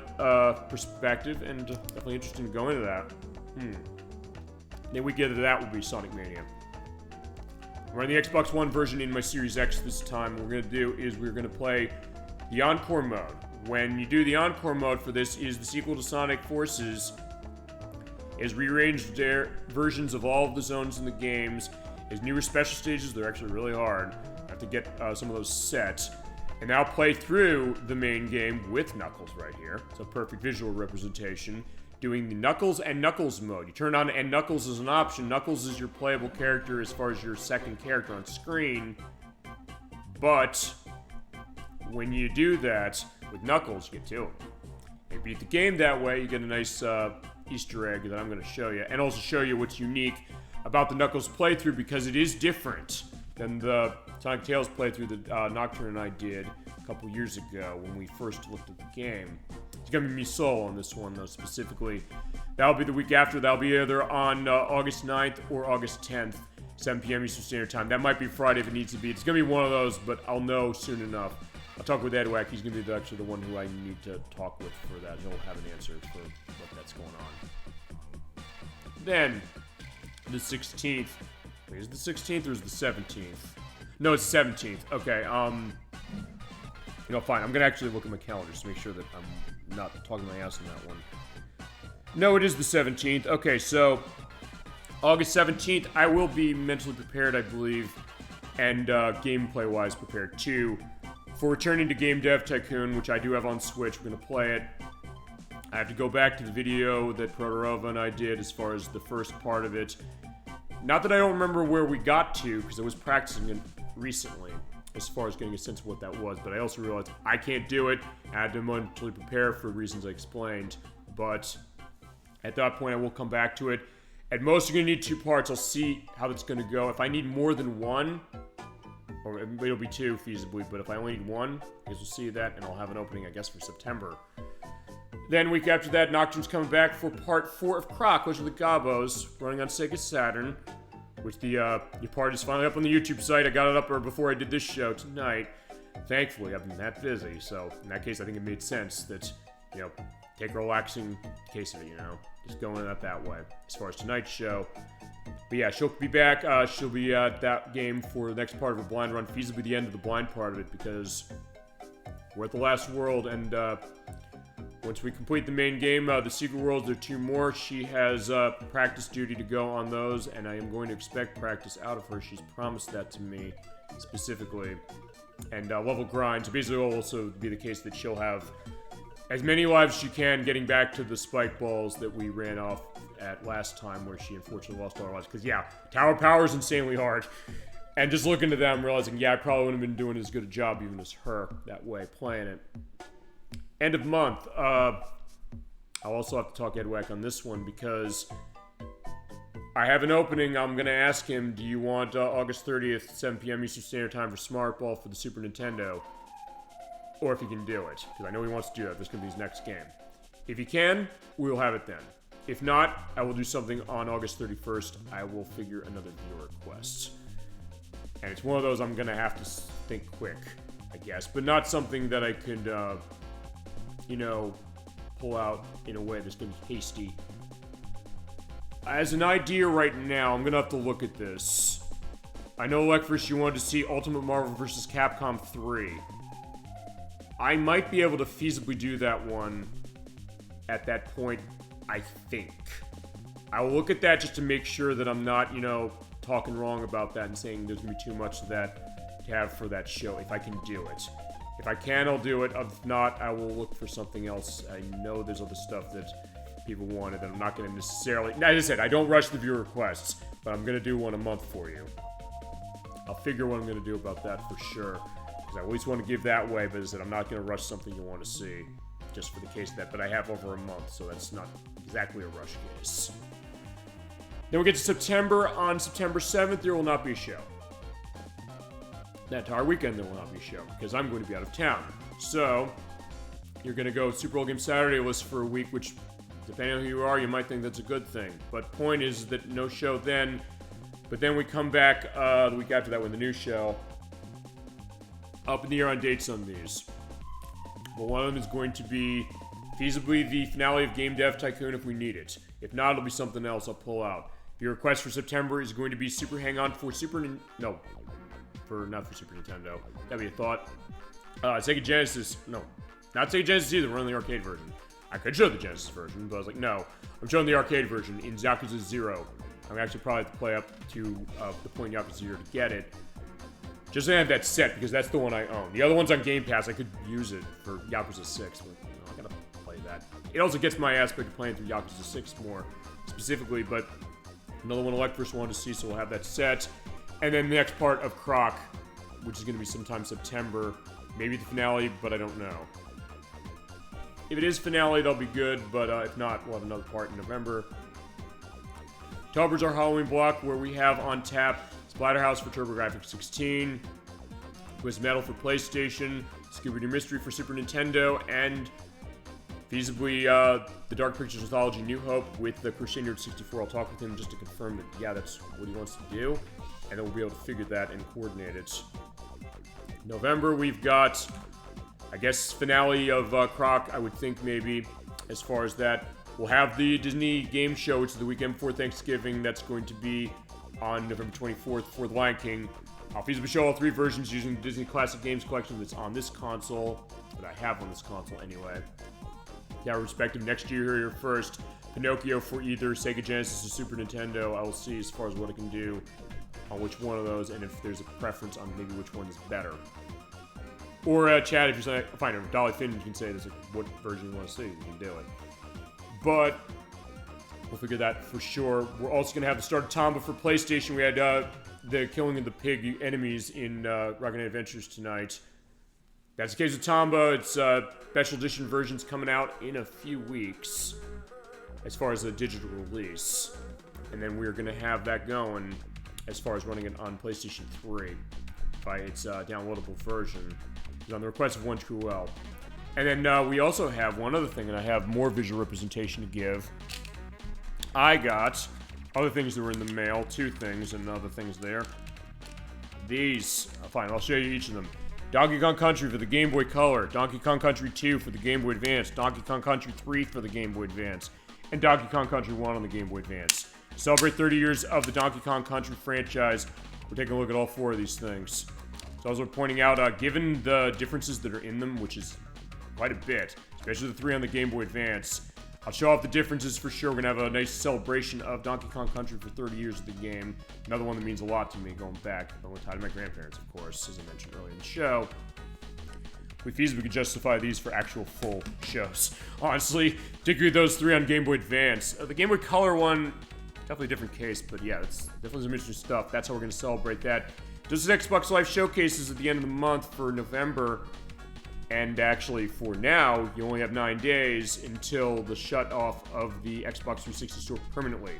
perspective, and definitely interesting to go into that. Then we get to that will be Sonic Mania. We're on the Xbox One version in my Series X this time. What we're going to do is we're going to play the Encore mode. When you do the Encore mode for this, is the sequel to Sonic Forces, is rearranged versions of all of the zones in the games, is newer special stages. They're actually really hard. I have to get some of those set. And now play through the main game with Knuckles right here. It's a perfect visual representation. Doing the Knuckles and Knuckles mode. You turn on and Knuckles as an option. Knuckles is your playable character as far as your second character on screen. But when you do that, With Knuckles, you get 2 of them. You beat the game that way, you get a nice Easter egg that I'm going to show you. And also show you what's unique about the Knuckles playthrough, because it is different than the Sonic Tales playthrough that Nocturne and I did a couple years ago when we first looked at the game. It's going to be me solo on this one, though, specifically. That'll be the week after. That'll be either on August 9th or August 10th, 7 p.m. Eastern Standard Time. That might be Friday if it needs to be. It's going to be one of those, but I'll know soon enough. I'll talk with Edwack. He's going to be actually the one who I need to talk with for that. He'll have an answer for what that's going on. Then, the 16th. Wait, is it the 16th or is it the 17th? No, it's 17th. Okay, you know, fine. I'm going to actually look at my calendar to make sure that I'm not talking my ass on that one. No, it is the 17th. Okay, so August 17th, I will be mentally prepared, I believe, and gameplay-wise prepared, too, for returning to Game Dev Tycoon, which I do have on Switch. We're going to play it. I have to go back to the video that Protorova and I did as far as the first part of it. Not that I don't remember where we got to, because I was practicing it recently, as far as getting a sense of what that was, but I also realized I can't do it. I had to mentally prepare for reasons I explained, but at that point I will come back to it. At most, you're going to need 2 parts. I'll see how that's going to go. If I need more than 1, or it'll be 2 feasibly, but if I only need 1, I guess we'll see that, and I'll have an opening, I guess, for September. Then, week after that, Nocturne's coming back for part 4 of Croc, which are the Gobos, running on Sega Saturn, which the part is finally up on the YouTube site. I got it up before I did this show tonight. Thankfully, I've been that busy, so in that case, I think it made sense that, you know, take a relaxing case of it, you know, just going at that way. As far as tonight's show. But yeah, she'll be back. She'll be at that game for the next part of her blind run, feasibly the end of the blind part of it, because we're at the last world, and once we complete the main game, the secret worlds, there are 2 more. She has practice duty to go on those, and I am going to expect practice out of her. She's promised that to me, specifically. And level grind. So basically, it will also be the case that she'll have as many lives as she can, getting back to the spike balls that we ran off at last time, where she unfortunately lost all her lives. Because, yeah, Tower Power is insanely hard. And just looking to them, realizing, yeah, I probably wouldn't have been doing as good a job even as her that way, playing it. End of month. I'll also have to talk Edwack on this one, because I have an opening. I'm going to ask him, do you want August 30th, 7 p.m. Eastern Standard Time for Smart Ball for the Super Nintendo? Or if he can do it, because I know he wants to do that. This is going to be his next game. If he can, we'll have it then. If not, I will do something on August 31st. I will figure another viewer request. And it's one of those I'm going to have to think quick, I guess. But not something that I could, you know, pull out in a way that's going to be hasty. As an idea right now, I'm going to have to look at this. I know, Lekfris, you wanted to see Ultimate Marvel vs. Capcom 3. I might be able to feasibly do that one at that point, I think. I will look at that just to make sure that I'm not, you know, talking wrong about that and saying there's going to be too much of that to have for that show, if I can do it. If I can, I'll do it. If not, I will look for something else. I know there's other stuff that people wanted that I'm not going to necessarily... As I said, I don't rush the viewer requests, but I'm going to do one a month for you. I'll figure what I'm going to do about that for sure. I at least want to give that way, but as I said, I'm not going to rush something you want to see, just for the case of that. But I have over a month, so that's not exactly a rush case. Then we get to September. On September 7th, there will not be a show. That entire weekend, there will not be a show, because I'm going to be out of town. So, you're going to go Super Bowl Game Saturday list for a week, which, depending on who you are, you might think that's a good thing. But point is that no show then. But then we come back the week after that with the new show. Up in the air on dates on these. But one of them is going to be feasibly the finale of Game Dev Tycoon if we need it. If not, it'll be something else I'll pull out. Your request for September is going to be Super Hang-On for not for Super Nintendo. That'd be a thought. Sega Genesis. No, not Sega Genesis either. We're on the arcade version. I could show the Genesis version, but I was like, no. I'm showing the arcade version in Yakuza 0. I'm actually probably have to play up to the point in Yakuza 0 to get it. Just so I have that set, because that's the one I own. The other one's on Game Pass. I could use it for Yakuza 6, but, you know, I gotta play that. It also gets my aspect of playing through Yakuza 6 more specifically, but another one Electrus wanted to see, so we'll have that set. And then the next part of Croc, which is going to be sometime September. Maybe the finale, but I don't know. If it is finale, that'll be good, but if not, we'll have another part in November. October's our Halloween block, where we have on tap Splatterhouse for TurboGrafx 16, Twisted Metal for PlayStation, Scooby-Doo Mystery for Super Nintendo, and feasibly the Dark Pictures Anthology New Hope with the Crusader 64. I'll talk with him just to confirm that, yeah, that's what he wants to do, and then we'll be able to figure that and coordinate it. November, we've got, I guess, finale of Croc, I would think, maybe, as far as that. We'll have the Disney Game Show, which is the weekend before Thanksgiving. That's going to be on November 24th for The Lion King. I'll feasibly show all 3 versions using the Disney Classic Games collection that's on this console, that I have on this console anyway. Yeah, respective next year here first. Pinocchio for either Sega Genesis or Super Nintendo. I will see as far as what I can do on which one of those, and if there's a preference on maybe which one is better. Or Chad, if you're saying, fine, or Dolly Finn, you can say this, what version you want to see, you can do it. But we'll figure that for sure. We're also going to have the start of Tomba for PlayStation. We had the killing of the pig enemies in Rocket Knight Adventures tonight. That's the case with Tomba. It's special edition versions coming out in a few weeks as far as the digital release. And then we're going to have that going as far as running it on PlayStation 3 by its downloadable version. It's on the request of One True Well. And then we also have one other thing, and I have more visual representation to give. I got other things that were in the mail, 2 things and other things there. These, fine, I'll show you each of them. Donkey Kong Country for the Game Boy Color, Donkey Kong Country 2 for the Game Boy Advance, Donkey Kong Country 3 for the Game Boy Advance, and Donkey Kong Country 1 on the Game Boy Advance. To celebrate 30 years of the Donkey Kong Country franchise, we're taking a look at all 4 of these things. So as we're pointing out, given the differences that are in them, which is quite a bit, especially the 3 on the Game Boy Advance, I'll show off the differences for sure. We're going to have a nice celebration of Donkey Kong Country for 30 years of the game. Another one that means a lot to me, going back, going tied to my grandparents, of course, as I mentioned earlier in the show. We feasibly could justify these for actual full shows. Honestly, particularly those 3 on Game Boy Advance. The Game Boy Color one, definitely a different case, but yeah, that's definitely some interesting stuff. That's how we're going to celebrate that. This is Xbox Live Showcases at the end of the month for November. And actually, for now, you only have 9 days until the shut-off of the Xbox 360 store permanently.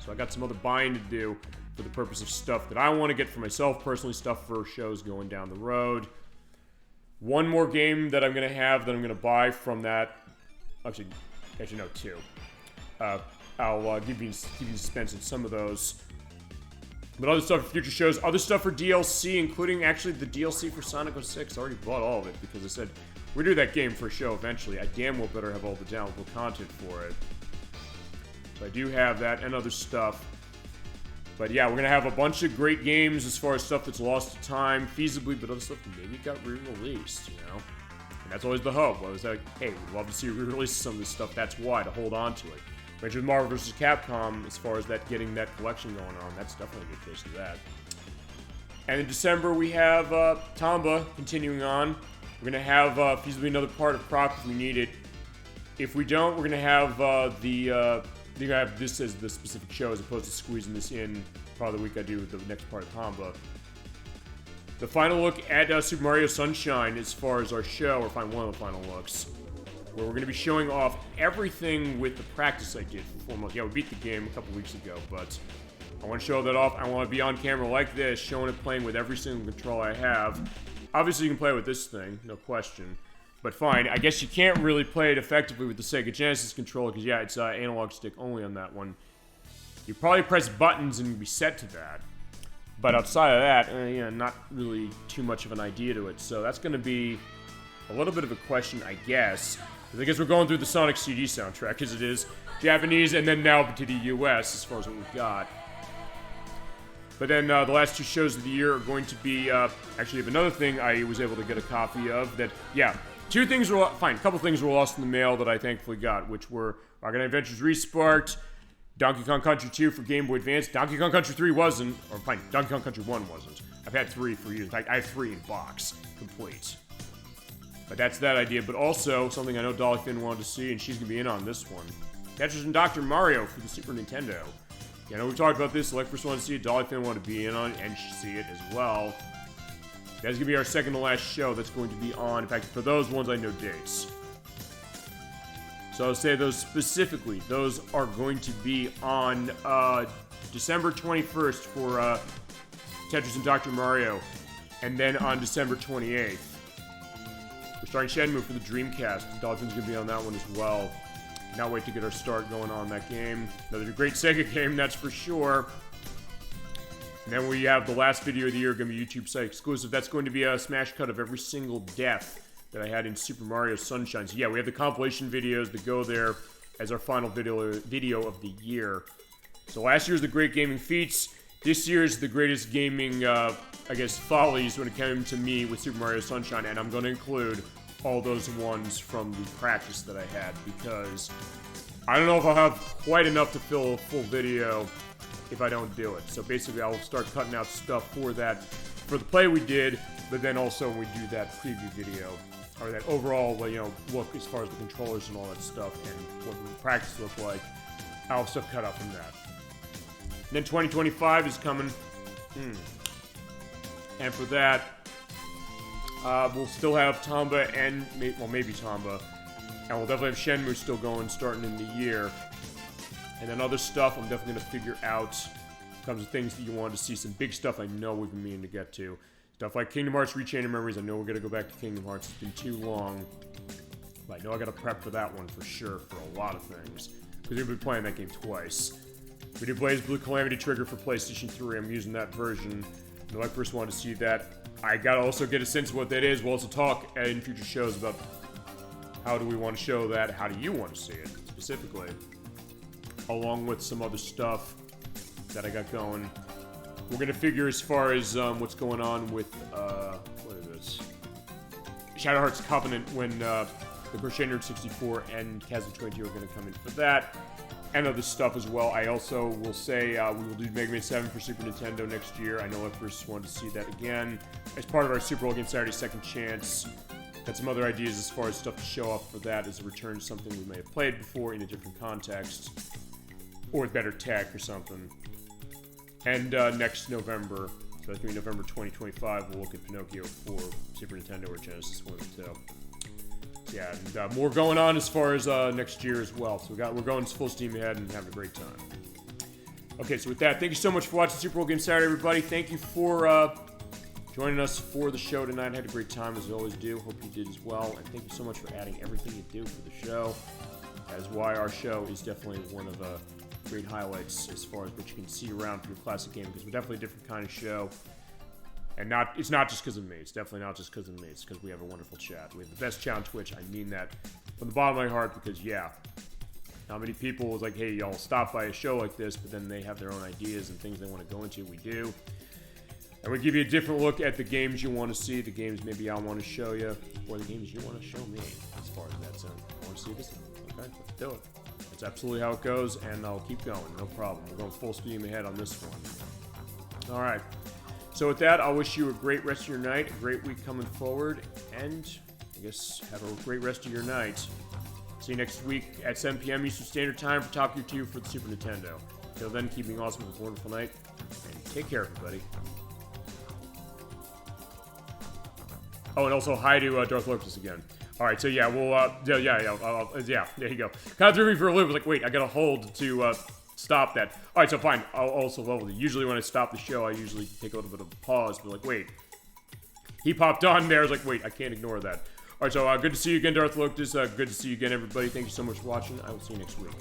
So I got some other buying to do for the purpose of stuff that I want to get for myself personally, stuff for shows going down the road. One more game that I'm going to have that I'm going to buy from that... Actually no, 2. I'll give you suspense on some of those. But other stuff for future shows, other stuff for DLC, including actually the DLC for Sonic 06. I already bought all of it because I said we're doing that game for a show eventually. I damn well better have all the downloadable content for it. So I do have that and other stuff. But yeah, we're going to have a bunch of great games as far as stuff that's lost to time, feasibly, but other stuff that maybe got re-released, you know? And that's always the hope. I was like, hey, we'd love to see a re-release of some of this stuff. That's why, to hold on to it. Which with Marvel vs. Capcom, as far as that getting that collection going on, that's definitely a good case of that. And in December, we have Tomba continuing on. We're going to have feasibly another part of Croc if we need it. If we don't, we're going to have you're going to have this as the specific show as opposed to squeezing this in probably the week I do with the next part of Tomba. The final look at Super Mario Sunshine as far as our show, or one of the final looks, where we're going to be showing off everything with the practice I did for 4 months. Yeah, we beat the game a couple weeks ago, but I want to show that off. I want to be on camera like this, showing it playing with every single control I have. Obviously, you can play with this thing, no question. But fine, I guess you can't really play it effectively with the Sega Genesis controller, because yeah, it's analog stick only on that one. You probably press buttons and be set to that. But outside of that, yeah, not really too much of an idea to it. So that's going to be a little bit of a question, I guess. I guess we're going through the Sonic CD soundtrack, as it is Japanese, and then now to the US, as far as what we've got. But then the last 2 shows of the year are going to be, actually, have another thing I was able to get a copy of that, yeah, 2 things were, fine, a couple things were lost in the mail that I thankfully got, which were Rocket Knight Adventures Resparked, Donkey Kong Country 2 for Game Boy Advance. Donkey Kong Country 3 wasn't, or fine, Donkey Kong Country 1 wasn't. I've had 3 for years. In fact, I have 3 in box, complete. But that's that idea. But also, something I know Dolly Finn wanted to see, and she's going to be in on this one. Tetris and Dr. Mario for the Super Nintendo. Yeah, I know we've talked about this. Like, first wanted to see it. Dolly Finn wanted to be in on it, and see it as well. That's going to be our second to last show that's going to be on. In fact, for those ones, I know dates. So I'll say those specifically. Those are going to be on December 21st for Tetris and Dr. Mario, and then on December 28th. We're starting Shenmue for the Dreamcast. Dolphin's going to be on that one as well. Cannot wait to get our start going on that game. Another great Sega game, that's for sure. And then we have the last video of the year, going to be YouTube site exclusive. That's going to be a smash cut of every single death that I had in Super Mario Sunshine. So yeah, we have the compilation videos that go there as our final video of the year. So last year's the great gaming feats. This year's the greatest gaming, I guess, follies when it came to me with Super Mario Sunshine. And I'm going to include all those ones from the practice that I had, because I don't know if I'll have quite enough to fill a full video if I don't do it. So basically, I'll start cutting out stuff for that, for the play we did, but then also when we do that preview video, or that overall, look as far as the controllers and all that stuff, and what the practice looked like, I'll have stuff cut out from that. And then 2025 is coming, and for that, we'll still have Tomba and, maybe Tomba, and we'll definitely have Shenmue still going, starting in the year. And then other stuff I'm definitely going to figure out. Comes to things that you wanted to see. Some big stuff I know we've been meaning to get to. Stuff like Kingdom Hearts Rechain of Memories. I know we're going to go back to Kingdom Hearts. It's been too long. But I know I got to prep for that one for sure for a lot of things. Because we've been playing that game twice. We did Blaze Blue Calamity Trigger for PlayStation 3. I'm using that version. I know I first wanted to see that. I got to also get a sense of what that is. We'll also talk in future shows about how do we want to show that. How do you want to see it specifically? Along with some other stuff that I got going. We're going to figure as far as what's going on with, what is this? Shadow Hearts Covenant, when the Crochet Nerd 64 and Kazoo 22 are going to come in for that. And other stuff as well. I also will say we will do Mega Man 7 for Super Nintendo next year. I know I first wanted to see that again as part of our Super Bowl Game Saturday Second Chance. Got some other ideas as far as stuff to show off for that as a return to something we may have played before in a different context. Or with better tech or something. And next November, so that's going to be November 2025, we'll look at Pinocchio for Super Nintendo or Genesis 1 and 2. Yeah, and more going on as far as next year as well. So we're going full steam ahead and having a great time. Okay, so with that, thank you so much for watching Super Bowl Game Saturday, everybody. Thank you for joining us for the show tonight. I had a great time, as I always do. Hope you did as well. And thank you so much for adding everything you do for the show. That's why our show is definitely one of the great highlights as far as what you can see around for your classic game, because we're definitely a different kind of show. And it's not just because of me. It's definitely not just because of me. It's because we have a wonderful chat. We have the best chat on Twitch. I mean that from the bottom of my heart, because, yeah, how many people is like, hey, y'all stop by a show like this, but then they have their own ideas and things they want to go into. We do. And we give you a different look at the games you want to see, the games maybe I want to show you, or the games you want to show me as far as that's I want to see this one. Okay, let's do it. That's absolutely how it goes, and I'll keep going. No problem. We're going full steam ahead on this one. All right. So with that, I'll wish you a great rest of your night, a great week coming forward, and I guess have a great rest of your night. See you next week at 7 p.m. Eastern Standard Time for Top Gear 2 for the Super Nintendo. Till then, keep being awesome. Have a wonderful night, and take care, everybody. Oh, and also hi to Darth Locus again. All right, so yeah, we'll yeah, there you go. Kind of threw me for a loop. I was like, wait, I got to hold to stop that. All right, so fine. I'll also level it. Usually when I stop the show, I usually take a little bit of a pause. But like, wait, he popped on there. I was like, wait, I can't ignore that. All right, so good to see you again, Darth Locus. Good to see you again, everybody. Thank you so much for watching. I will see you next week.